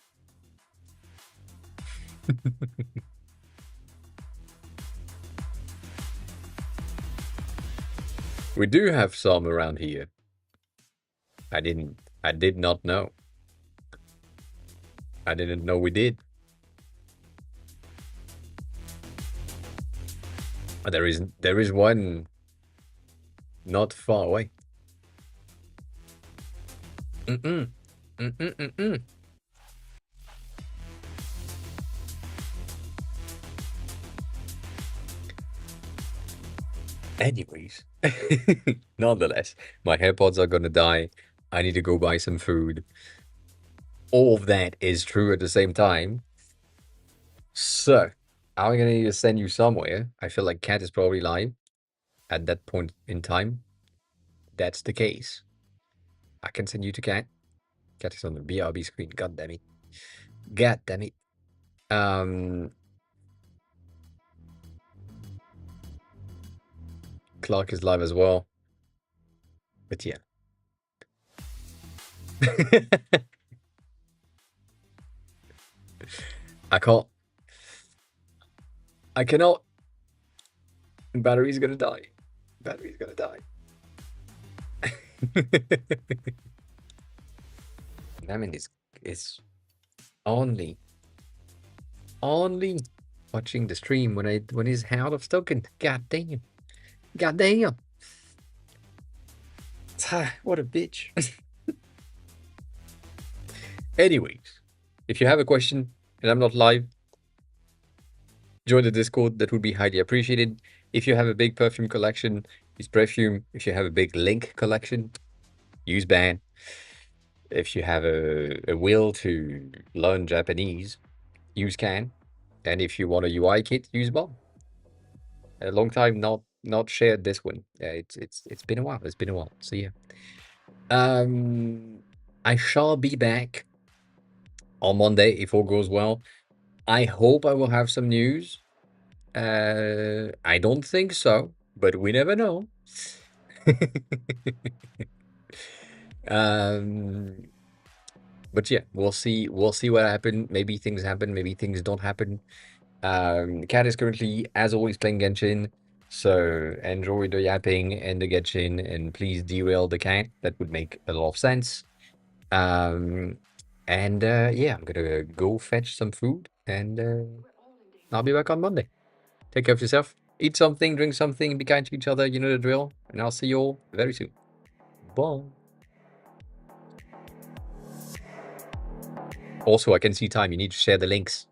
we do have some around here. I did not know. I didn't know we did. There is one not far away. Mm-mm. Mm-mm, mm-mm. Anyways, nonetheless, my AirPods are gonna die. I need to go buy some food. All of that is true at the same time. So, I'm gonna need to send you somewhere. I feel like Cat is probably live at that point in time. That's the case. I can send you to Cat. Cat is on the BRB screen. God damn it. God damn it. Um, Clark is live as well. But yeah. I can't. I cannot. Battery's gonna die. Battery's gonna die. Namin is only only watching the stream when he's out of token. God damn. God damn. What a bitch. Anyways, if you have a question and I'm not live, join the Discord. That would be highly appreciated. If you have a big perfume collection, use perfume. If you have a big link collection, use ban. If you have a will to learn Japanese, use can. And if you want a UI kit, use bomb. A long time not shared this one. Yeah, it's been a while. It's been a while. So yeah. I shall be back on Monday if all goes well. I hope I will have some news. I don't think so, but we never know. um, but yeah, we'll see. We'll see what happens. Maybe things happen. Maybe things don't happen. Cat is currently, as always, playing Genshin. So enjoy the yapping and the Genshin, and please derail the cat. That would make a lot of sense. Um, and yeah, I'm gonna go fetch some food, and I'll be back on Monday. Take care of yourself. Eat something, drink something, be kind to each other. You know the drill. And I'll see you all very soon. Bye. Also, I can see time. You need to share the links.